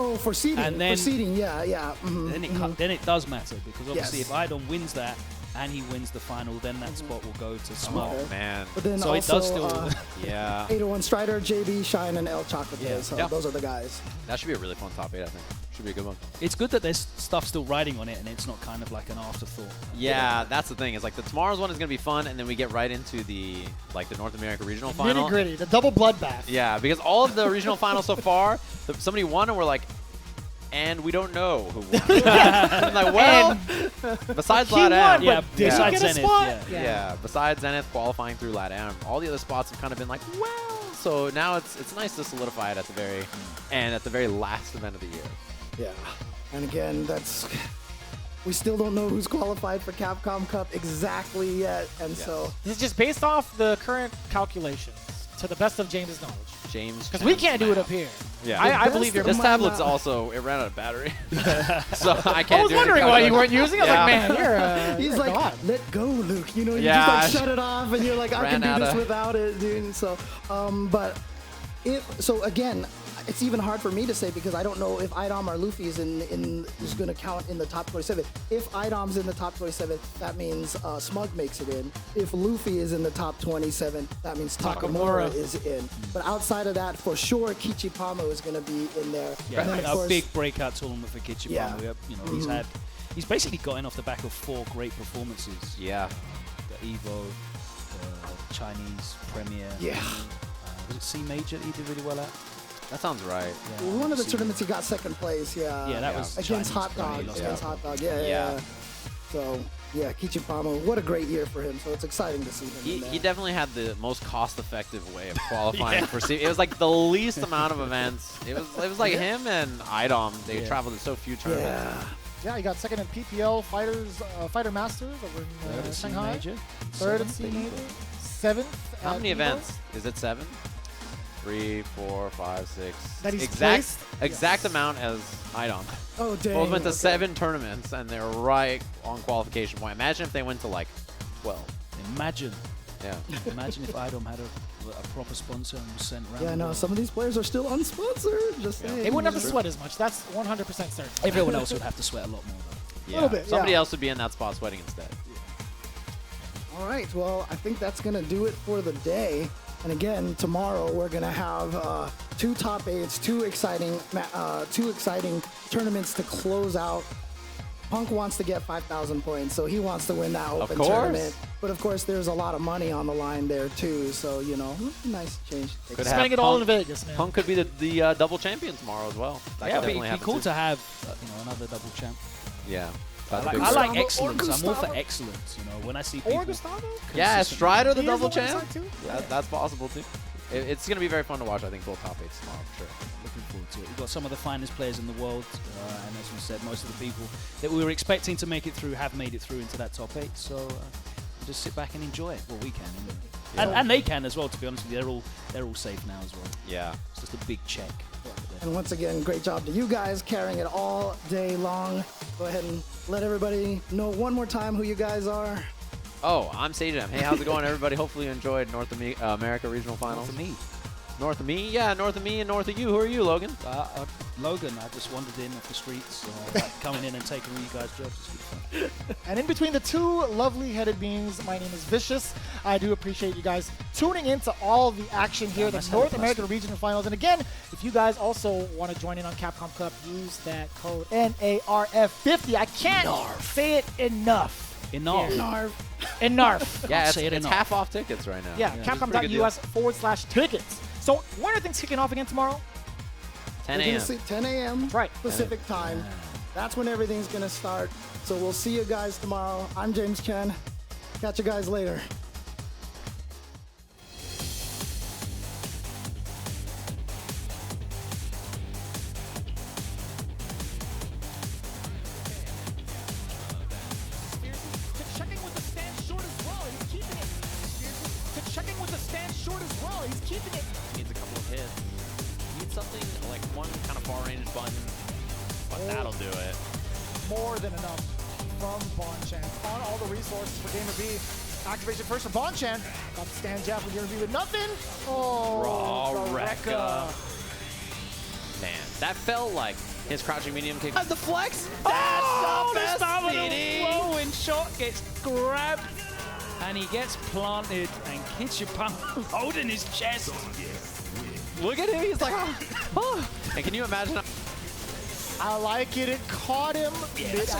Oh, for seeding. And then, for seeding, Then it does matter, because obviously if Idom wins that and he wins the final, then that spot will go to Small. Oh, man. But then so also, it does still... 801 Strider, JB, Shine, and El Chakotay. So those are the guys. That should be a really fun top 8, I think. Should be a good one. It's good that there's stuff still riding on it, and it's not kind of like an afterthought. Yeah, that's the thing. Is like the tomorrow's one is going to be fun, and then we get right into the North America regional final. Nitty-gritty, the double bloodbath. Yeah, because all of the regional finals so far, somebody won, and we're like, and we don't know who won. I'm like, well, besides LATAM. Besides Zenith. Yeah, besides Zenith qualifying through LATAM, all the other spots have kind of been like, well. So now it's nice to solidify it at the very end, at the very last event of the year. Yeah, and again, we still don't know who's qualified for Capcom Cup exactly yet, and so this is just based off the current calculations, to the best of James' knowledge. James. Because we can't do it up here. Yeah. I believe you're. This tablet's also, it ran out of battery. So I can't do it. I was wondering why you weren't using it. I was like, man, you're He's like, God. let go, Luke. You know, you Yeah, just like shut it off, and you're like, I can do this without it, dude. So, but so again, it's even hard for me to say because I don't know if Idom or Luffy is is going to count in the top 27. If Idom's in the top 27, that means Smug makes it in. If Luffy is in the top 27, that means Takamura is in. But outside of that, for sure, Kichipa-Mu is going to be in there. Yeah, and then, a big breakout tournament for Kichipa-Mu. Yeah. You know, he's basically gotten off the back of 4 great performances. Yeah. The Evo, the Chinese Premier. Yeah. Was it C Major he did really well at? That sounds right. Yeah. One of the tournaments he got second place. Yeah. Yeah, that was against Chinese Hot Dog. Premier, Against Hot Dog. Yeah. So yeah, Kichipa-Mu, what a great year for him. So it's exciting to see him. He definitely had the most cost-effective way of qualifying for C. It was like the least amount of events. It was like him and Idom. They traveled to so few tournaments. Yeah, he got second in PPL Fighter Masters over in Shanghai. Major. Third at C Major. 7th. How many events? Is it 7? 3, 4, 5, 6. That he's exact amount as Idom. Oh, dang. Both went to 7 tournaments, and they're right on qualification point. Imagine if they went to like 12. Imagine. Yeah. Imagine if Idom had a proper sponsor and was sent around. Yeah, no, some of these players are still unsponsored. Just saying. They wouldn't have to sweat as much. That's 100% certain. Everyone else would have to sweat a lot more, though. Yeah. A little bit. Somebody else would be in that spot sweating instead. All right, well, I think that's going to do it for the day. And again, tomorrow we're going to have 2 top 8s, 2 exciting tournaments to close out. Punk wants to get 5,000 points, so he wants to win that open tournament. But of course, there's a lot of money on the line there too, so you know, nice change. Spending it all in Vegas, man. Punk could be the double champion tomorrow as well. That It'd be cool to have another double champ. Yeah. I like excellence. I'm all for excellence. You know, when I see people. Yeah, Strider the double champ. champ. That's possible too. It's going to be very fun to watch. I think both top 8s tomorrow for sure. Looking forward to it. We've got some of the finest players in the world, and as we said, most of the people that we were expecting to make it through have made it through into that top 8. So just sit back and enjoy it. Well, we can, anyway. And they can as well. To be honest with you, they're all safe now as well. Yeah, it's just a big check. And once again, great job to you guys carrying it all day long. Go ahead and let everybody know one more time who you guys are. Oh, I'm Sajam. Hey, how's it going, everybody? Hopefully you enjoyed North America Regional Finals. North of me. North of me? Yeah, north of me and north of you. Who are you, Logan? Logan. I just wandered in off the streets, coming in and taking all you guys' jobs. It's good fun. And in between the 2 lovely headed beings, my name is Vicious. I do appreciate you guys tuning into all the action here, the North American Regional Finals. And again, if you guys also want to join in on Capcom Cup, use that code NARF50. I can't say it enough. Enough. Yeah, it's half off tickets right now. Yeah, capcom.us/tickets. So when are things kicking off again tomorrow? 10 a.m. 10 a.m. Right. Pacific time. That's when everything's going to start. So we'll see you guys tomorrow. I'm James Chen. Catch you guys later. Needs a couple of hits. Needs something like one kind of far range button, but that'll do it. More than enough from Bonchan. On all the resources for GamerBee. Activation first for Bonchan. Got the stand jab from GamerBee with nothing. Oh, Rekka. Man, that felt like his crouching medium kick. The flex. That's the best flowing shot gets grabbed. And he gets planted, and Kichipa-Mu holding his chest. Look at him, he's like, oh. And can you imagine? I like it, it caught him. Yeah, he was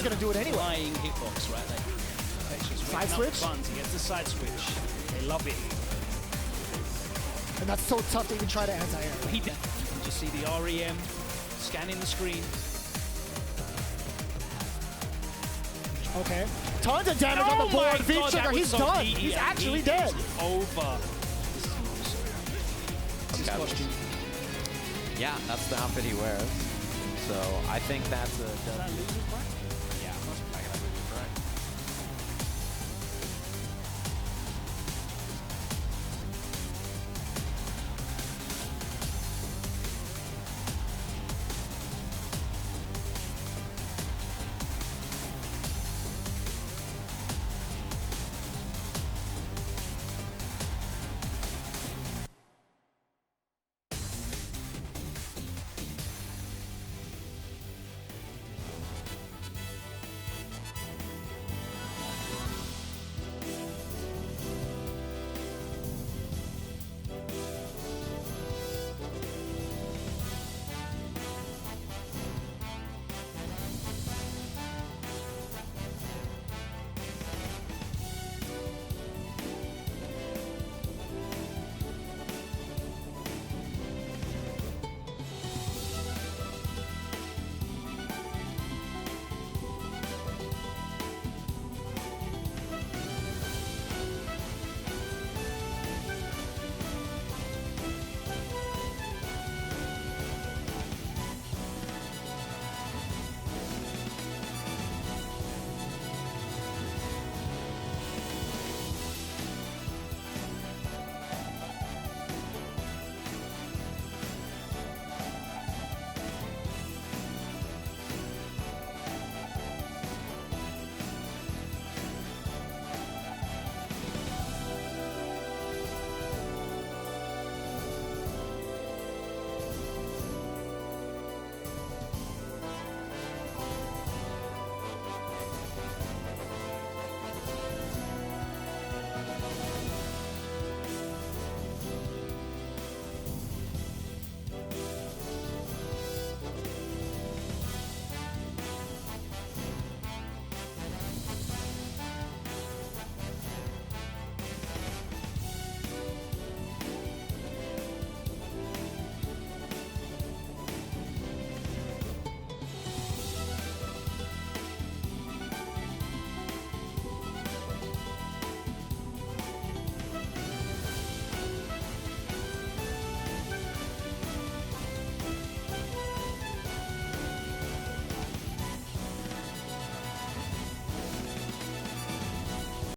going to do it anyway. Flying hitbox, right? Side switch? He gets the side switch. They love it. And that's so tough to even try to anti-air. He did. You can just see the REM scanning the screen. Okay. Tons of damage on the board. VICTRIX, he's done. He's actually dead. Over. Yeah, that's the outfit he wears. So I think that's a...